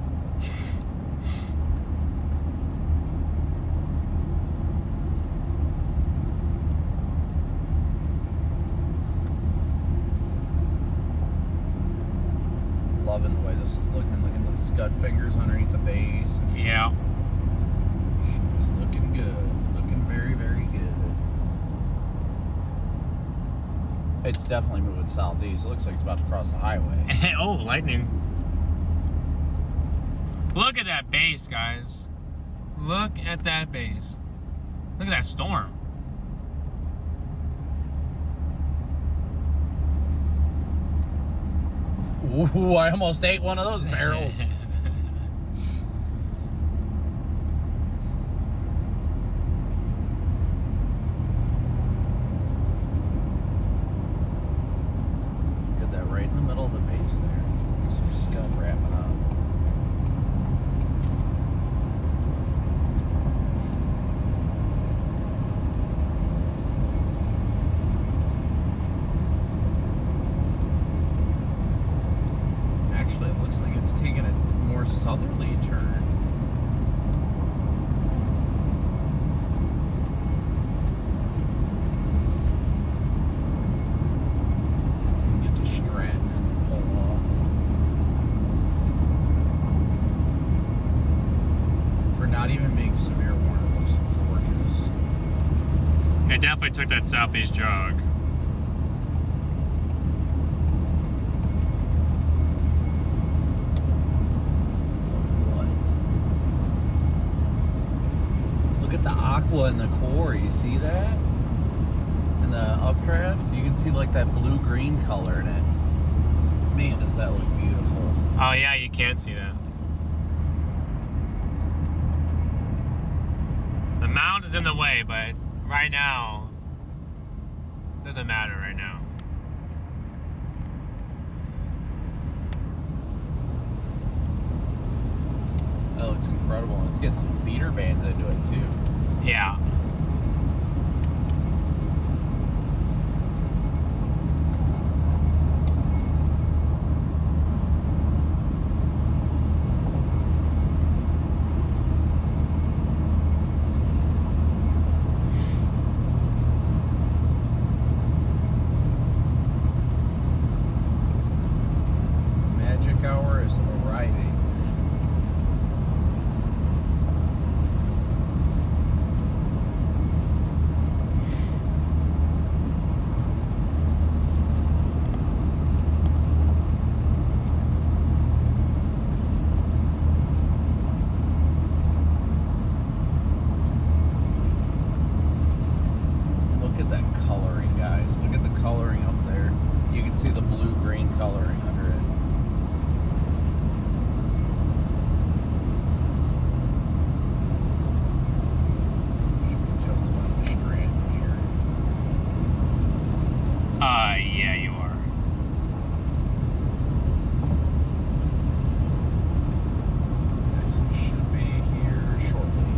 Loving the way this is looking. Look at the scud fingers underneath the base. Yeah. She's looking good. Looking very, very good. It's definitely moving southeast. It looks like it's about to cross the highway. Oh, lightning. Look at that base, guys. Look at that base. Look at that storm. Ooh, I almost ate one of those barrels. Get that right in the middle of the base there. There's some scud wrapping up. Actually, it looks like it's taking a more southerly turn. Get to Stratton and pull off. For not even being severe warning, it looks gorgeous. It definitely took that southeast jog. Look at the aqua in the core, you see that? In the updraft, you can see like that blue-green color in it. Man, does that look beautiful. Oh yeah, you can't see that. The mound is in the way, but right now, doesn't matter right now. That looks incredible, and it's getting some feeder bands into it too. Yeah. Magic hour is arriving. the blue-green coloring under it. Should be just about the strand here. Yeah, you are. Exit should be here shortly.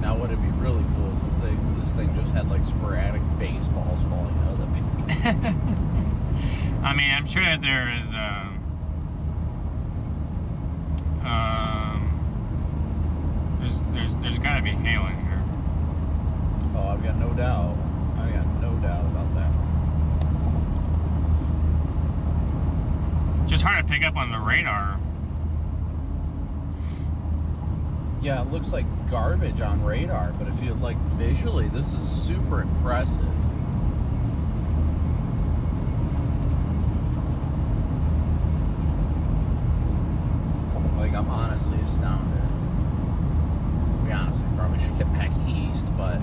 Now, what would be really cool is if this thing just had like sporadic baseballs falling out of the base. I mean, I'm sure that there is there's got to be hail in here. Oh, I've got no doubt. I got no doubt about that. Just hard to pick up on the radar. Yeah, it looks like garbage on radar, but if you like visually, this is super impressive. Like, I'm honestly astounded. We honestly probably should get back east, but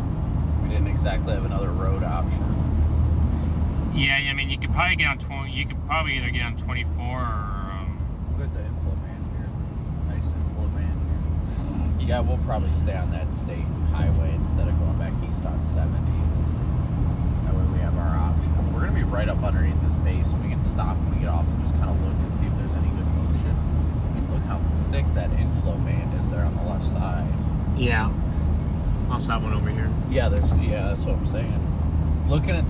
we didn't exactly have another road option. Yeah, I mean, you could probably get on 20. You could probably either get on 24 or. Look at the inflow band here. Nice inflow band here. Yeah, we'll probably stay on that state highway instead of going back east on 70. That way we have our option. We're going to be right up underneath this base, so we can stop when we get off and just kind of look and see if there's any good motion. I mean, look how thick that inflow band is there on the left side. Yeah. Also have one over here. Yeah, that's what I'm saying. Looking at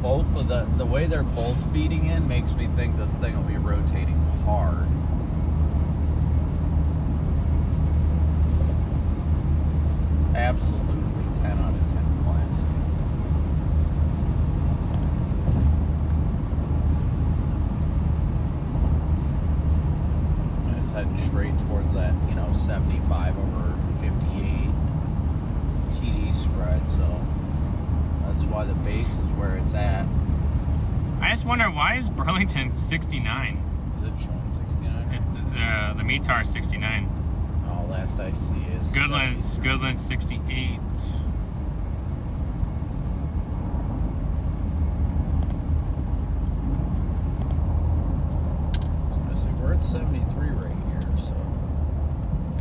both of the way they're both feeding in makes me think this thing will be rotating hard. Absolutely 10 out of 10 classic. And it's heading straight towards that, 75 over 58 TD spread, so that's why the base is where it's at. I just wonder, why is Burlington 69? Is it showing 69? The METAR 69. Oh, last I see is Goodland's 68. We're at 73 right here, so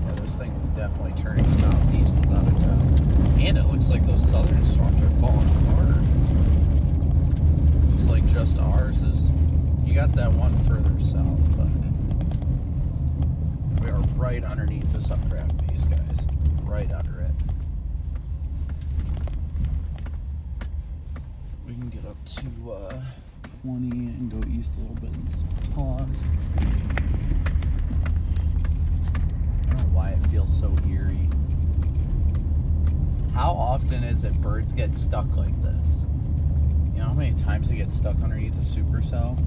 yeah, this thing is definitely turning southeast without a doubt. And it looks like those southern storms are falling harder. Looks like just ours is. You got that one further south, but we are right underneath this updraft base, guys. Right under it. We can get up to 20 and go east a little bit and pause. I don't know why it feels so eerie. How often is it birds get stuck like this? You know how many times they get stuck underneath a supercell?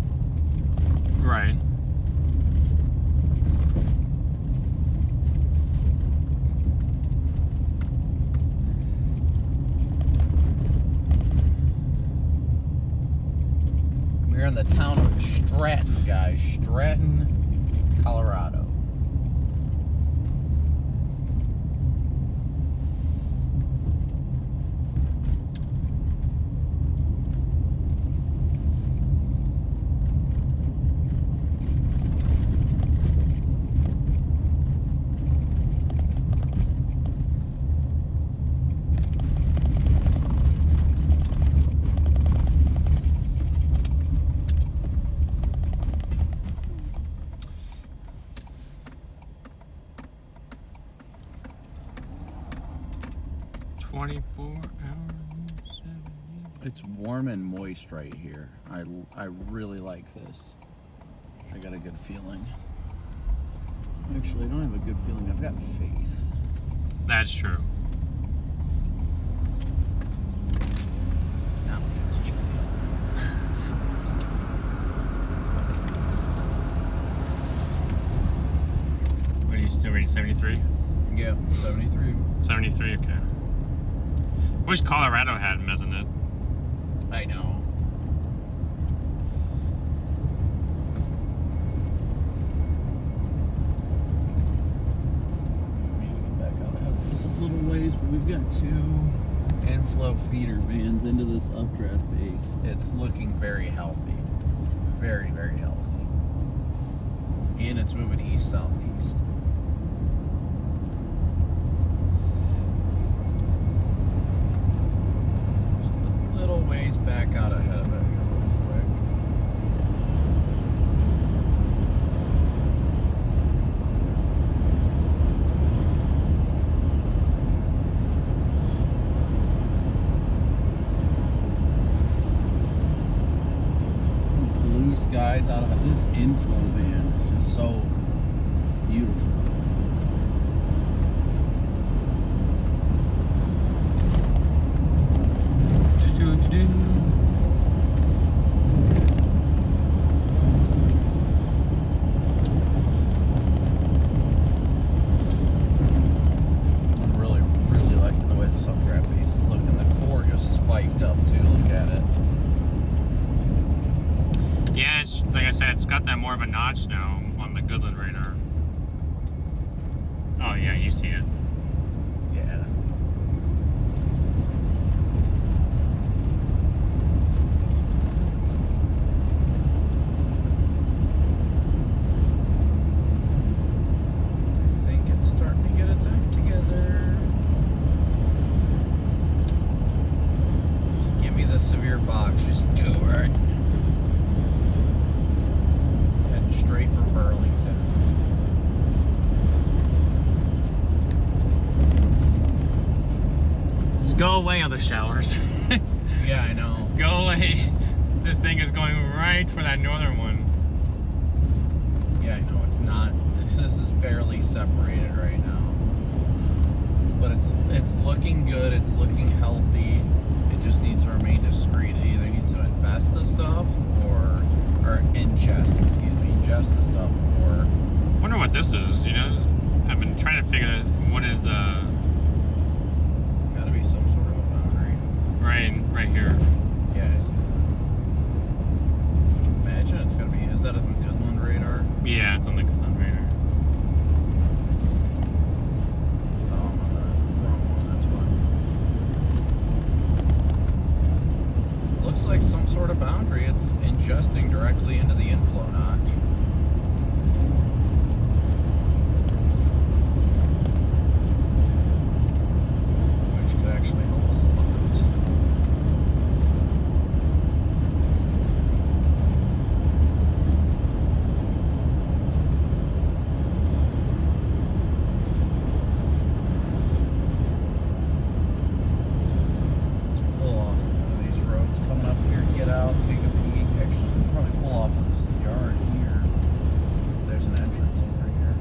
Right. We're in the town of Stratton, guys. Stratton, Colorado. It's warm and moist right here. I really like this. I got a good feeling. Actually, I don't have a good feeling. I've got faith. That's true. Now it feels chilly. So we're in 73? Yeah, 73. 73, okay. Wish Colorado had them, isn't it? I know. We need to get back out ahead of this a little ways, but we've got 2 inflow feeder vans into this updraft base. It's looking very healthy. Very, very healthy. And it's moving east-southeast. Little ways back out ahead of it here real quick. Blue skies out of this inflow van is just so beautiful. I'm really, really liking the way this updraft piece is looking. The core just spiked up too. Look at it. Yeah, it's, like I said, it's got that more of a notch now on the Goodland radar. Oh yeah, you see it. Yeah. I think it's starting to get its act together. Just give me the severe box. Just do it. Heading straight for Burlington. Just go away, other showers. Yeah, I know. Go away. This thing is going right for that northern one. Yeah, I know. It's not. This is barely separated right now. But it's looking good. It's looking healthy. It just needs to remain discreet. It either needs to invest the stuff or ingest. Excuse me, ingest the stuff or. Wonder what this is. You know, I've been trying to figure out what is the. Gotta be some sort of a boundary. Right here. Yeah, I see that. Imagine it's gotta be. Is that a Goodland radar? Yeah, it's on the Goodland radar. Oh, I'm on the wrong one. That's why. Looks like some sort of boundary. It's ingesting directly into the inflow notch. Which could actually help us a lot. Let's pull off one of these roads coming up here, get out, take a peek. Actually, we'll probably pull off in this yard here. If there's an entrance over here.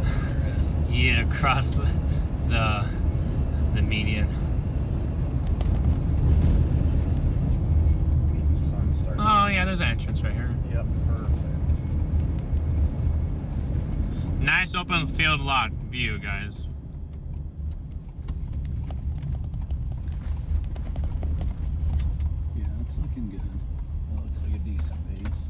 Yes, there is. Yeah, across the median. We need the sun starting. Oh yeah, there's an entrance right here. Yep, perfect. Nice open field lot view, guys. Yeah, it's looking good. That looks like a decent base.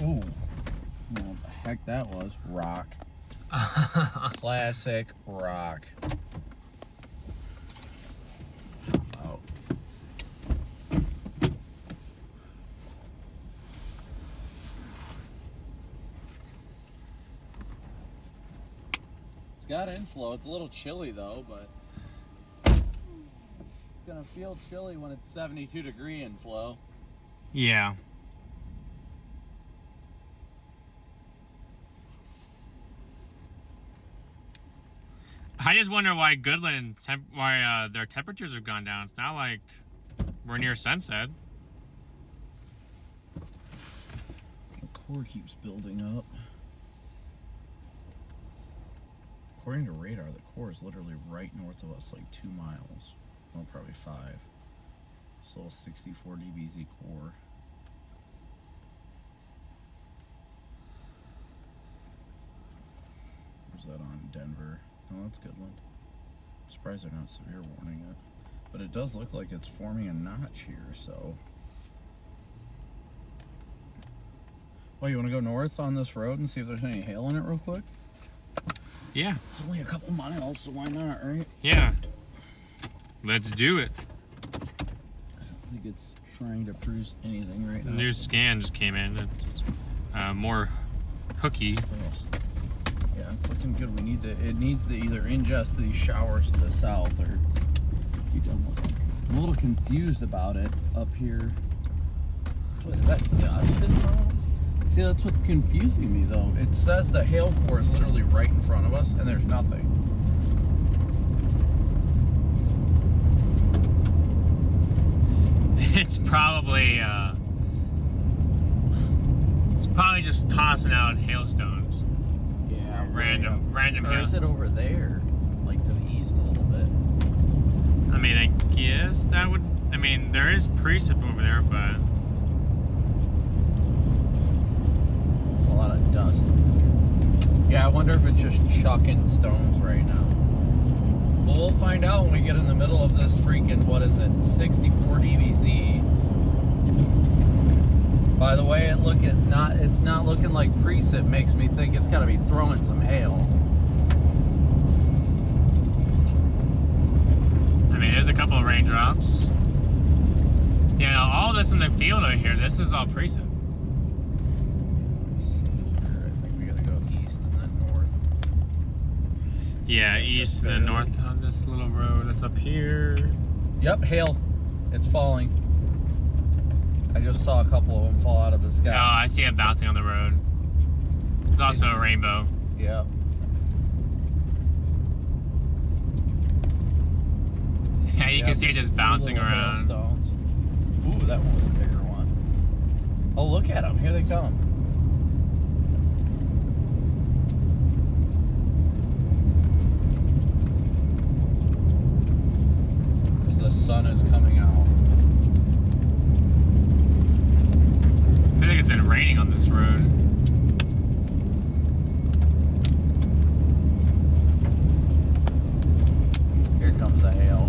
Ooh. Well, the heck that was. Rock. Classic rock. Oh. It's got inflow. It's a little chilly though, but it's gonna feel chilly when it's 72-degree inflow. Yeah. I just wonder why Goodland, their temperatures have gone down. It's not like we're near sunset. The core keeps building up. According to radar, the core is literally right north of us, like 2 miles. Well, probably 5. So 64 dBz core. Where's that on? Denver. Oh, that's Goodland. I'm surprised they're not severe warning it. But it does look like it's forming a notch here, so. Well, you want to go north on this road and see if there's any hail in it real quick? Yeah. It's only a couple miles, so why not, right? Yeah. Let's do it. I don't think it's trying to produce anything right The now. new scan just came in. It's more hooky. Yeah, it's looking good. It needs to either ingest these showers to the south or be done with them. I'm a little confused about it up here. What, is that dust involved? See, that's what's confusing me though. It says the hail core is literally right in front of us and there's nothing. It's probably just tossing out hailstones. Yeah, Random Or hail. is it over there? Like to the east a little bit? I mean, I guess that would. I mean, there is precip over there, but A lot of dust. Yeah, I wonder if it's just chucking stones right now. Well, we'll find out when we get in the middle of this freaking, what is it, 64 dBz. By the way, it's not looking like precip. Makes me think it's got to be throwing some hail. I mean, there's a couple of raindrops. Yeah, no, all this in the field over here, this is all precip. Let's see here. I think we gotta go east and then north. Yeah, east and then north on this little road that's up here. Yep, hail. It's falling. I just saw a couple of them fall out of the sky. Oh, I see it bouncing on the road. There's also a rainbow. Yep. Yeah, you can see it just bouncing Little around. hailstones. Ooh, that one was a bigger one. Oh, look at them. Here they come. As the sun is coming out. I think it's been raining on this road. Here comes the hail.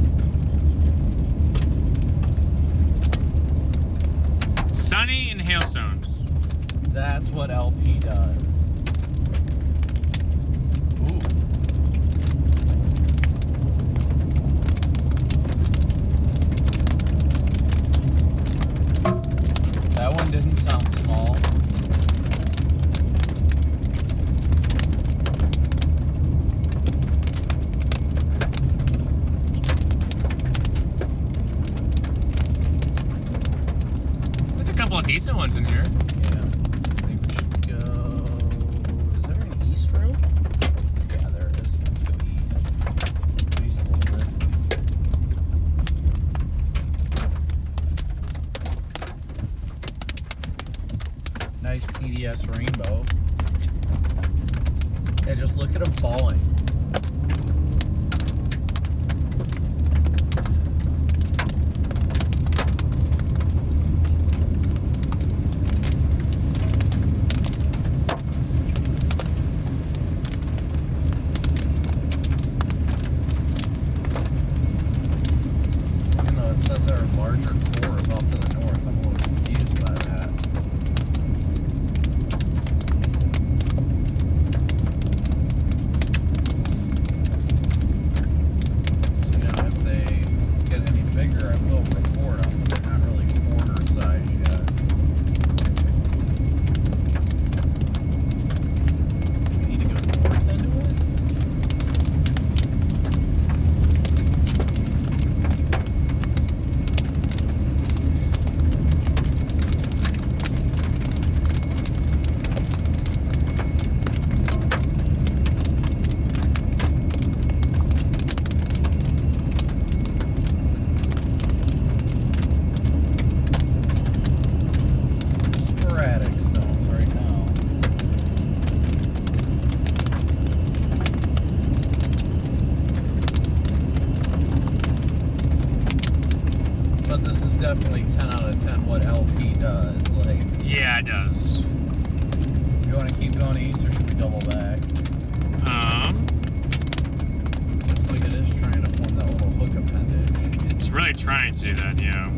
Sunny and hailstones. That's what LP does. Ooh. That one didn't sound small. There's a couple of decent ones in here. Yeah. I think we should go. Is there an east road? Yeah, there is. Let's go east. East a little bit. Nice PDS rainbow. Yeah, just look at them falling. Even though it says there are larger cores off to the north, I'm a little confused by that. definitely 10 out of 10 what LP does. Like, Yeah, it does. you want to keep going east or should we double back? Looks like it is trying to form that little hook appendage. It's really trying to do that, yeah.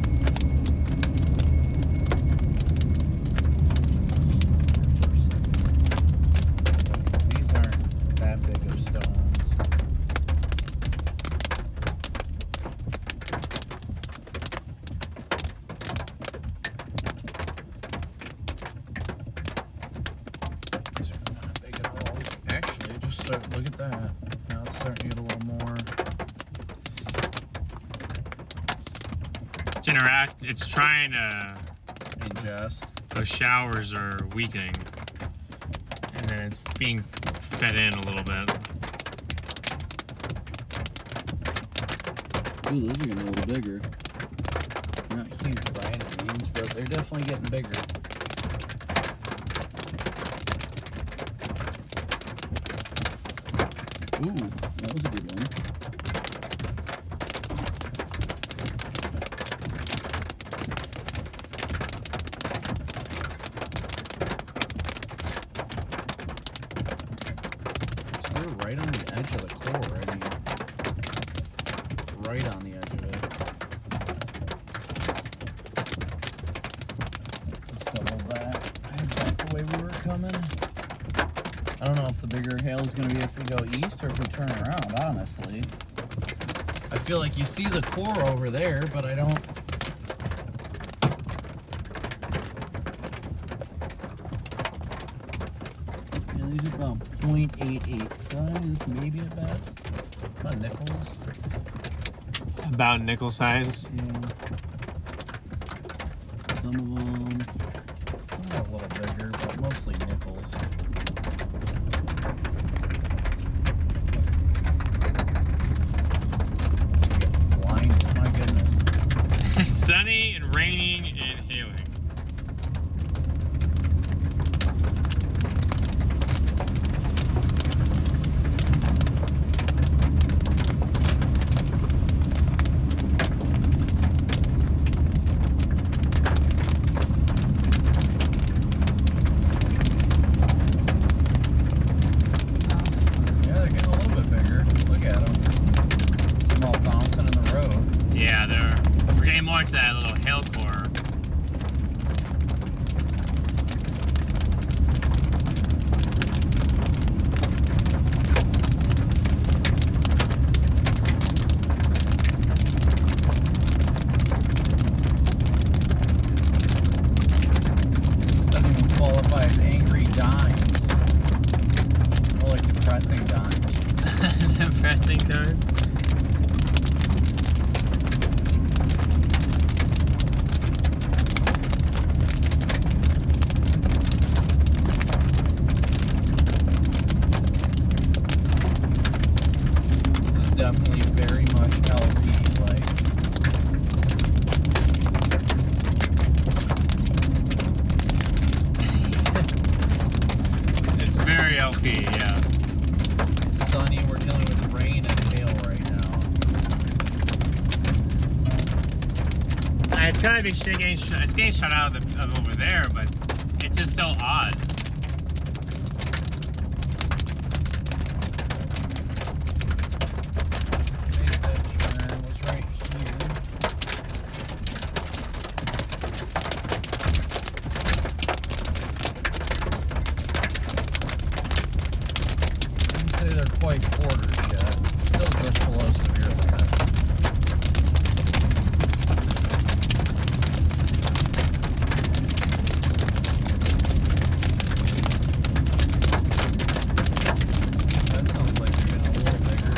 These aren't that big of stones. These are not big at all. Actually, just look at that. Now it's starting to get a little more. It's trying to, Ingest. those showers are weakening. And then it's being fed in a little bit. Ooh, those are getting a little bigger. They're not huge by any means, but they're definitely getting bigger. Ooh, that was a good one. So they're right on the edge of the core, I mean, right on the edge of it. Let's double back. Head back the way we were coming. I don't know if the bigger hail is going to be if we go east or if we turn around, honestly. I feel like you see the core over there, but I don't... Yeah, these are about 0.88 size, maybe at best. About nickels. About nickel size. Yeah. Some of them are a little bigger, but mostly nickels. Blinded, my goodness. It's sunny and raining and hailing. Yeah, they're getting a little bit bigger. Look at them. See them all bouncing in the road. Yeah, we're getting more into that little hail core. Doesn't even qualify as angry dimes. More like depressing dimes. Depressing times. This is definitely very much LP like. It's very LP, yeah. It's sunny, we're dealing with rain and hail right now. It's kind of getting shut out of over there, but it's just so odd. Make that turn was right here. Wouldn't say they're quite quarters yet. Still just below severe limit. That sounds like they're getting a little bigger.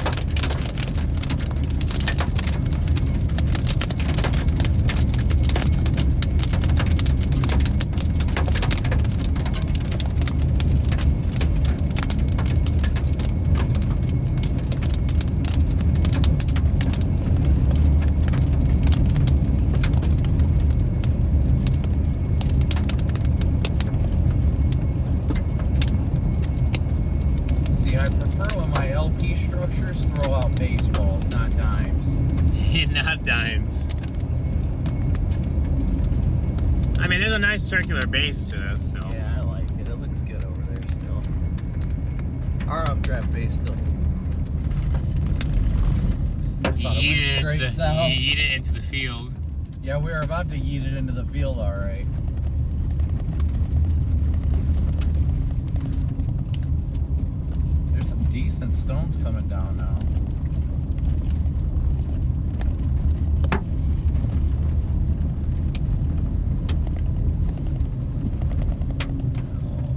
See, I prefer when my LP structures throw out baseballs, not dimes. Not dimes. I mean, there's a nice circular base to this, so. Yeah, I like it. It looks good over there still. Our updraft base still. You Thought it went straight south. you eat it into the field. Yeah, we were about to yeet it into the field, all right. There's some decent stones coming down now.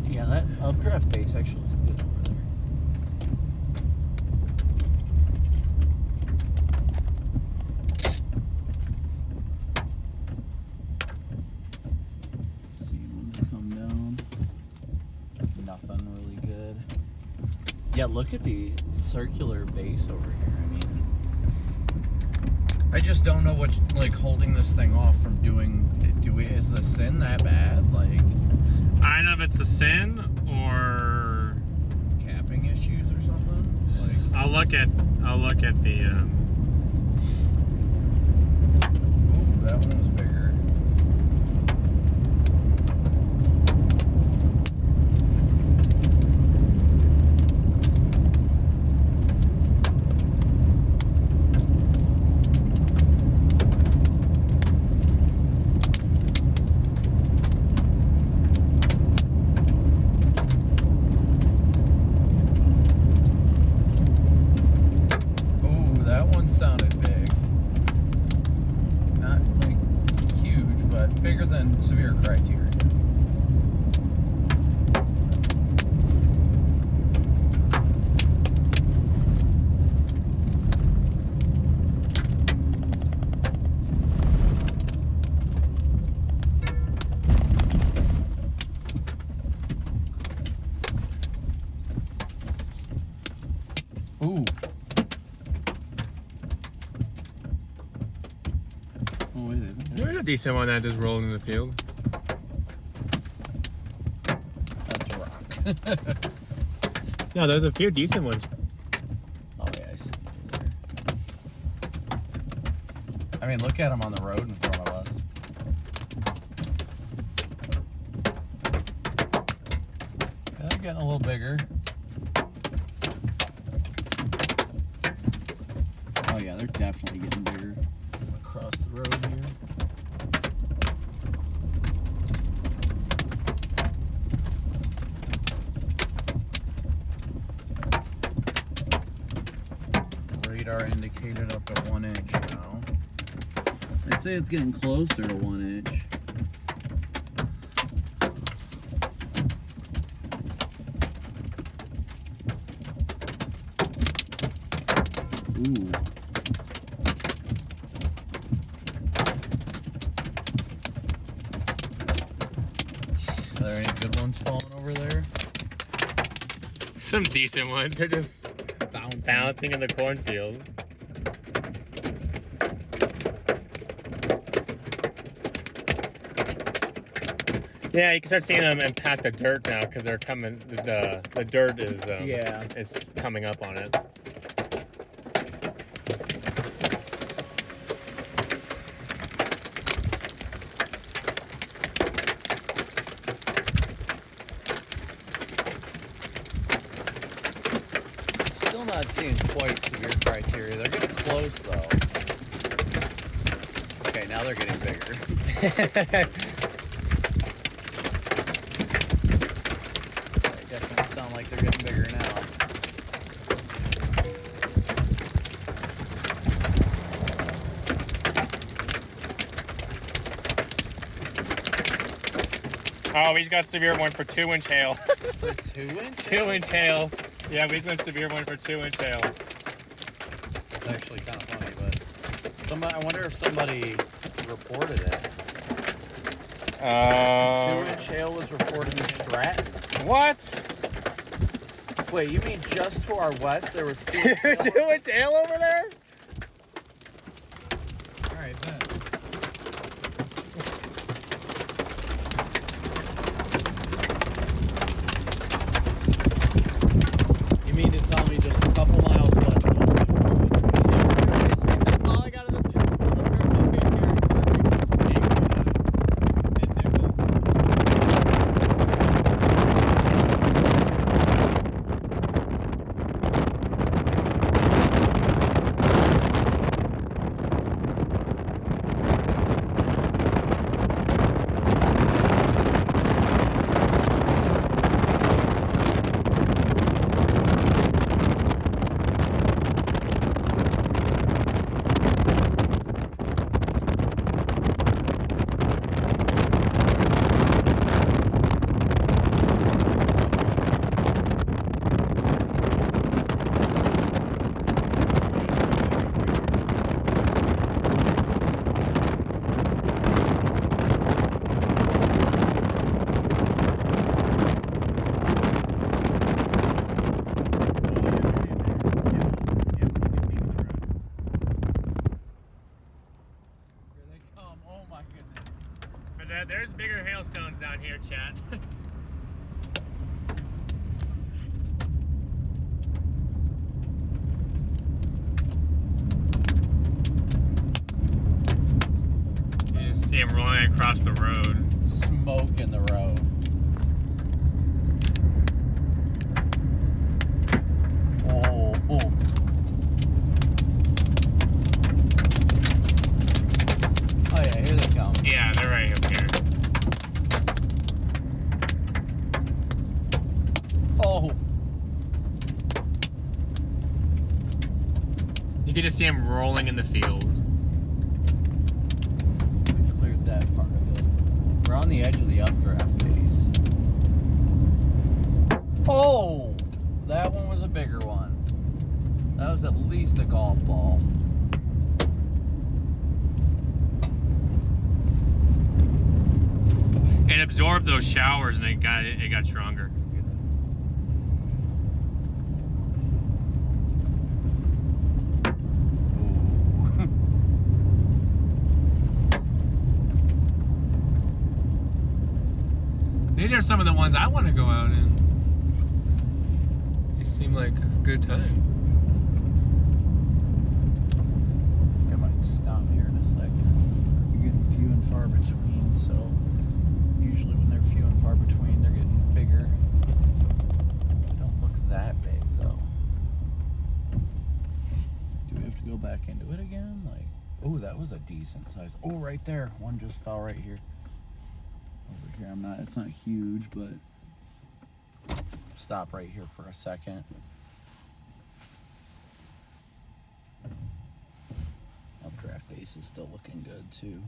Yeah, that updraft base actually looks good over there. Let's see when they come down. Nothing really good. Yeah, look at the circular base over here. I mean, I just don't know what's like holding this thing off from doing. Is the sin that bad? Like, I don't know if it's the sin or capping issues or something. Like, I'll look at the. ooh, that one was bigger. Ooh, that one sounded big. Not like huge, but bigger than severe criteria. Ooh. Oh, wait a minute. There's a decent one that just rolled in the field. That's a rock. No, there's a few decent ones. Oh, yeah, I see. I mean, look at them on the road in front of us. Yeah, they're getting a little bigger. Oh, yeah, they're definitely getting bigger. Across the road here. Radar indicated up at 1 inch now. I'd say it's getting closer to 1 inch. Ooh. Are there any good ones falling over there? Some decent ones. They're just bouncing in the cornfield. Yeah, you can start seeing them impact the dirt now because they're coming. The dirt is Yeah. is coming up on it. Still not seeing quite severe criteria. They're getting close though. Okay, now they're getting bigger. They definitely sound like they're getting bigger now. Oh, we just got a severe one for 2-inch hail. For 2 inch? 2-inch hail. Yeah, we just got a severe one for 2-inch hail. It's actually kind of funny, but somebody, I wonder if somebody reported it. 2-inch hail was reported in Stratton. What? Wait, you mean just to our west there was 2-inch hail? 2-inch hail over there? All right, then. You mean to tell me just a couple miles west of us? All I got is there's bigger hailstones down here, chat. You just see him rolling across the road. Smoke in the road. Oh. Oh yeah, here they come. Yeah, they're right up here. Oh. You can just see him rolling in the field. We cleared that part of it. We're on the edge of the updraft base. Oh! That one was a bigger one. That was at least a golf ball. It absorbed those showers and it got stronger. These are some of the ones I want to go out in. They seem like a good time. I might stop here in a second. You're getting few and far between, so usually when they're few and far between, they're getting bigger. They don't look that big though. Do we have to go back into it again? Like, oh, that was a decent size. Oh, right there. One just fell right here. Over here, it's not huge, but stop right here for a second. Updraft base is still looking good too.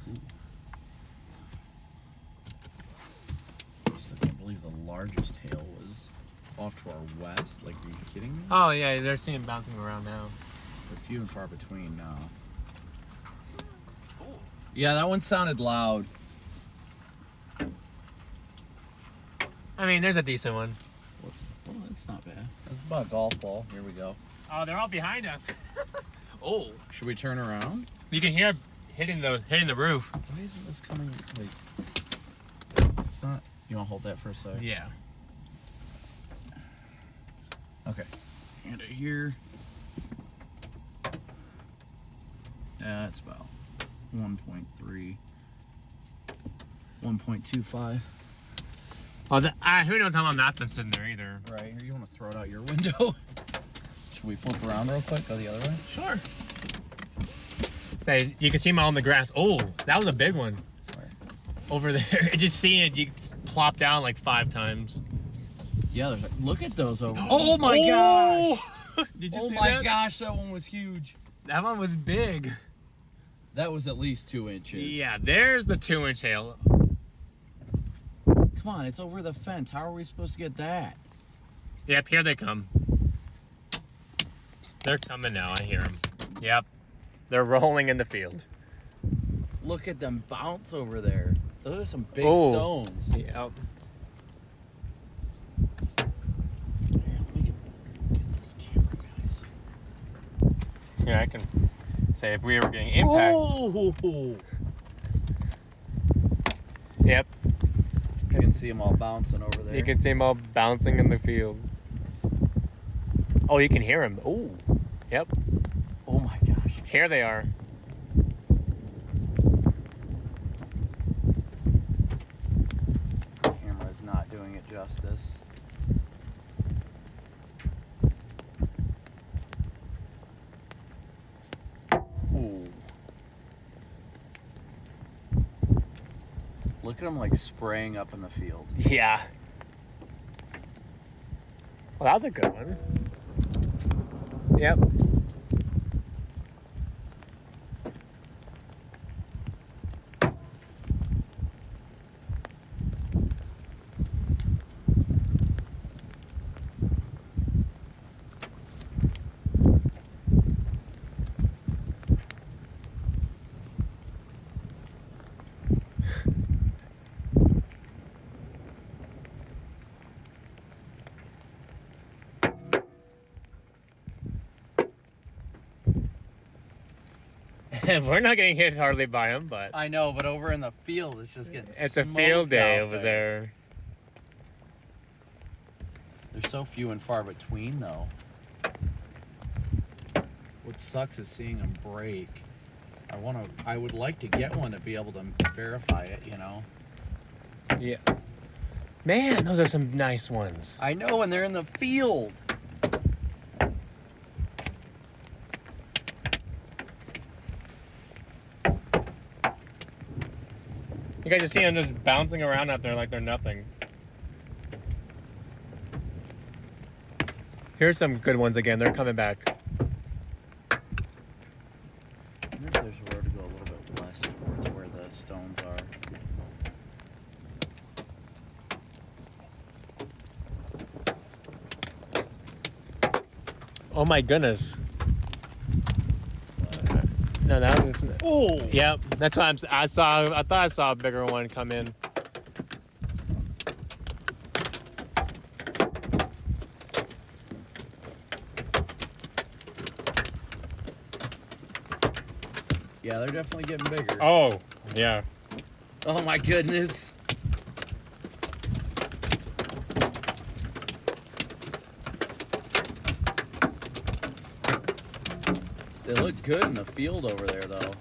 Ooh. I can't believe the largest hail was off to our west. Like, are you kidding me? Oh yeah, they're seeing bouncing around now. They're few and far between now. Yeah, that one sounded loud. I mean, there's a decent one. Oh, that's not bad. That's about a golf ball. Here we go. Oh, they're all behind us. Oh. Should we turn around? You can hear hitting the roof. Why isn't this coming? Like, it's not. You want to hold that for a sec? Yeah. Okay. And it here. That's about 1.3, 1.25. Oh, who knows how long that's been sitting there either. Right here, you want to throw it out your window? Should we flip around real quick? Go the other way? Sure. Say, you can see them all in the grass. Oh, that was a big one. Where? Over there. Just seeing it, you plop down like 5 times. Yeah, there's look at those over. Oh my gosh! Did you Oh see my that? gosh, that one was huge. That one was big. That was at least 2 inches. Yeah, there's the 2-inch hail. Come on, it's over the fence. How are we supposed to get that? Yep, here they come. They're coming now, I hear them. Yep, they're rolling in the field. Look at them bounce over there. Those are some big Oh. stones. Yep. Here, let me get this camera, guys. Yeah, I can say if we were getting impact. Oh! Yep, You can see them all bouncing over there. you can see them all bouncing in the field. Oh, you can hear them. Oh, yep. Oh my gosh. Here they are. The camera is not doing it justice. Ooh. Look at them like spraying up in the field. Yeah. Well, that was a good one. Yep. We're not getting hit hardly by them, but I know, but over in the field, it's just getting it's a smoked field day out over there. They're so few and far between, though. What sucks is seeing them break. I would like to get one to be able to verify it, you know? Yeah. Man, those are some nice ones. I know, and they're in the field. You guys just see them just bouncing around out there like they're nothing. Here's some good ones again. They're coming back. I wonder if there's a road to go a little bit west towards where the stones are. Oh my goodness. No, that was. Oh! Yep, that's what I thought I saw a bigger one come in. Yeah, they're definitely getting bigger. Oh, yeah. Oh my goodness. They look good in the field over there, though.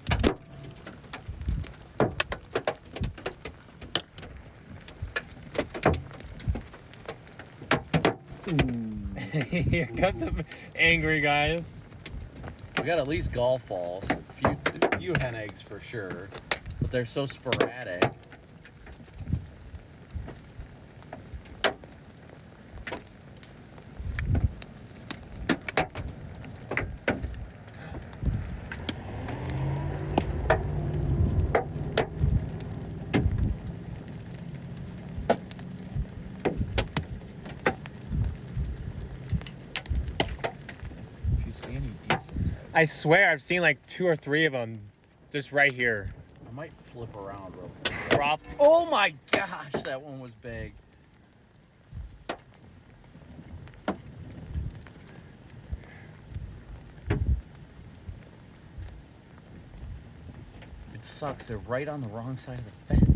Here comes some angry guys. We got at least golf balls, a few hen eggs for sure, but they're so sporadic. I swear I've seen like 2 or 3 of them just right here. I might flip around real quick. Drop. Oh my gosh, that one was big. It sucks, they're right on the wrong side of the fence.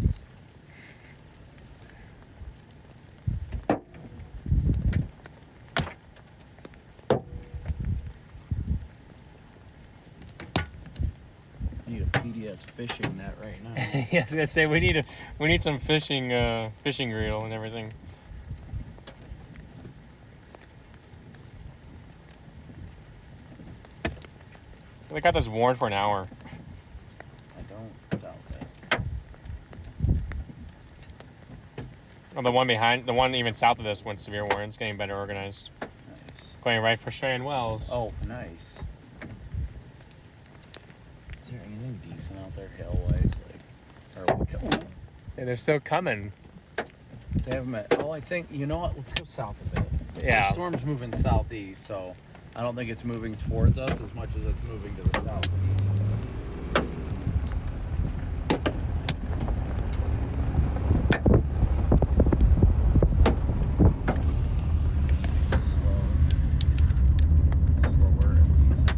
Fishing net right now. Yeah, I was gonna say we need some fishing reel and everything. They got this worn for an hour. I don't doubt that. Oh, the one behind, the one even south of this went severe worn. It's getting better organized. Nice. Going right for Cheyenne Wells. Oh, nice. Is there anything decent out there hail-wise? Say they're still coming. They have them at, I think, you know what? Let's go south a bit. Yeah. The storm's moving southeast, so I don't think it's moving towards us as much as it's moving to the south and east of us. Slower at least.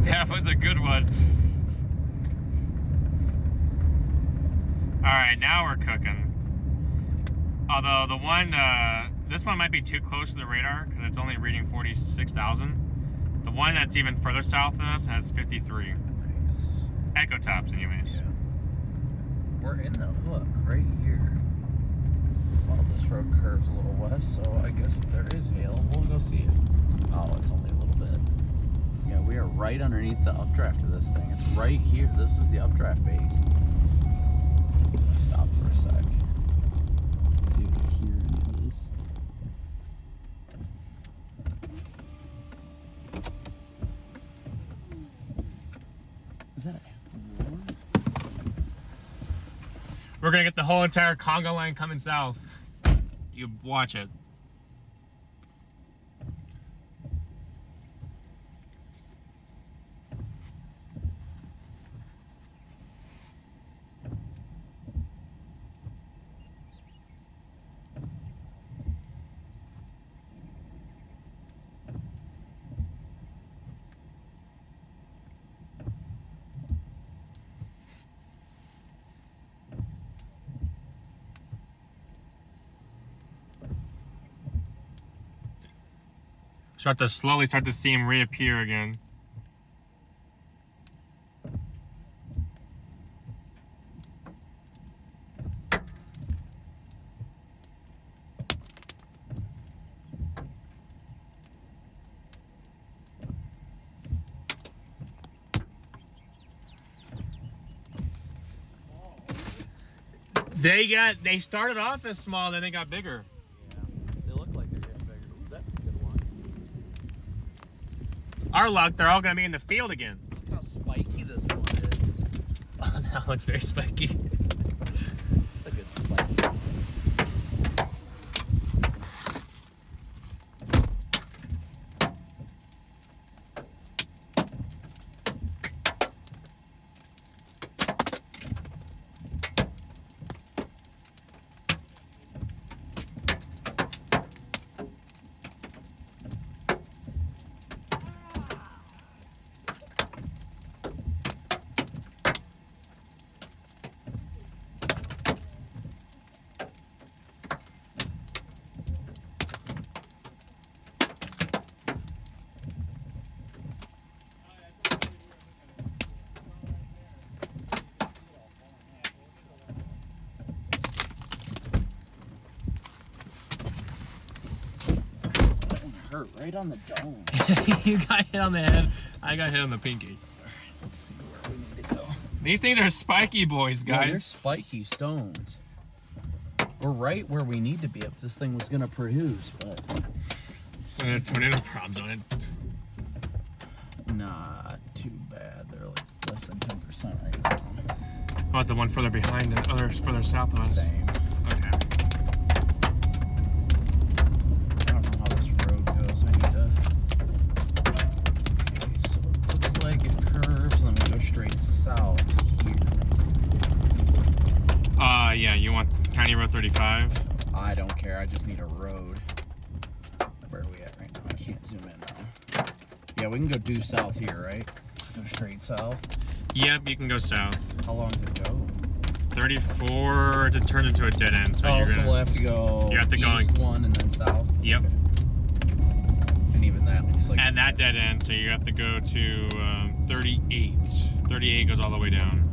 That was a good one. Alright, now we're cooking. Although the one, this one might be too close to the radar because it's only reading 46,000. The one that's even further south than us has 53. Nice. Echo tops, anyways. Yeah. We're in the hook right here. Well, this road curves a little west, so I guess if there is hail, we'll go see it. Oh, it's only a little bit. Yeah, we are right underneath the updraft of this thing. It's right here. This is the updraft base. I'm gonna stop for a sec. See if we hear any of this. Is that a horn? We're gonna get the whole entire Congo line coming south. You watch it. slowly start to see them reappear again. They started off as small, then they got bigger. Yeah, they look like they're getting bigger. Ooh, that's a good one. Our luck, they're all gonna be in the field again. Look how spiky this one is. Oh, that one's very spiky. That's a good spike. Hurt right on the dome. You got hit on the head. I got hit on the pinky. Let's see where we need to go. These things are spiky boys, Yeah, they're guys. spiky stones. We're right where we need to be if this thing was gonna produce, but Tornado problems on it. not too bad. They're like less than 10% right now. How about the one further behind and the other further south of us? Same. Okay. I don't know how this road goes. I need to. Okay, so it looks like it curves and then we go straight south here. Yeah, you want County Road 35? I don't care. I just need a road. Where are we at right now? I can't zoom in now. Yeah, we can go due south here, right? Go straight south. Yep, you can go south. How long does it go? 34 to turn into a dead end. So Oh, you're so gonna. we'll have to go You have to go east one and then south? Yep. Okay. And even that looks like... And that dead end, so you have to go to 38. 38 goes all the way down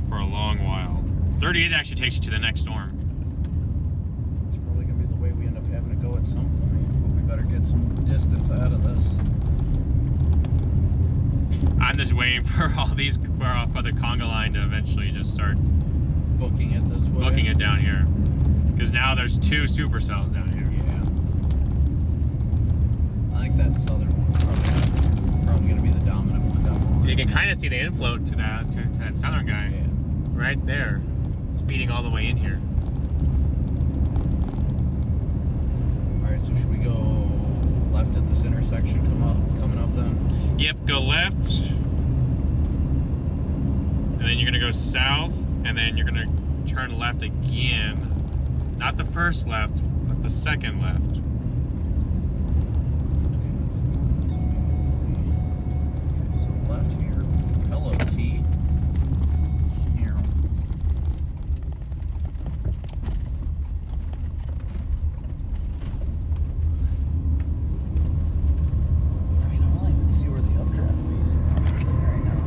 for a long while. 38 actually takes you to the next storm. It's probably going to be the way we end up having to go at some point. But we better get some distance out of this. I'm just waiting for all these, for the conga line to eventually just start Booking it this way. booking it down here. Because now there's 2 supercells down here. Yeah. I think that southern one's probably going to be the dominant one down the line. You can kind of see the inflow to that southern guy Yeah. right there. It's feeding all the way in here. Alright, so should we go left at this intersection coming up then? Yep, go left. And then you're going to go south. And then you're going to turn left again. Not the first left, but the second left. Okay, so left here. Hello, T. Here. I mean, I don't even see where the updraft base is on this thing right now.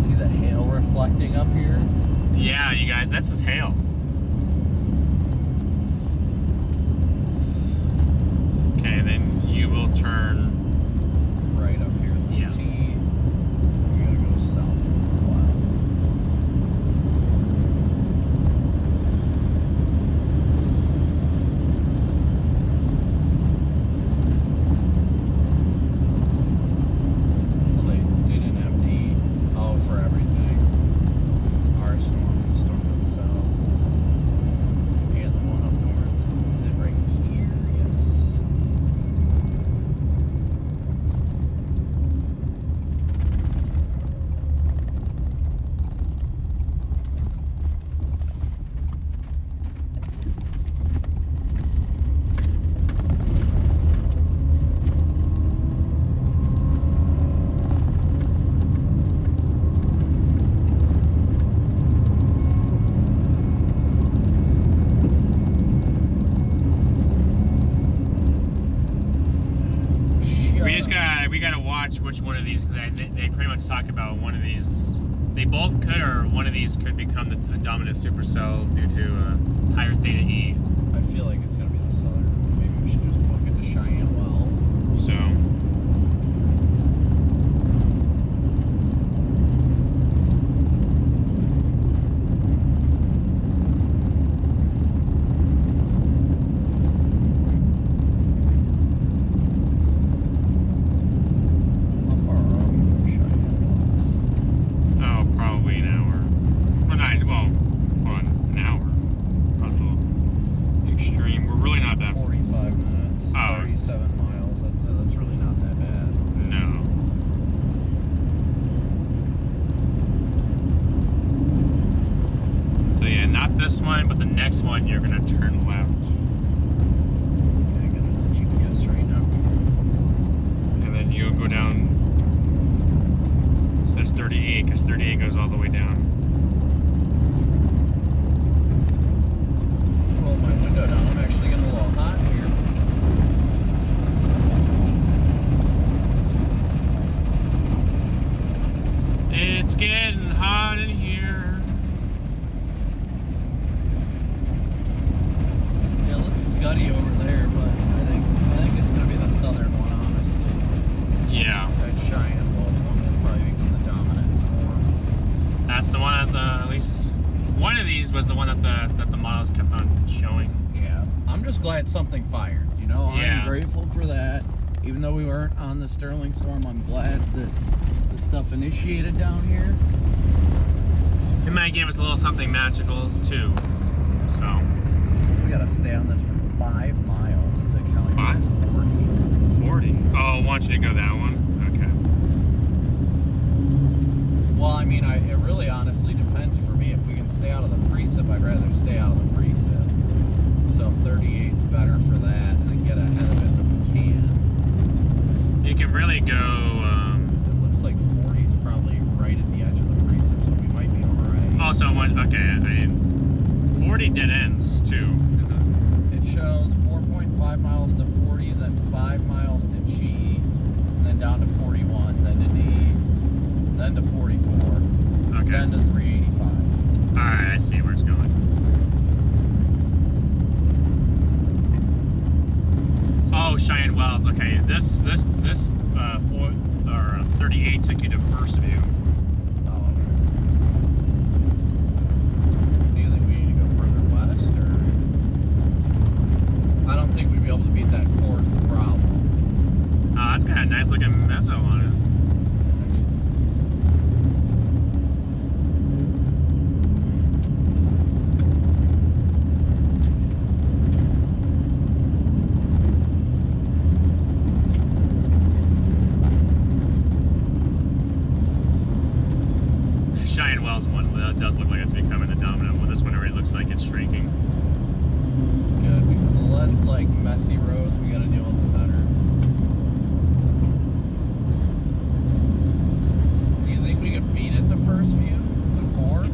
See the hail reflecting up here? Yeah, you guys, that's just hail. Okay, then you will turn. Right up here, this Yeah. T. We gotta go south for a while. Well, they did an empty. Oh, for everything. Our storm, the storm to the south. they pretty much talk about one of these. They both could, or one of these could become a dominant supercell due to higher theta E. I feel like it's gonna be the southern. Maybe we should just book it to Cheyenne Wells. So. This one, but the next one you're gonna turn left. Okay, I got a GPS right now. And then you'll go down. So that's 38, because 38 goes all the way down. Roll my window down. I'm actually getting a little hot here. It's getting hot in here. Scuddy over there, but I think it's gonna be the southern one, honestly. Yeah. That Cheyenne Wells one will probably become the dominant storm. That's the one at at least one of these was the one that the models kept on showing. Yeah. I'm just glad something fired. You know, Yeah. I'm grateful for that. Even though we weren't on the Sterling storm, I'm glad that the stuff initiated down here. It might give us a little something magical too. So. We gotta stay on this for 5 miles to County 40. Oh, I want you to go that one. Okay. Well, I mean, it really honestly depends for me. If we can stay out of the precip, I'd rather stay out of the precip. So 38's better for that, and then get ahead of it if we can. You can really go. It looks like 40's probably right at the edge of the precip, so we might be alright. Also, okay, I mean, 40 dead ends too. It shows 4.5 miles to 40, then 5 miles to G, then down to 41, then to D, then to 44, Okay. then to 385. Alright, I see where it's going. Oh, Cheyenne Wells. Okay, this 38 took you to First View. Oh, okay. Do you think we need to go further west, or? I don't think we'd be able to beat that course, the problem. That's got a nice looking mezzo on it. Cheyenne Wells one does look like it's becoming the dominant one. This one already looks like it's shrinking. Good, because the less like messy roads we gotta deal with, the better. Do you think we could beat it to First View, the core?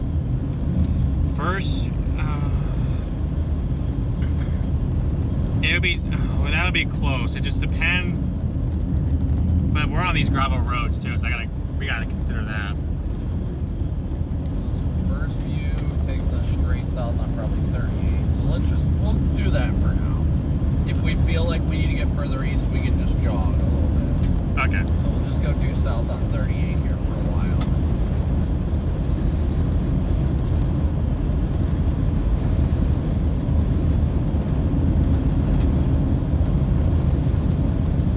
First, it would be, well, that would be close. It just depends. But we're on these gravel roads too, so we gotta consider that. First View takes us straight south on probably 38. So we'll do that for now. If we feel like we need to get further east, we can just jog a little bit. Okay. So we'll just go due south on 38 here for a while.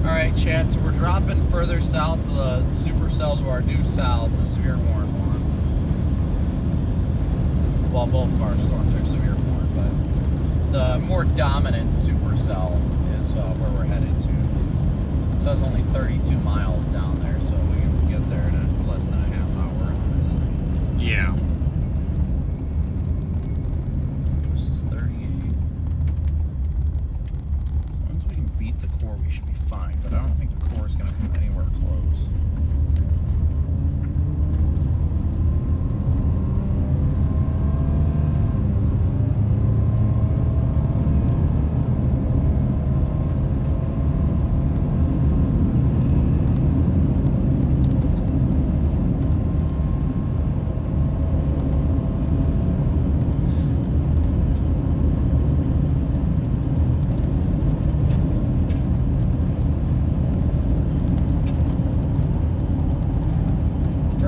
Alright, chat, so we're dropping further south of the supercell to our due south, the severe warned one. Well, both of our storms are severe warned, but the more dominant supercell is where we're headed to. So it's only 32 miles down there, so we can get there in less than a half hour, honestly. Yeah. This is 38. As long as we can beat the core, we should be fine, but I don't think the core is going to come anywhere close.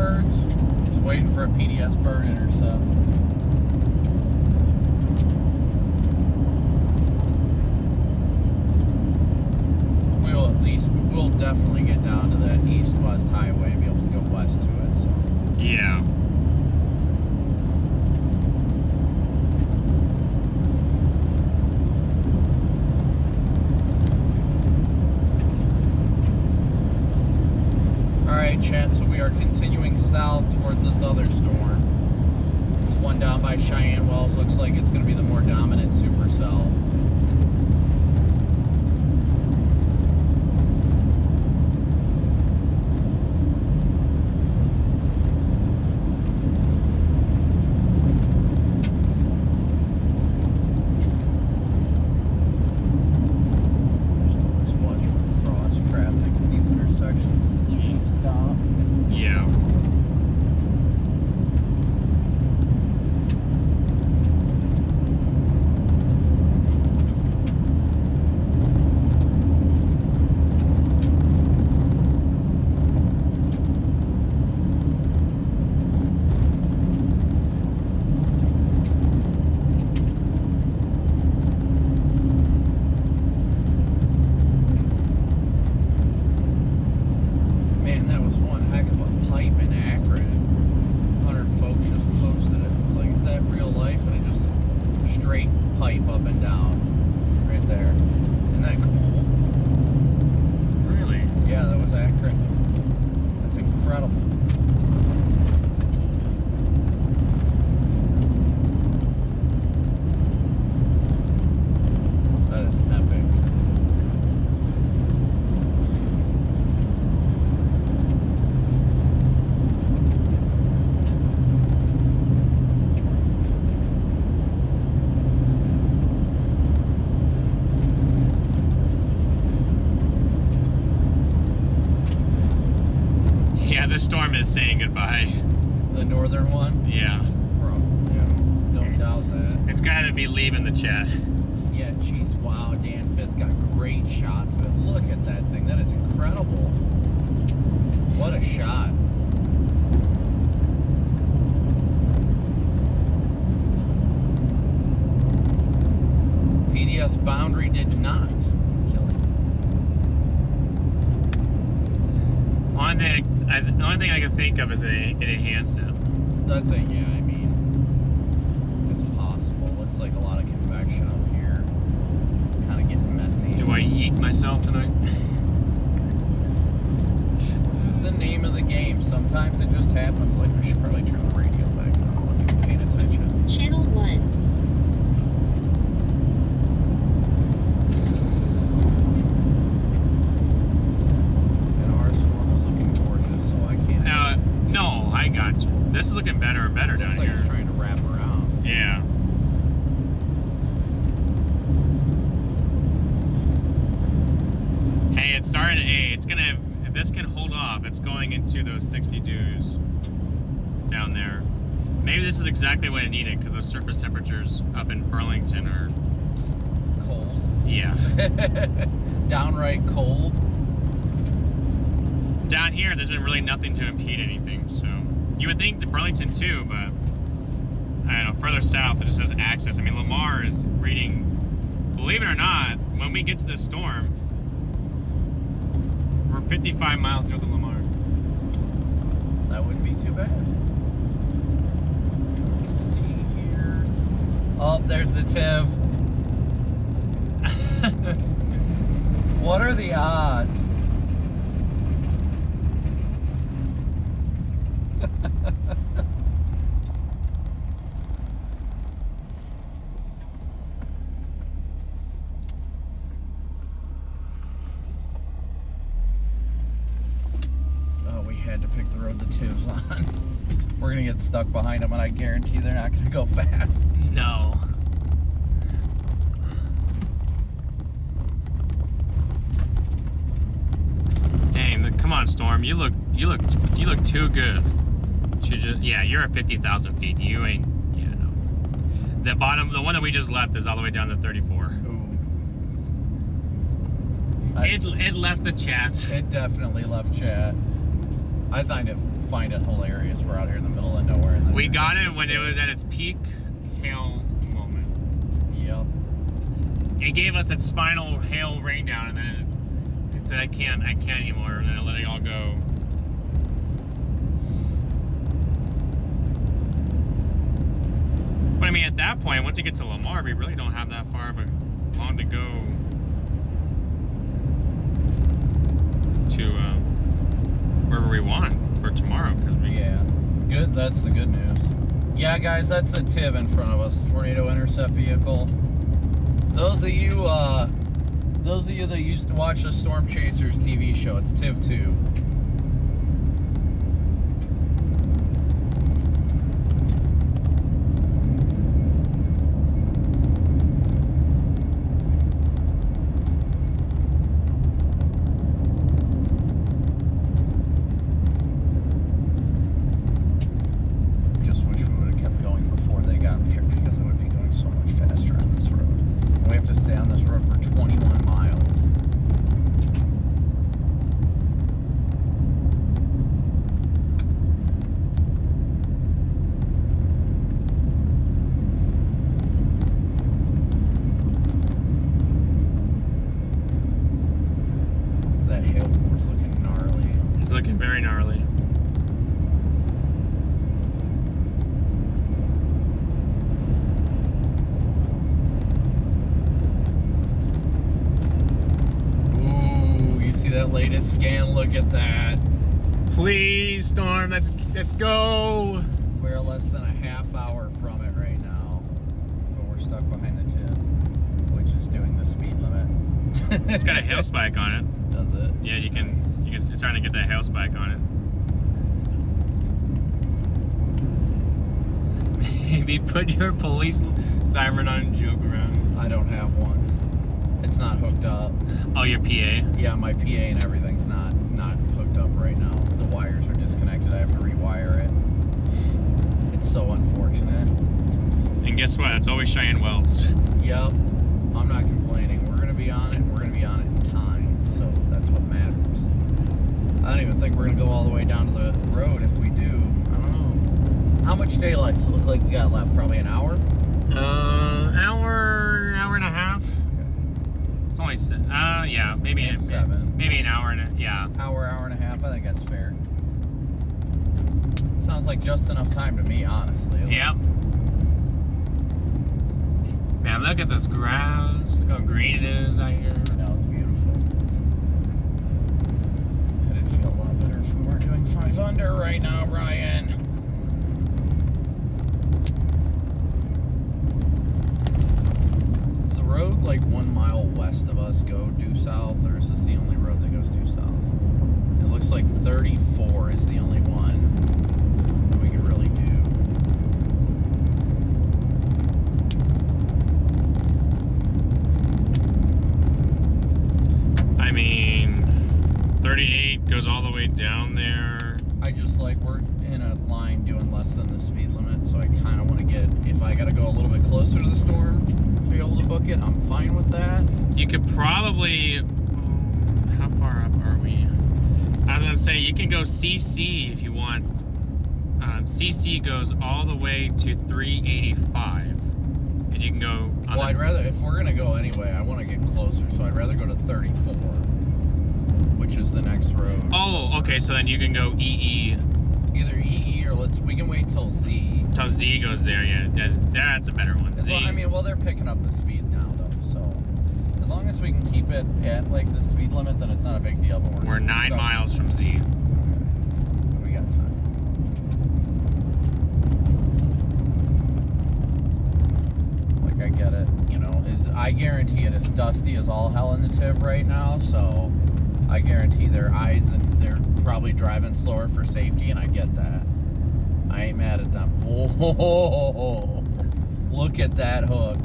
birds. Just waiting for a PDS bird intercept. We'll definitely get down to that east-west highway and be able to go west to it. So. Yeah. Alright, chat, so we are continuing south towards this other storm. There's one down by Cheyenne Wells. Looks like it's going to be the more dominant supercell. This storm is saying goodbye. The northern one? Yeah. Bro, yeah, don't doubt that. It's got to be leaving the chat. Yeah, jeez, wow, Dan Fitz got great shots of it. Look at that thing. That is incredible. What a shot. PDS boundary did not kill it. The only thing I can think of is it enhanced it. That's it, yeah, I mean, it's possible. Looks like a lot of convection up here. Kind of getting messy. Do I yeet myself tonight? It's the name of the game. Sometimes it just happens. Like, we should probably turn the radio back on. I'm not even paying attention. Channel 1. I got you. This is looking better and better down here. Looks like it's trying to wrap around. Yeah. Hey, it's starting to, it's gonna, if this can hold off, it's going into those 60 dews down there. Maybe this is exactly what it needed, because those surface temperatures up in Burlington are cold. Yeah. Downright cold. Down here, there's been really nothing to impede anything, so you would think the Burlington too, but I don't know, further south it just has access. I mean, Lamar is reading, believe it or not, when we get to this storm, we're 55 miles north of Lamar. That wouldn't be too bad. It's T here. Oh, there's the TIV. What are the odds? Oh, we had to pick the road the TIV's on. We're gonna get stuck behind them, and I guarantee they're not gonna go fast. No. Dang, come on, Storm. You look too good. Yeah, you're at 50,000 feet. You ain't. Yeah, no. The bottom, the one that we just left, is all the way down to 34. Ooh. It left the chat. It definitely left chat. I find it find it hilarious. We're out here in the middle of nowhere. And We got it when it was at its peak hail moment. Yep. It gave us its final hail rain down, and then it said, I can't anymore, and then it let it all go. But I mean, at that point, once you get to Lamar, we really don't have that far of a long to go to wherever we want for tomorrow. Yeah, good. That's the good news. Yeah, guys, that's a TIV in front of us. Tornado intercept vehicle. Those of you that used to watch the Storm Chasers TV show, it's TIV 2. Latest scan, look at that. Please, Storm, let's go. We're less than a half hour from it right now, but we're stuck behind the tip, which is doing the speed limit. It's got a hail spike on it. Does it? Yeah, you can. It's starting to get that hail spike on it. Maybe put your police siren on and joke around. I don't have one. It's not hooked up. Oh, your PA? Yeah, my PA and everything's not hooked up right now. The wires are disconnected. I have to rewire it. It's so unfortunate. And guess what? It's always Cheyenne Wells. Yep. I'm not complaining. We're going to be on it. We're going to be on it in time. So that's what matters. I don't even think we're going to go all the way down to the road. If we do, I don't know. How much daylight does it look like we got left? Probably an hour? Hour and a half. It's only, yeah, maybe an hour and hour and a half. I think that's fair. Sounds like just enough time to me, honestly. Yep. Man, look at this grass. Look how green it is out here. I know, it's beautiful. It'd feel a lot better if we weren't doing 5 under right now, Ryan. Is the road like 1 mile west of us go due south, or is this the only road that goes due south? It looks like 34 is the only one that we could really do. I mean, 38 goes all the way down there. I just like, we're in a line doing less than the speed limit, so I kind of want to get, if I got to go a little bit closer to the storm to be able to book it, I'm fine with that. You could probably, how far up are we? I was gonna say, you can go CC if you want. CC goes all the way to 385. And you can go... Well, I'd rather, if we're gonna go anyway, I want to get closer, so I'd rather go to 34, which is the next road. Oh, okay, so then you can go EE. Either EE or we can wait till Z. Till Z goes there, yeah. That's a better one. Z. Well, I mean, well, they're picking up the speed now, though, so as long as we can keep it at, like, the speed limit, then it's not a big deal, but we're 9 miles from Z. Okay. We got time. Like, I get it, you know, I guarantee it is dusty as all hell in the TIV right now, so I guarantee their eyes, and they're probably driving slower for safety, and I get that. I ain't mad at them. Oh, look at that hook.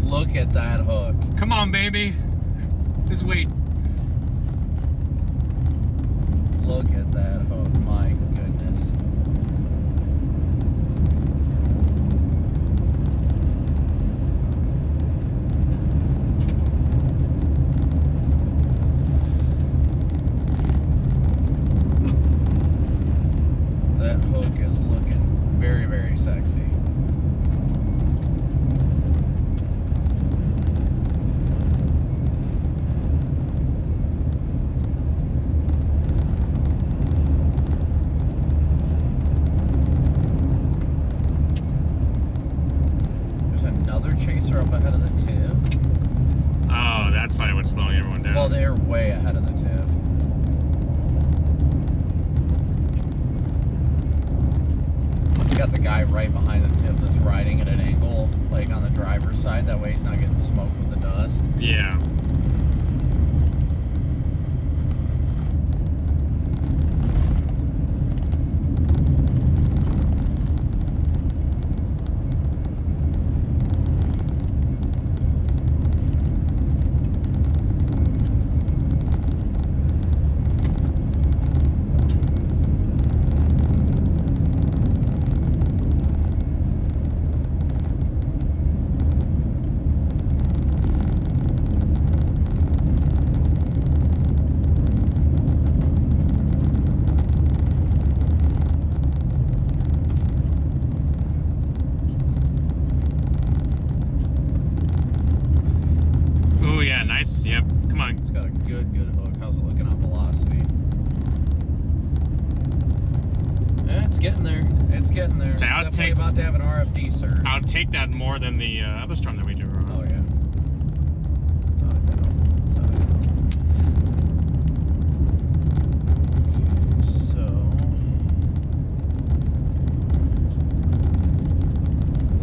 Look at that hook. Come on, baby. Just wait. Look at that hook. My goodness. That hook is looking very, very sexy. There's another chaser up ahead of the tib. Oh, that's probably what's slowing everyone down. Well, they're way ahead of the tib. You got the guy right behind the tip that's riding at an angle, like on the driver's side. That way he's not getting smoked with the dust. Yeah. Oh yeah, nice. Yep. Come on. It's got a good hook. How's it looking on velocity? Yeah, it's getting there. It's getting there. So it's I'll definitely take- about to have an RFD surge. I'll take that more than the other storm that we drove around. Oh yeah. Without a doubt. Without a doubt. Okay, so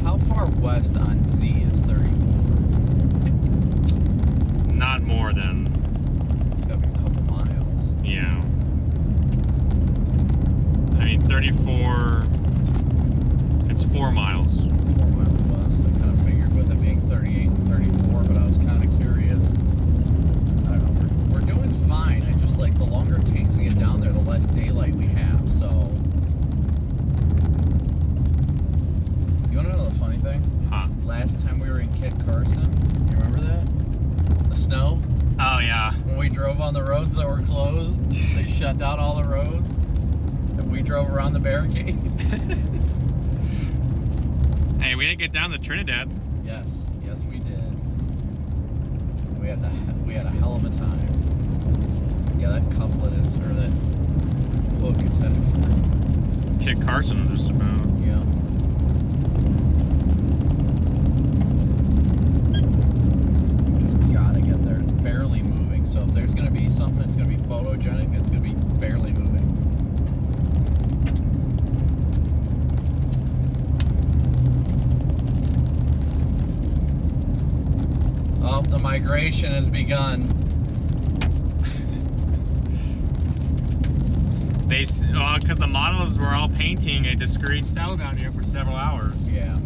how far west on Z is 34? Not more than, It's gotta be a couple miles. yeah. I mean, 34. It's 4 miles. 4 miles west. I kind of figured with it being 38 and 34, but I was kind of curious. I don't know. We're doing fine. I just like the longer it takes to get down there, the less daylight we have. So, you want to know the funny thing? Huh. Last time we were in Kit Carson, you remember that? The snow? Oh yeah. When we drove on the roads that were closed, they shut down all the roads, and we drove around the barricades. Hey, we didn't get down to Trinidad. Yes, yes we did. We had a hell of a time. Yeah, that couplet is, or that hook is headed for that. Kit Carson just about. Yeah. Just gotta get there. It's barely moving. So if there's gonna be something that's gonna be photogenic, it's gonna be barely moving. Oh, the migration has begun. Because the models were all painting a discrete cell down here for several hours. Yeah.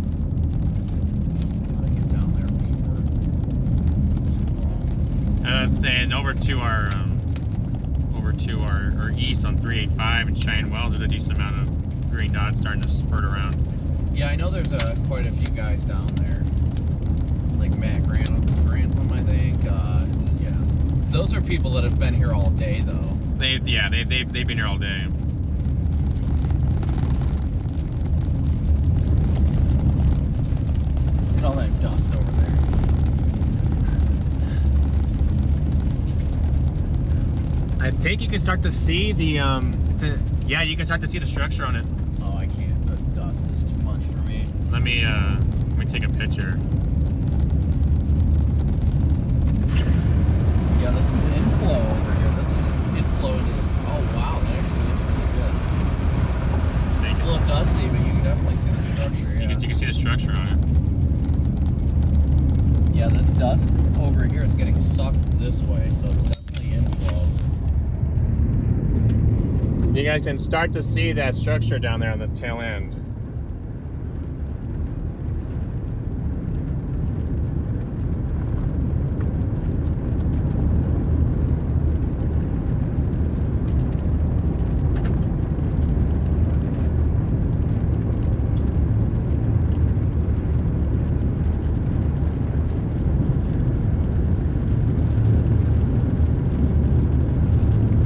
Gotta get down there before. Saying over to our east on 385 and Cheyenne Wells, there's a decent amount of green dots starting to spurt around. Yeah, I know there's quite a few guys down there. Like Matt Grantham, I think. Yeah. Those are people that have been here all day, though. They've been here all day. Look at all that dust over there. I think you can start to see the yeah, you can start to see the structure on it. Oh, I can't. The dust is too much for me. Let me take a picture. Yeah, this is inflow over here. This is inflow into this. Oh, wow. That actually looks really good. It's a little dusty, but you can definitely see the structure. Yeah. You can see the structure on it. Yeah, this dust over here is getting sucked this way, so it's definitely inflow. You guys can start to see that structure down there on the tail end.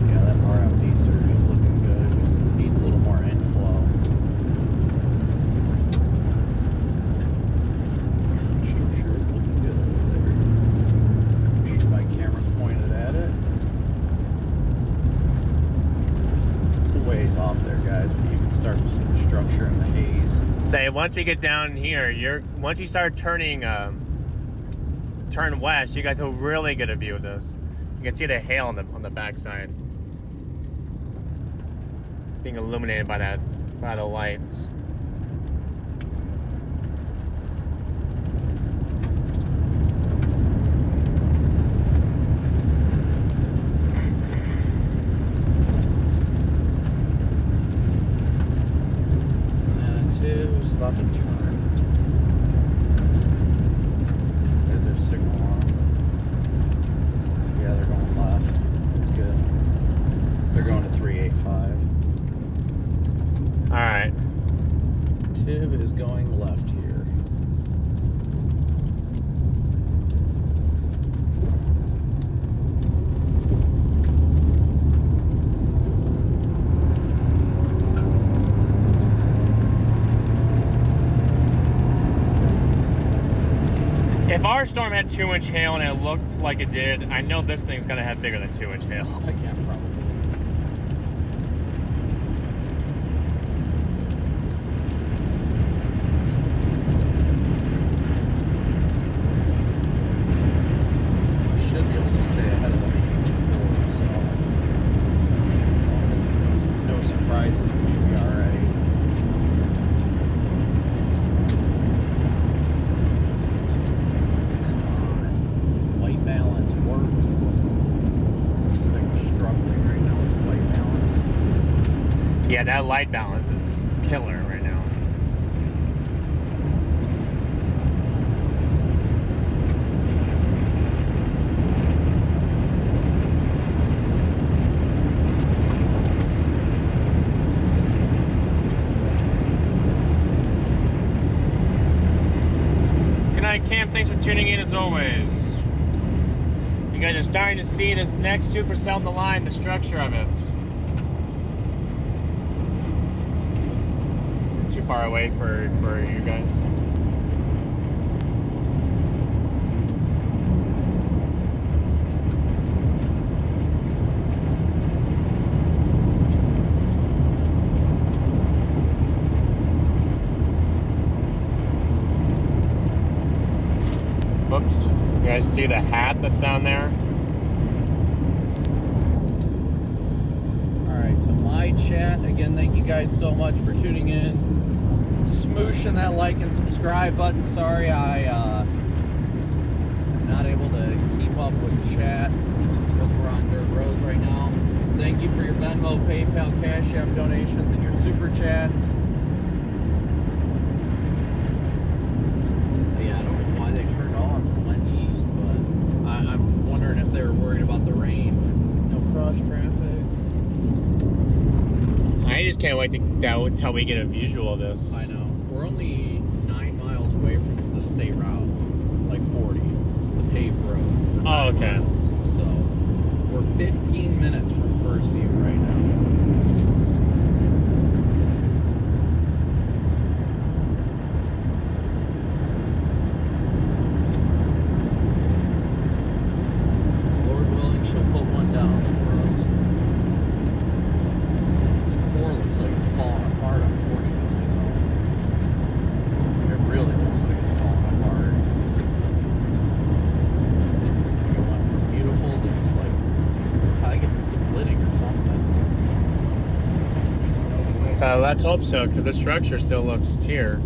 Yeah, that RFD surge is looking good. It just needs a little more inflow. structure in the haze. Say, once we get down here, once you start turning, turn west, you guys will really get a view of this. You can see the hail on the backside, being illuminated by the lights. Is about to turn. There's their signal on. Yeah, they're going left. That's good. They're going to 385. Alright. Tiv is going left here. If our storm had 2-inch hail and it looked like it did, I know this thing's gonna have bigger than 2-inch hail. Yeah, probably. Should be able to stay ahead of the main before, so no surprises, we should be alright. Balance work. This thing's struggling right now with light balance. Yeah, that light balance is killer right now. Good night, Cam. Thanks for tuning in as always. You guys are starting to see this next supercell in the line, the structure of it. Too far away for you guys. Whoops. You guys see the hat that's down there? Alright, to my chat, again, thank you guys so much for tuning in. Smooshing that like and subscribe button. Sorry I'm not able to keep up with chat just because we're on dirt roads right now. Thank you for your Venmo, PayPal, Cash App donations, and your Super Chats. Yeah, I don't know why they turned off the went east, but I'm wondering if they were worried about the rain. No cross traffic. I just can't wait until we get a visual of this. I know. We're only 9 miles away from the state route, like 40, the paved road. Oh, okay. So we're 15 minutes from First View right now. Lord willing, she'll put one down for us. The core looks like it's falling apart, unfortunately, though. It really looks like it's falling apart. It went from beautiful to just like, I think it's splitting or something. So let's hope so, because the structure still looks tier.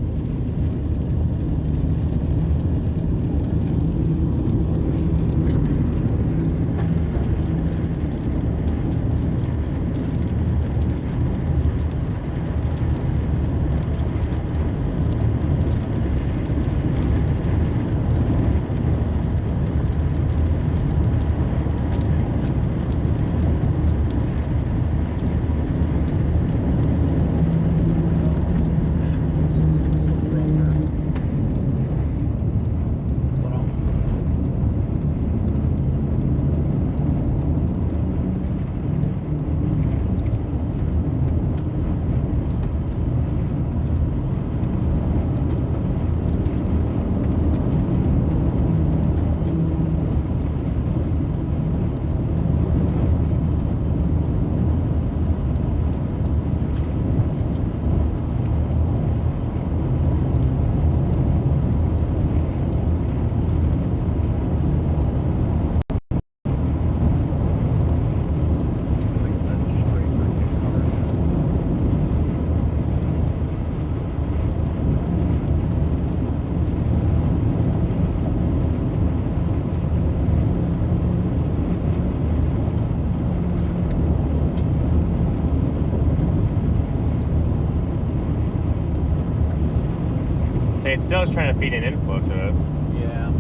So it still is trying to feed an inflow to it. Yeah.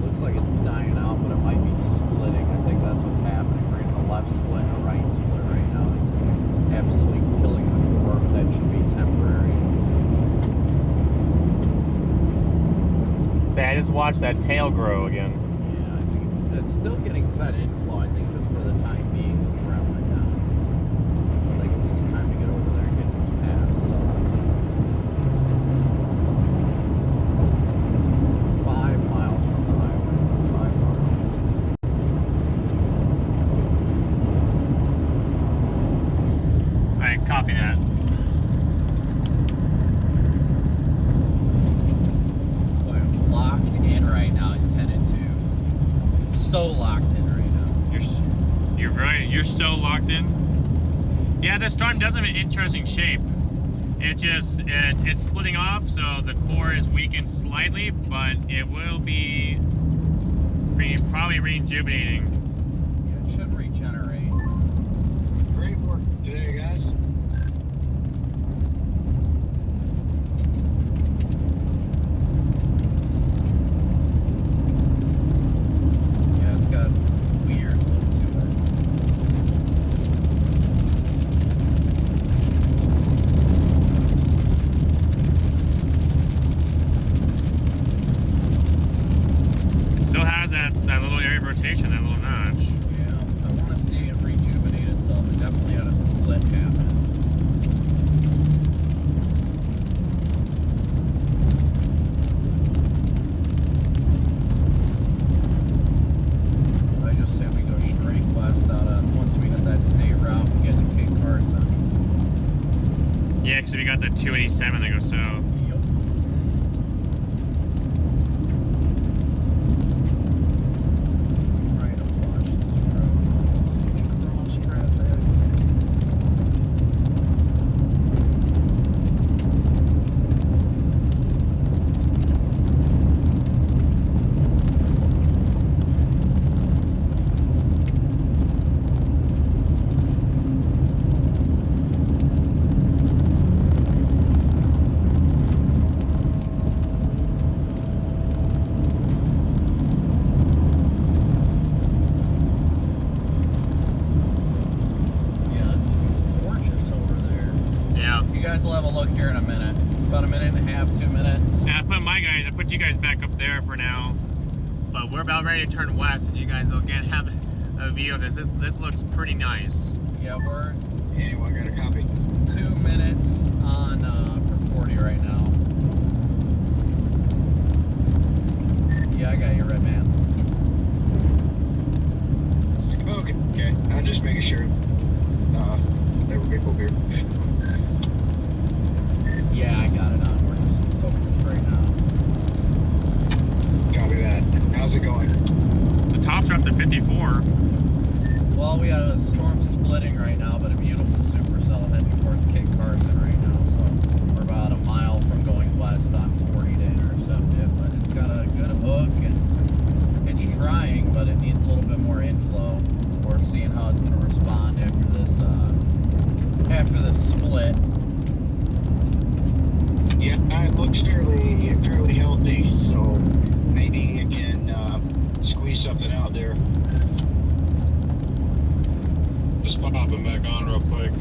Looks like it's dying out, but it might be splitting. I think that's what's happening. We're getting a left split and a right split right now. It's absolutely killing the core, but that should be temporary. Say, I just watched that tail grow again. Yeah, I think it's still getting fed inflow. I think just for the time being, the threat went down. I think it's time to get over there and get this pass. 5 miles from the highway. 5 miles. Alright, copy that. Boy, I'm locked in right now at 10 and 2. So locked in right now. You're right. You're so locked in. Yeah, the storm does have an interesting shape. It's splitting off, so the core is weakened slightly, but it will be probably rejuvenating. Yeah, it should regenerate. Great work today, guys. Yeah, it's got weird look to it. Still has that little area of rotation, that little notch. Yeah, I want to see it rejuvenate itself. It definitely had a split happen. I just say we go straight west out of, once we hit that state route, we get to Cape Carson. Yeah, because we got the 287 that goes south. Yup. Right up Washington Road. Cross traffic. Yeah, it's looking gorgeous over there. Yeah. You guys will have a look here in a minute. About a minute and a half, 2 minutes. Yeah, I put you guys back up there for now. But we're about ready to turn west, and you guys will again have a view of this. This looks pretty nice. Yeah, we're Anyone got a copy? 2 minutes on from 40 right now. Yeah, I got you, Red Man. Okay. I'm just making sure there were people here. Yeah, I got it on. We're just focused right now. Copy that. How's it going? The tops are up to 54. Well, we got a storm splitting right now, but a beautiful supercell heading towards Cape Carson right now. So we're about a mile from going west on 40 to intercept it, but it's got a good hook and it's trying, but it needs a little bit more inflow. We're seeing how it's going to respond after this split. Yeah, it looks fairly healthy, so maybe you can squeeze something out there. Just popping back on real quick.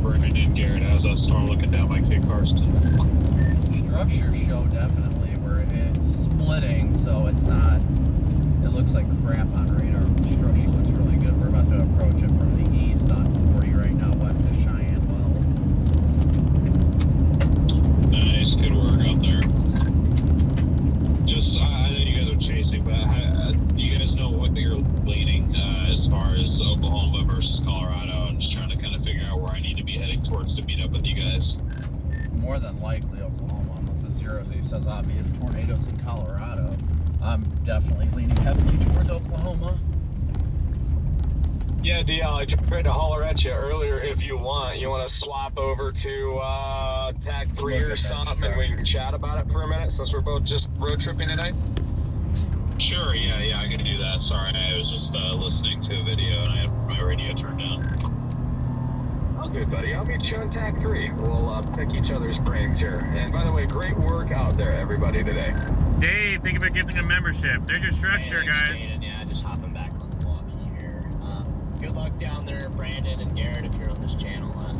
Brandon, Garrett, how's that storm looking down by Cape Carson? Structure show definitely where it's splitting, so it's not, it looks like crap on radar. The structure looks really good. We're about to approach it from the east on 40 right now, west of Cheyenne Wells. Nice, good work out there. Just, I know you guys are chasing, but do you guys know what you're leaning as far as Oklahoma versus Colorado? I'm just trying to kind of figure out where I need to be heading towards to meet up with you guys. More than likely Oklahoma, unless it's 0 says obvious tornadoes in Colorado. I'm definitely leaning heavily towards Oklahoma. Yeah, DL, I tried to holler at you earlier if you want. You want to swap over to TAC 3 or something and we can chat about it for a minute since we're both just road tripping tonight? Sure, yeah, I can do that. Sorry, I was just listening to a video and I had my radio turned down. good, buddy. I'll meet you on TAC 3. We'll pick each other's brains here. And by the way, great work out there, everybody, today. Dave, thank you for gifting a membership. There's your structure, guys. Yeah, just hopping back on the walkie here. Good luck down there, Brandon and Garrett, if you're on this channel. I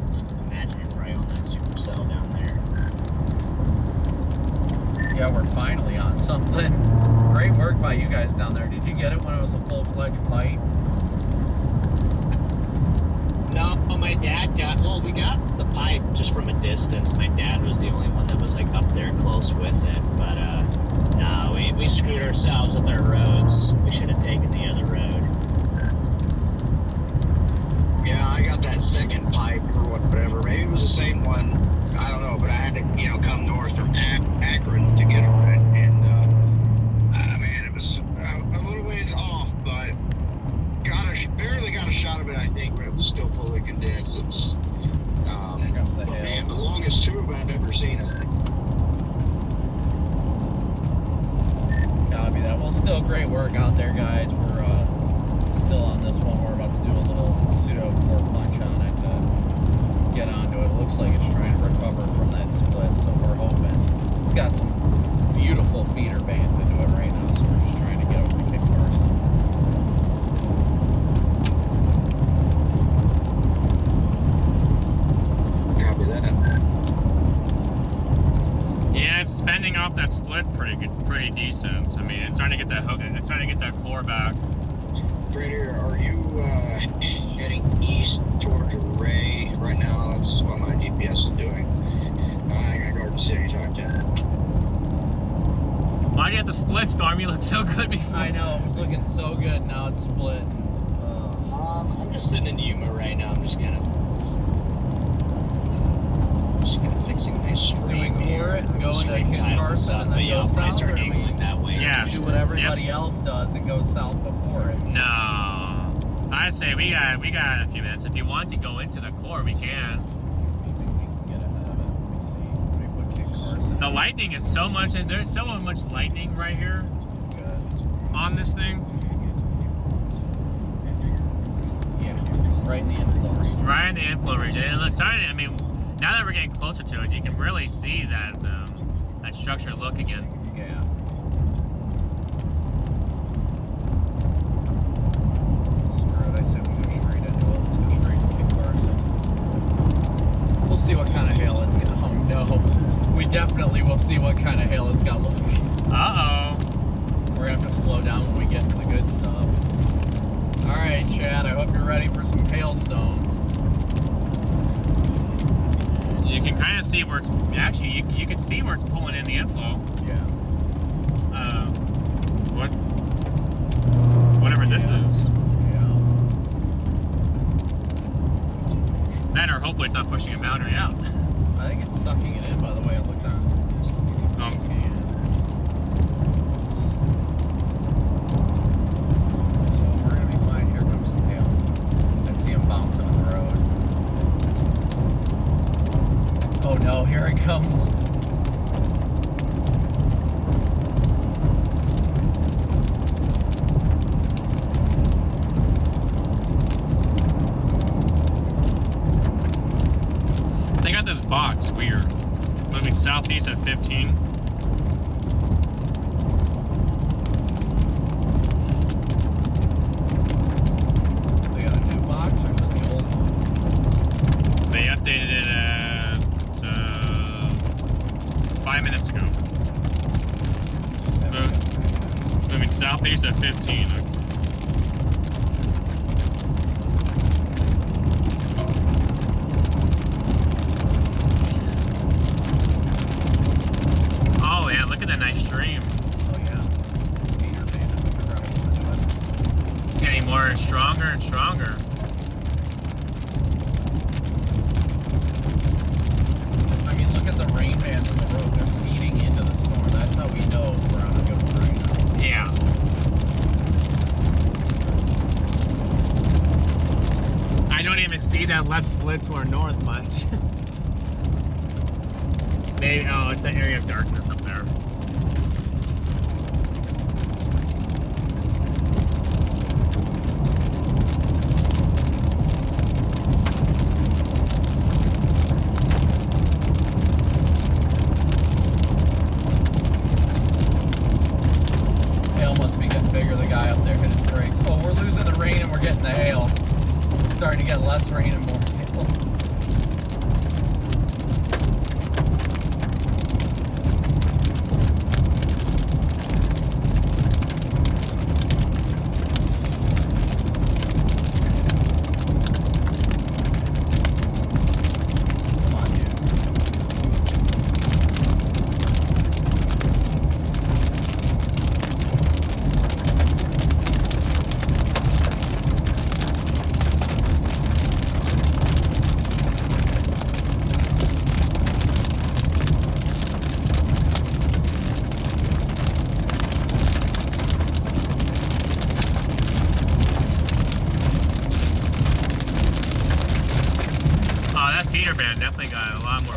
imagine you're probably on that supercell down there. Yeah, we're finally on something. Great work by you guys down there. Did you get it when it was a full-fledged light? No, my dad got, well, we got the pipe just from a distance. My dad was the only one that was like up there close with it. But no, we screwed ourselves with our roads. We should have taken the other road. Yeah, I got that second pipe or whatever. Maybe it was the same one. I don't know, but I had to, come north from Akron to get on it. And, man, it was a little ways off, but barely got a shot of it, I think, but it was still fully condensed. It was, man, the longest tube I've ever seen of it. Copy that. Well, still great work out there, guys. We're still on this one. We're about to do a little pseudo core punch on it to get onto it. It looks like it's trying to recover from that split, so we're hoping. It's got some beautiful feeder bands into it right now, so we're just trying to get over to Kit Carson. Copy that. Yeah, it's fending off that split pretty good, pretty decent. I mean, it's starting to get that hook. It's starting to get that core back. Trader, are you heading east towards Ray right now? That's what my GPS is doing. I got Garden City talked to. Why do you have the split, Storm? You looked so good before. I know, it was looking so good. Now it's split. I'm just sitting in Yuma right now. I'm just kind of fixing my stream. Do we core it and go into Kit Carson and then go south, or do we that way? Yeah. do what everybody else does and go south before it? No, I say we got a few minutes. If you want to go into the core, we can. Maybe we can get ahead of it. Let me see. Let me put Kit Carson. The lightning is so much, and there's so much lightning right here Good. on this thing. Yeah, right in the inflow. Right in the inflow region. And it's starting. I mean, now that we're getting closer to it, you can really see that that structure look again. Yeah. Screw it, I said we go straight into it. Let's go straight to Kit Carson. We'll see what kind of hail it's got. Oh no. We definitely will see what kind of hail it's got. Look. Uh-oh. We're gonna have to slow down when we get into the good stuff. Alright, Chad, I hope you're ready for some hailstones. You can kind of see where it's actually. You can see where it's pulling in the inflow. Yeah. Whatever this is. Yeah. That, or hopefully it's not pushing a boundary out. I think it's sucking it in, by the way. I looked on scan. So we're gonna be fine. Here comes some hail. I see him bouncing on the road. Oh no, here it comes. They got this box weird. Moving southeast at 15. They got a new box or is it the old one? They updated it at 5 minutes ago. Moving southeast at 15. Oh yeah, look at that nice stream. Oh yeah. Feeder band is incredible. It's getting more stronger and stronger. I mean, look at the rain bands on the road. They're feeding into the storm. That's how we know we're on a good one right now. Yeah. I don't even see that left split to our north much. Maybe, oh, it's that area of darkness up there.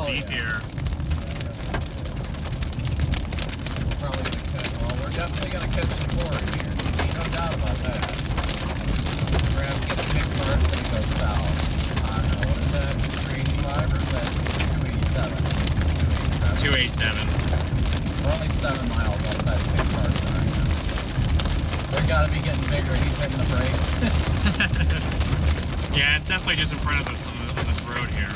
Oh, beef yeah. here. Probably gonna catch, well, we're definitely gonna catch some more in here. Ain't no doubt about that. We're gonna have to get a big Carson and go south. What is that? 385 or is that 287? 287. We're only 7 miles outside of Big Carson right now. They gotta be getting bigger. He's hitting the brakes. Yeah, it's definitely just in front of us on this road here.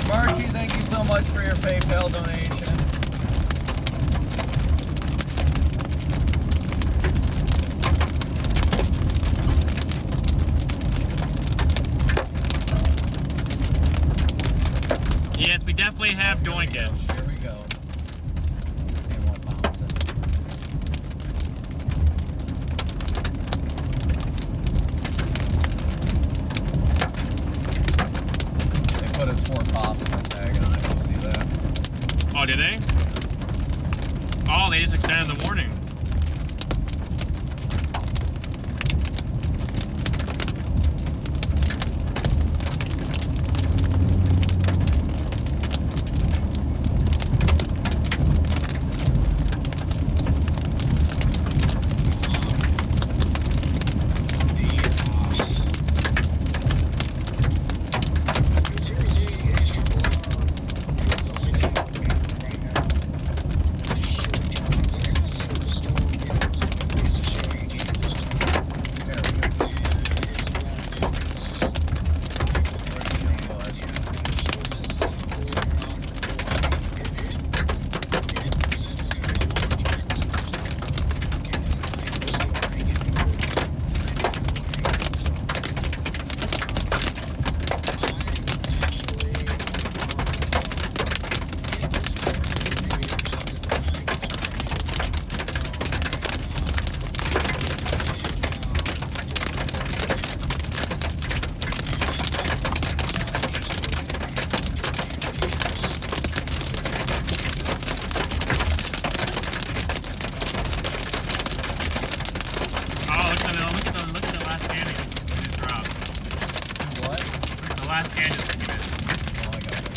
Margie, thank you so much for your PayPal donation. Yes, we definitely have doinkage. Here we go. See what bounces. They put a Fort Possible tag on it. You see that? Oh, did they? Oh, they just extended the warning. last scan just took a minute. Oh, I got it.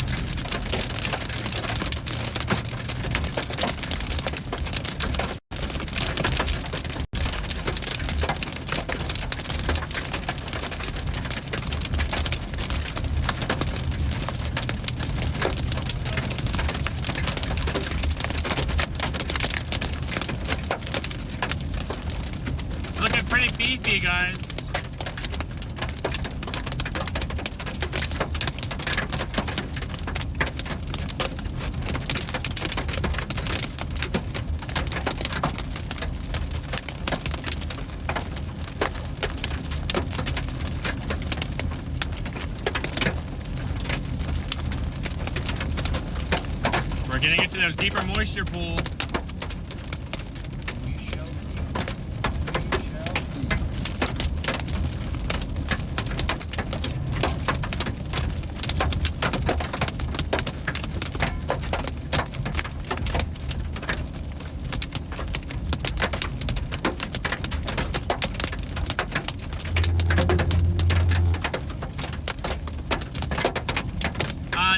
It's looking pretty beefy, guys. We're getting into those deeper moisture pool. We shall see. We shall see.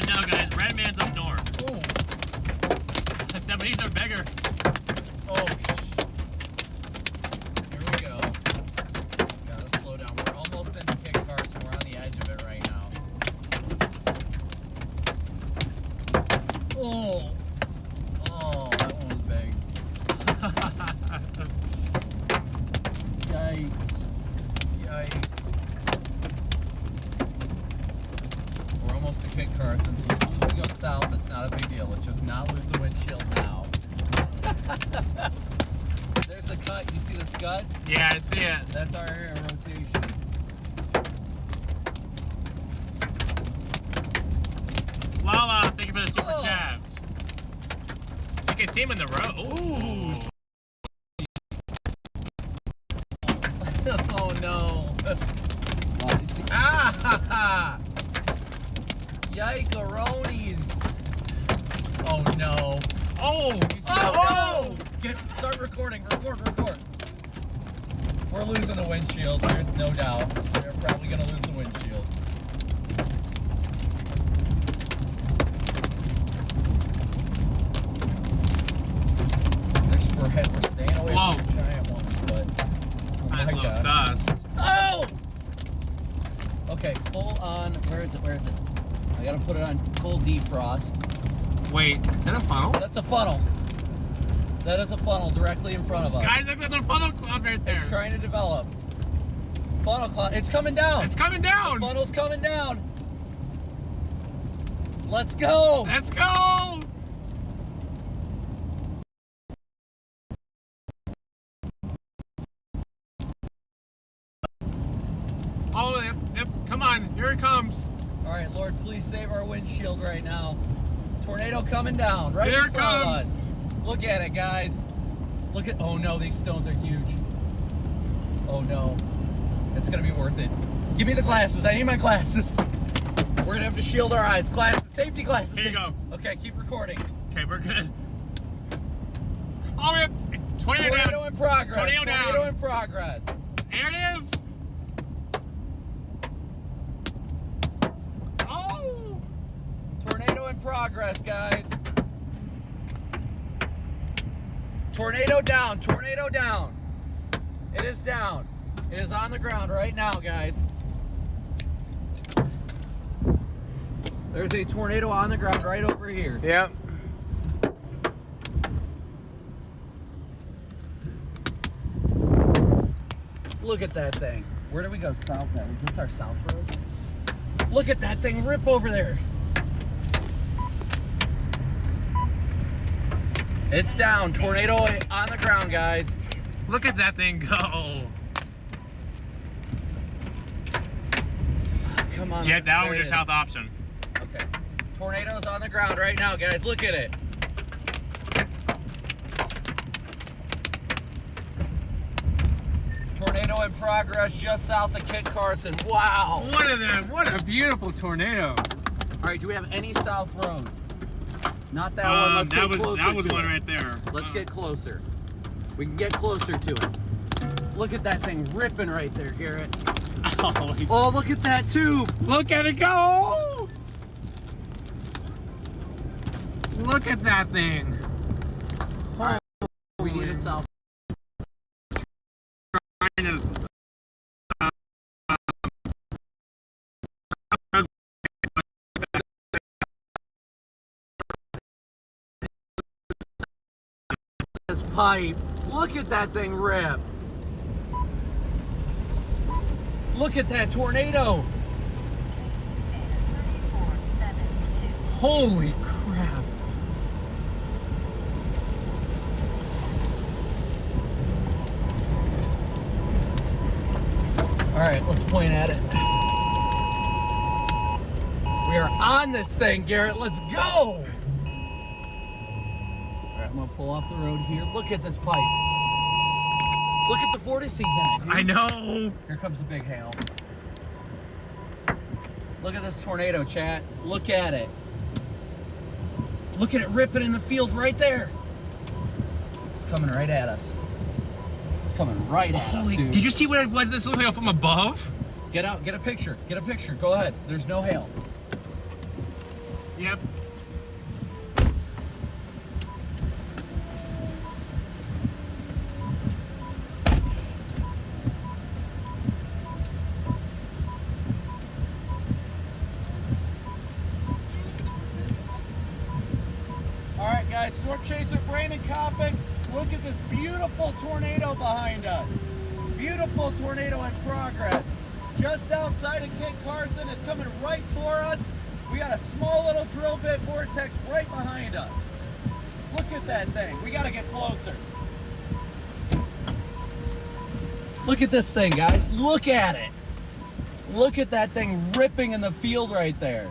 No guys, Red Man's up north. Oh, 70s are bigger. oh, here we go. Gotta slow down. We're almost into Kit Carson. We're on the edge of it right now. Oh, oh, that one was big. Yikes. Yikes. We're almost to Kit Carson, so as soon as we go south, it's not a big deal. Let's just not lose the windshield now. There's the cut. You see the scud? Yeah, I see it. That's our air rotation. can see him in the road. Ooh. Oh no. Ah! Yike-a-ronies. Oh no. Oh! You see Oh no! Start recording. Record. We're losing the windshield. There's no doubt. We're probably gonna lose the windshield. They're spread. We're staying away Whoa. from the giant ones, but oh That's a my little God. sus. Oh! Okay, full on. Where is it? I gotta put it on full defrost. Wait, is that a funnel? That's a funnel. That is a funnel directly in front of us. Guys, look, there's a funnel cloud right there. It's trying to develop. Funnel cloud. It's coming down. It's coming down. Funnel's coming down. Let's go. Let's go. Oh, yep. Come on. Here it comes. All right, Lord, please save our windshield right now. Tornado coming down right Here in it front of comes. us. Look at it, guys. Look at. Oh no, these stones are huge. Oh no, it's gonna be worth it. Give me the glasses. I need my glasses. We're gonna have to shield our eyes. Glasses, safety glasses. Here you go. Okay, keep recording. Okay, we're good. Oh, yep. Tornado Tornado down. in progress. Tornado down. Tornado in progress. There it is. Oh. Tornado in progress, guys. Tornado down. Tornado down. It is down. It is on the ground right now, guys. There's a tornado on the ground right over here. Yep. Look at that thing. Where do we go south at? Is this our south road? Look at that thing rip over there. It's down. Tornado on the ground, guys. Look at that thing go. Come on. Yeah, that There was it your is. south option. Okay. Tornado's on the ground right now, guys. Look at it. Tornado in progress just south of Kit Carson. Wow. What of them? What a beautiful tornado. All right, do we have any south roads? Not that one. Let's get closer that was to one it. right there. Let's get closer. We can get closer to it. Look at that thing ripping right there, Garrett. Oh, look at that tube. Look at it go! Look at that thing. All right, we need a south. This pipe. Look at that thing rip. Look at that tornado. Holy crap. All right, let's point at it. We are on this thing, Garrett. Let's go. All right, I'm gonna pull off the road here. Look at this pipe. Look at the vortices in it, dude. I know. Here comes the big hail. Look at this tornado, chat. Look at it. Look at it ripping in the field right there. It's coming right at us. It's coming right at us, dude. Did you see what this looks like from above? Get out, get a picture. Get a picture. Go ahead. There's no hail. Yep. Alright guys, Storm Chaser Brandon Copping. Look at this beautiful tornado behind us. Beautiful tornado in progress. Just outside of Kit Carson. It's coming right for us. We got a small little drill bit vortex right behind us. Look at that thing. We gotta get closer. Look at this thing, guys. Look at it. Look at that thing ripping in the field right there.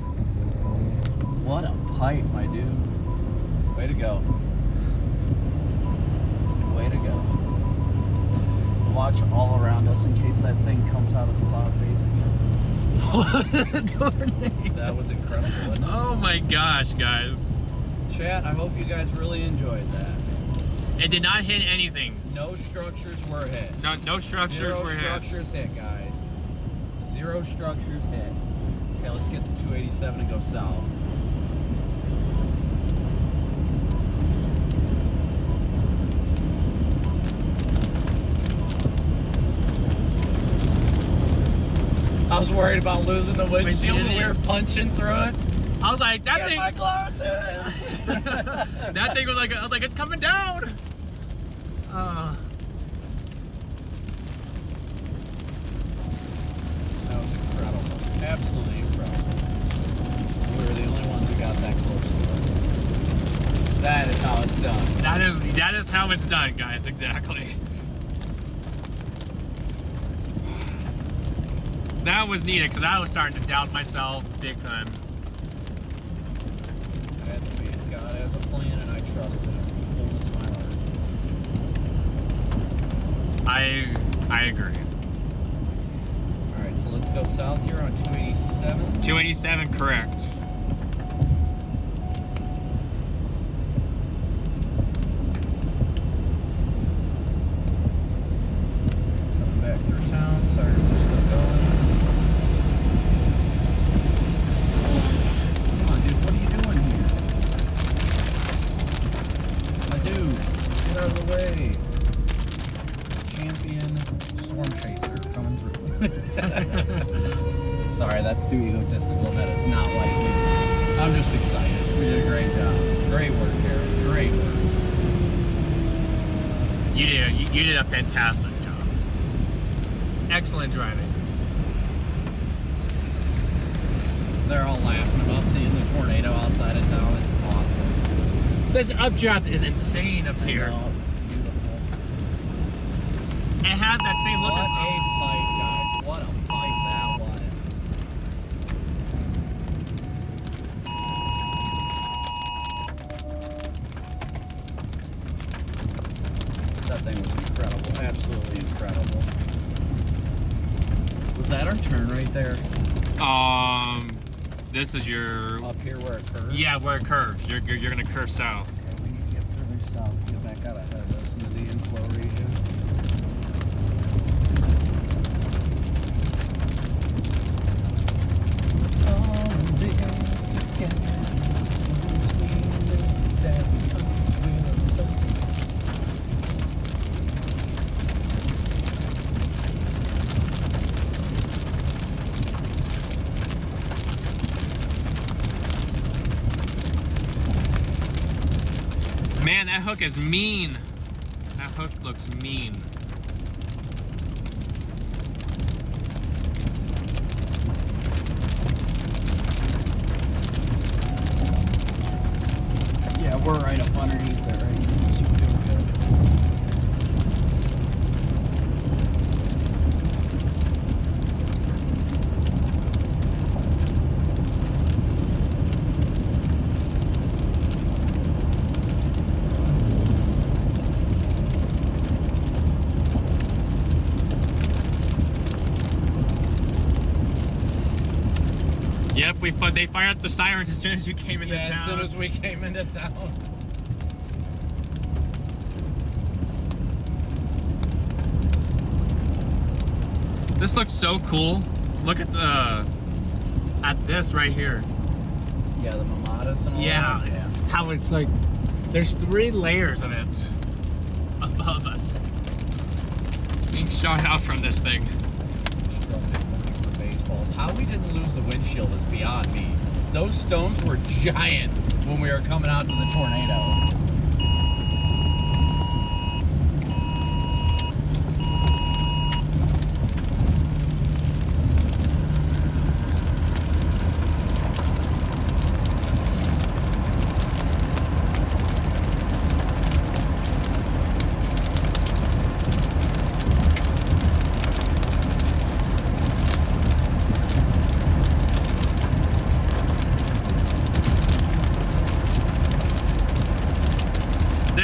What a pipe, my dude. Way to go. Way to go. Watch all around us in case that thing comes out of the cloud base again. That was incredible, wasn't it? Oh my gosh, guys. Chat, I hope you guys really enjoyed that. It did not hit anything. No structures were hit. No structures were hit. Zero structures hit, guys. Zero structures hit. Okay, let's get to 287 and go south. I was worried about losing the windshield when we were punching through it. I was like, that Get thing. my glasses! That thing was like, I was like, it's coming down. That was incredible. Absolutely incredible. We were the only ones who got that close to it. That is how it's done. That is how it's done, guys. Exactly. That was needed because I was starting to doubt myself big time. I had faith. God has a plan, and I trust it. Fullness of my heart. I agree. All right, so let's go south here on 287. 287, correct. Coming back through town. Sorry, we're still going. Come on, dude. What are you doing here? My dude, get out of the way. Champion storm chaser coming through. Sorry, that's too egotistical. That is not like you. I'm just excited. We did a great job. Great work, Garrett. Great work. You did a fantastic job. Excellent driving. They're all laughing about seeing the tornado outside of town. It's awesome. This updraft is insane up here. I know, it's beautiful. It has that same look. What a fight, guys. What a fight that was. That thing was incredible. Absolutely incredible. Was that our turn right there? This is your. Up here where it curves? Yeah, where it curves. You're gonna curve south. Okay, we need to get further south. Get back out ahead of us into the inflow region. Man, that hook is mean. That hook looks mean. Yeah, we're right up underneath there right now, so we're doing good. Yep, they fired up the sirens as soon as you came into town. As soon as we came into town. This looks so cool. Look at this right here. Yeah, the mamadas and all Yeah, that. Yeah. how it's like, there's 3 layers of it above us. Being shot out from this thing. For baseballs. How we didn't lose the windshield is beyond me. Those stones were giant when we were coming out to the tornado.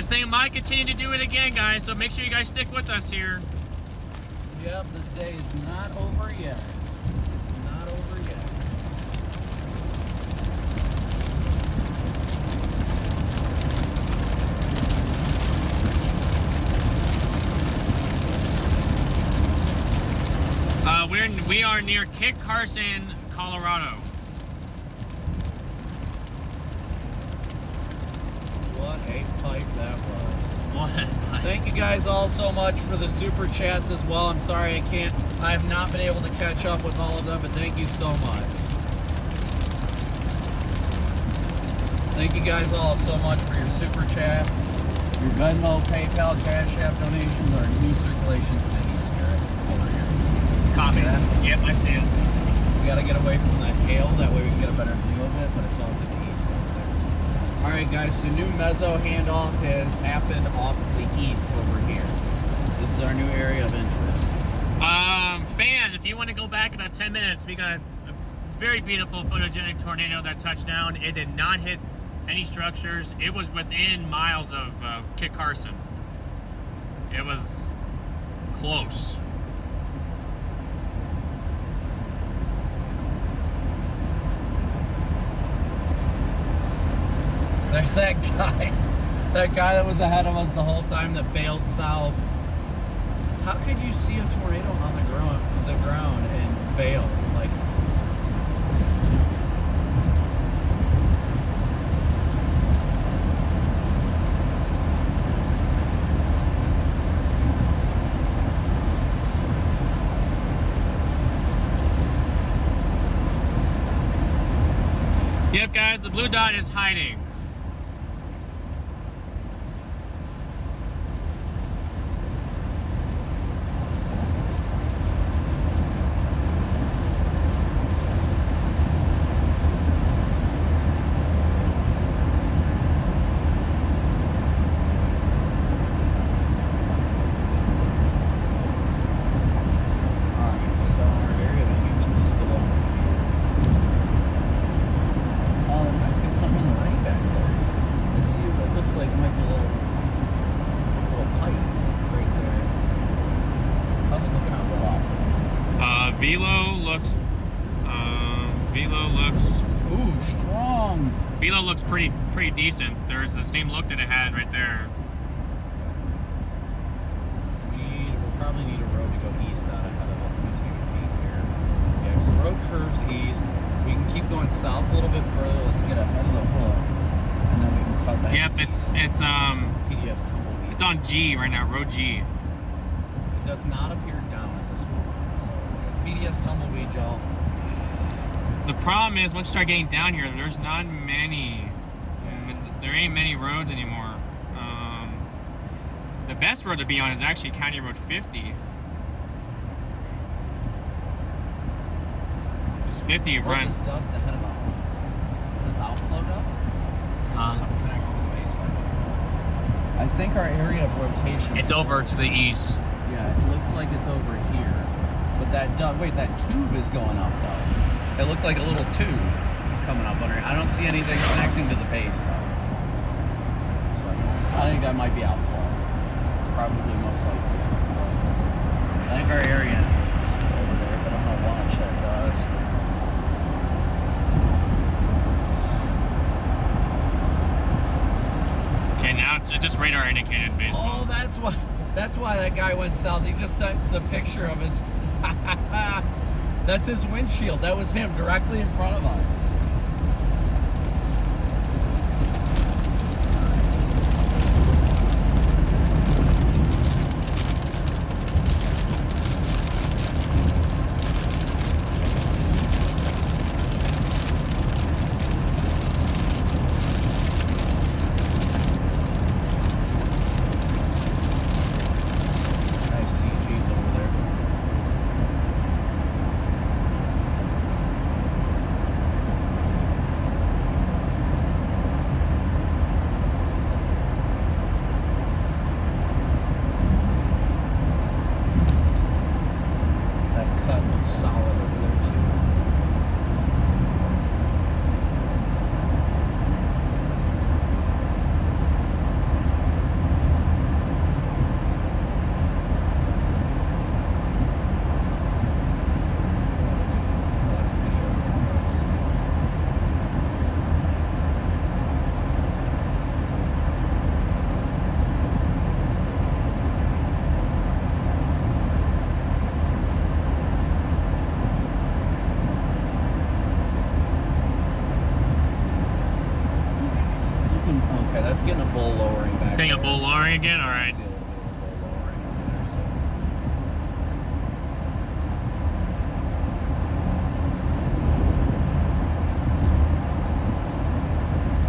This thing might continue to do it again, guys, so make sure you guys stick with us here. Yep, this day is not over yet. It's not over yet. We are near Kit Carson, Colorado. What a pipe that was. What? Thank you guys all so much for the super chats as well. I'm sorry I have not been able to catch up with all of them, but thank you so much. Thank you guys all so much for your super chats. Your Venmo, PayPal, Cash App donations are new circulations to East Garrett over here. Copy. See that? Yep, I see it. We gotta get away from that hail, that way we can get a better view of it, but it's all to the east over there. Alright guys, so new mezzo handoff has happened off to the east over here. This is our new area of interest. Fan, if you want to go back about 10 minutes, we got a very beautiful photogenic tornado that touched down. It did not hit any structures. It was within miles of Kit Carson. It was close. There's that guy that was ahead of us the whole time that bailed south. How could you see a tornado on the ground and bail? Like, Yep, guys, the blue dot is hiding. Velo looks pretty decent. There's the same look that it had right there. We'll probably need a road to go east out ahead of it. Let me take a peek here. Yeah, so the road curves east. We can keep going south a little bit further. Let's get ahead of the hook, and then we can cut back. Yep, it's PDS tumbleweed. It's on G right now, road G. It does not appear down at this moment. So PDS tumbleweed, y'all. The problem is, once you start getting down here, there's not many. There ain't many roads anymore. The best road to be on is actually County Road 50. This 50 What's runs. this dust ahead of us? Is this outflow dust? Something connected to the base pipe. I think our area of rotation. It's over to the east. Yeah, it looks like it's over here. But that tube is going up though. It looked like a little tube coming up under it. I don't see anything connecting to the base though. So I think that might be outflow. Probably most likely outflow. I think our area is still over there, but I'm gonna watch that dust. Okay, now it's just radar indicated baseball. Oh, that's why that guy went south. He just sent the picture of his. That's his windshield. That was him directly in front of us. Okay, that's getting a bull lowering back Getting there. a bull lowering again? All right. See a little bit of a bull lowering over there, so.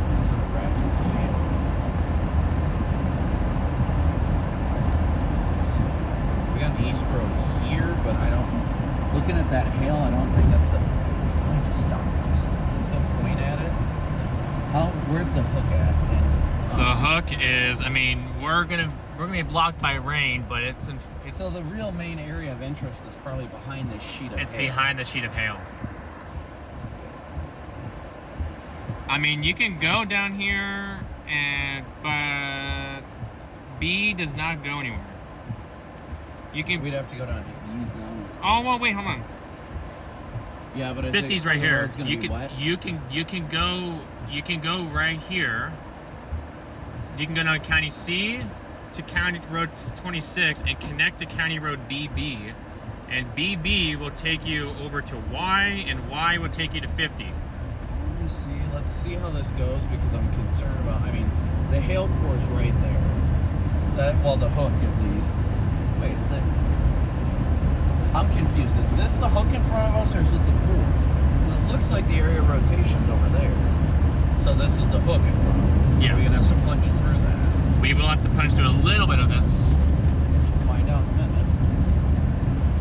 It's kind of wrapped in hail. We got an east road here, but I don't. Looking at that hail, I don't think that's the. Let me just stop for a second. Let's go point at it. Where's the hook at? The hook is, I mean, we're gonna be blocked by rain, but it's So the real main area of interest is probably behind this sheet of hail. it's behind the sheet of hail. I mean, you can go down here, but B does not go anywhere. You can. We'd have to go down to E down. Oh well, wait, hold on. Yeah, but 50's right here. Road's gonna be wet. You can go right here. You can go down County C to County Road 26 and connect to County Road BB, and BB will take you over to Y, and Y will take you to 50. Let me see. Let's see how this goes because I'm concerned about. I mean, the hail core's right there. The hook at least. Wait, is it? I'm confused. Is this the hook in front of us, or is this the pool? It looks like the area of rotation's over there. So this is the hook in front of us. Yes. We're gonna have to punch through that. We will have to punch through a little bit of this. We'll find out in a minute.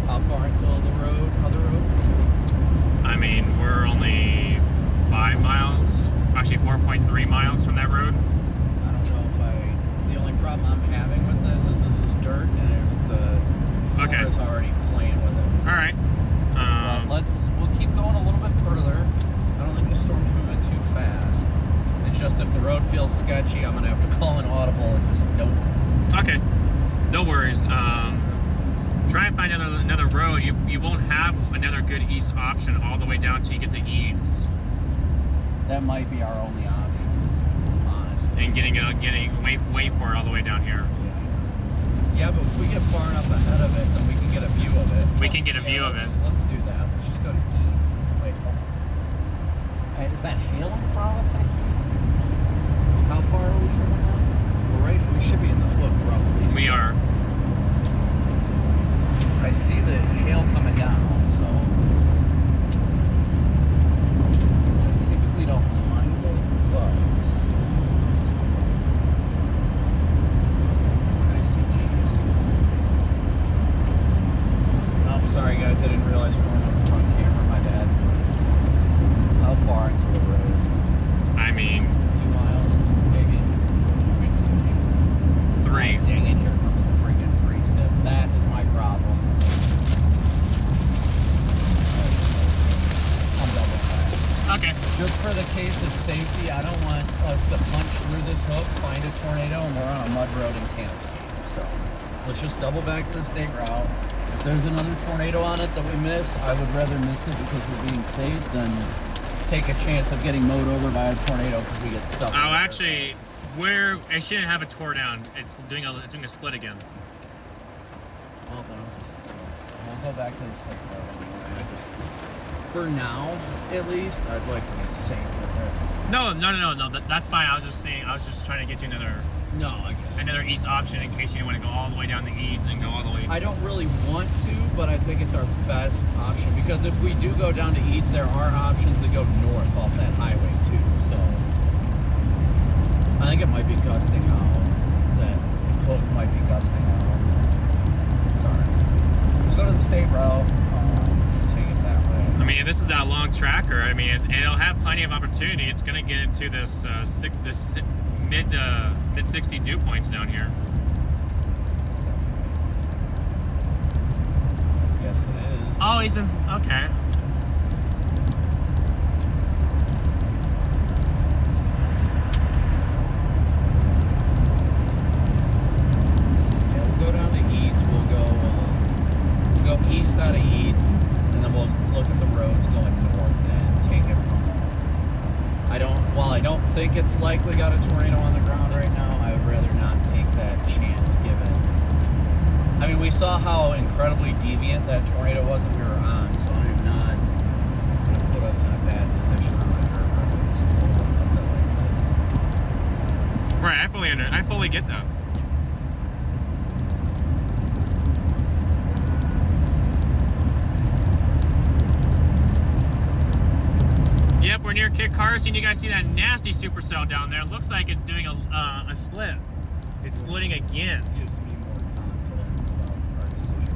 How far until the road? Other road? I mean, we're only 5 miles, actually 4.3 miles from that road. I don't know if the only problem I'm having with this is dirt and the Okay. car is already playing with it. All right. We'll keep going a little bit further. I don't think the storm's moving too fast. It's just if the road feels sketchy, I'm gonna have to call an audible and just nope. Okay. No worries. Try and find another road. You won't have another good east option all the way down till you get to Eads. That might be our only option, honestly. And wait for it all the way down here. Yeah, but if we get far enough ahead of it, then we can get a view of it. We can get a view of it. Let's do that. Let's just go to Eads. Wait, hold on. Hey, is that hail in front of us, I see? How far are we from it now? We're right, we should be in the hook roughly. We are. I see the hail coming down, so I typically don't mind it, but I see G's. Oh, sorry guys, I didn't realize we weren't on the front camera, my bad. How far into the road? I mean, 2 miles, maybe. 3. Oh, dang it, here comes the freaking precip. That is my problem. I'm double back. Okay. Just for the case of safety, I don't want us to punch through this hook, find a tornado, and we're on a mud road and can't escape. So let's just double back to the state route. If there's another tornado on it that we miss, I would rather miss it because we're being safe than take a chance of getting mowed over by a tornado because we get stuck. Oh, actually, it shouldn't have a tore down. It's doing a split again. Well, then we'll go back to the state road anyway. For now, at least, I'd like to be safe with it. No. That's fine. I was just trying to get you another east option in case you want to go all the way down the Eads and go all the way. I don't really want to, but I think it's our best option because if we do go down to Eads, there are options that go north off that highway too. So I think it might be gusting out. That hook might be gusting out. It's alright. We'll go to the state route. Take it that way. I mean, this is that long tracker. I mean, it'll have plenty of opportunity. It's going to get into this mid 60 dew points down here. Yes, it is. Oh, he's been okay. Yeah, we'll go down to Eads. We'll go east out of Eads, and then we'll look at the roads going north and take it from there. While I don't think it's likely got a tornado on the ground right now, I would rather not take that chance given. I mean, we saw how incredibly deviant that tornado was that we were on, so I'm not going to put us in a bad position on a dirt road. Right, I fully get that. Yep, we're near Kit Carson. You guys see that nasty supercell down there? It looks like it's doing a split. It's splitting again. Gives me more confidence about our decision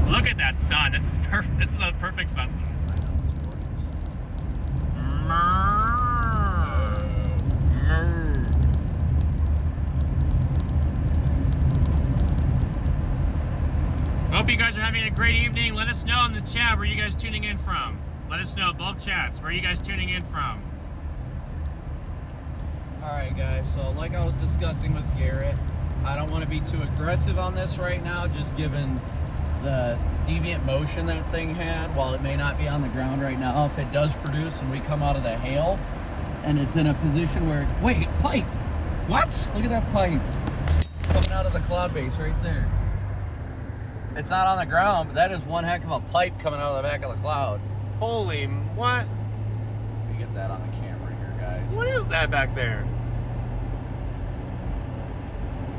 right Look at that sun. This is perfect. This is a perfect sunset. now. I know, it's gorgeous. Hope you guys are having a great evening. Let us know in the chat where you guys tuning in from. Let us know, both chats, where are you guys tuning in from? Alright guys, so like I was discussing with Garrett, I don't want to be too aggressive on this right now, just given the deviant motion that thing had. While it may not be on the ground right now, if it does produce and we come out of the hail and it's in a position where, wait, pipe! What? Look at that pipe coming out of the cloud base right there. It's not on the ground, but that is one heck of a pipe coming out of the back of the cloud. Holy, what? Let me get that on the camera here, guys. What is that back there?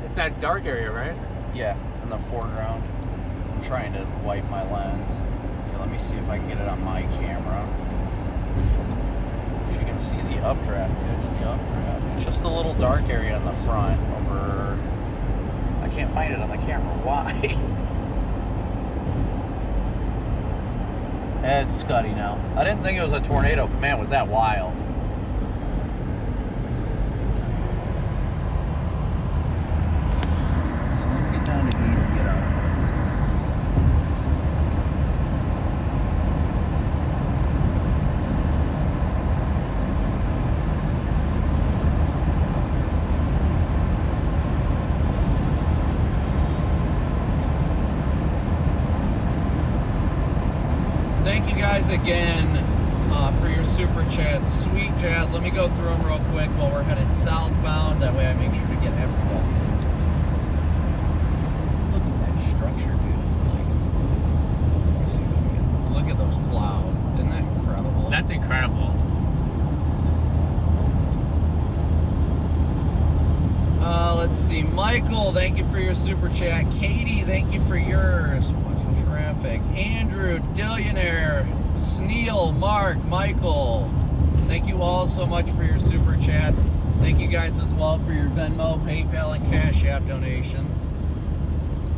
It's that dark area, right? Yeah, in the foreground. I'm trying to wipe my lens. Okay, let me see if I can get it on my camera. You can see the updraft, the edge of the updraft. It's just a little dark area in the front over... I can't find it on the camera. Why? It's scuddy now. I didn't think it was a tornado, but man, was that wild. So let's get down to E to get out of this. Thank you guys again for your super chats. Sweet Jazz, let me go through them real quick while we're headed southbound. That way I make sure to get everybody. Look at that structure, dude. Like, let me see if I can get, look at those clouds. Isn't that incredible? That's incredible. Let's see. Michael, thank you for your super chat. Katie, thank you for yours. Watching traffic. Andrew, Dillionaire, Sneal, Mark, Michael. Thank you all so much for your super chats. Thank you guys as well for your Venmo, PayPal, and Cash App donations.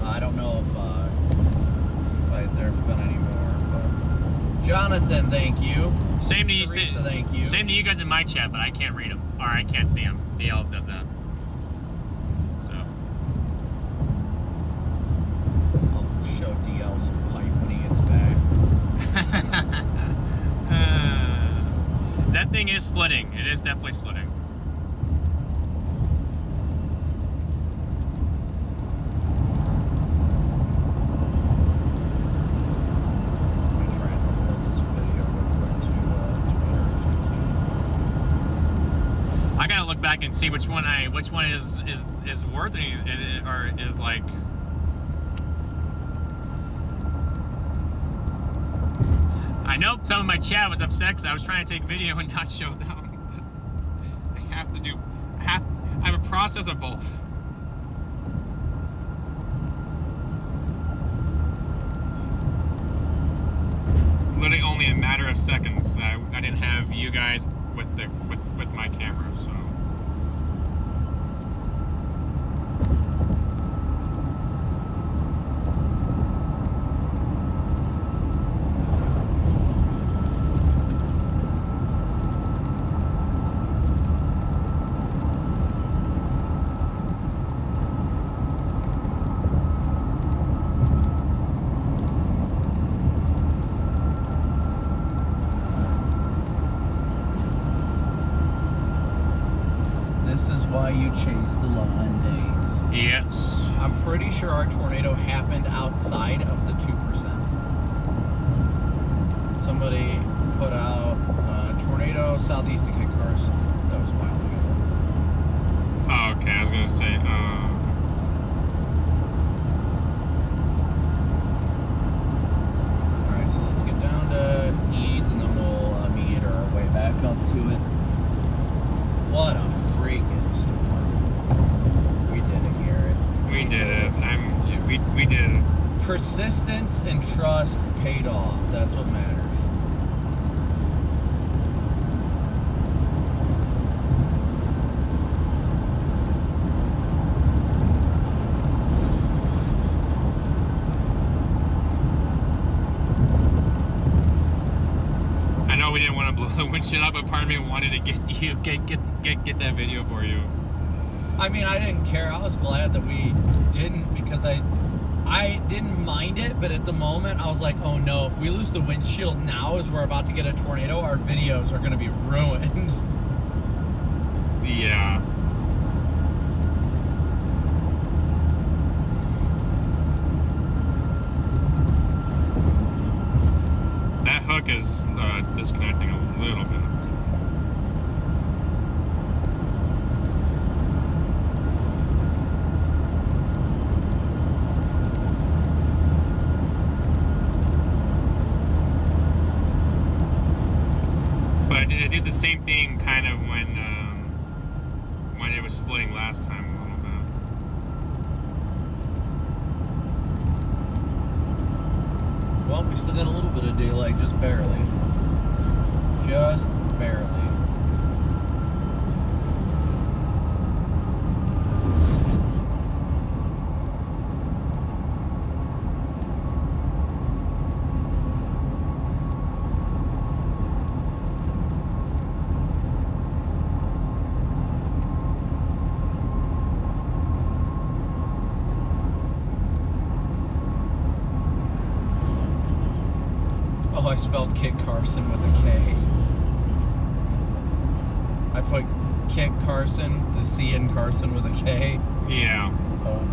I don't know if there's been any more, but Jonathan, thank you. Same to you. Teresa, thank you. Same to you guys in my chat, but I can't read them, or I can't see them. DL does that. So. I'll show DL some pipe when he gets back. That thing is splitting. It is definitely splitting. Let me try and upload this video real quick to Twitter if I can. I gotta look back and see which one is worth it, or is like. I know some of my chat was upset because I was trying to take video and not show them. I have a process of both. Literally only a matter of seconds. I didn't have you guys with my camera, so. Why you chase the London days. Yes. I'm pretty sure our tornado happened outside of the 2%. Somebody put out tornado southeast of Kit Carson. That was a while ago. Oh, okay. I was gonna say. All right, so let's get down to trust paid off. That's what matters. I know we didn't want to blow the windshield up, but part of me wanted to get that video for you. I mean, I didn't care. I was glad that we didn't, because I didn't mind it, but at the moment I was like, oh no, if we lose the windshield now as we're about to get a tornado, our videos are going to be ruined. Yeah. That hook is disconnecting a little bit. But it did the same thing kind of when it was splitting last time a little bit. Well, we still got a little bit of daylight, just barely. Just barely. Oh, I spelled Kit Carson with a K. I put Kit Carson, the C in Carson with a K. Yeah. Oh.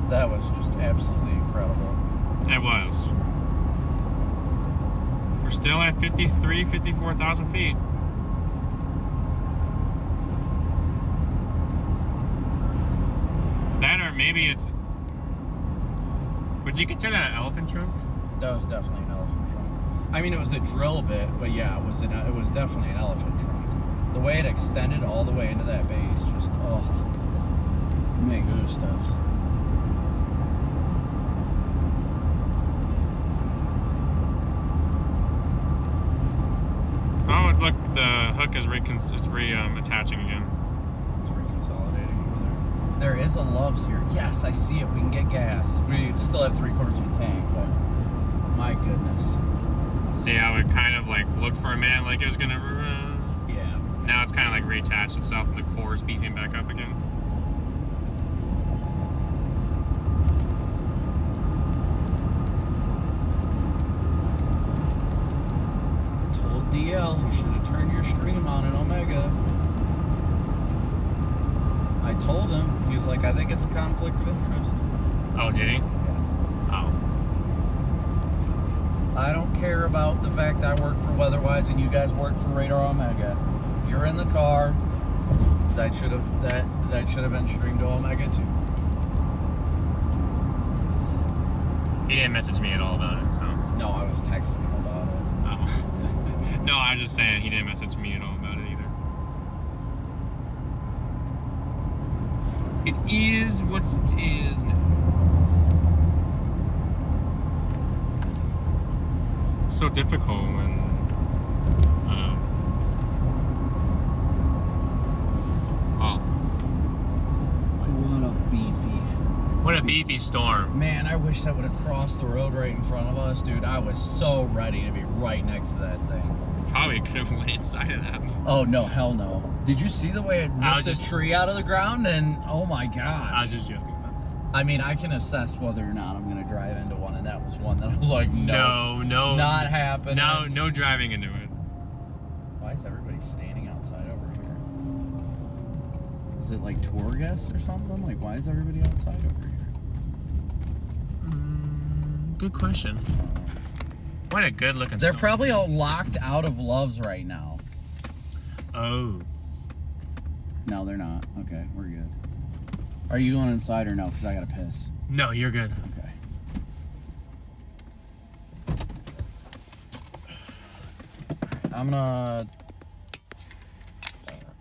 That was just absolutely incredible. It was. We're still at 54,000 feet. That, or maybe it's... Would you consider that an elephant trunk? That was definitely an elephant trunk. I mean, it was a drill bit, but yeah, it was definitely an elephant trunk. The way it extended all the way into that base, just, oh, me gusta. Oh, look, the hook is attaching again. It's reconsolidating over there. There is a Love's here. Yes, I see it. We can get gas. We still have 3/4 of a tank, but my goodness. See how it kind of like looked for a minute like it was gonna... Yeah. Now it's kind of like reattached itself and the core is beefing back up again. DL, you should have turned your stream on in Omega. I told him. He was like, I think it's a conflict of interest. Oh, did he? Yeah. Oh. I don't care about the fact I work for Weatherwise and you guys work for Radar Omega. You're in the car. That should have been streamed to Omega too. He didn't message me at all about it, so... No, I was texting him about it. Oh. No, I was just saying he didn't message me at all about it either. It is what it is now. It's so difficult when what a beefy storm. Man, I wish that would have crossed the road right in front of us, dude. I was so ready to be right next to that thing. Probably could have went inside of that. Oh, no, hell no. Did you see the way it ripped the tree out of the ground? And, oh my gosh. I was just joking about that. I mean, I can assess whether or not I'm going to drive into one, and that was one that I was like, no. Not happening. No driving into it. Why is everybody standing outside over here? Is it like tour guests or something? Like, why is everybody outside over here? Good question. What a good looking They're storm. probably all locked out of Love's right now. Oh. No, they're not. Okay, we're good. Are you going inside or no? Because I gotta piss. No, you're good. Okay. I'm gonna...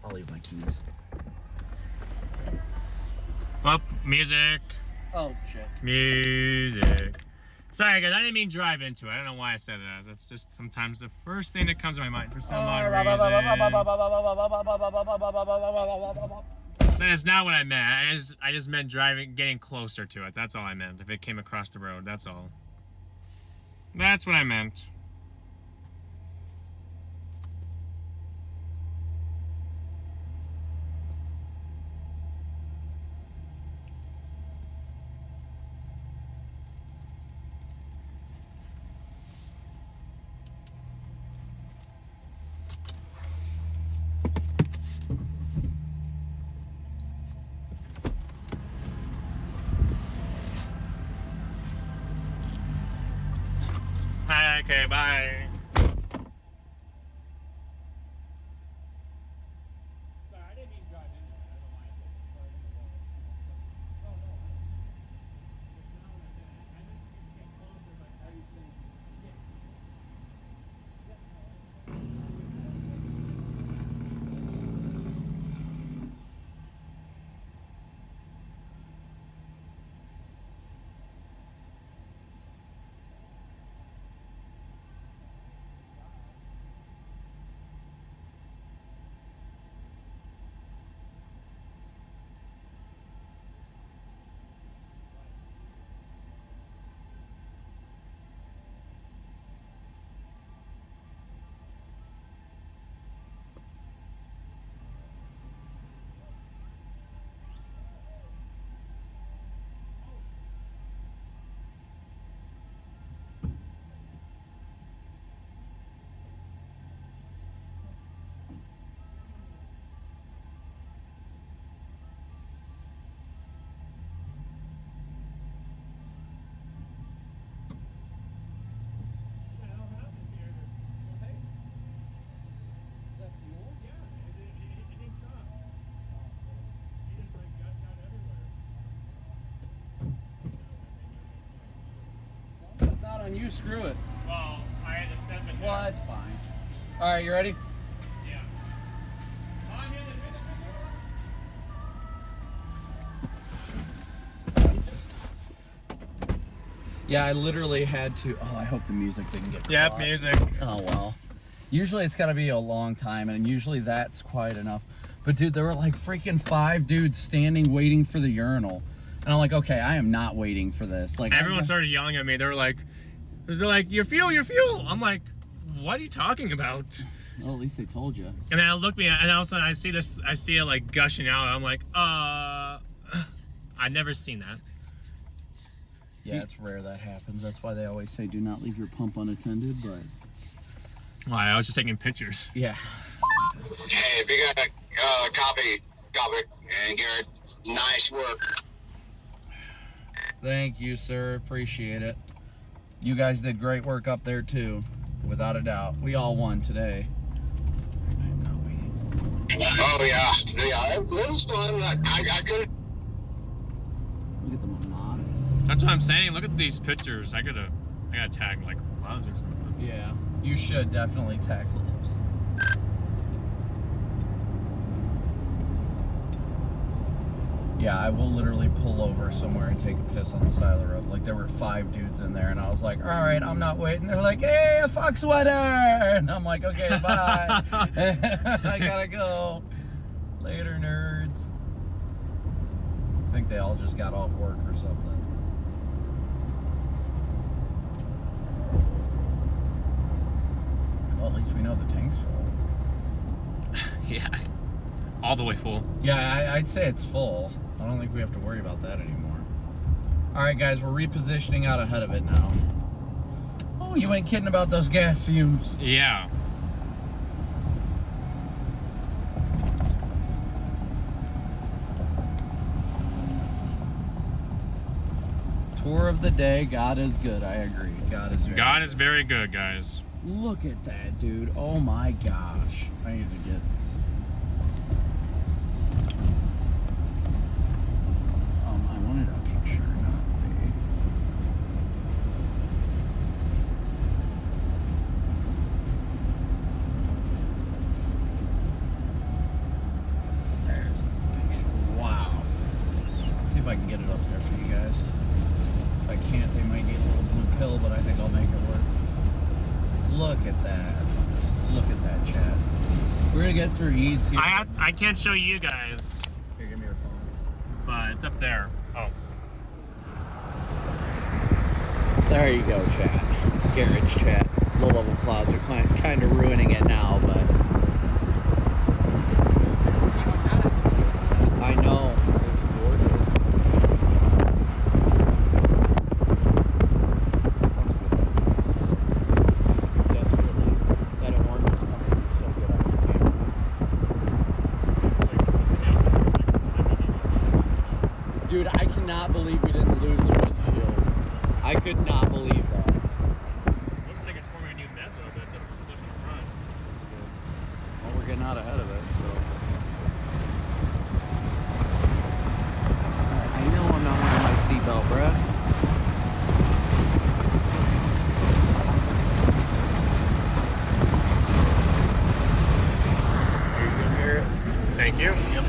I'll leave my keys. Up, music. Oh, shit. Music. Sorry, guys, I didn't mean drive into it. I don't know why I said that. That's just sometimes the first thing that comes to my mind for some odd reason. That is not what I meant. I just meant driving, getting closer to it. That's all I meant. If it came across the road, that's all. That's what I meant. Okay, bye. On you, screw it. Well, I had to step in. Well, that's fine. All right, you ready? Yeah. Yeah, I literally had to. Oh, I hope the music didn't get Yep, caught. music. Oh well. Usually it's gotta be a long time, and usually that's quiet enough. But dude, there were like freaking 5 dudes standing waiting for the urinal, and I'm like, okay, I am not waiting for this. Like Everyone started yelling at me. They're like, your fuel, your fuel. I'm like, what are you talking about? Well, at least they told you. And then I look me, and all of a sudden I see this, I see it like gushing out. I'm like, I've never seen that. Yeah, it's rare that happens. That's why they always say do not leave your pump unattended, but... Why, I was just taking pictures. Yeah. Hey, if you got a copy, and Garrett, nice work. Thank you, sir. Appreciate it. You guys did great work up there, too. Without a doubt. We all won today. I am not waiting. Oh, yeah. Yeah, it was fun. I couldn't. Look at the Monadas. That's what I'm saying. Look at these pictures. I gotta tag like clouds or something. Yeah, you should definitely tackle those. Yeah, I will literally pull over somewhere and take a piss on the side of the road. Like, there were 5 dudes in there, and I was like, all right, I'm not waiting. They're like, hey, a fuck sweater! And I'm like, okay, bye. I gotta go. Later, nerds. I think they all just got off work or something. Well, at least we know the tank's full. Yeah, all the way full. Yeah, I'd say it's full. I don't think we have to worry about that anymore. All right, guys, we're repositioning out ahead of it now. Oh, you ain't kidding about those gas fumes. Yeah. Tour of the day. God is good. I agree. God is very good, guys. Look at that, dude. Oh my gosh. I need to get I can get it up there for you guys. If I can't, they might need a little blue pill, but I think I'll make it work. Look at that. Just look at that, chat. We're gonna get through Eads here. I can't show you guys, Here, give me your phone. but it's up there. Oh. There you go, chat. Garrett's chat. Low-level clouds are kind of ruining it now, but I know. Gorgeous. Desperately. That orange is coming through so good on your camera. Dude, I cannot believe we didn't lose the windshield. I could not believe that. Looks like it's forming a new mezzo, but it's up in the front. Well, we're getting out ahead of it, so. I know I'm not wearing my seatbelt, bruh. Are you gonna hear it? Thank you. Yep.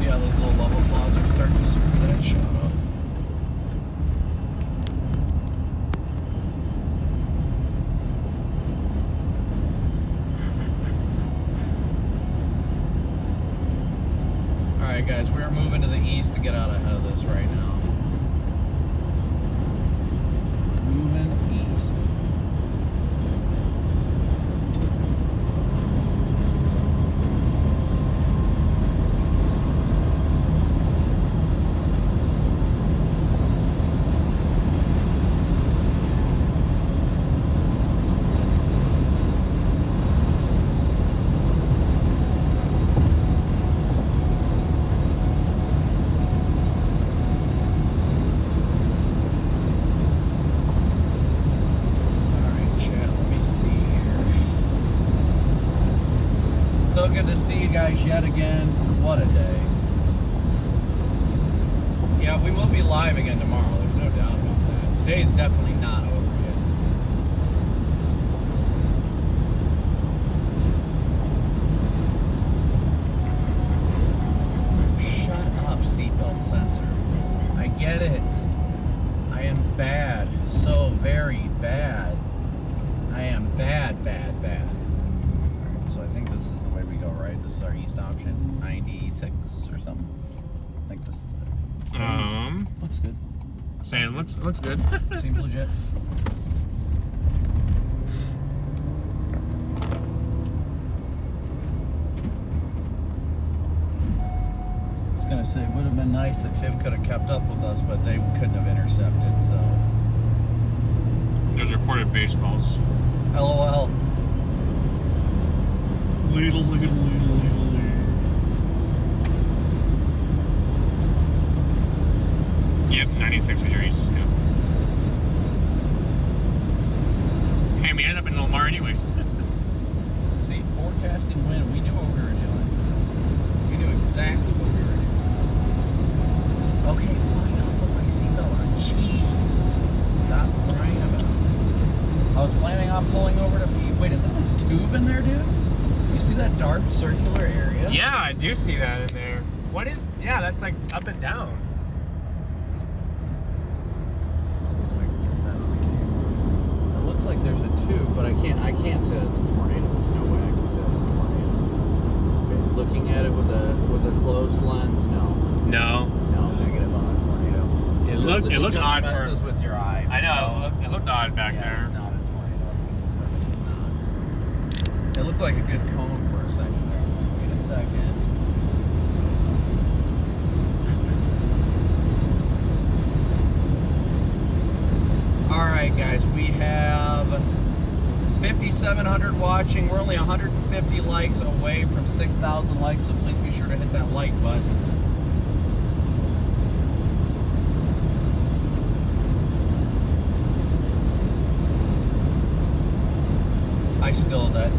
Yeah, those little level clouds are starting to screw that shot up. Alright guys, we're moving to the east to get out ahead of this right now. Moving east. Alright, chat, let me see here. So good to see you guys yet again. What a day. Yeah, we will be live again tomorrow. There's no doubt about that. The day is definitely not over yet. Shut up, seatbelt sensor. I get it. I am bad. So very bad. I am bad, bad, bad. Alright, so I think this is the way we go, right? This is our east option. 96 or something. I think this is it. Looks good. Say it looks good. Seems legit. I was gonna say it would have been nice that Tiv could have kept up with us, but they couldn't have intercepted, so There's reported baseballs. LOL. Little. Yep, 96 degrees. Yep. Hey, we ended up in Lamar anyways. See, forecasting wind, we knew what we were doing. We knew exactly what we were doing. Okay, fine, I'll put my seatbelt on. Jeez. Stop crying about it. I was planning on pulling over to pee. Wait, is that a tube in there, dude? You see that dark circular area? Yeah, I do see that in there. What is? Yeah, that's like up and down. See if I can get that on the camera. It looks like there's a tube, but I can't say that's a tornado. There's no way I can say that's a tornado. Okay, looking at it with a closed lens, no. No. No, negative on a tornado. It looked just odd messes for. with your eye. I know. It looked odd back Yeah, there. it's not a tornado. It's not. It looked like a good cone for a second there. Wait a second. Alright guys, we have 5,700 watching. We're only 150 likes away from 6,000 likes, so please be sure to hit that like button.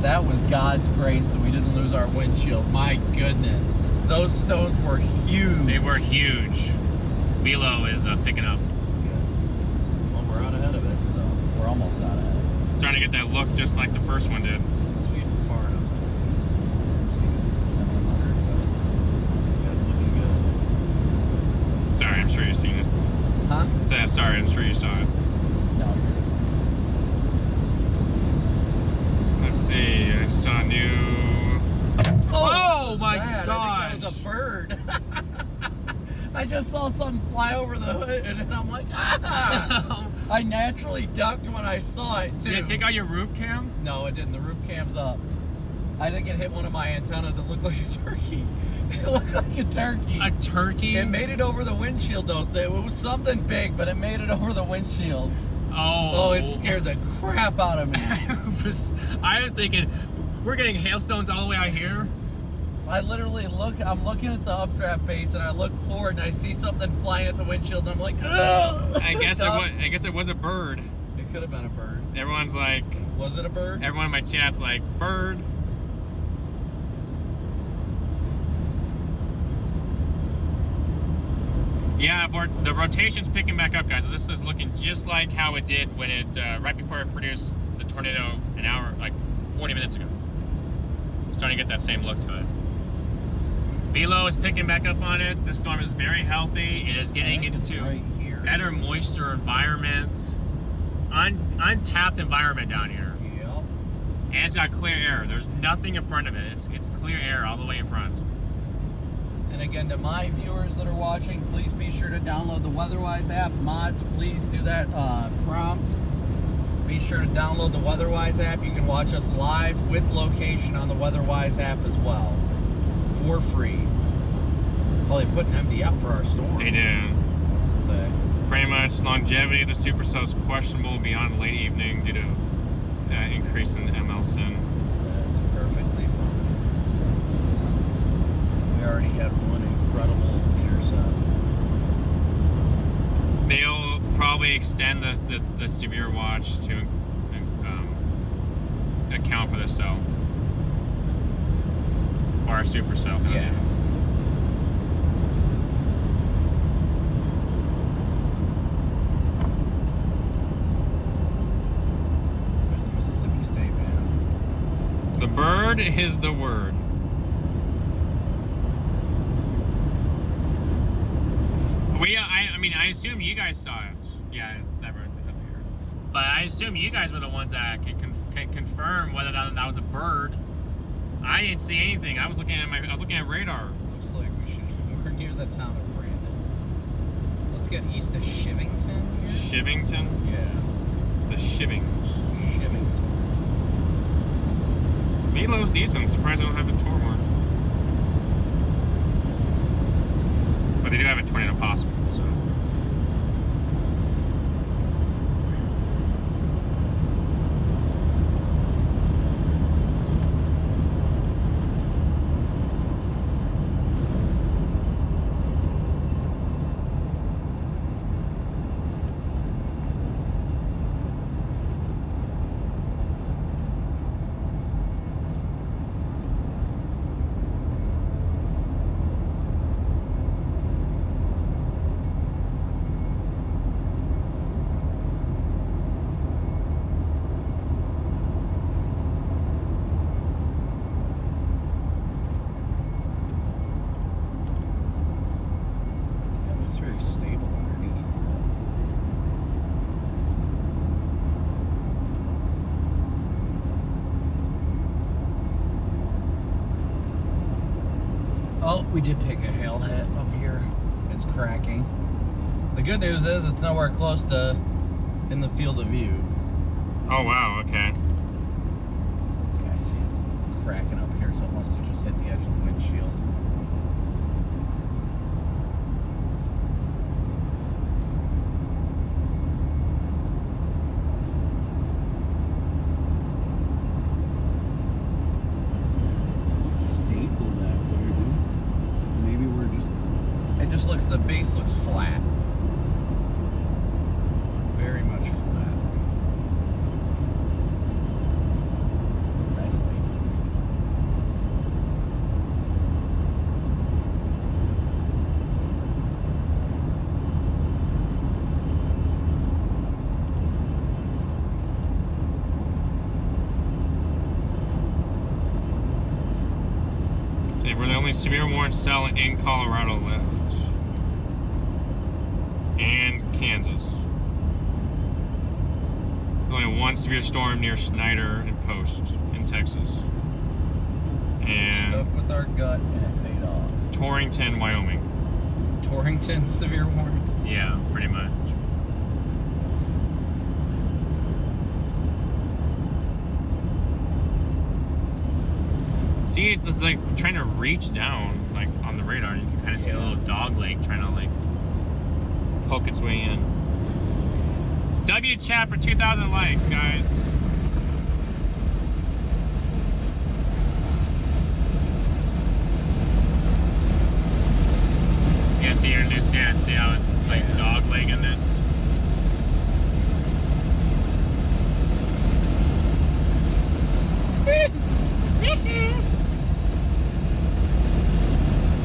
That was God's grace that we didn't lose our windshield. My goodness. Those stones were huge. They were huge. Velo is picking up. Good. Well, we're out ahead of it, so we're almost out ahead of it. It's starting to get that look just like the first one did. Once we get far enough ahead. 10 sorry. I'm sure you saw it. No. Let's see. I saw a new. Oh my gosh! I think that was a bird. I just saw something fly over the hood, and then I'm like, ah! I naturally ducked when I saw it too. Did it take out your roof cam? No, it didn't. The roof cam's up. I think it hit one of my antennas. It looked like a turkey. It looked like a turkey. A turkey? It made it over the windshield though, so it was something big, but it made it over the windshield. Oh, it scared the crap out of me. I was thinking, we're getting hailstones all the way out here. I literally I'm looking at the updraft base, and I look forward, and I see something flying at the windshield, and I'm like, ugh! I guess it was a bird. It could have been a bird. Everyone's like, was it a bird? Everyone in my chat's like, bird. Yeah, the rotation's picking back up, guys. This is looking just like how it did when it, right before it produced the tornado an hour, like 40 minutes ago. Starting to get that same look to it. Below is picking back up on it. The storm is very healthy. It is getting into right here. Better moisture environment. Untapped environment down here. Yep. And it's got clear air. There's nothing in front of it. It's clear air all the way in front. And again, to my viewers that are watching, please be sure to download the WeatherWise app. Mods, please do that prompt. Be sure to download the WeatherWise app. You can watch us live with location on the WeatherWise app as well, for free. Well, they put an MD out for our storm. They did. What's it say? Pretty much longevity of the supercell is questionable beyond late evening due to increase in ML sin. That is perfectly fine. We already had one incredible intercept. They'll probably extend the severe watch to account for the cell. For our supercell. Yeah. There's the Mississippi State Band. The bird is the word. I mean, I assume you guys saw it. Yeah, that bird was up here. But I assume you guys were the ones that can confirm whether that was a bird. I didn't see anything. I was looking at radar. Looks like we're near the town of Brandon. Let's get east of Shivington here. Shivington? Yeah. The Shivings. Shivington. Melo's decent. I'm surprised I don't have a tour mark. But they do have a tornado possible, so. Oh, we did take a hail hit up here. It's cracking. The good news is it's nowhere close to in the field of view. Oh wow, okay. Yeah, I see it's cracking up here, so it must have just hit the edge of the windshield. The base looks flat. Very much flat. Nice lady. See, we're the only severe warrant cell in Colorado left. and Kansas. Only one severe storm near Snyder and Post in Texas. And Stuck with our gut and it paid off. Torrington, Wyoming. Torrington, severe warning. Yeah, pretty much. See, it's like trying to reach down, like on the radar. You can kind of see a little dog leg trying to like poke its way in. W chat for 2,000 likes, guys. Yeah, see your new scan. See how it's like dog legging it.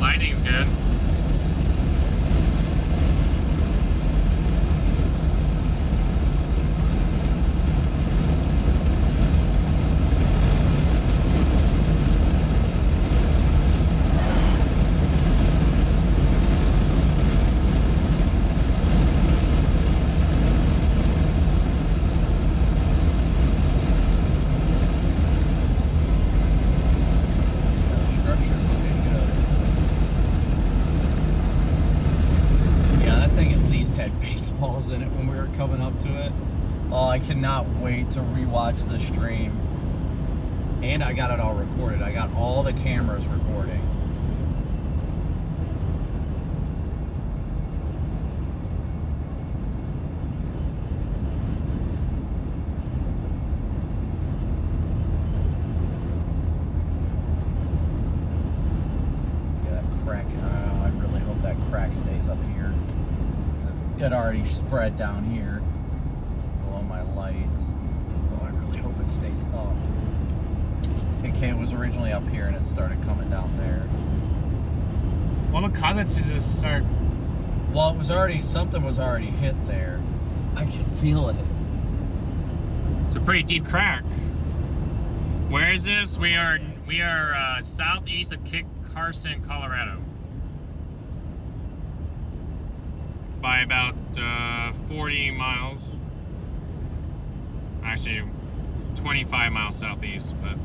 Lighting's good. In it when we were coming up to it. Oh, I cannot wait to rewatch the stream. And I got it all recorded. I got all the cameras recording. Yeah, that crack. I really hope that crack stays up here. It already spread down here below my lights. Oh, I really hope it stays up. It was originally up here and it started coming down there. What would cause it to just start? Well, it was already, something was already hit there. I can feel it. It's a pretty deep crack. Where is this? We are southeast of Carson, Colorado. By about 40 miles. Actually, 25 miles southeast, but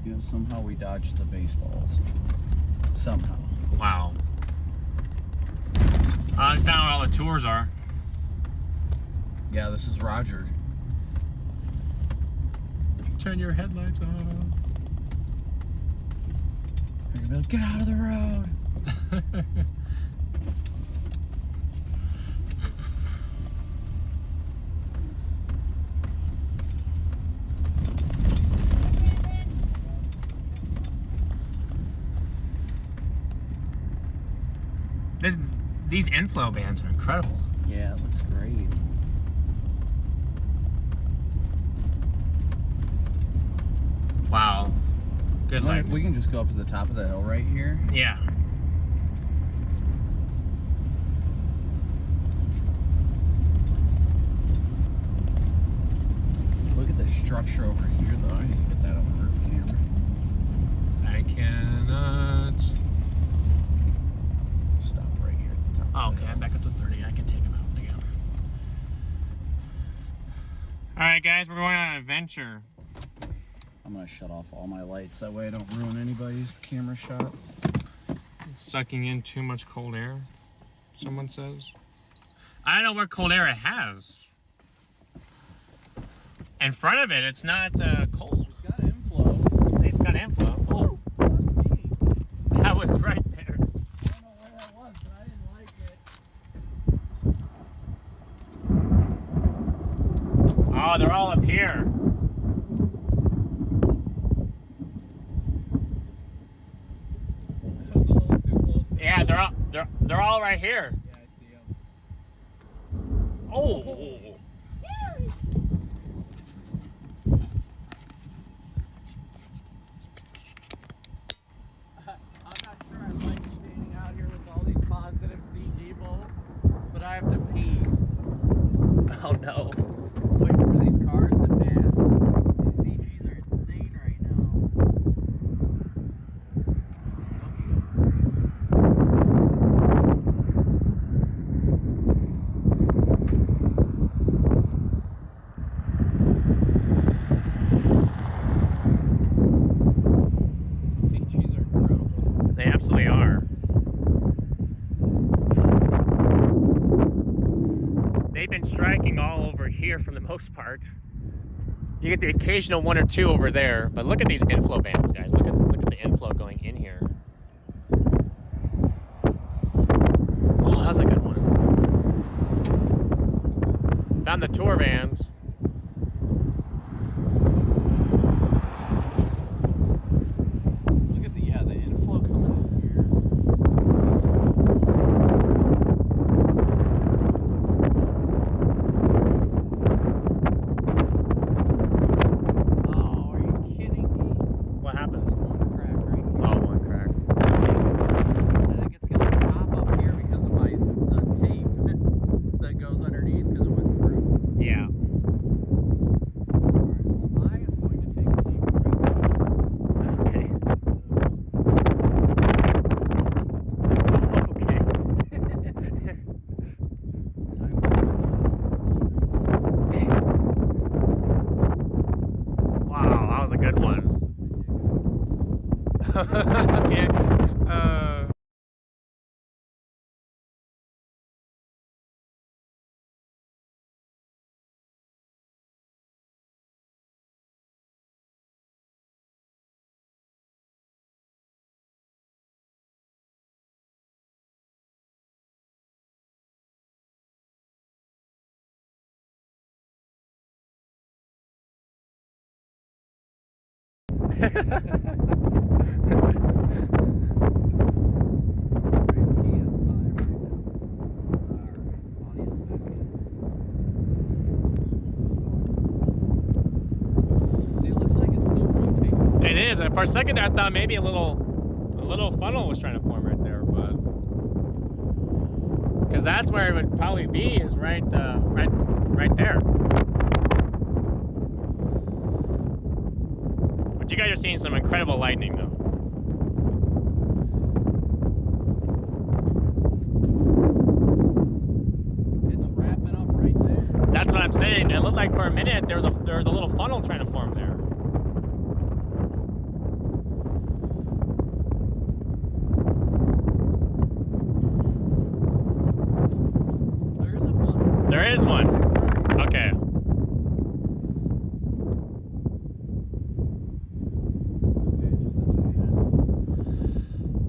yeah, somehow we dodged the baseballs. Somehow. wow. I found where all the tours are. Yeah, this is Roger. Turn your headlights off. You're gonna be like, get out of the road. These inflow bands are incredible. Yeah, it looks great. Wow. Good light. We can just go up to the top of the hill right here. Yeah. Look at the structure over here, though. I need to get that on the roof camera. I cannot. Stop right here at the top. Oh, okay. I'm back up to 30. I can take him out again. All right, guys. We're going on an adventure. I'm gonna shut off all my lights. That way I don't ruin anybody's camera shots. It's sucking in too much cold air, someone says. I don't know what cold air it has. In front of it, it's not cold. It's got inflow. It's got inflow. Oh, that was right there. I don't know where that was, but I didn't like it. Oh, they're all up here. That was a little too close. Yeah, they're all right here. Yeah, I see them. Oh. I'm not sure I like standing out here with all these positive CG bolts, but I have to pee. Oh no. I'm waiting for these cars to pass. You see it's striking all over here for the most part. You get the occasional one or two over there, but look at these inflow bands, guys. Look at the inflow going in here. Oh, that was a good one. Found the tour vans. Look at the inflow coming in here. Oh, are you kidding me? What happened? One crack right here. Oh, one crack. I think it's gonna stop up here because of the tape that goes underneath because it went through. Yeah. Alright, well, I am going to take a leak right now. Okay. Okay. Wow, that was a good one. Okay. See, it looks like it's still rotating. It is. And for a second there, I thought maybe a little funnel was trying to form right there, but because that's where it would probably be, is right there. But you guys are seeing some incredible lightning, though. It's wrapping up right there. That's what I'm saying. It looked like for a minute there was a little funnel trying to form there. There is a funnel. There is one. Backside. Okay. Okay, just this way.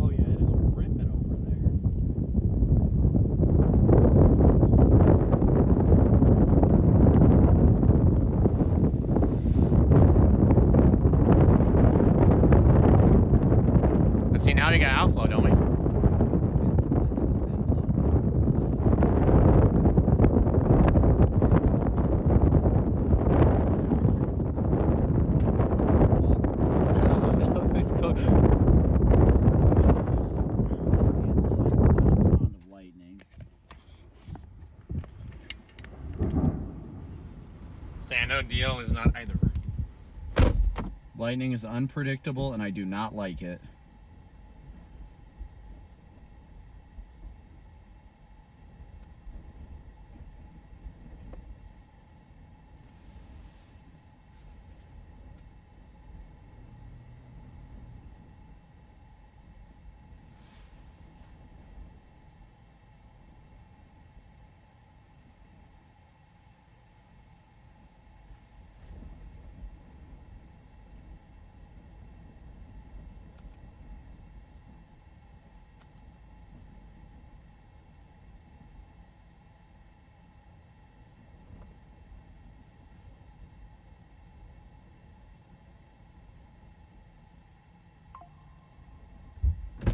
Oh yeah, it is ripping over there. Let's see, now we got outflow, don't we? It's close. Of lightning. Sando deal is not either. Lightning is unpredictable and I do not like it.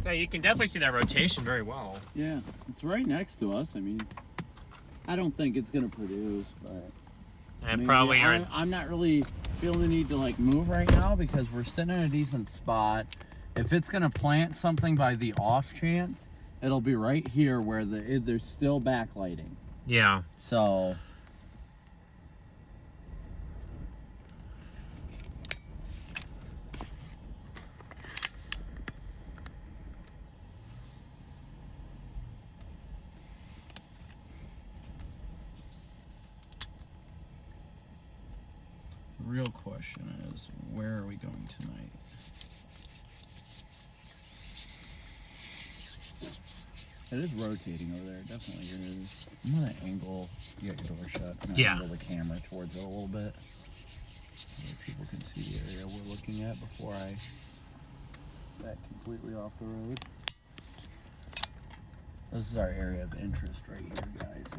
So you can definitely see that rotation very well. Yeah, it's right next to us. I mean, I don't think it's gonna produce, but And maybe probably are. I'm not really feeling the need to like move right now because we're sitting in a decent spot. If it's gonna plant something by the off chance, it'll be right here where there's still backlighting. Yeah. So question is, where are we going tonight? It is rotating over there. It definitely is. I'm gonna angle. You got your door shut. I'm gonna angle the camera towards it a little bit, so that people can see the area we're looking at before I back completely off the road. This is our area of interest right here, guys.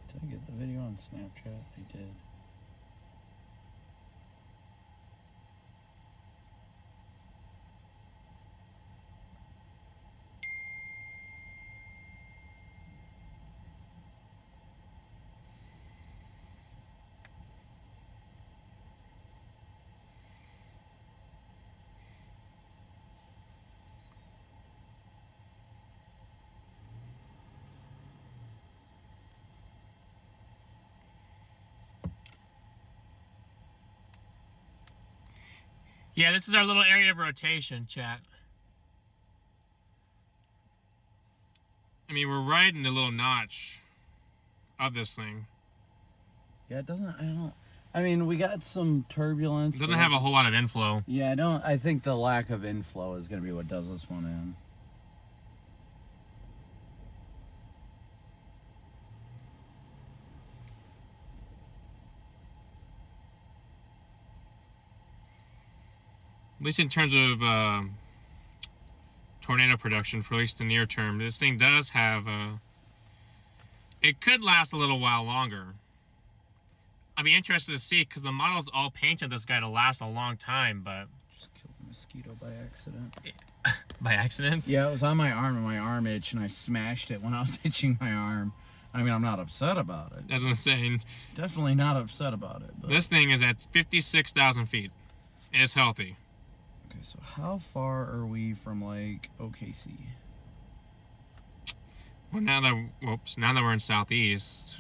Did I get the video on Snapchat? I did. Yeah, this is our little area of rotation, chat. I mean, we're right in the little notch of this thing. Yeah, it doesn't, I mean, we got some turbulence. It doesn't have a whole lot of inflow. Yeah, I think the lack of inflow is going to be what does this one in. At least in terms of tornado production, for at least the near term, this thing does have it could last a little while longer. I'd be interested to see, because the model's all painted this guy to last a long time, but Just killed a mosquito by accident. by accident? Yeah, it was on my arm, and my arm itched, and I smashed it when I was itching my arm. I mean, I'm not upset about it. As I was saying, Definitely not upset about it. But... this thing is at 56,000 feet. It's healthy. Okay, so how far are we from, like, OKC? Well, now that we're in southeast,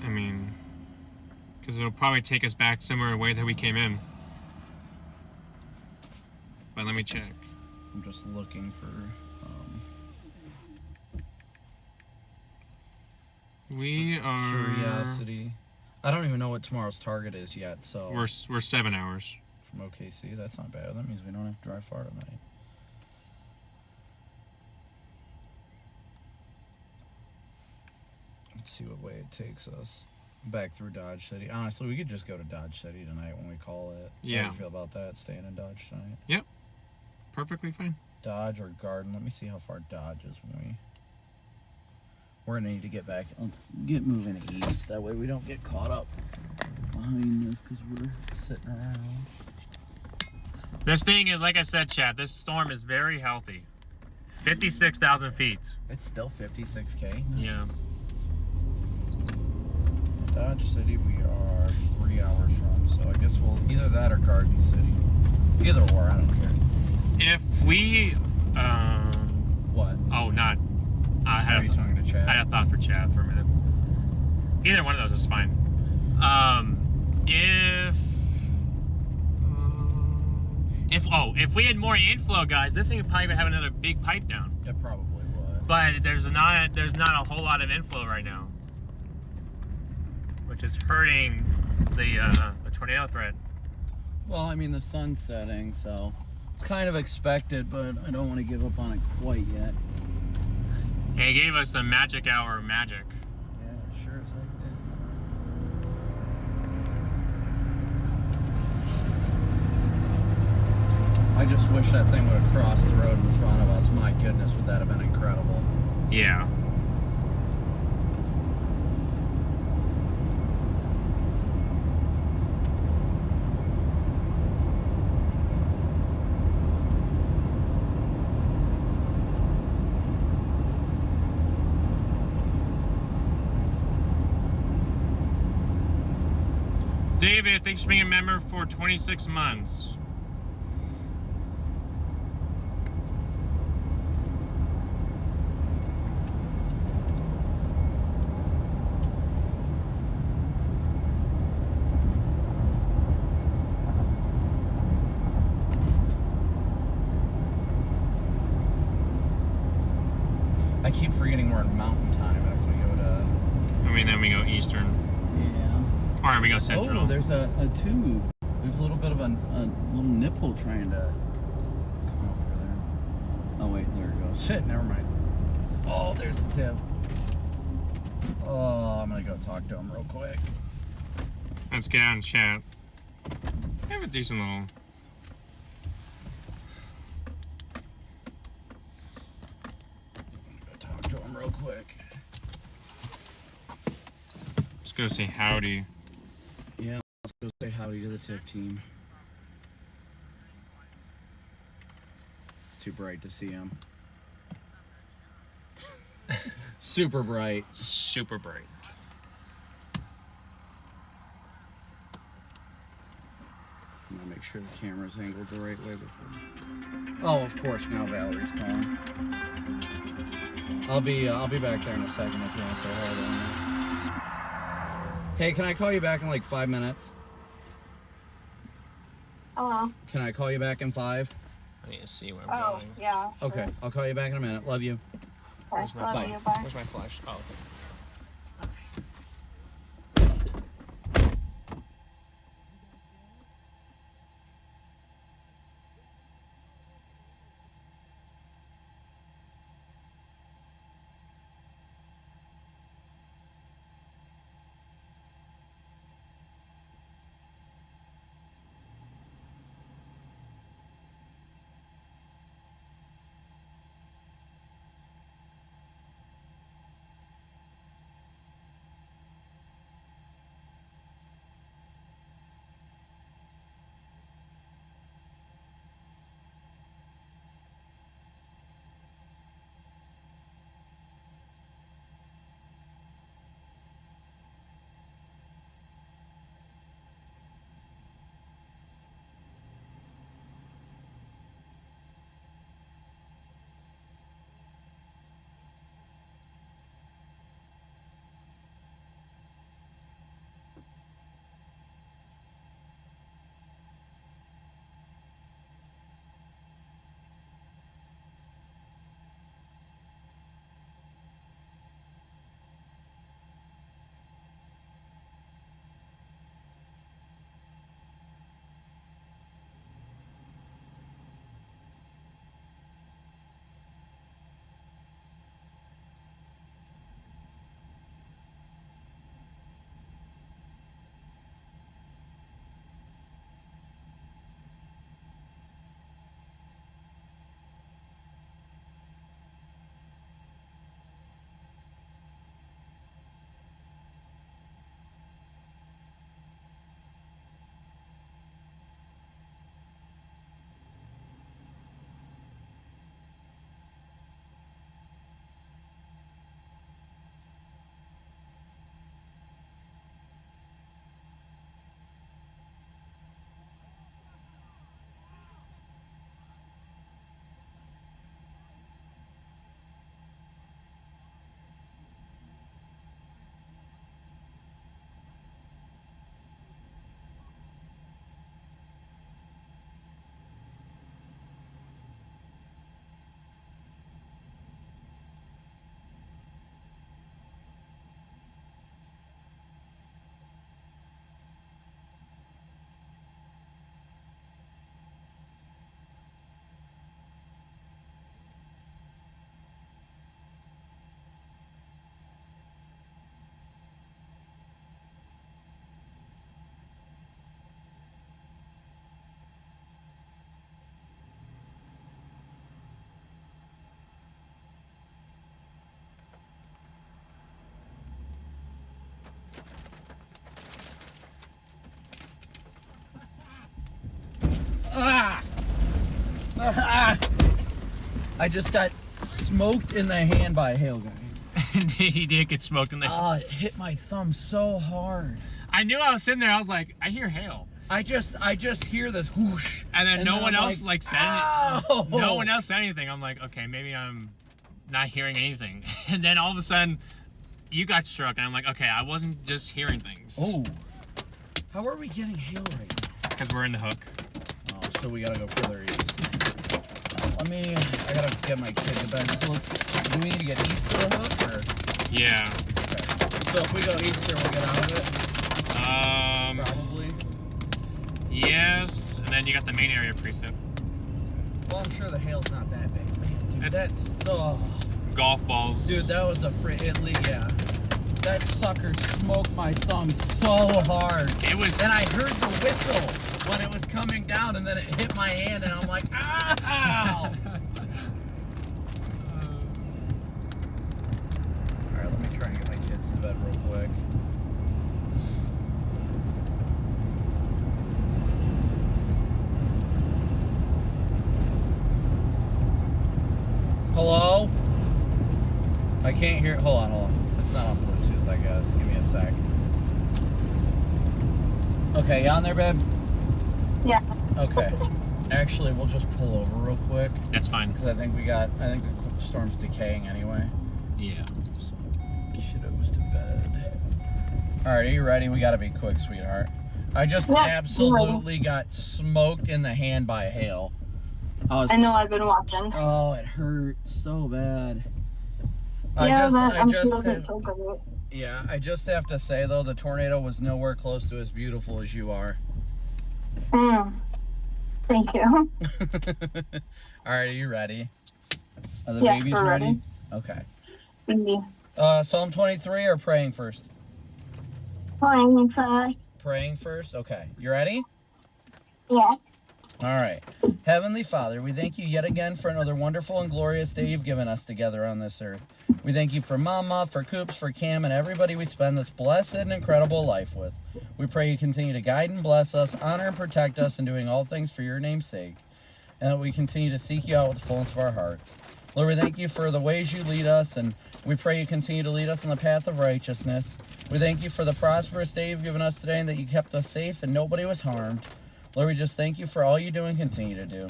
I mean, because it'll probably take us back similar way that we came in. But let me check. I'm just looking for We are Curiosity. I don't even know what tomorrow's target is yet, so we're 7 hours from OKC. That's not bad. That means we don't have to drive far tonight. Let's see what way it takes us back through Dodge City. Honestly, we could just go to Dodge City tonight when we call it. Yeah. How do you feel about that? Staying in Dodge tonight? Yep. Perfectly fine. Dodge or Garden. Let me see how far Dodge is when we're gonna need to get back. Let's get moving east. That way we don't get caught up behind this because we're sitting around. This thing is, like I said, Chad, this storm is very healthy. 56,000 feet. It's still 56K. Yeah. Dodge City we are 3 hours from, so I guess we'll either that or Garden City. Either or, I don't care. If we, What? oh, not, Are you talking to Chad? I had a thought for Chad for a minute. Either one of those is fine. If we had more inflow, guys, this thing would probably have another big pipe down. It probably would. But there's not a whole lot of inflow right now, which is hurting the tornado threat. Well, I mean, the sun's setting, so it's kind of expected, but I don't want to give up on it quite yet. He gave us a magic hour magic. Yeah, sure as heck did. I just wish that thing would have crossed the road in front of us. My goodness, would that have been incredible. Yeah. David, thanks for being a member for 26 months. I keep forgetting we're in mountain time if we go to... I mean, then we go eastern. Yeah. Or we go central. Oh, there's a tube. There's a little bit of a little nipple trying to come over there. Oh, wait, there it goes. Shit, never mind. Oh, there's the tip. Oh, I'm going to go talk to him real quick. Let's get on chat. I have a decent little... Talk to him real quick. Let's go say howdy. Yeah, let's go say howdy to the TIFF team. It's too bright to see him. Super bright. Super bright. I'm gonna make sure the camera's angled the right way before. Oh, of course, now Valerie's calling. I'll be back there in a second if you want to say hello. Hey, can I call you back in like 5 minutes? Hello. Can I call you back in 5? I need to see where I'm going. Yeah. Sure. Okay, I'll call you back in a minute. Love you. Where's my, Love you. Bye. where's my flash? Oh, okay. I just got smoked in the hand by a hail, guys. He did get smoked in the... Oh, it hit my thumb so hard. I knew I was sitting there. I was like, I hear hail. I just hear this whoosh, And then no one I'm else like said "Ow!" no one else said anything. I'm like, okay, maybe I'm not hearing anything. And then all of a sudden, you got struck, and I'm like, okay, I wasn't just hearing things. Oh, how are we getting hail right now? Because we're in the hook. Oh, so we gotta go further east. I gotta get my kid to bed. So do we need to get east of the hook, or? Yeah. Okay. So if we go east there, we'll get out of it? Probably. Yes, and then you got the main area precip. Well, I'm sure the hail's not that big. Man, dude, that's... Oh. Golf balls. Dude, that was yeah. That sucker smoked my thumb so hard. It was... And I heard the whistle when it was coming down, and then it hit my hand, and I'm like, ow! Alright, let me try and get my kids to bed real quick. Hello? I can't hear. Hold on. It's not on Bluetooth, I guess. Give me a sec. Okay, you on there, babe? Yeah. Okay. Actually, we'll just pull over real quick. That's fine. Because I think the storm's decaying anyway. Yeah. So, kiddos to bed. Alright, are you ready? We gotta be quick, sweetheart. I just absolutely got smoked in the hand by hail. I know, I've been watching. Oh, it hurts so bad. Yeah, I'm just sure they took it. Yeah, I just have to say though, the tornado was nowhere close to as beautiful as you are. Thank you. Alright, are you ready? Are the Yeah, babies we're ready? ready. Okay. Psalm 23 or praying first? Praying first. Praying first? Okay. You ready? Yeah. All right. Heavenly Father, we thank you yet again for another wonderful and glorious day you've given us together on this earth. We thank you for Mama, for Coops, for Cam, and everybody we spend this blessed and incredible life with. We pray you continue to guide and bless us, honor and protect us in doing all things for your name's sake, and that we continue to seek you out with the fullness of our hearts. Lord, we thank you for the ways you lead us, and we pray you continue to lead us on the path of righteousness. We thank you for the prosperous day you've given us today and that you kept us safe and nobody was harmed. Lord, we just thank you for all you do and continue to do.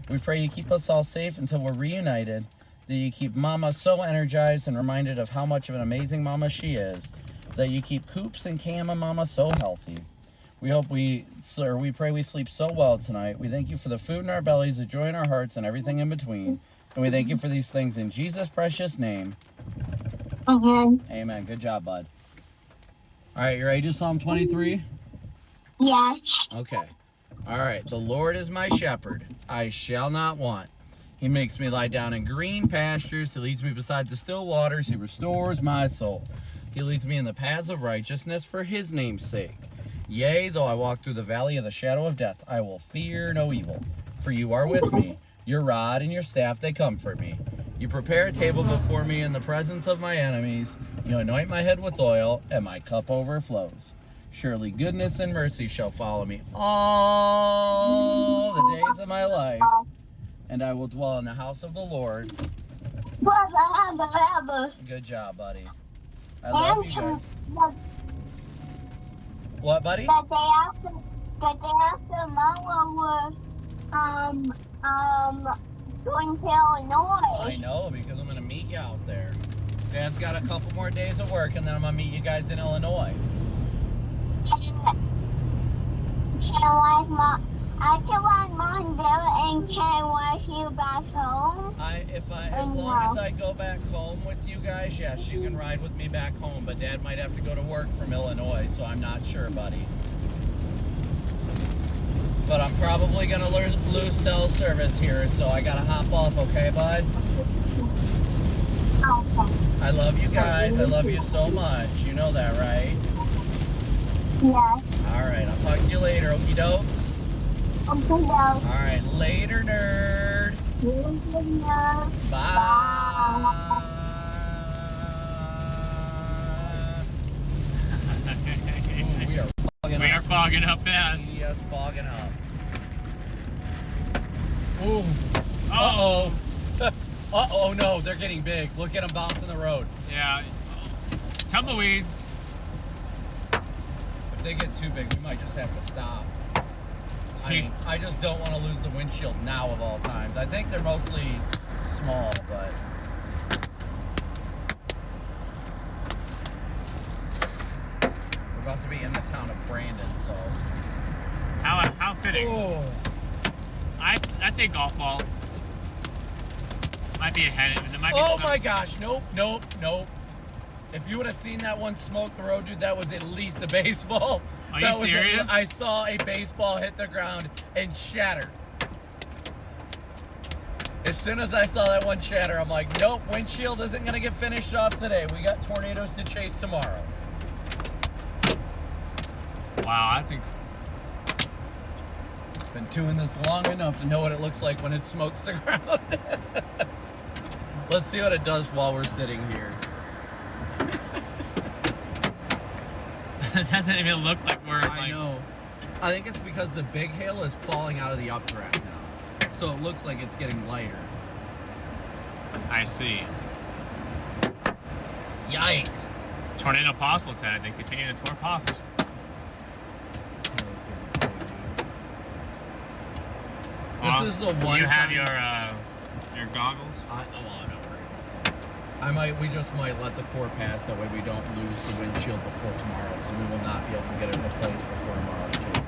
We pray you keep us all safe until we're reunited, that you keep Mama so energized and reminded of how much of an amazing Mama she is, that you keep Coops and Cam and Mama so healthy. We pray we sleep so well tonight. We thank you for the food in our bellies, the joy in our hearts, and everything in between. And we thank you for these things in Jesus' precious name. Amen. Good job, bud. All right, you ready to do Psalm 23? Yes. Okay. All right. The Lord is my shepherd. I shall not want. He makes me lie down in green pastures. He leads me beside the still waters. He restores my soul. He leads me in the paths of righteousness for his name's sake. Yea, though I walk through the valley of the shadow of death, I will fear no evil. For you are with me. Your rod and your staff, they comfort me. You prepare a table before me in the presence of my enemies. You anoint my head with oil, and my cup overflows. Surely goodness and mercy shall follow me all the days of my life, and I will dwell in the house of the Lord. Good job, buddy. I love you guys. What, buddy? The day after Mama was going to Illinois. I know, because I'm going to meet you out there. Dad's got a couple more days of work, and then I'm going to meet you guys in Illinois. I can watch Mom there and can watch you back home. As long as I go back home with you guys, yes, you can ride with me back home, but Dad might have to go to work from Illinois, so I'm not sure, buddy. But I'm probably going to lose cell service here, so I got to hop off, okay, bud? Okay. I love you guys. I love you so much. You know that, right? Yes. Alright, I'll talk to you later, okie doke? Okay, well. Alright, later, nerd. Bye. Ooh, we are fogging up fast. Yes, fogging up. Ooh. Uh-oh. Uh-oh, no, they're getting big. Look at them bouncing the road. Yeah. Tumbleweeds. If they get too big, we might just have to stop. I mean, I just don't want to lose the windshield now of all times. I think they're mostly small, but... We're about to be in the town of Brandon, so... How fitting. Oh. I say golf ball. Might be ahead. It might be Oh my gosh, nope. If you would have seen that one smoke the road, dude, that was at least a baseball. Are you serious? I saw a baseball hit the ground and shatter. As soon as I saw that one shatter, I'm like, nope, windshield isn't going to get finished off today. We got tornadoes to chase tomorrow. Wow, that's Been doing this long enough to know what it looks like when it smokes the ground. Let's see what it does while we're sitting here. It doesn't even look like we're I know. I think it's because the big hail is falling out of the updraft now. So it looks like it's getting lighter. I see. Yikes. Tornado possible, Ted. They continue to torn possible. This is the one You have time- your goggles? We just might let the core pass, that way we don't lose the windshield before tomorrow, because we will not be able to get it replaced before tomorrow's chase.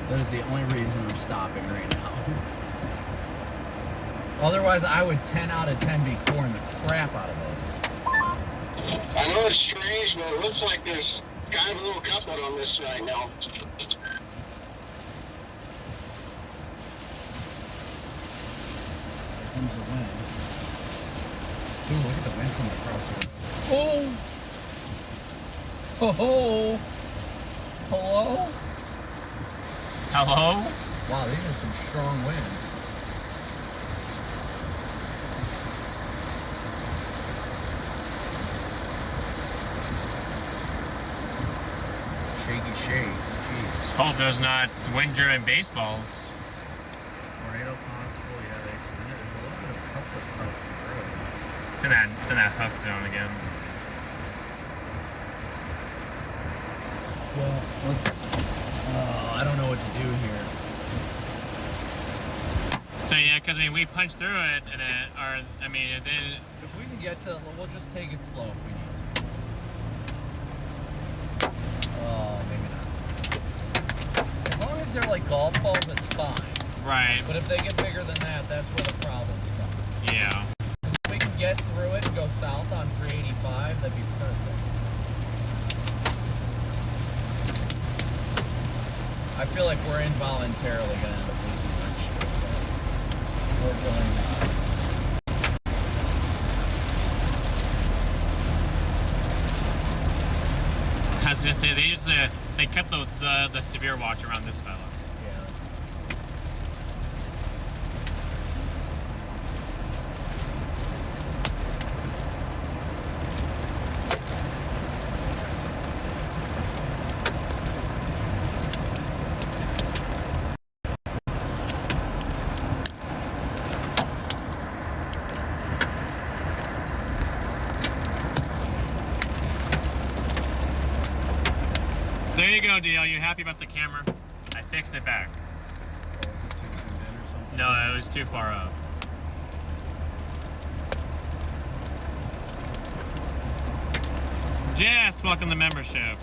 That is the only reason I'm stopping right now. Otherwise, I would 10 out of 10 be coring the crap out of this. I know it's strange, but it looks like there's kind of a little couplet on this side now. Comes the wind. Ooh, look at the wind coming across the road. Oh! Ho-ho! Hello? Hello? Wow, these are some strong winds. Shaky shake. Jeez. Hope there's not wind-driven baseballs. Tornado possible, yeah, they extended. There's a little bit of couplet south of the road. It's in that hook zone again. Well, let's... I don't know what to do here. So yeah, because I mean we punched through it, and If we can get to... We'll just take it slow if we need to. Oh, maybe not. As long as they're like golf balls, it's fine. right, But if they get bigger than that, that's where the problems come. yeah. If we can get through it and go south on 385, that'd be perfect. I feel like we're involuntarily going to end up losing windshield. We're going I was gonna say they kept the severe watch around this fella. yeah. There you go, DL. You happy about the camera? I fixed it back. Oh, is it too zoomed in or something? No, it was too far up. Jess, welcome to membership.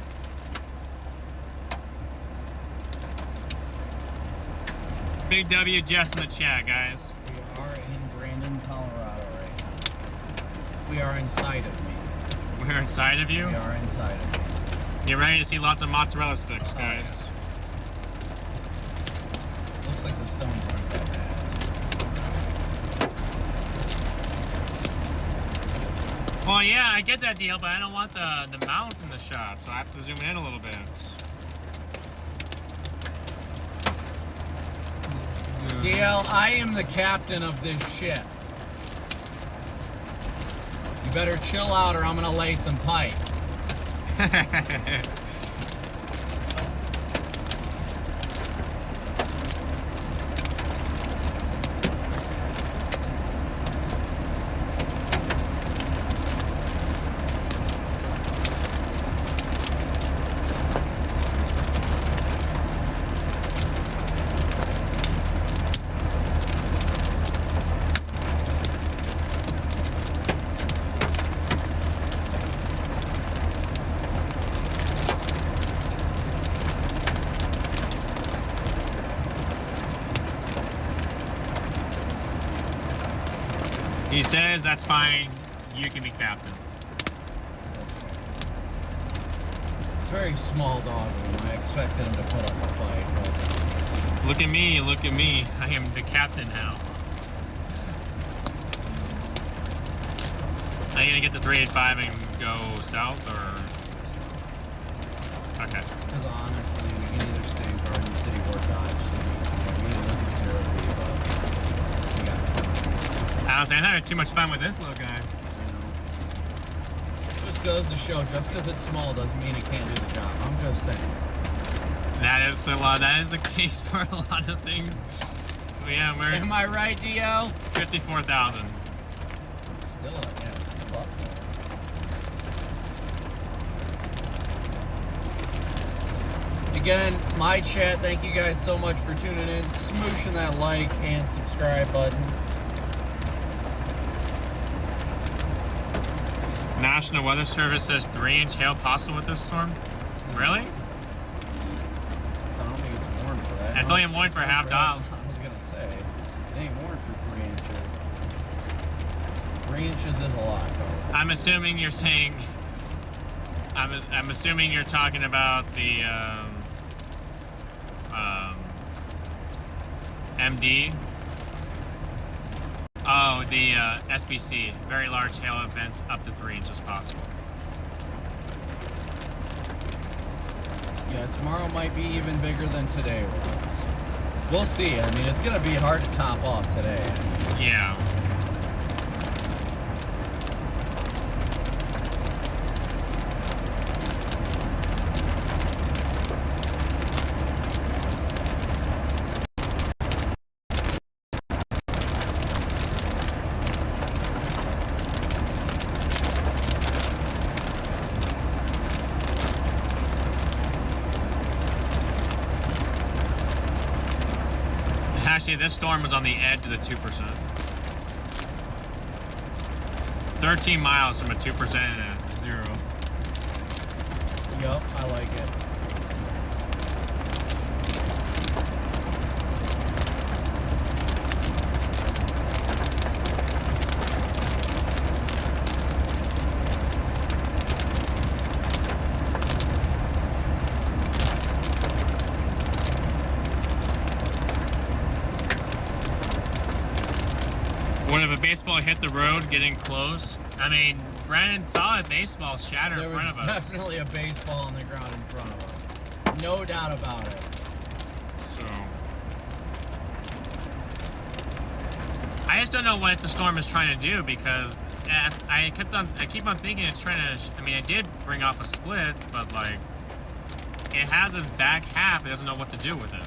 Big W, Jess in the chat, guys. We are in Brandon, Colorado right now. We are inside of me. We're inside of you. We are inside of me. Get ready to see lots of mozzarella sticks, guys. Looks like the stones aren't that bad. Well, yeah, I get that deal, but I don't want the mount in the shot, so I have to zoom in a little bit. DL, I am the captain of this ship. You better chill out or I'm gonna lay some pipe. He says that's fine. You can be captain. It's a very small dog room. I expected him to put up a fight, but... Look at me, look at me. I am the captain now. Are you gonna get the 385 and go south, or? Okay. Because honestly, we can either stay in Garden City or Dodge City. We need to look at 0V, but we got time. Honestly, I'm having too much fun with this little guy. I know. Just goes to show, just because it's small doesn't mean it can't do the job. I'm just saying. That is a lot. That is the case for a lot of things. But yeah, we're. Am I right, DL? 54,000. Still, yeah, it's still up there. Again, my chat, thank you guys so much for tuning in, smooshing that like and subscribe button. National Weather Service says 3-inch hail possible with this storm. Really? I don't think it's warned for that. It's only warned for half dial. I was going to say, it ain't warned for 3 inches. 3 inches is a lot, though. I'm assuming you're saying. I'm assuming you're talking about the MD. Oh, the SBC. Very large hail events up to 3 inches possible. Yeah, tomorrow might be even bigger than today was. We'll see. I mean, it's going to be hard to top off today. Yeah. Actually, this storm was on the edge of the 2%. 13 miles from a 2% and a 0. Yup, I like it. What if a baseball hit the road getting close? I mean, Brandon saw a baseball shatter in front of us. There was definitely a baseball on the ground in front of us. No doubt about it. So, I just don't know what the storm is trying to do, because I keep on thinking it's trying to. I mean, it did bring off a split, but like, it has its back half. It doesn't know what to do with it.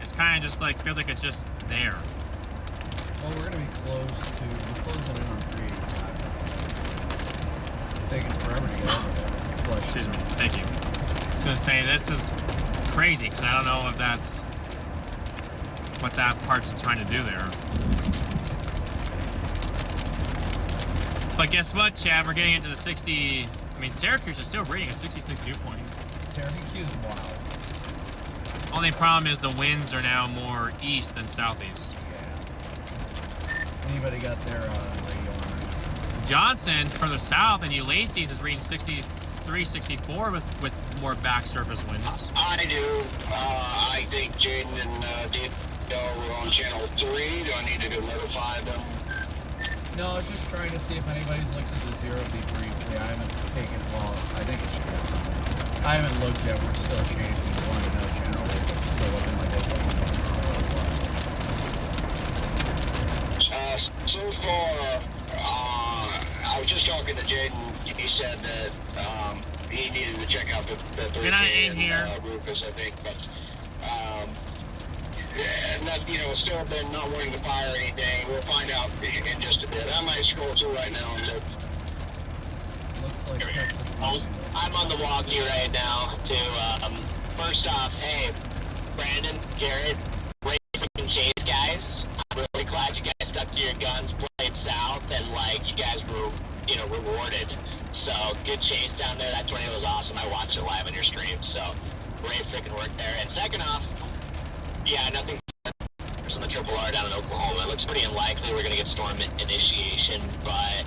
It's kind of just like feels like it's just there. Well, we're gonna be we're closing in on 385. It's taking forever to get over there. But Excuse me. Thank you. I was gonna say, this is crazy, because I don't know if that's what that part's trying to do there. But guess what, Chad? We're getting into the 60. I mean, Syracuse is still reading a 66 dew point. Syracuse, wow. Only problem is the winds are now more east than southeast. Anybody got their radio on? Johnson's further south, and Ulysses is reading 63, 64 with more back surface winds. I do. I think Jaden and Dale were on channel 3. Do I need to go notify them? No, I was just trying to see if anybody's looked at the 0V briefly. I haven't taken, well, I think it should be something. I haven't looked yet. We're still chasing 1 to no channel. Still looking like it's so far, I was just talking to Jaden. He said that he needed to check out the 3K and Rufus, I think. But still been not wanting to fire anything. We'll find out in just a bit. I might scroll through right now and look. Looks like I'm on the walkie right now to, first off, hey, Brandon, Garrett, great freaking chase, guys. I'm really glad you guys stuck to your guns, played south, and, like, you guys were, rewarded. So, good chase down there. That tornado was awesome. I watched it live on your stream, so great freaking work there. And second off, yeah, nothing storms on the Triple R down in Oklahoma. It looks pretty unlikely we're going to get storm initiation, but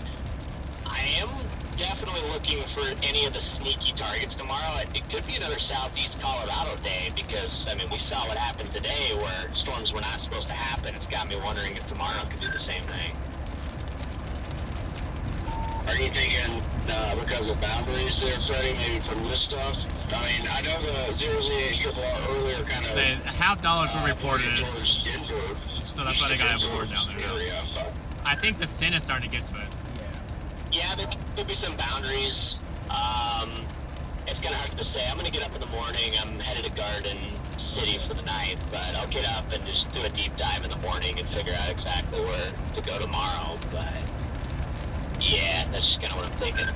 I am definitely looking for any of the sneaky targets tomorrow. It could be another southeast Colorado day because, I mean, we saw what happened today where storms were not supposed to happen. It's got me wondering if tomorrow could do the same thing. Are you thinking because of boundaries they're setting, maybe from this stuff? I mean, I know the 008 Triple R earlier kind of... Say $50 were reported. Towards Denver. So that's why they got a board down there. Area, but... I think the sin is starting to get to it. Yeah, there could be some boundaries. It's kind of hard to say. I'm going to get up in the morning. I'm headed to Garden City for the night, but I'll get up and just do a deep dive in the morning and figure out exactly where to go tomorrow. But yeah, that's just kind of what I'm thinking.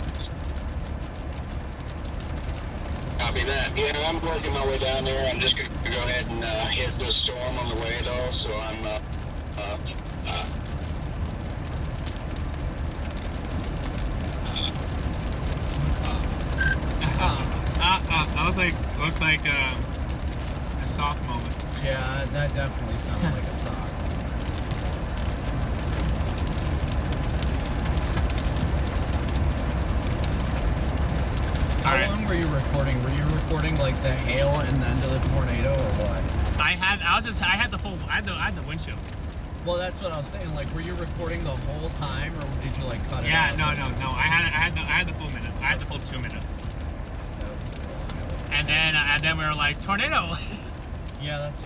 Copy that. Yeah, I'm working my way down there. I'm just going to go ahead and hit the storm on the way, though, so I'm... I was like, looks like a sock moment. Yeah, that definitely sounded like a sock. How long were you recording? Were you recording like the hail and then to the tornado, or what? I had the windshield. Well, that's what I was saying. Like, were you recording the whole time, or did you like cut it Yeah, out? no. I had the full minute. I had the full 2 minutes. And then we were like, tornado. Yeah, that's...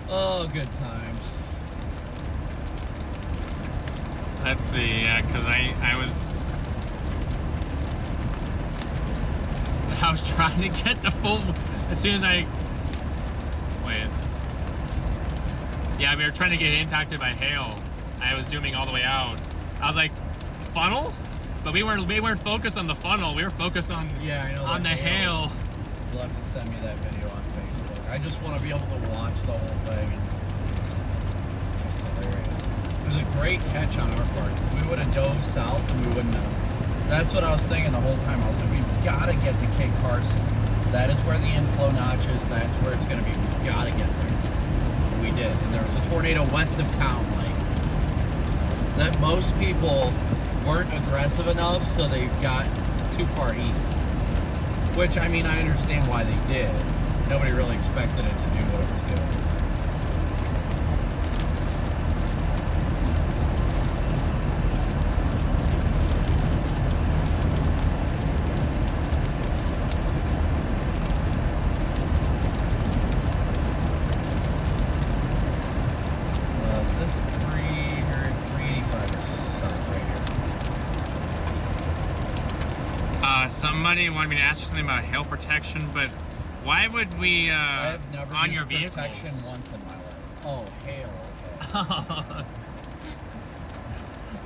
Oh, good times. Let's see, yeah, because I was trying to get the full, as soon as I, wait. Yeah, we were trying to get impacted by hail. I was zooming all the way out. I was like, funnel? But we weren't focused on the funnel. We were focused on on the hail. You'll have to send me that video on Facebook. I just want to be able to watch the whole thing. It's hilarious. It was a great catch on our part. If we would have dove south, and we wouldn't have. That's what I was thinking the whole time. I was like, we've got to get to Cape Carson. That is where the inflow notch is. That's where it's going to be. We've got to get there. And we did. And there was a tornado west of town, like that. Most people weren't aggressive enough, so they got too far east. Which, I mean, I understand why they did. Nobody really expected it to do what it was doing. Is this 385 or something right here? Somebody wanted me to ask you something about hail protection, but why would we, I have never on used your vehicles? protection once in my life. Oh, hail. Okay.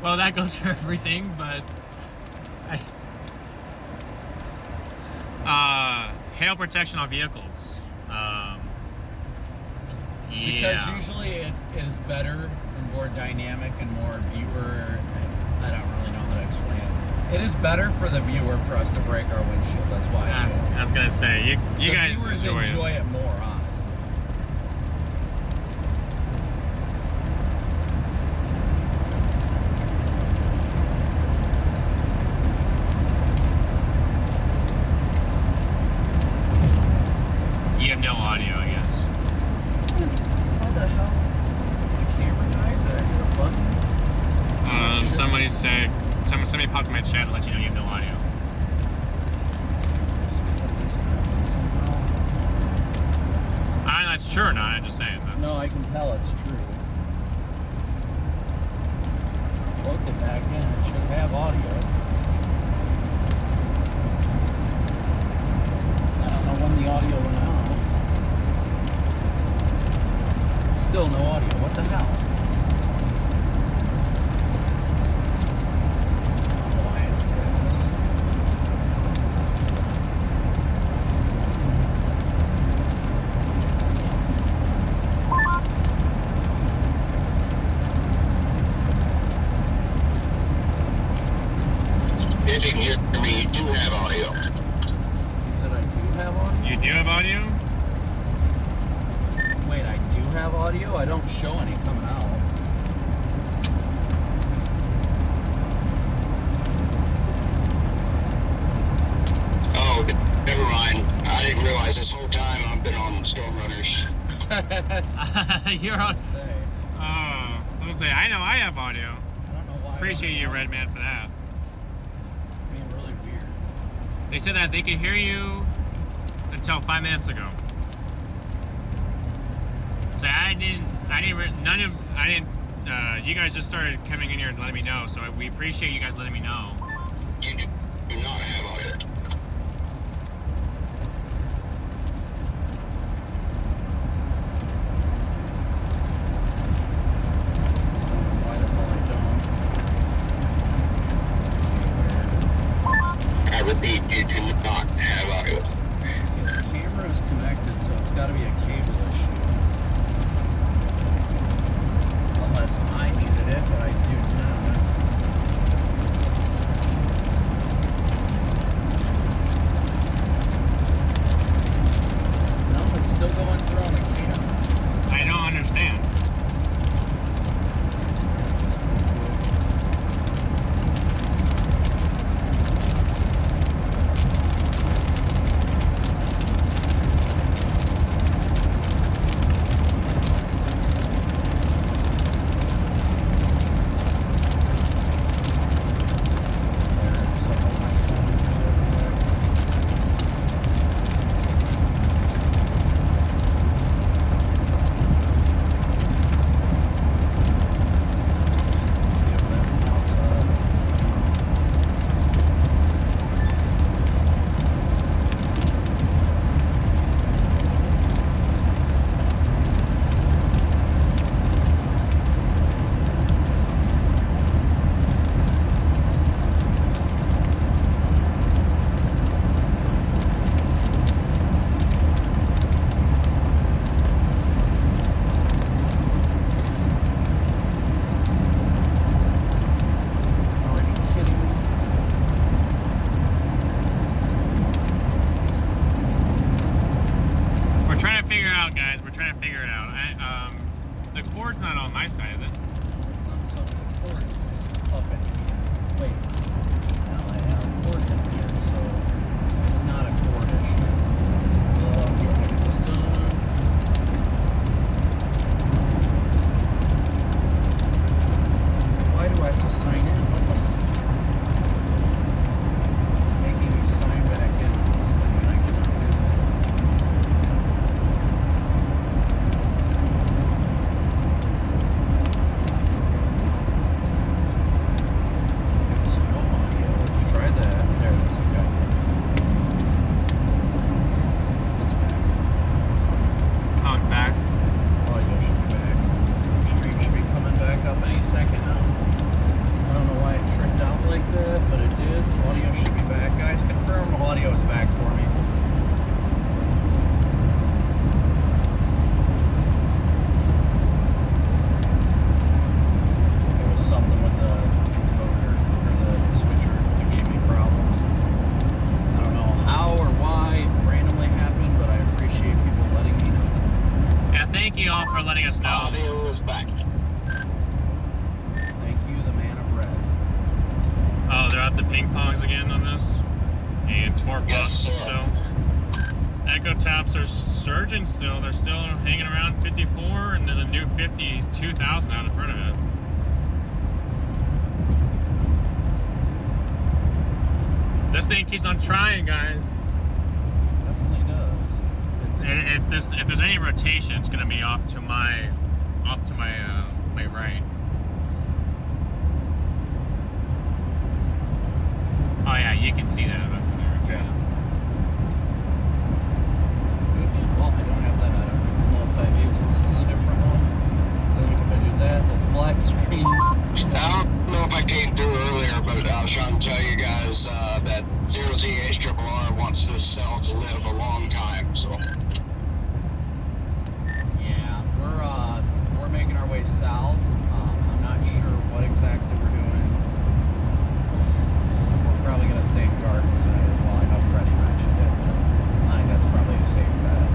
Well, that goes for everything, but hail protection on vehicles. Because usually it is better and more dynamic and more viewer. I don't really know how to explain it. It is better for the viewer for us to break our windshield. That's why. I was gonna say you the guys viewers enjoy it more, honestly. You have no audio, I guess. How the hell? The camera died? Did I hit a button? Somebody said. Somebody popped in my chat to let you know you have no audio. I don't know if that's true or not, I'm just saying. But... No, I can tell it's true. Plugged it back in. It should have audio. I don't know when the audio went out. Still no audio. What the hell? If you can hear me, you do have audio. You said I do have audio? You do have audio? Wait, I do have audio? I don't show any coming out. Oh, never mind. I didn't realize this whole time I've been on StormRunners. You're on. Say. Let me say, I know I have audio. I don't know why. Appreciate you, Red Man, for that. Being really weird. They said that they could hear you until 5 minutes ago. So you guys just started coming in here and letting me know, so we appreciate you guys letting me know. You do not have audio. Why the hell I don't? I repeat, you do not have audio. The camera is connected, so it's got to be a cable issue. Unless I muted it, but I do not. No, it's still going through on the camera. I don't understand. Still, they're still hanging around 54, and there's a new 52,000 out in front of it. This thing keeps on trying, guys. Definitely does. If there's any rotation, it's gonna be off to my my right. Oh yeah, you can see that up there. Yeah. Well, I don't have that multi-view because this is a different one. Then if I do that, that's black screen. I don't know if I came through earlier, but I was trying to tell you guys that 0ZHRRR wants this cell to live a long time, so. Yeah, we're making our way south. I'm not sure what exactly we're doing. We're probably going to stay in Garden tonight as well. I know Freddie mentioned it, but I think that's probably a safe bet.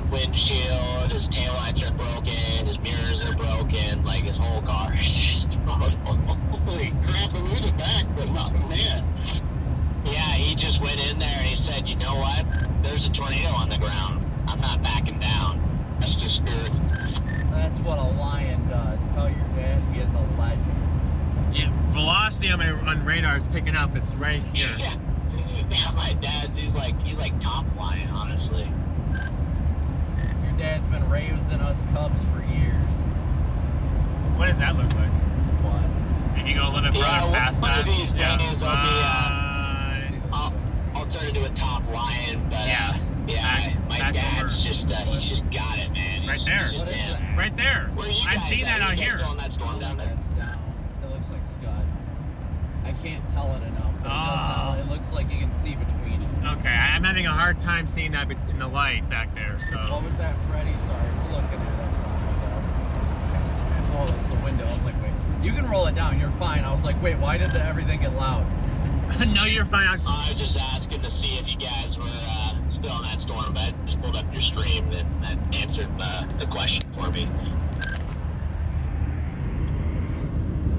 front windshield, his taillights are broken, his mirrors are broken, like his whole car is just total. Holy crap, and we're the back, but not man. Yeah, he just went in there and he said, you know what? There's a tornado on the ground. I'm not backing down. That's the spirit. That's what a lion does. Tell your dad he is a legend. Yeah, velocity on radar is picking up. It's right here. Yeah. Yeah, my dad's, he's like top line, honestly. Your dad's been raising us cubs for years. What does that look like? What? If you go a little bit further past one that. of these days I'll be, See this I'll turn into a top lion, but my back dad's over. just he's just got it, man. Right He's there. just What is him. that? Right there. Where are you I've guys seen at? that out You guys here. still on that storm down there? That's down. It looks like Scud. I can't tell it enough, but it does now. It looks like you can see between it. Okay, I'm having a hard time seeing that in the light back there. So. What was that, Freddie? Sorry, we're looking at it. Oh, it's the window. I was like, wait. You can roll it down. You're fine. I was like, wait, why did everything get loud? No, you're fine. I was just asking to see if you guys were still in that storm, but I just pulled up your stream and that answered the question for me.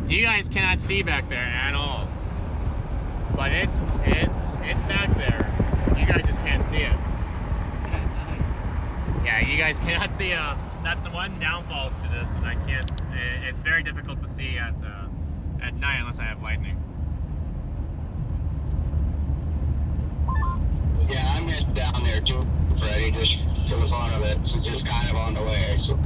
You guys cannot see back there at all, but it's back there. You guys just can't see it. Yeah, you guys cannot see. That's the one downfall to this, and I can't. It's very difficult to see at night unless I have lightning. Yeah, I'm heading down there too, Freddie, just for the fun of it, since it's kind of on the way. So.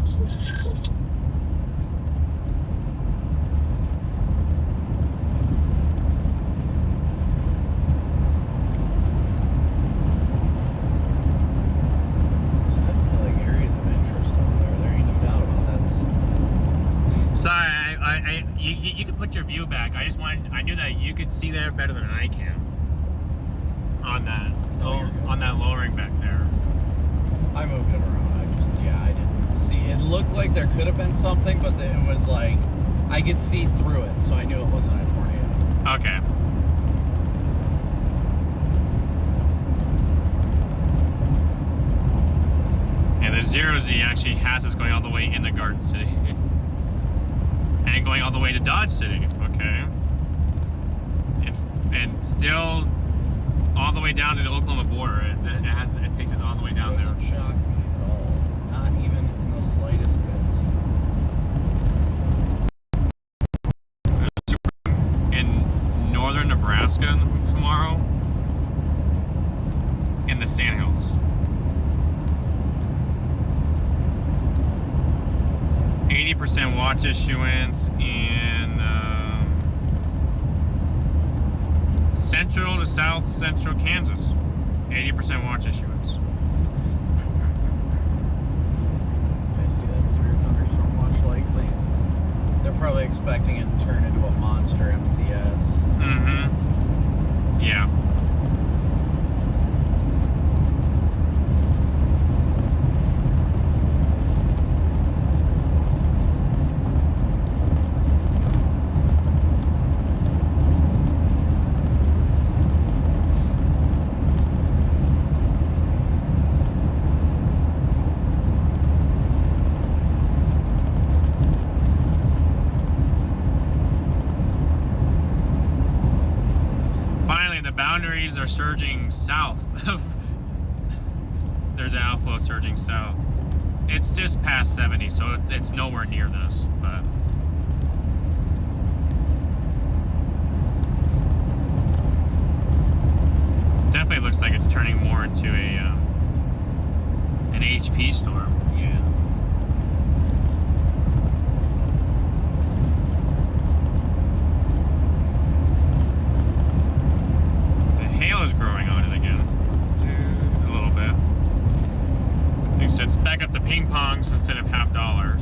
Sorry, you can put your view back. I knew that you could see there better than I can. On that, on that lowering back there. I moved it around. I didn't see. It looked like there could have been something, but it was like I could see through it, so I knew it wasn't a tornado. Okay. And the 0Z actually has us going all the way into Garden City. And going all the way to Dodge City. Okay. And still all the way down to the Oklahoma border. It takes us all the way down there. Doesn't shock me at all. Not even in the slightest bit. In northern Nebraska tomorrow. In the Sandhills. 80% watch issuance in central to south central Kansas. 80% watch issuance. I see that severe thunderstorm watch likely. They're probably expecting it to turn into a monster MCS. Mm-hmm. Yeah. Boundaries are surging south. There's an outflow surging south. It's just past 70, so it's nowhere near this, but definitely looks like it's turning more into an HP storm. Yeah. Is growing on it again. A little bit. Except it's back up to ping pongs instead of $50.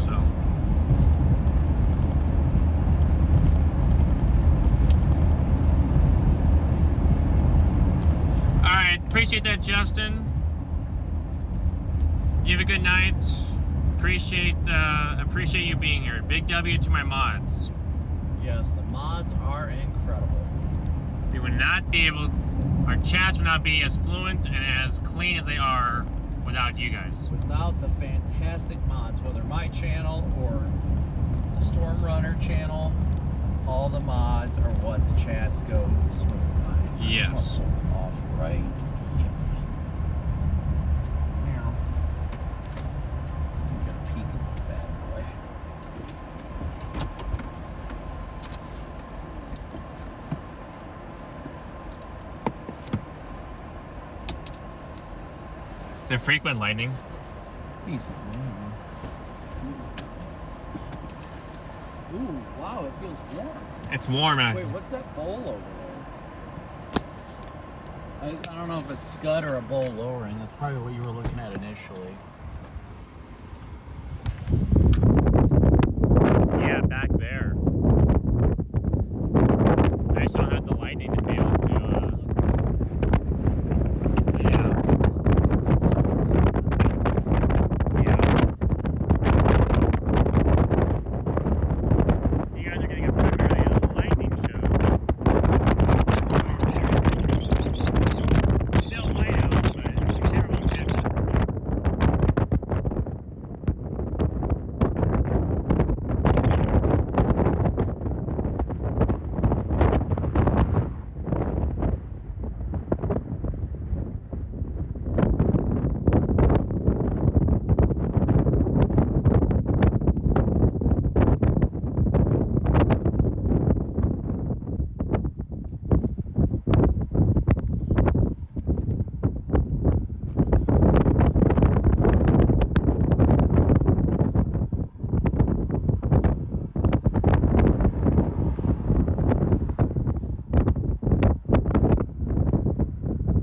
So. Alright, appreciate that, Justin. You have a good night. Appreciate you being here. Big W to my mods. Yes, the mods are incredible. We would not be able Our chats would not be as fluent and as clean as they are without you guys. Without the fantastic mods, whether my channel or the StormRunner channel, all the mods are what the chats go smooth by. Yes. I'm gonna pull off right here. Now, I'm gonna peek at this bad boy. Is there frequent lightning? Decent, man. Ooh, wow, it feels warm. It's warm out. Wait, what's that bowl over there? I don't know if it's scud or a bowl lowering. That's probably what you were looking at initially. Yeah, back there. I just don't have the lightning to be able to, yeah. Yeah. You guys are getting a primarily a lightning show. Still light out, but it's terrible connection.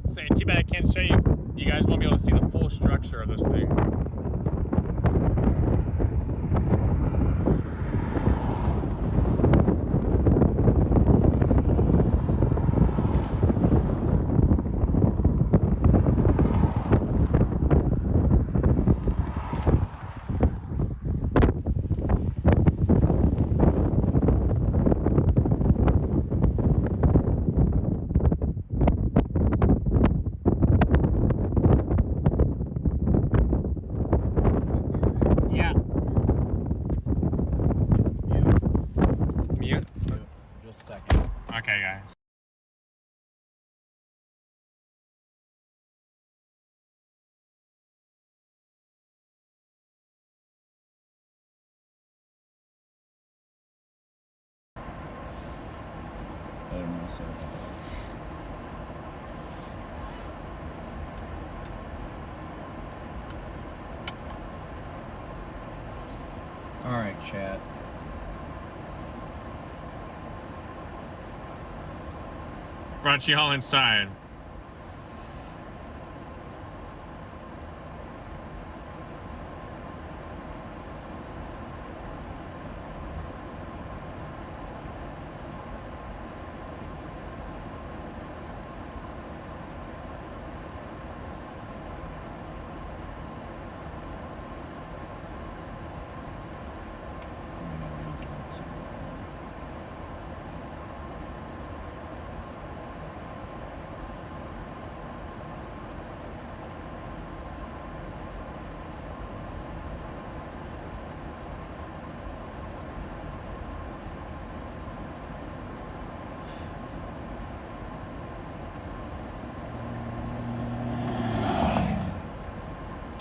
Say, too bad I can't show you. You guys won't be able to see the full structure of this thing. Yeah. Mute? Just a second. Okay, guys. I don't know, so. All right, chat. Brought you all inside.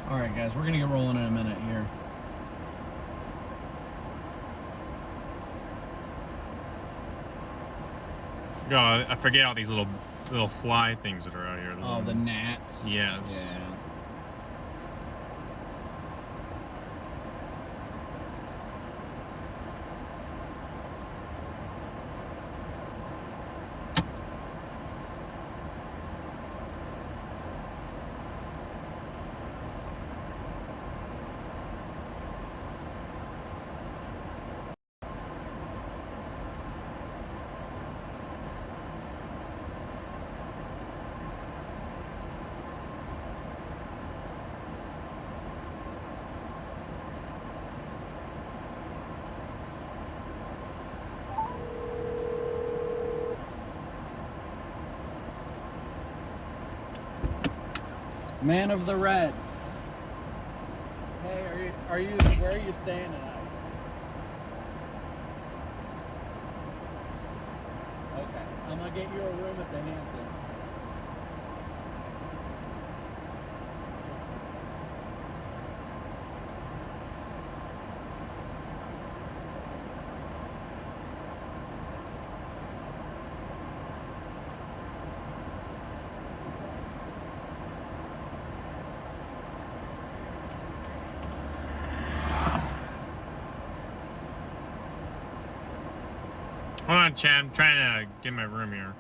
All right, guys, we're gonna get rolling in a minute here. Oh, I forget all these little fly things that are out here. Oh, the gnats. Yes. Yeah. Man of the red. Hey, where are you staying tonight? Okay, I'm gonna get you a room at the Hampton. Hold on, Chad. I'm trying to get my room here.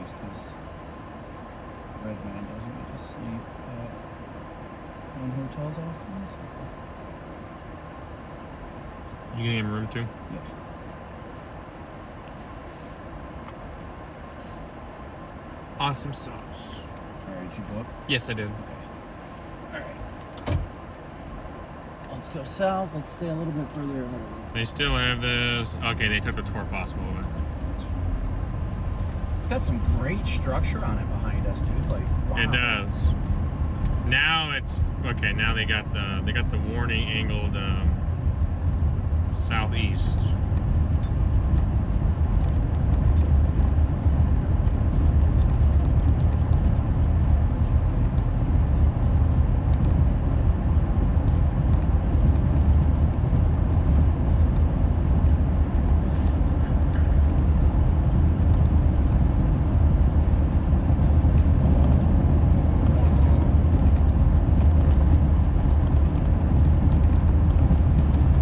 Because Red Man doesn't get to sleep in hotels often. So. You getting him room too? Yeah. Awesome sauce. Alright, did you book? Yes, I did. Okay. Alright. Let's go south. Let's stay a little bit further ahead of us. They still have this. Okay, they took the tour possible away. It's got some great structure on it behind us, dude. Like, wow. It does. Now it's okay. Now they got the warning angled southeast.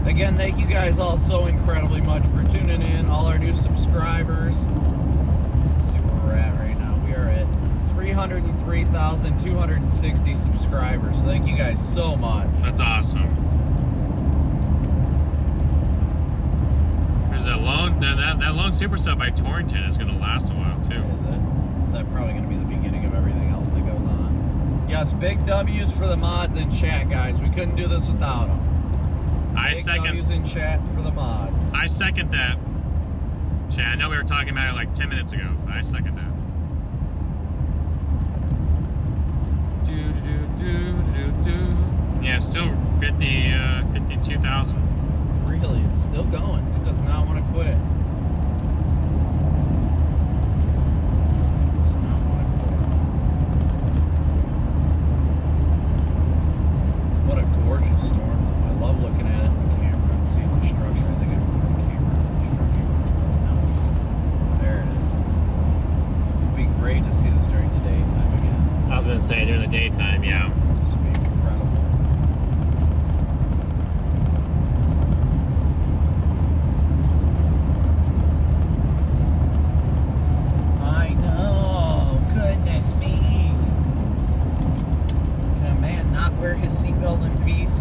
Again, thank you guys all so incredibly much for tuning in. All our new subscribers. Let's see where we're at right now. We are at 303,260 subscribers. So thank you guys so much. That's awesome. There's that lone super sub by Torrington is going to last a while too. Is it? Is that probably going to be the beginning of everything else that goes on? Yes, big W's for the mods in chat, guys. We couldn't do this without them. I Big second. W's in chat for the mods. I second that. Chad, I know we were talking about it like 10 minutes ago, but I second that. Yeah, still 52,000. Really, it's still going. It does not want to quit. Does not want to quit. What a gorgeous storm. I love looking at it in the camera and seeing the structure. I think I moved the camera to the structure. No. There it is. It'd be great to see this during the daytime again. I was gonna say during the daytime, yeah. This would be incredible. I know. Goodness me. Can a man not wear his seatbelt in peace?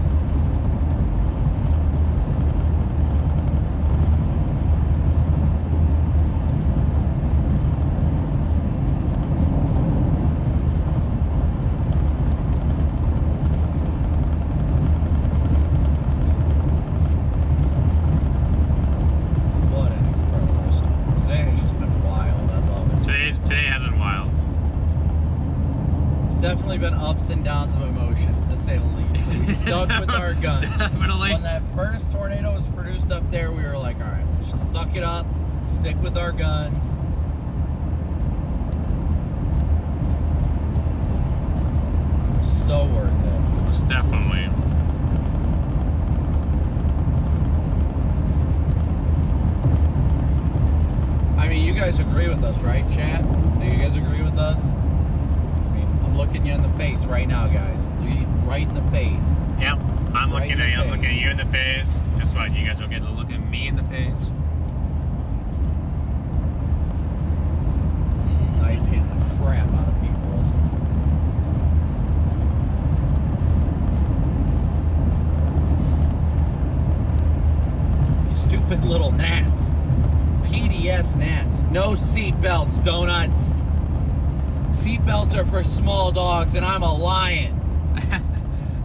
What an incredible storm. Today has just been wild. I love it. Today has been wild. It's definitely been ups and downs of emotions, to say the least. But we stuck with our guns. Definitely. When that first tornado was produced up there, we were like, all right, let's just suck it up, stick with our guns. So worth it. Just definitely. I mean, you guys agree with us, right, chat? Do you guys agree with us? I mean, I'm looking you in the face right now, guys. Right in the face. Yep. I'm Right looking in at the you. I'm looking at face. you in the face. Guess what? You guys will get to look at me in the face. Knife handling crap out of people. Stupid little gnats. PDS gnats. No seatbelts, donuts. Seatbelts are for small dogs, and I'm a lion.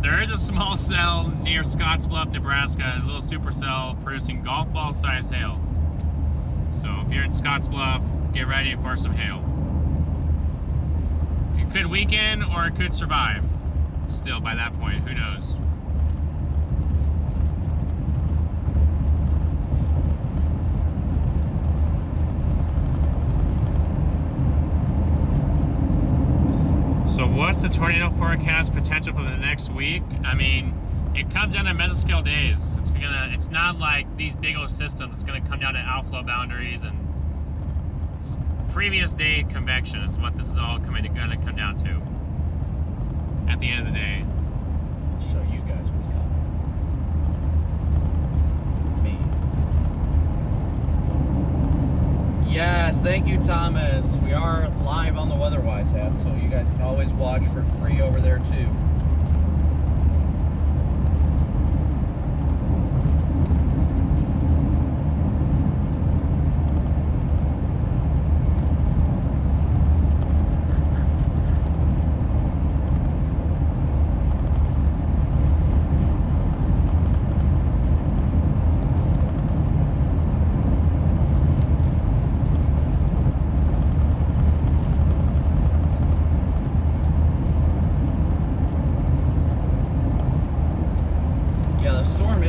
There is a small cell near Scottsbluff, Nebraska, a little supercell producing golf ball size hail. So if you're in Scottsbluff, get ready for some hail. It could weaken or it could survive. Still, by that point, who knows? So what's the tornado forecast potential for the next week? I mean, it comes down to mesoscale days. It's not like these big old systems. It's gonna come down to outflow boundaries and previous day convection is what this is all gonna come down to at the end of the day. I'll show you guys what's coming. Me. Yes, thank you, Thomas. We are live on the WeatherWise app, so you guys can always watch for free over there too.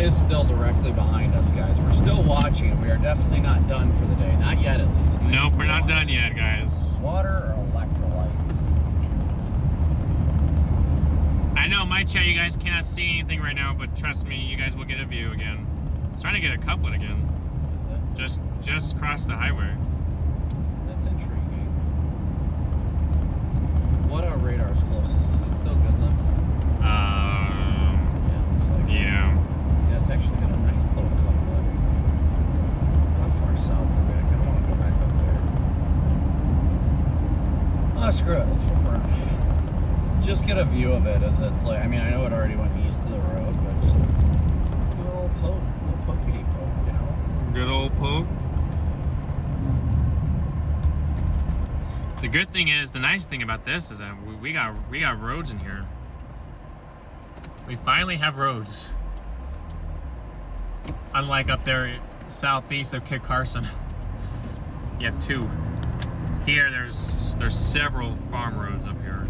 Still directly behind us, guys. We're still watching it. We are definitely not done for the day. Not yet, at least. Nope, we're not done yet, guys. Water or electrolytes? I know, my chat, you guys cannot see anything right now, but trust me, you guys will get a view again. It's trying to get a couplet again. Is it? Just cross the highway. That's intriguing. What our radar's closest? Is it still Goodland? Yeah, looks like it. Yeah. Yeah, it's actually got a nice little couplet. How far south are we? I kind of want to go back up there. Oh, screw it. Let's flip around. Just get a view of it as it's like, I mean, I know it already went east of the road, but just do a little poke, a little pokey poke, you know? Good old poke. The good thing is, the nice thing about this is that we got roads in here. We finally have roads. Unlike up there southeast of Kit Carson. You have two. Here there's several farm roads up here.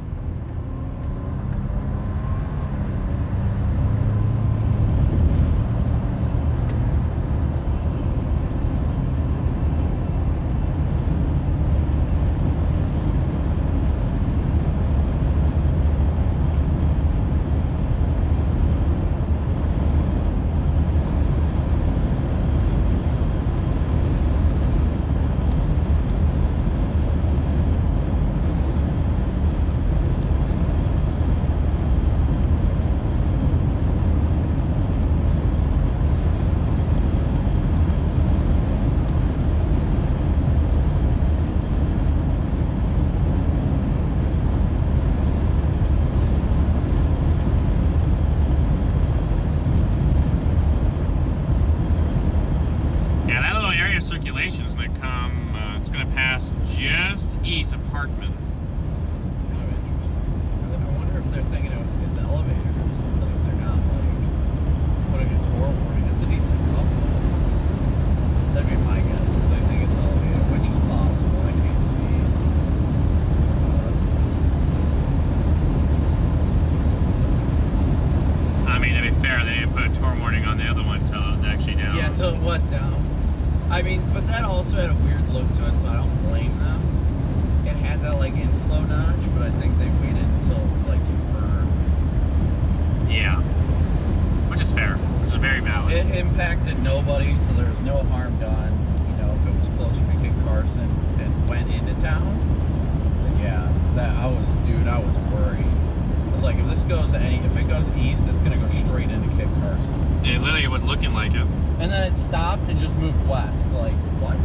Circulation is going to come, it's going to pass just east of Hartman. It's kind of interesting. I wonder if they're thinking of it's elevated or something, if they're not like putting a tour warning. It's a decent couple. That'd be my guess, is they think it's elevated, which is possible. I can't see from us. I mean, to be fair, they didn't put a tour warning on the other one until it was actually down. Yeah, until it was down. I mean, but that also had a weird look to it, so I don't blame them. It had that like inflow notch, but I think they waited until it was like confirmed. Yeah. impacted nobody, so there was no harm done. You know, if it was closer to Kit Carson and went into town, then yeah, 'cause I was worried. I was like, if it goes east, it's gonna go straight into Kit Carson. It literally was looking like it. And then it stopped and just moved west. Like, what?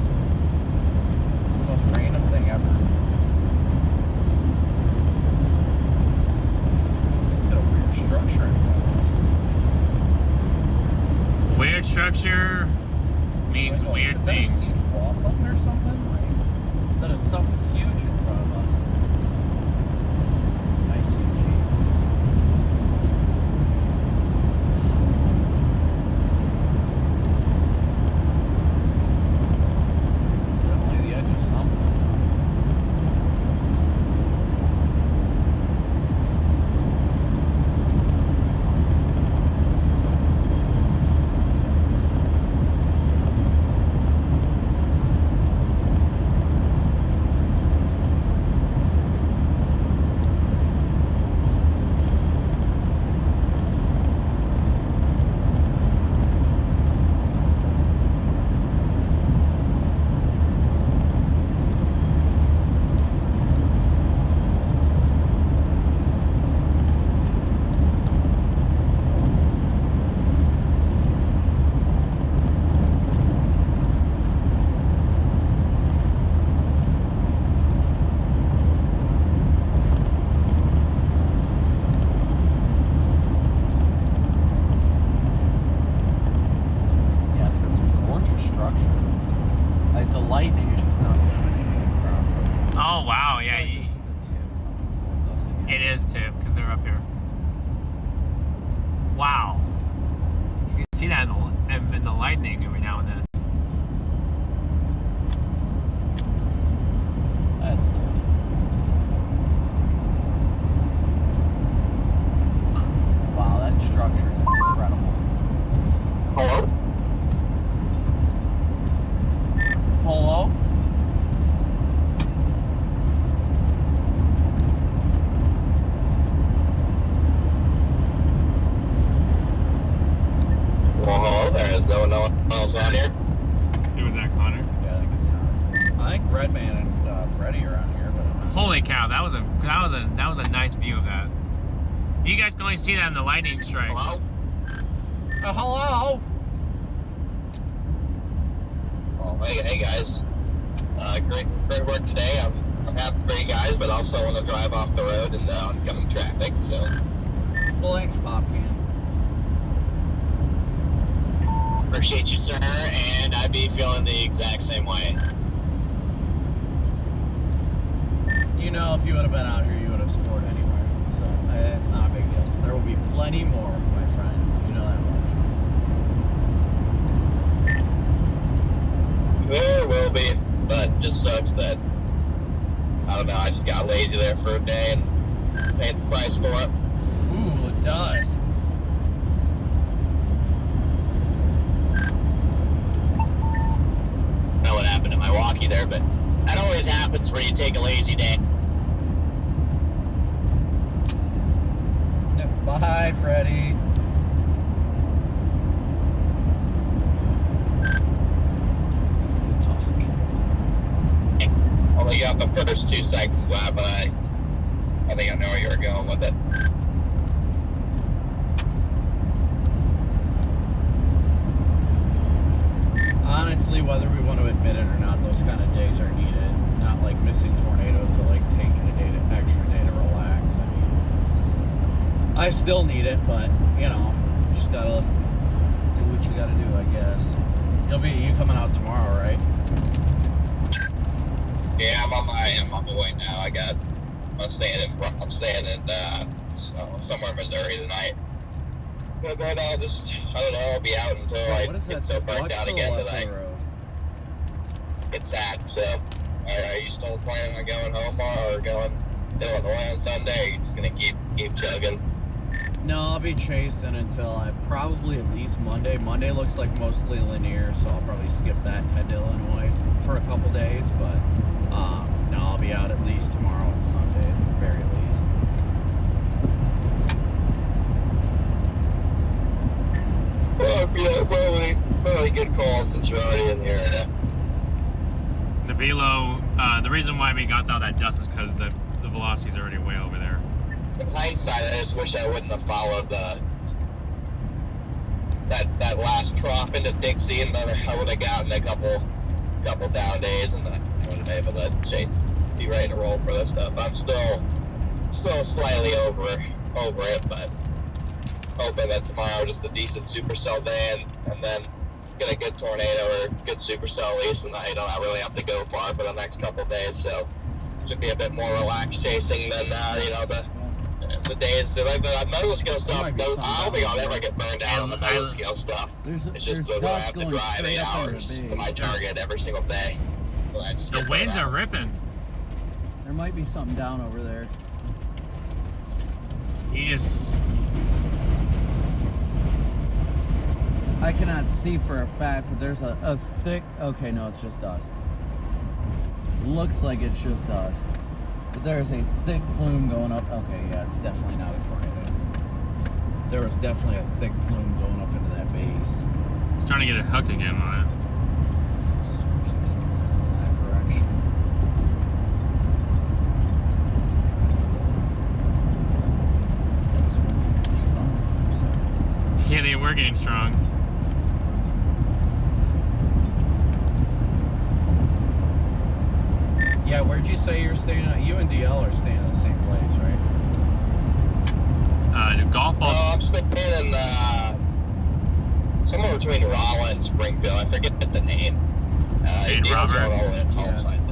It's the most random thing ever. It's got a weird structure in front of us. Weird structure means Like, weird is that a things. huge wall button or something? Like, that is something huge in front of us. Nice CG. It's definitely the edge of something. Yeah, it's got some gorgeous structure. Like, the lightning is just not illuminating it properly. Oh wow, I yeah, feel like this is the tip coming towards us again. it is too, because they're up here. Wow, you can see that in the lightning every now and then. That's a tip. Wow, that structure is incredible. Hello? Hello? Well, hello there. Is no one else out here? It was that Connor. Yeah, I think it's Connor. I think Redman and Freddy are on here, but I'm not. Holy cow, that was a nice view of that. You guys can only see that in the lightning strikes. Hello? Hello? Well, hey guys. Great work today. I'm happy for you guys, but also want to drive off the road in the oncoming traffic, so. Well, thanks, Popcan. Appreciate you, sir, and I'd be feeling the exact same way. You know, if you would have been out here, you would have scored anywhere. So, it's not a big deal. There will be plenty more, my friend. You know that much. There will be, but it just sucks that, I don't know, I just got lazy there for a day and paid the price for it. Ooh, dust. I know what happened in Milwaukee there, but that always happens where you take a lazy day. Bye, Freddy. Good talk. Only got the first 2 seconds left, but I think I know where you were going with it. Honestly, whether we want to admit it or not, those kind of days are needed. Not like missing tornadoes, but like taking a extra day to relax. I mean, I still need it, but you know, just gotta do what you gotta do, I guess. You coming out tomorrow, right? Yeah, I'm on my way now. I'm staying in somewhere in Missouri tonight. But then I don't know, I'll be out until What I is get that? so burnt Watch out the again left that of the I road. get sad. So, are you still planning on going home or going to Illinois on Sunday? Or are you just gonna keep chugging? No, I'll be chasing until I probably at least Monday. Monday looks like mostly linear, so I'll probably skip that, head to Illinois for a couple days. But no, I'll be out at least tomorrow and Sunday at the very least. Yeah, probably. pretty good call since you're already in the area. The velo, the reason why we got all that dust is because the velocity's already way over there. In hindsight, I just wish I wouldn't have followed that last trough into Dixie, and then I would have gotten a couple down days, and then I would have been able to be ready to roll for this stuff. I'm still slightly over it, but hoping that tomorrow just a decent supercell day, and then get a good tornado or good supercell at least, and I don't really have to go far for the next couple days, so should be a bit more relaxed chasing than the days like the mesoscale stuff. I don't think I'll ever get burned out on the mesoscale stuff. It's just that I have to drive 8 hours to my target every single day. So I just the winds are ripping. There might be something down over there. I cannot see for a fact, but there's a thick... Okay, no, it's just dust. Looks like it's just dust. But there's a thick plume going up. Okay, yeah, it's definitely not a tornado. There was definitely a thick plume going up into that base. It's trying to get a hook again on it. That direction. That was working strong for a second. Yeah, they were getting strong. Yeah, where'd you say you're staying at? You and DL are staying in the same place, right? The golf balls. No, I'm staying in somewhere between Rolla and Springfield. I forget the name. St. Robert. All the way to Tulsa, I think.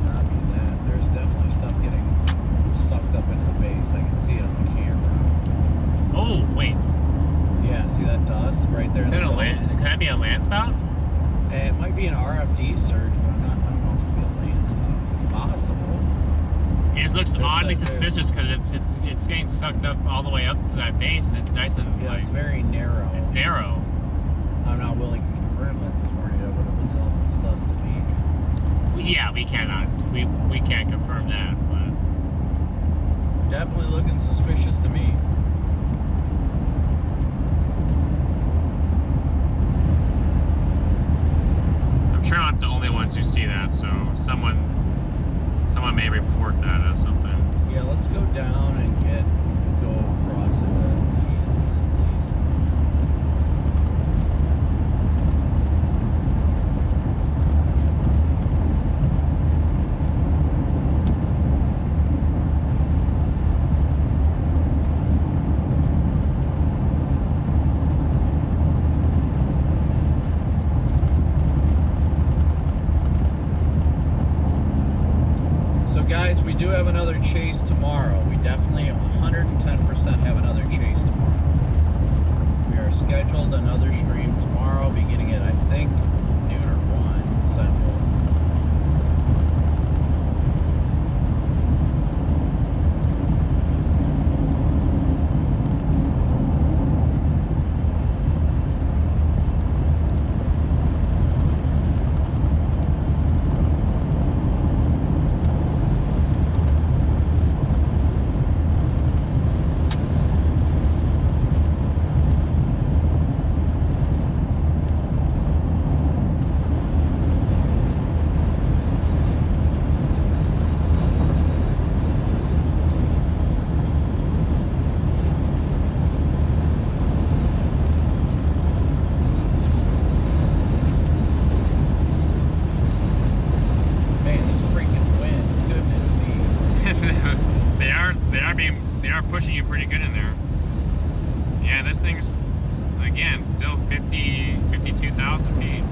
Copy that. There's definitely stuff getting sucked up into the base. I can see it on the camera. Oh, wait. Yeah, see that dust right there? Is that a land? Can that be a land spout? It might be an RFD surge, but I don't know if it'll be a land spout. It's possible. It just looks oddly suspicious because it's getting sucked up all the way up to that base, and it's nice and Yeah, like it's very narrow. it's narrow. I'm not willing to confirm that's a tornado, but it looks awful sus to me. Yeah, we cannot. We can't confirm that, but Definitely looking suspicious to me. I'm sure I'm not the only ones who see that. So someone may report that as something. Yeah, let's go down and go across into Kansas at least. So guys, we do have another chase tomorrow. We definitely 110% have another chase tomorrow. We are scheduled another stream tomorrow beginning at, I think, noon or 1 Central. Man, these freaking winds, goodness me. they are pushing you pretty good in there. Yeah, this thing's again still 52,000 feet.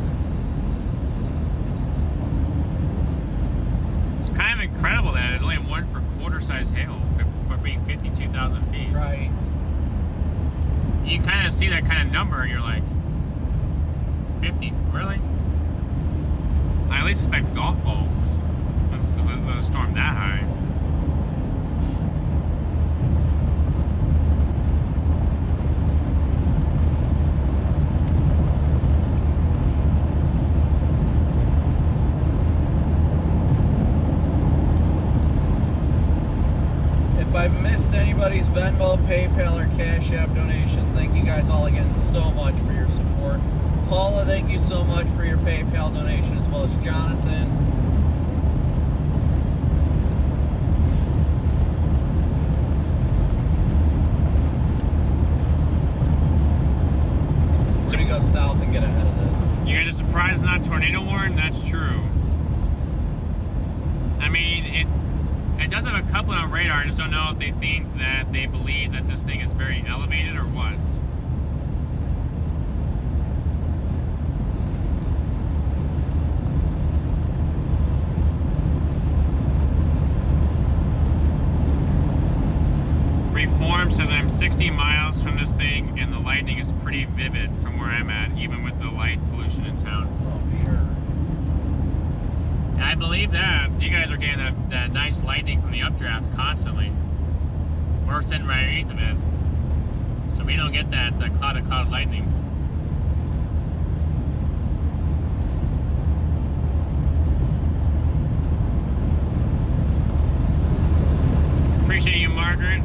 It's kind of incredible that it's only 1 for quarter-size hail for being 52,000 feet. Right. You kind of see that kind of number, and you're like, 50, really? I at least expect golf balls with a storm that high. If I I've missed anybody's Venmo, PayPal, or Cash App donation, thank you guys all again so much for your support. Paula, thank you so much for your PayPal donation, as well as Jonathan. So we go south and get ahead of this. You guys are surprised it's not tornado warned? That's true. I mean, it does have a couple on radar. I just don't know if they think that they believe that this thing is very elevated or what. Reform says I'm 60 miles from this thing and the lightning is pretty vivid from where I'm at, even with the light pollution in town. Oh, sure. And I believe that. You guys are getting that nice lightning from the updraft constantly. We're sitting right underneath of it. So we don't get that cloud of lightning. Appreciate you, Margaret.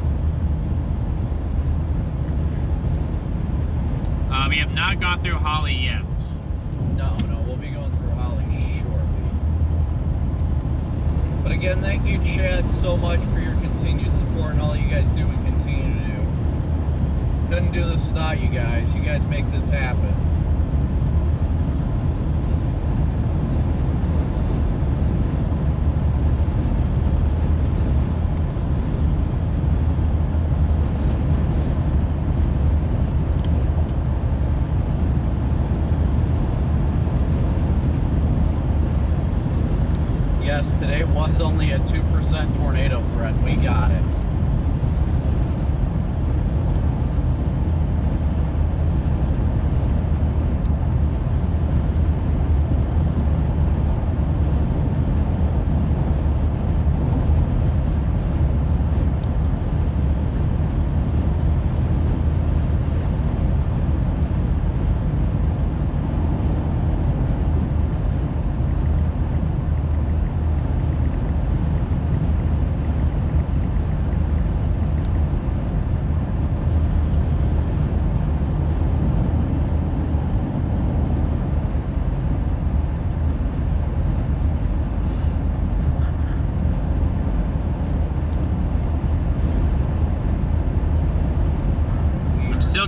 We have not gone through Holly yet. No, we'll be going through Holly shortly. But again, thank you, Chad, so much for your continued support and all you guys do and continue to do. Couldn't do this without you guys. You guys make this happen. Yes, today was only a 2% tornado threat, and we got it.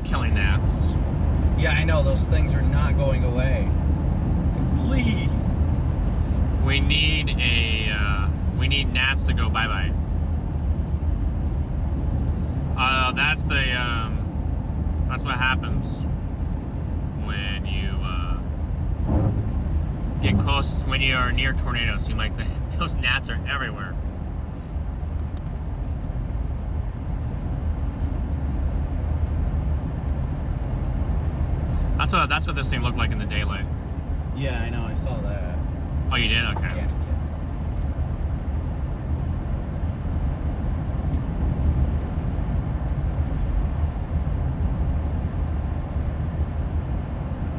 Killing gnats. Yeah, I know, those things are not going away. Please. We need gnats to go bye-bye. That's what happens when you get close, when you are near tornadoes. Seem like those gnats are everywhere. That's what this thing looked like in the daylight. Yeah, I know, I saw that. Oh, you did? Okay. Yeah.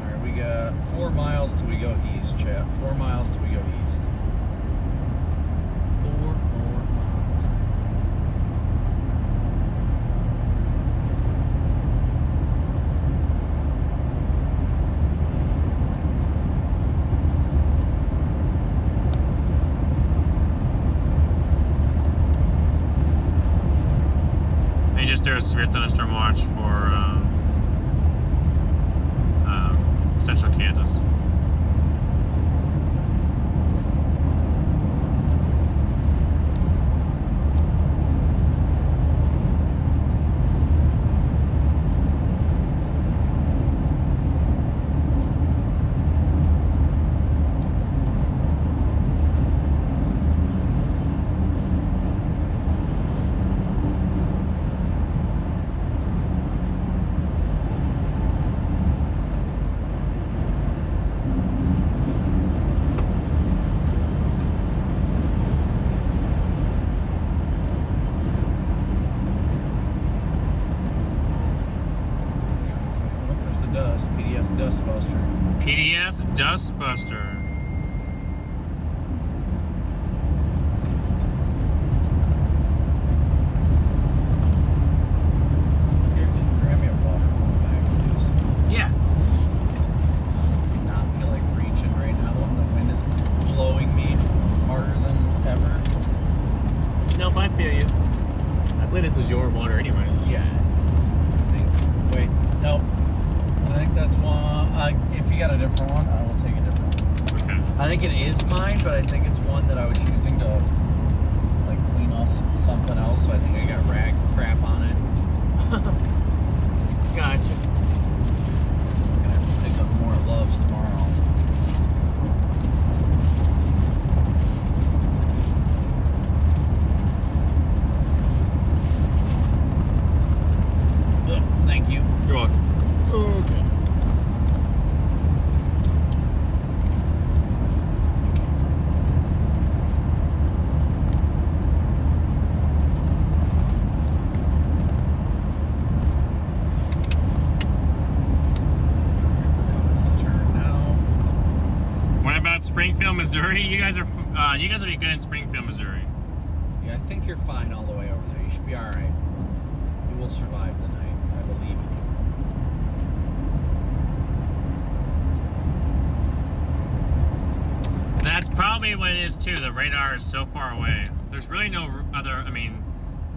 Alright, we got 4 miles till we go east, chat. 4 miles till we go east. 4 more miles. There's a severe thunderstorm watch for central Kansas. PDS Dustbuster. feel you. I believe this is your water anyway. Yeah. Wait, no. I think that's one. If you got a different one, I will take a different one. Okay. I think it is mine, but I think it's one that I was using to like clean off something else. So I think I got rag crap on it. Gotcha. I'm gonna have to pick up more gloves tomorrow. Ugh, thank you. You're welcome. Okay. What about Springfield, Missouri? You guys will be good in Springfield, Missouri. Yeah, I think you're fine all the way over there. You should be all right. You will survive the night. I believe in you. That's probably what it is too. The radar is so far away. There's really no other. I mean,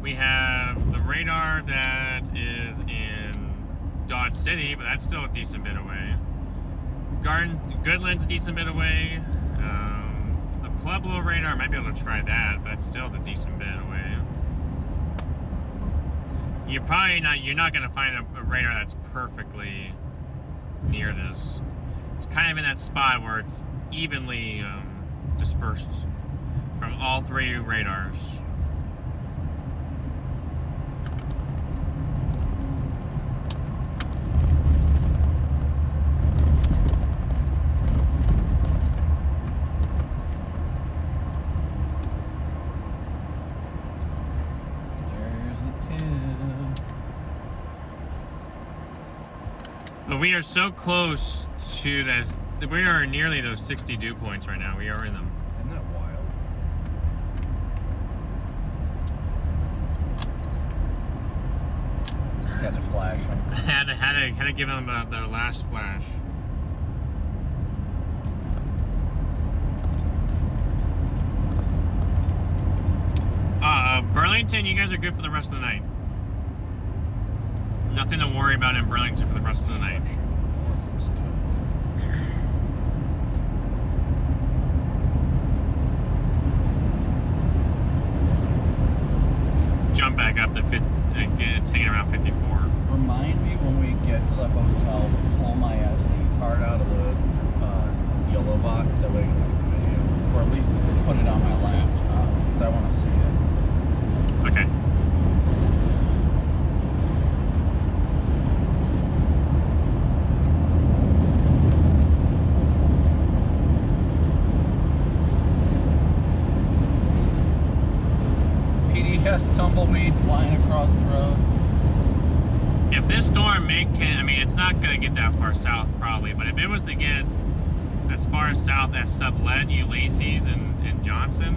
we have the radar that is in Dodge City, but that's still a decent bit away. Goodland's a decent bit away. The Pueblo radar, I might be able to try that, but it still is a decent bit away. You're not going to find a radar that's perfectly near this. It's kind of in that spot where it's evenly dispersed from all three radars. But we are so close to this. We are nearly those 60 dew points right now. We are in them. Isn't that wild? Got to flash them. had to give them their last flash. Burlington, you guys are good for the rest of the night. Nothing to worry about in Burlington for the rest of the night. Jump back up to 50, it's hanging around 54. Remind me when we get to the hotel, pull my SD card out of the YOLO box, that way I can look at the video. Or at least put it on my laptop, because I want to see it. Okay. PDS tumbleweed flying across the road. If this storm it's not going to get that far south probably, but if it was to get as far as south as Sublette, Ulysses, and Johnson,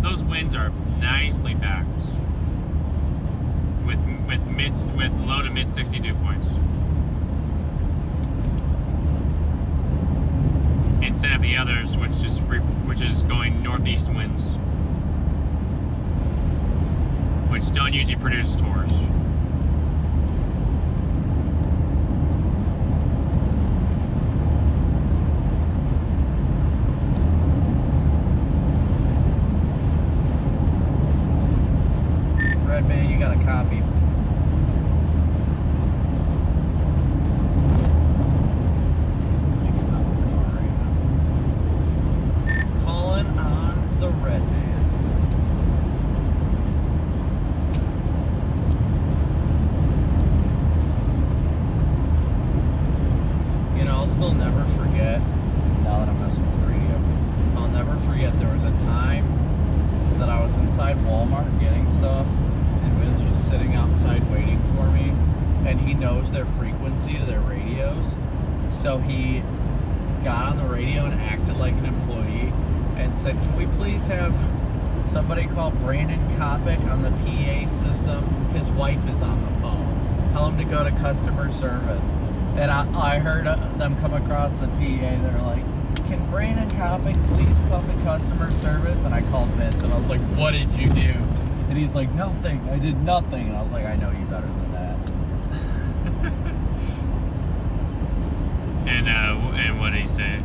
those winds are nicely backed with low to mid 60 dew points. Instead of the others, which is going northeast winds, which don't usually produce tours. Red Man, you got a copy. Calling on the Red Man. You know, I'll still never forget, now that I'm messing with the radio, I'll never forget there was a time that I was inside Walmart getting stuff, and Vince was sitting outside waiting for me, and he knows their frequency to their radios, so he got on the radio and acted like an employee and said, "Can we please have somebody call Brandon Kopic on the PA system? His wife is on the phone. Tell him to go to customer service." And I heard them come across the PA. They're like, "Can Brandon Kopic please come to customer service?" And I called Vince and I was like, "What did you do?" And he's like, nothing, I did nothing. And I was like, I know you better than that. And what did he say?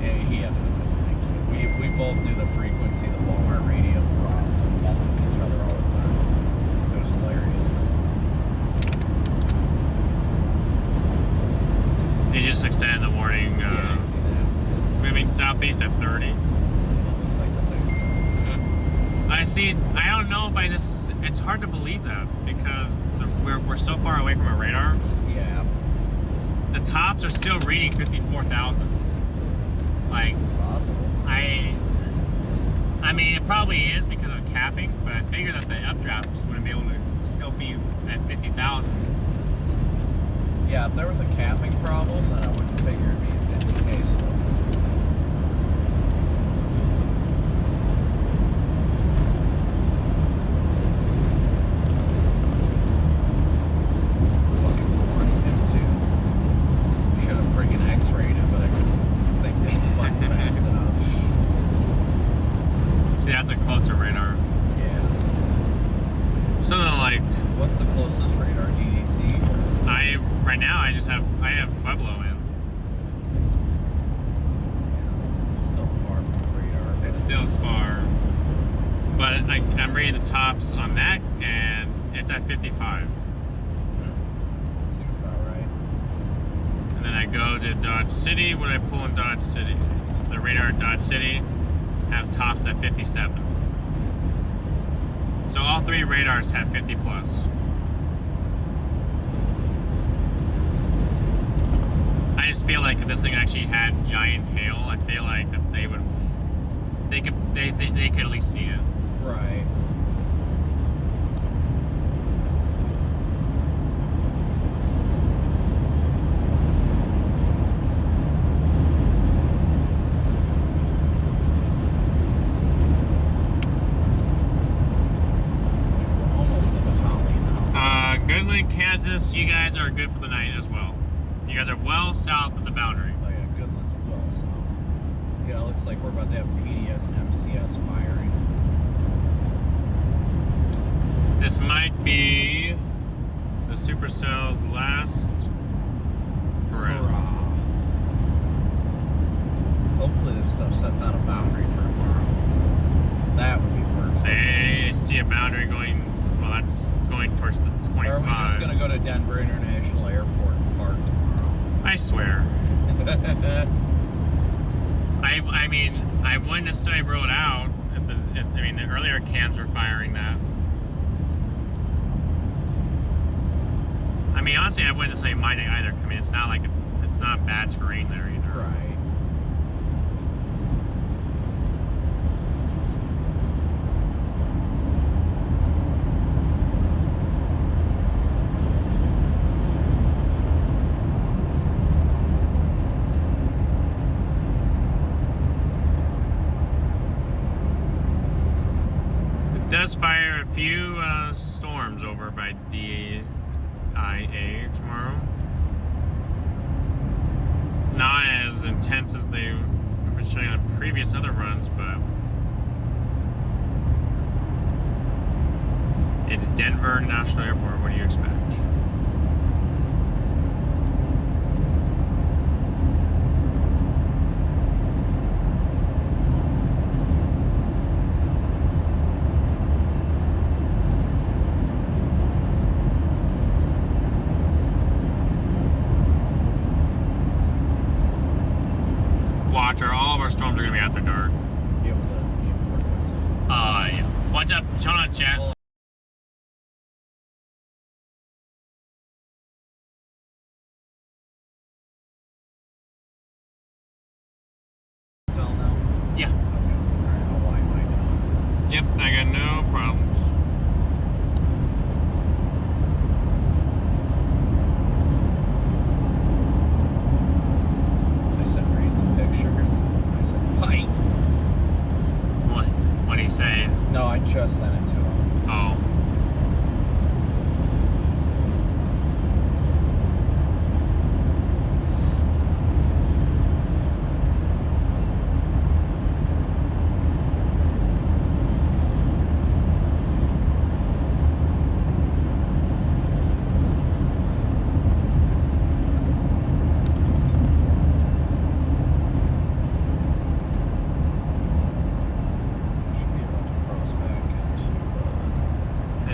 And he ended up admitting to it. We both knew the frequency the Walmart radios were on, so we messed with each other all the time. It was hilarious. He just extended the warning. Yeah, I see that. Moving southeast at 30. It looks like the thing's going. I see. I don't know if I just. It's hard to believe that because we're so far away from a radar. Yeah. The tops are still reading 54,000. Like, It's possible. I mean, it probably is because of capping, but I figure that the updrafts wouldn't be able to still be at 50,000. Yeah, if there was a capping problem, then I wouldn't figure it'd be at 50K still. Fucking warning him too. Should have freaking X-rayed it, but I couldn't think it button fast enough. See, that's a closer radar. Yeah. Something like What's the closest radar? DDC? right now. I have Pueblo in. It's still far from the radar. It's still far, but I'm reading the tops on that, and it's at 55. Seems about right. And then I go to Dodge City. What did I pull in Dodge City? The radar at Dodge City has tops at 57. So all three radars have 50 plus. I just feel like if this thing actually had giant hail, I feel like that they could at least see it. Right. We're almost into Holly now. Goodland, Kansas, you guys are good for the night as well. You guys are well south of the boundary. Oh yeah, Goodland's well south. Yeah, it looks like we're about to have PDS MCS firing. This might be the Supercell's last breath. Hurrah. Hopefully this stuff sets out a boundary for tomorrow. That would be perfect. Say, I see a boundary going, well, that's going towards the 25. Or are we just going to go to Denver International Airport and park tomorrow? I swear. I mean, I wouldn't necessarily rule it out. I mean, the earlier cams were firing that. I mean, honestly, I wouldn't necessarily mind it either. I mean, it's not like it's not bad terrain there either. Right. It does fire a few storms over by DIA tomorrow. Not as intense as they were showing on previous other runs, but it's Denver International Airport. What do you expect? All of our storms are going to be after dark. Be able to be in frequency. Yeah. Watch out. Hold on, chat. Well, tell now? Yeah. Okay. Alright, I'll wind mine down. Yep, I got no problems. I said read the pictures. I said pipe. What do you say? No, I just sent it to him. Oh.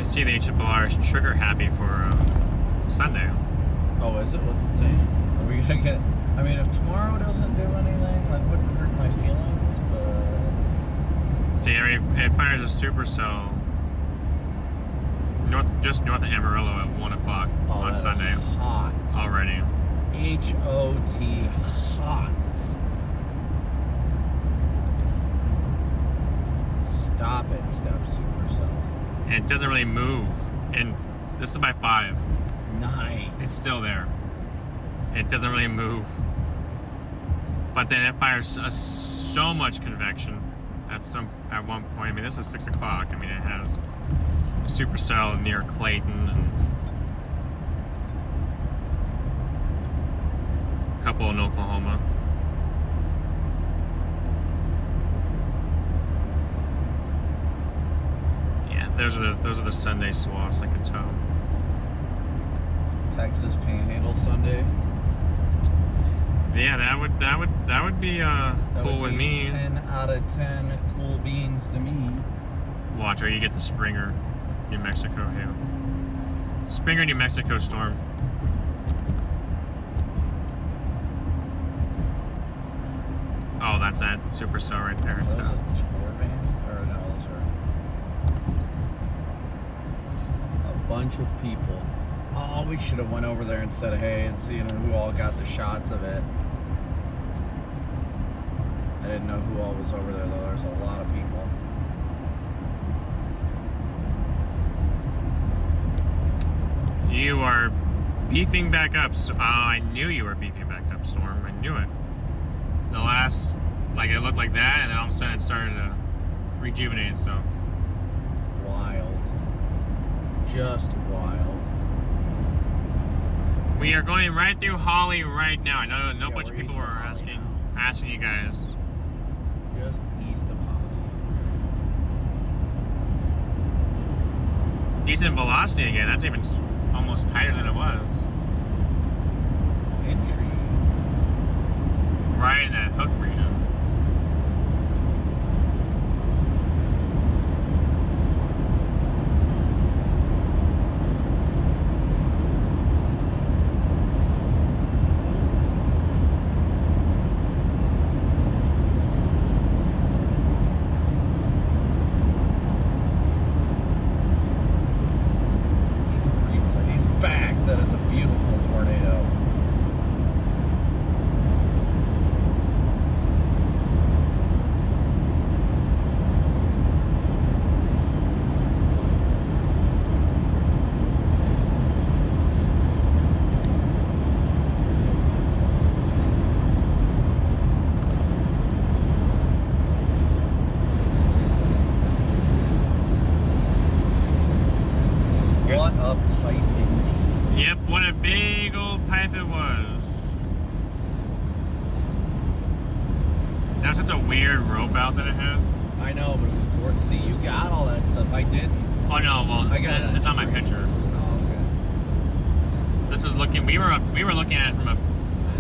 see the HRR is trigger happy for Sunday. Oh, is it? What's it saying? Are we gonna get? I mean, if tomorrow doesn't do anything, that wouldn't hurt my feelings, but. See, it fires a supercell just north of Amarillo at 1 o'clock on Sunday. Hot already. H-O-T, hot. Stop it, step supercell. And it doesn't really move. And this is by 5. Nice. It's still there. It doesn't really move. But then it fires so much convection at one point. I mean, this is 6 o'clock. I mean, it has a supercell near Clayton and a couple in Oklahoma. Yeah, those are the Sunday swaths I can tell. Texas Panhandle Sunday. Yeah, that would be cool with me. 10 out of 10 cool beans to me. Watch, or you get the Springer, New Mexico hail. Springer, New Mexico storm. Oh, that's that supercell right there. Are those a tour band? Or no, those are a bunch of people. Oh, we should have went over there and said, hey, and seeing who all got the shots of it. I didn't know who all was over there, though. There's a lot of people. You are beefing back up. I knew you were beefing back up, Storm. I knew it. The last, like, it looked like that, and then all of a sudden it started to rejuvenate itself. Wild. Just wild. We are going right through Holly right now. I know a bunch of people were asking you guys. Just east of Holly. Decent velocity again. That's even almost tighter than it was. Entry. Right in that hook region. He's back. That is a beautiful tornado. What a pipe indeed. Yep, what a big old pipe it was. That was such a weird rope out that it had. I know, but it was gorgeous. See, you got all that stuff. I didn't. Oh no, well, I got it's on my straight. picture. Oh, okay. This was looking. We were looking at it from a.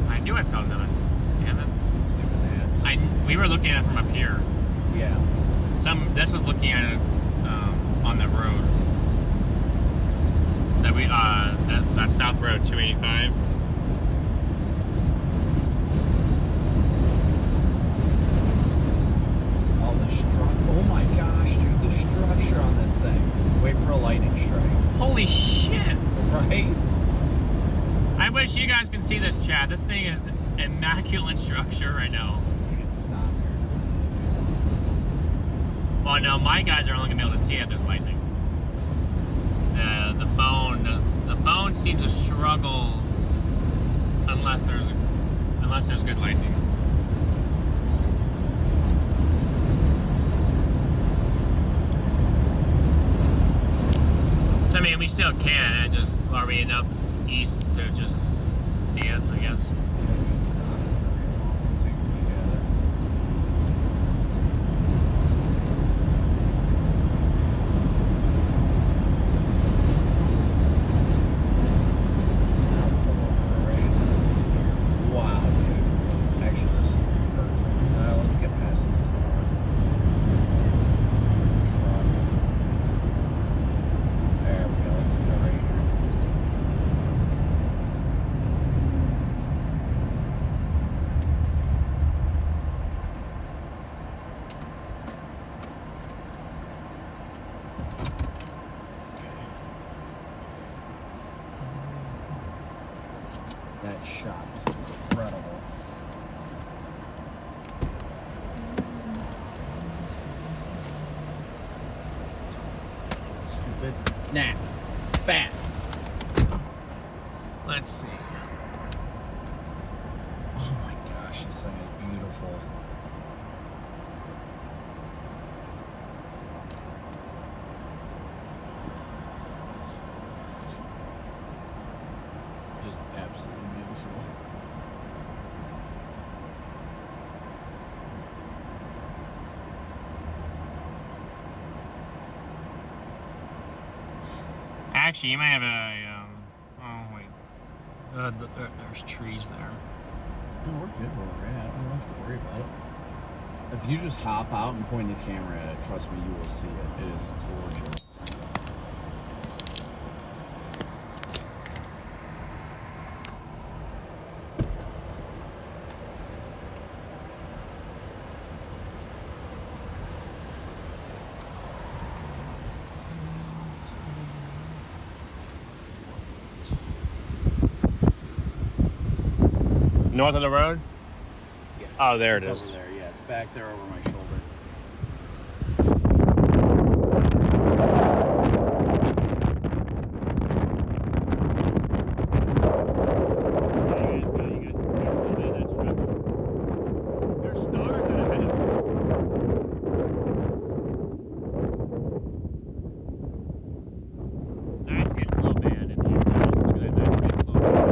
I knew I felt another. Damn it. Stupid ass. We were looking at it from up here. Yeah. This was looking at it on the road. That South Road 285. Oh, the structure. Oh my gosh, dude, the structure on this thing. Wait for a lightning strike. Holy shit! Right? I wish you guys can see this, chat. This thing is immaculate structure right now. You can stop here. Well, no, my guys are only gonna be able to see it if there's lightning. The phone seems to struggle unless there's good lightning. So I mean, we still can. It just are we enough east to just see it? I guess. You can stop it. Take a peek at it. Wow, dude. Actually, this is perfect. Let's get past this car. Truck. that shot was incredible. Stupid gnats. Bam. Let's see. Oh my gosh, this thing is beautiful. Just absolutely beautiful. Actually, you might have a. Oh wait. There's trees there. No, we're good where we're at. We don't have to worry about it. If you just hop out and point the camera at it, trust me, you will see it. It is gorgeous. North of the road? Yeah. Oh, there it It's is. over there, yeah. It's back there over my shoulder. There's stars that are headed. Nice inflow band in here, guys. Look at that nice inflow band.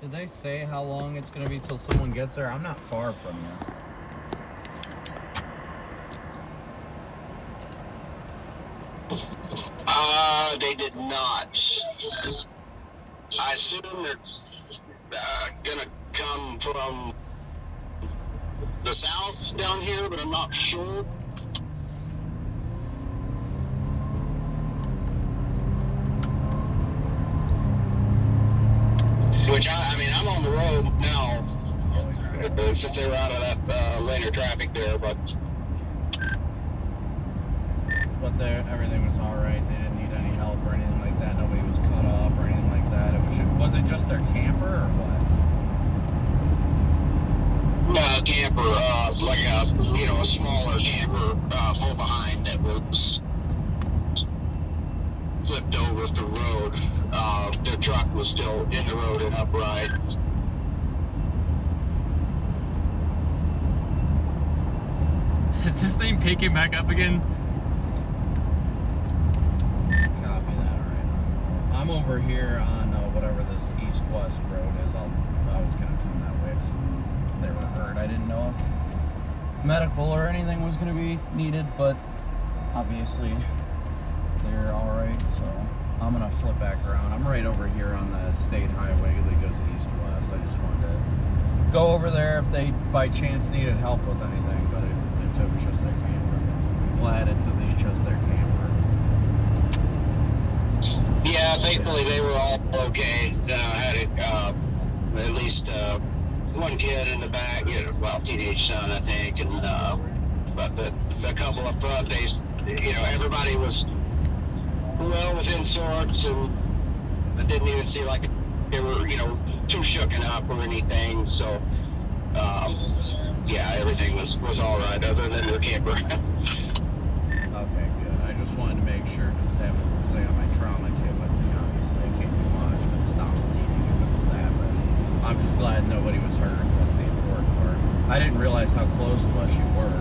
Did they say how long it's going to be till someone gets there? I'm not far from you. They did not. I assume they're gonna come from the south down here, but I'm not sure. Which I mean, I'm on the road now since they were out of that lane of traffic there, but everything was all right. They didn't need any help or anything like that. Nobody was cut off or anything like that. Was it just their camper or what? Camper, like a smaller camper pull behind that was flipped over the road. Their truck was still in the road and upright. Is this thing picking back up again? Copy that, alright. I'm over here on whatever this east-west road is. I was going to come that way if they were hurt. I didn't know if medical or anything was going to be needed, but obviously they're alright, so I'm going to flip back around. I'm right over here on the state highway that goes east-west. I just wanted to go over there if they by chance needed help with anything, but if it was just their camper. I'm glad it's at least just their camper. Yeah, thankfully they were all okay. Had it, at least one kid in the back, teenage son, I think, and but the couple up front, everybody was well within sorts, and it didn't even seem like they were, too shooken up or anything. So, everything was all right, other than their camper. Okay, good. I just wanted to make sure, just to have Jose on my trauma kit with me. Obviously, I can't do much, but stop bleeding if it was that. But I'm just glad nobody was hurt. That's the important part. I didn't realize how close to us you were.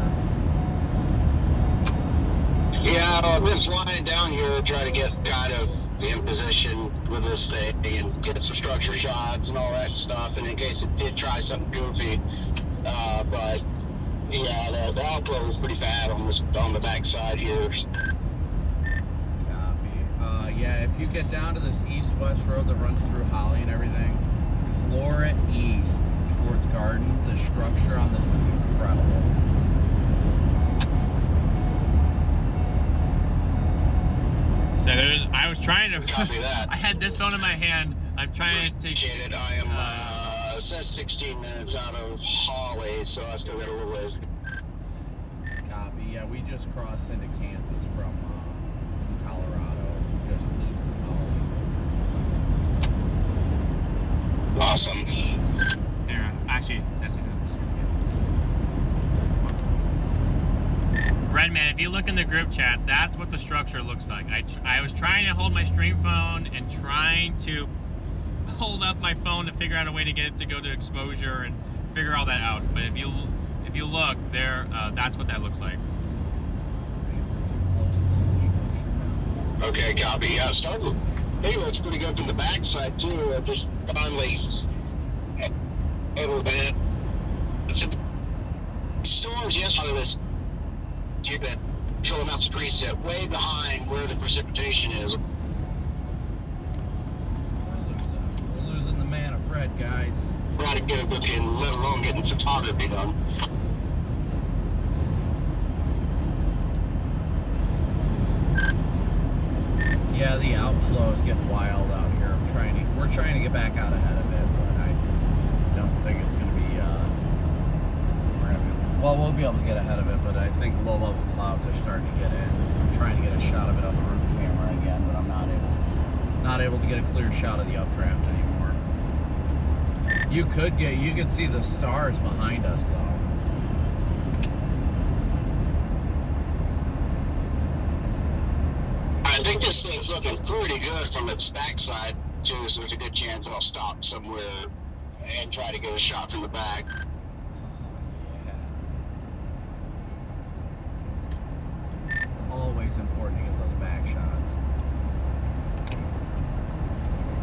Yeah, I've been flying down here to try to get kind of in position with this thing and get some structure shots and all that stuff, and in case it did try something goofy. But yeah, the outflow was pretty bad on the backside here. Copy. If you get down to this east-west road that runs through Holly and everything, floor it east towards Garden. The structure on this is incredible. So I was trying to. Copy that. I had this phone in my hand. I'm trying to take. Appreciate it. I am it says 16 minutes out of Holly, so I still got a little ways. Copy. Yeah, we just crossed into Kansas from Colorado, just east of Holly. Awesome. There, actually, that's it. Redman, if you look in the group chat, that's what the structure looks like. I was trying to hold my stream phone and trying to hold up my phone to figure out a way to get it to go to exposure and figure all that out. But if you look there, that's what that looks like. Okay, copy. Yeah, started. It looks pretty good from the backside too. I just finally able to. Storms yesterday this year that filling out the preset way behind where the precipitation is. We're losing the man of Fred, guys. Try to get a book in, let alone getting photography done. Yeah, the outflow is getting wild out here. We're trying to get back out ahead of it, but I don't think it's going to be. We'll be able to get ahead of it, but I think low-level clouds are starting to get in. I'm trying to get a shot of it on the roof camera again, but I'm not able to get a clear shot of the updraft anymore. You could see the stars behind us though. I think this thing's looking pretty good from its backside too, so there's a good chance I'll stop somewhere and try to get a shot from the back. It's always important to get those back shots.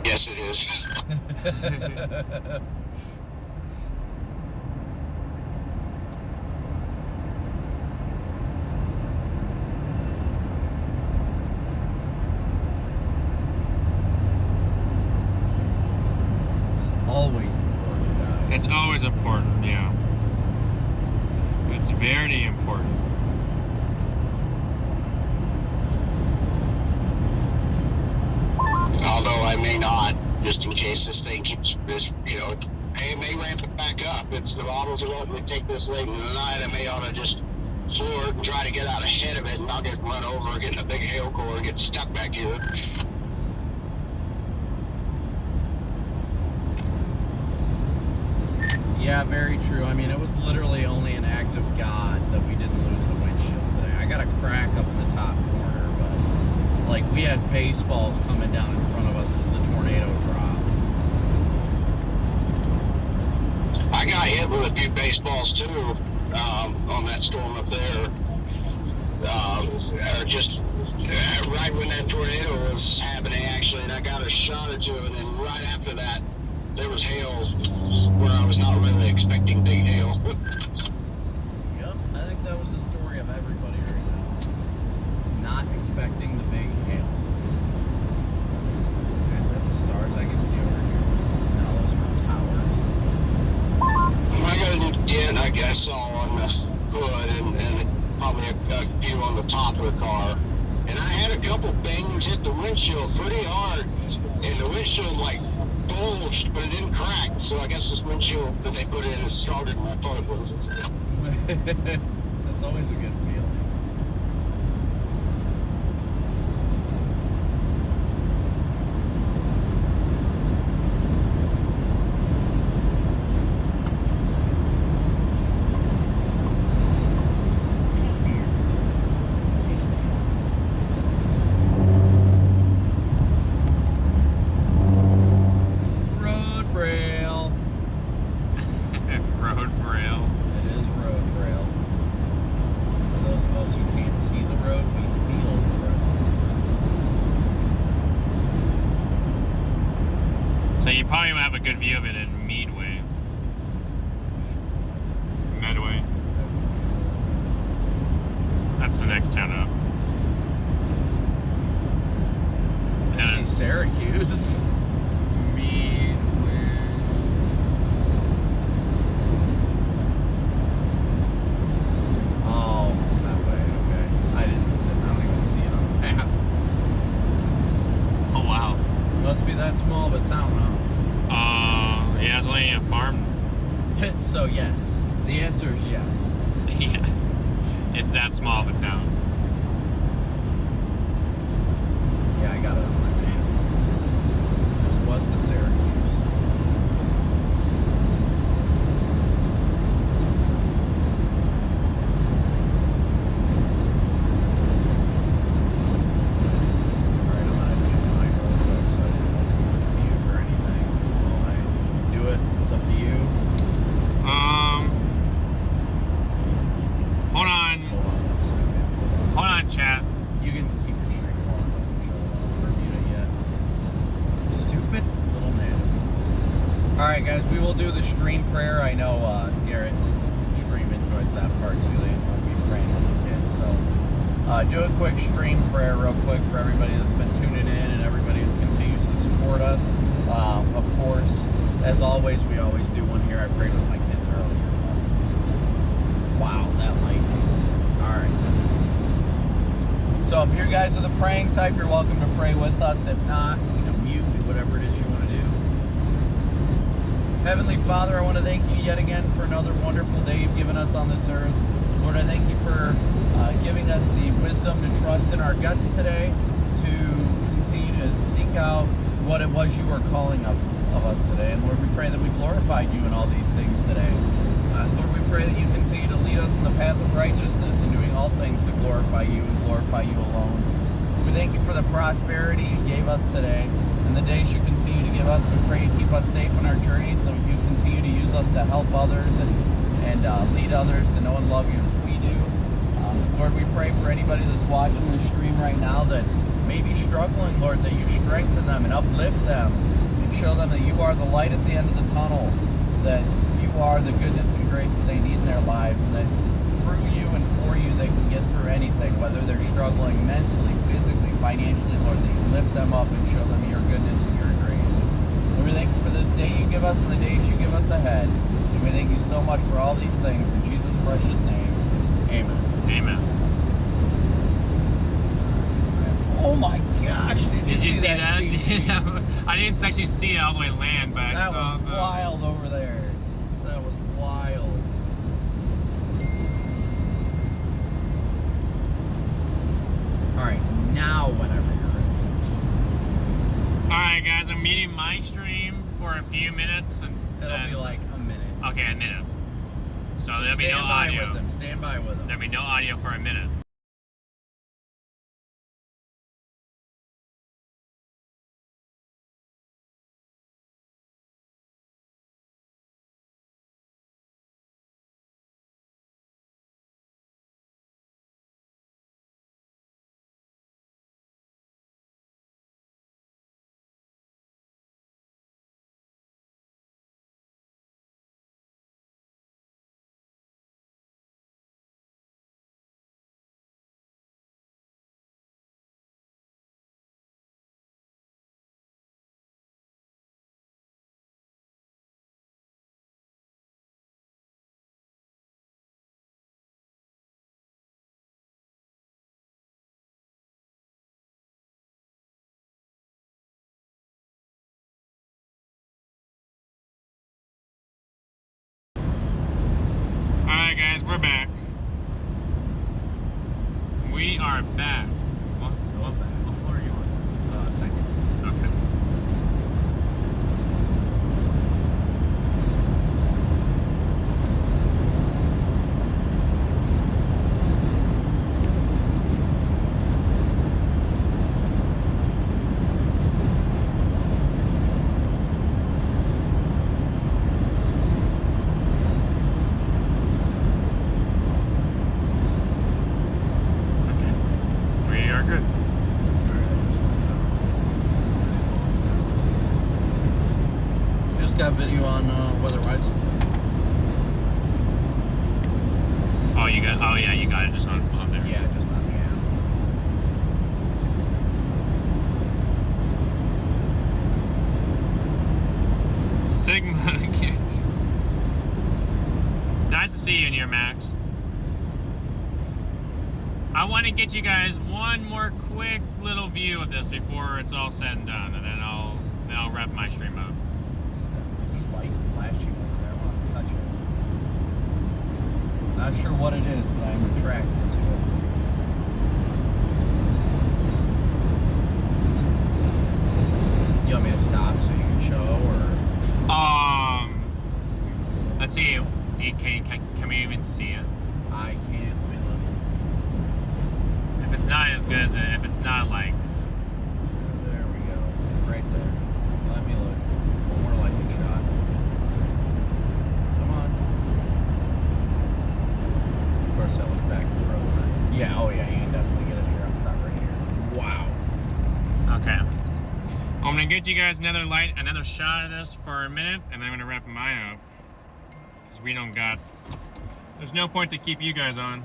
Yes, it is. Always important, guys. It's always important, yeah. It's very important. Although I may not, just in case this thing keeps, it may ramp it back up. The models are letting me take this late in the night. I may ought to just floor it and try to get out ahead of it, and I'll get run over, get in a big hail core, get stuck back here. Yeah, very true. I mean, it was literally only an act of God that we didn't lose the windshield today. I got a crack up in the top corner, but like we had baseballs coming down in front of us as the tornado dropped. I got hit with a few baseballs too on that storm up there. Just right when that tornado was happening, actually, and I got a shot or two, and then right after that, there was hail where I was not really expecting big hail. Yep, I think that was the story of everybody right now. Was not expecting the big hail. Is that the stars I can see over here? No, those were towers. I got a new dent I saw on the hood and probably a few on the top of the car. And I had a couple bangs hit the windshield pretty hard, and the windshield like bulged, but it didn't crack. So I guess this windshield that they put in is stronger than I thought it was. That's always a good feeling. Good view of it in Medway. Medway. That's the next town up. I see Syracuse. Medway. Oh, that way. Okay. I don't even see it on the map. Oh wow. Must be that small of a town, huh? Yeah, it's only a farm. So yes, the answer is yes. Yeah, it's that small of a town. Yeah, I got it on my map. Just west of Syracuse. Alright, I'm not doing my real quick, so I didn't know if you wanted to mute or anything. Will I do it? It's up to you. Hold on. Hold on 1 second. Hold on, chat. You can keep your stream on, don't show it off or mute it yet. Stupid little nits. Alright guys, we will do the stream prayer. I know Garrett's stream enjoys that part too. They love me praying with the kids. So do a quick stream prayer real quick for everybody that's been tuning in and everybody who continues to support us. Of course, as always, we always do one here. I prayed with my kids earlier. Wow, that lightning. Alright. So if you guys are the praying type, you're welcome to pray with us. If not, mute, whatever it is you want to do. Heavenly Father, I want to thank you yet again for another wonderful day you've given us on this earth. Lord, I thank you for giving us the wisdom to trust in our guts today, to continue to seek out what it was you were calling of us today. And Lord, we pray that we glorified you in all these things today. Lord, we pray that you continue to lead us in the path of righteousness and doing all things to glorify you and glorify you alone. We thank you for the prosperity you gave us today and the days you continue to give us. We pray you keep us safe in our journeys, that you continue to use us to help others and lead others to know and love you as we do. Lord, we pray for anybody that's watching the stream right now that may be struggling, Lord, that you strengthen them and uplift them and show them that you are the light at the end of the tunnel, that you are the goodness and grace that they need in their lives, and that through you and for you they can get through anything, whether they're struggling mentally, physically, financially, Lord, that you lift them up and show them your goodness and your grace. Lord, we thank you for this day you give us and the days you give us ahead. And we thank you so much for all these things in Jesus' precious name. Amen. Amen. Oh my gosh, Did you see that? CP? I didn't actually see it all the way land, but I That saw was wild over there. That was wild. Alright, now whenever you're ready. Alright guys, I'm meeting my stream for a few minutes and It'll be like a minute. Okay, a minute. So there'll be no stand by audio. with them. Stand by with them. There'll be no audio for a minute. Alright guys, we're back. We are back. What floor are you on? Second. Okay. We are good. Just got video on weather-wise. Oh, you got. Oh, yeah, you got it just on there. Yeah, just on the app. Sigma. Nice to see you in here, Max. I want to get you guys one more quick little view of this before it's all said and done, and then I'll wrap my stream up. Blue light flashing over there. I want to touch it. Not sure what it is, but I'm attracted to it. You want me to stop so you can show, or? Let's see. Can we even see it? I can't. Let me look. If it's not as good as it, if it's not like. There we go. Right there. Let me look. One more lightning shot. Come on. Of course, I look back at the road. Yeah, oh yeah, you can definitely get it here. I'll stop right here. Wow. Okay. I'm gonna get you guys another shot of this for a minute, and I'm gonna wrap mine up. Because we don't got. There's no point to keep you guys on.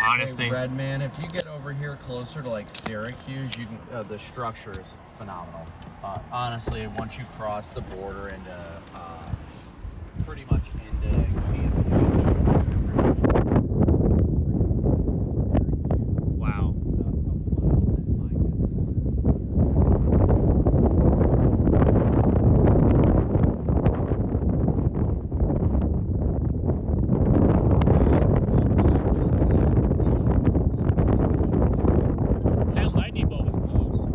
Honestly. Hey, Red Man, if you get over here closer to like Syracuse, you can. The structure is phenomenal. Honestly, once you cross the border into, pretty much into Canada. Wow. That lightning bolt was close.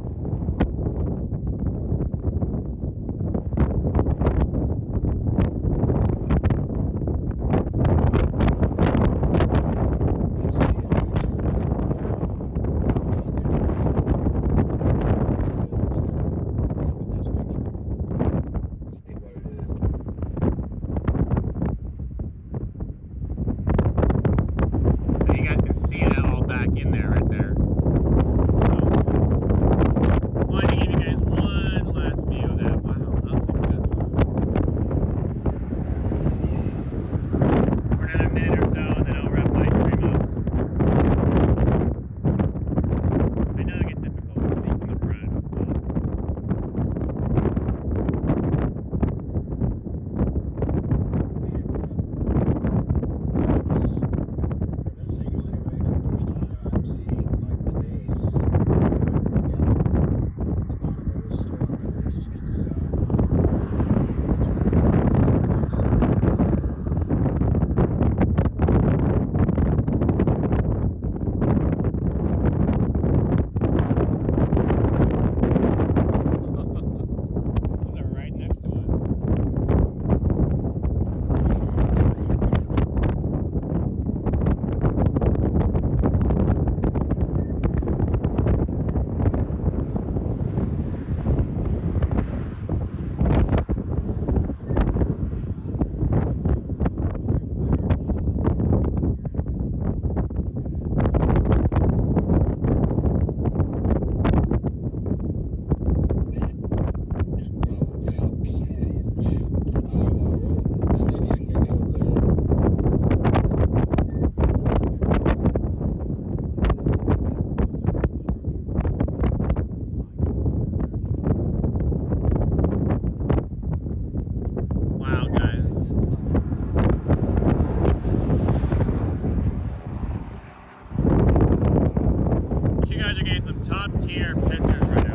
guys are getting some top tier pictures right now.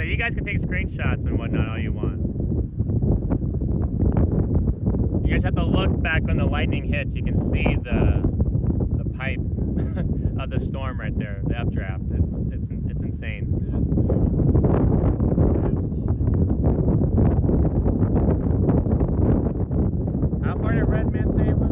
You guys can take screenshots and whatnot all you want. You guys have to look back when the lightning hits. You can see the pipe of the storm right there, the updraft. It's insane. How far did Red Man say it was?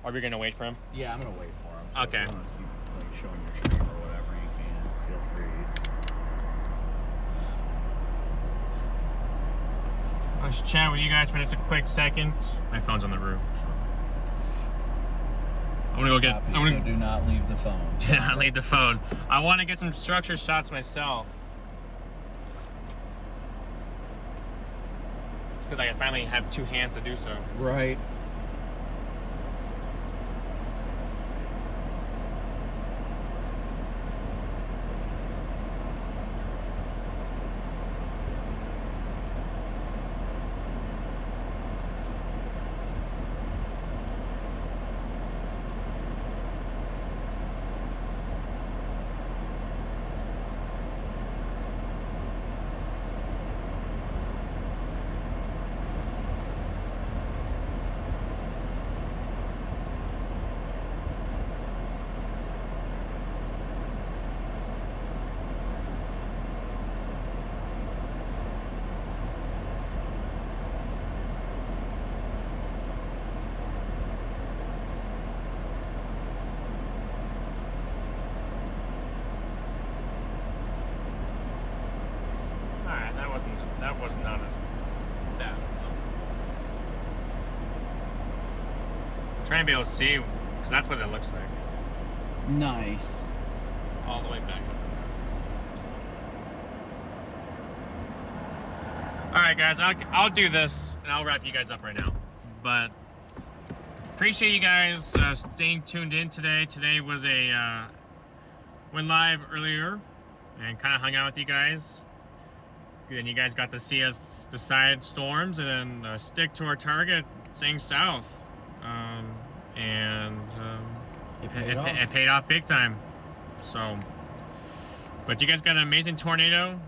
Are we gonna wait for him? Yeah, I'm gonna wait for him. So okay. If you want to keep showing your stream or whatever, you can. Feel free. I'll just chat with you guys for just a quick second. My phone's on the roof. I'm gonna go get. So do not leave the phone. Do not leave the phone. I want to get some structure shots myself. It's because I finally have two hands to do so. Right. Trying to be able to see, because that's what it looks like. Nice. All the way back up. Alright guys, I'll do this, and I'll wrap you guys up right now. But, appreciate you guys staying tuned in today. Today was a went live earlier and kind of hung out with you guys. Then you guys got to see us decide storms and then stick to our target, staying south. It paid off big time. So, but you guys got an amazing tornado,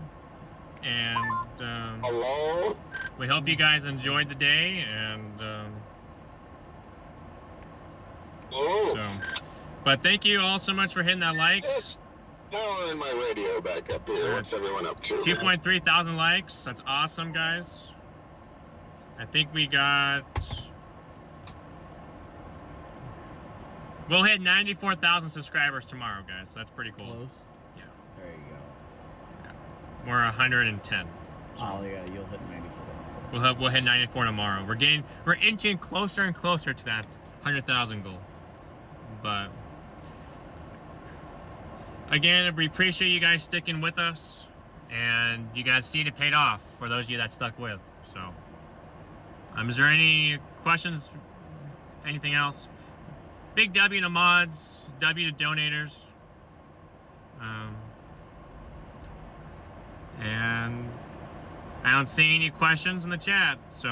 and Hello? we hope you guys enjoyed the day. And so, but thank you all so much for hitting that like. Just dialing my radio back up here. What's everyone up to? 2.3 thousand likes. That's awesome, guys. I think we got. We'll hit 94,000 subscribers tomorrow, guys. So that's pretty cool. Close? Yeah. There you go. Yeah. We're 110. So Oh yeah, you'll hit 94. we'll hit 94 tomorrow. We're inching closer and closer to that 100,000 goal. But again, we appreciate you guys sticking with us, and you guys see it paid off for those of you that stuck with. So, is there any questions? Anything else? Big W to mods, W to donators, and I don't see any questions in the chat. So,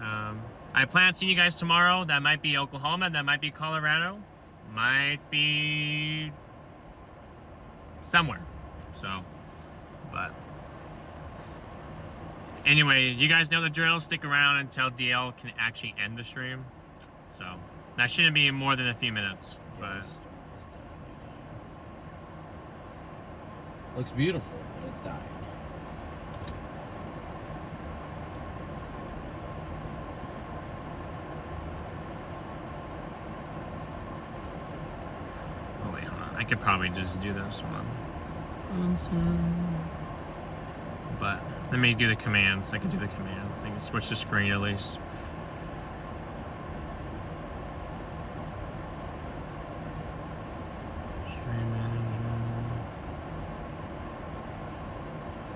I plan on seeing you guys tomorrow. That might be Oklahoma. That might be Colorado. Might be somewhere. So, but anyway, you guys know the drill. Stick around until DL can actually end the stream. So that shouldn't be more than a few minutes. But Yes, it's definitely dying. Looks beautiful, but it's dying. oh wait, hold on. I could probably just do this one. But let me do the commands. I can do the command. I can switch the screen at least. Stream manager.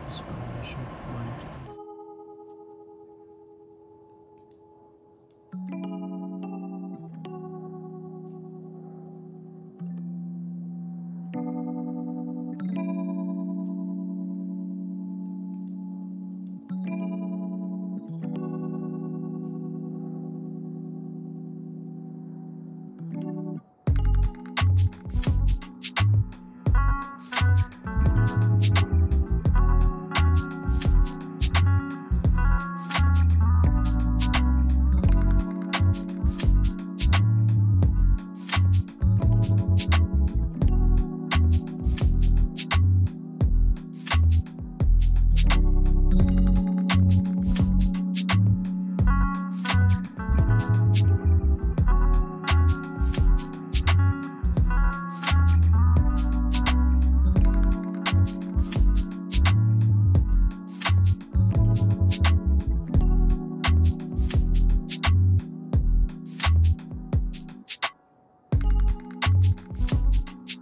Exclamation point.